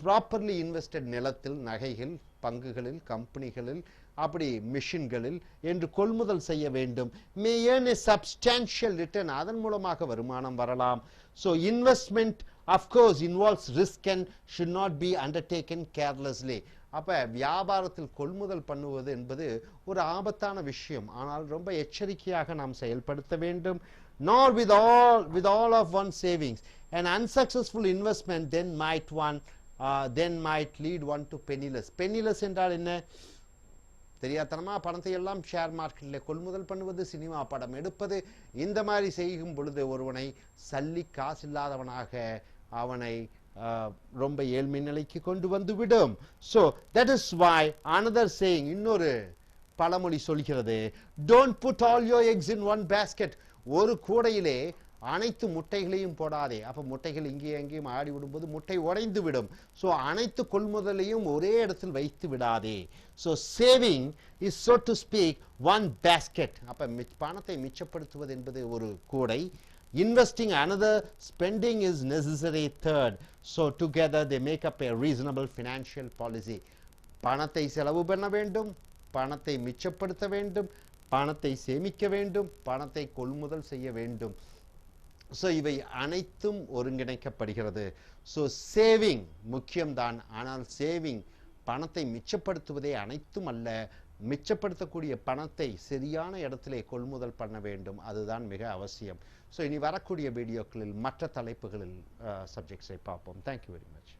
[SPEAKER 1] ப்ராப்பர்லி இன்வெஸ்டட், நிலத்தில், நகைகள், பங்குகளில், கம்பெனிகளில், அப்படி மிஷின்களில் என்று கொள்முதல் செய்ய வேண்டும். மே earn a substantial return, அதன் மூலமாக வருமானம் வரலாம். So investment of course involves risk and should not be undertaken carelessly. அப்ப வியாபாரத்தில் கொள்முதல் பண்ணுவது என்பது ஒரு ஆபத்தான விஷயம், ஆனால் ரொம்ப எச்சரிக்கையாக நாம் செயல்படுத்த வேண்டும். Nor with all of one's savings. An unsuccessful investment then might lead one to penniless. Penniless என்றால் என்ன? தெரியாதனமா பணத்தை எல்லாம் ஷேர் மார்க்கெட்டில் கொள்முதல் பண்ணுவது, சினிமா படம் எடுப்பது, இந்த மாதிரி செய்யும் பொழுது ஒருவனை சல்லி காசில்லாதவனாக அவனை ரொம்ப ஏழ்மை நிலைக்கு கொண்டு வந்து விடும். So that is why another saying, இன்னொரு
[SPEAKER 7] பழமொழி சொல்கிறது, don't put all your eggs in one basket. ஒரு கூடையிலே அனைத்து முட்டைகளையும் போடாதே. அப்ப முட்டைகள் இங்கேயும் அங்கேயும் ஆடி விடும்போது முட்டை உடைந்து விடும். ஸோ அனைத்து கொள்முதலையும் ஒரே இடத்தில் வைத்து விடாதே. So saving is so to speak one basket. அப்ப பணத்தை மிச்சப்படுத்துவது என்பது ஒரு கூடை. Investing another, spending is necessary third. So together they make up a reasonable financial policy. பணத்தை செலவு பண்ண வேண்டும், பணத்தை மிச்சப்படுத்த வேண்டும், பணத்தை சேமிக்க வேண்டும், பணத்தை கொள்முதல் செய்ய வேண்டும். ஸோ இவை அனைத்தும் ஒருங்கிணைக்கப்படுகிறது. ஸோ சேவிங் முக்கியம்தான், ஆனால் சேவிங் பணத்தை மிச்சப்படுத்துவதே அனைத்தும் அல்ல. மிச்சப்படுத்தக்கூடிய பணத்தை சரியான இடத்திலே கொள்முதல் பண்ண வேண்டும், அதுதான் மிக அவசியம். ஸோ இனி வரக்கூடிய வீடியோக்களில் மற்ற தலைப்புகளில் சப்ஜெக்ட்ஸை பார்ப்போம். Thank you very much.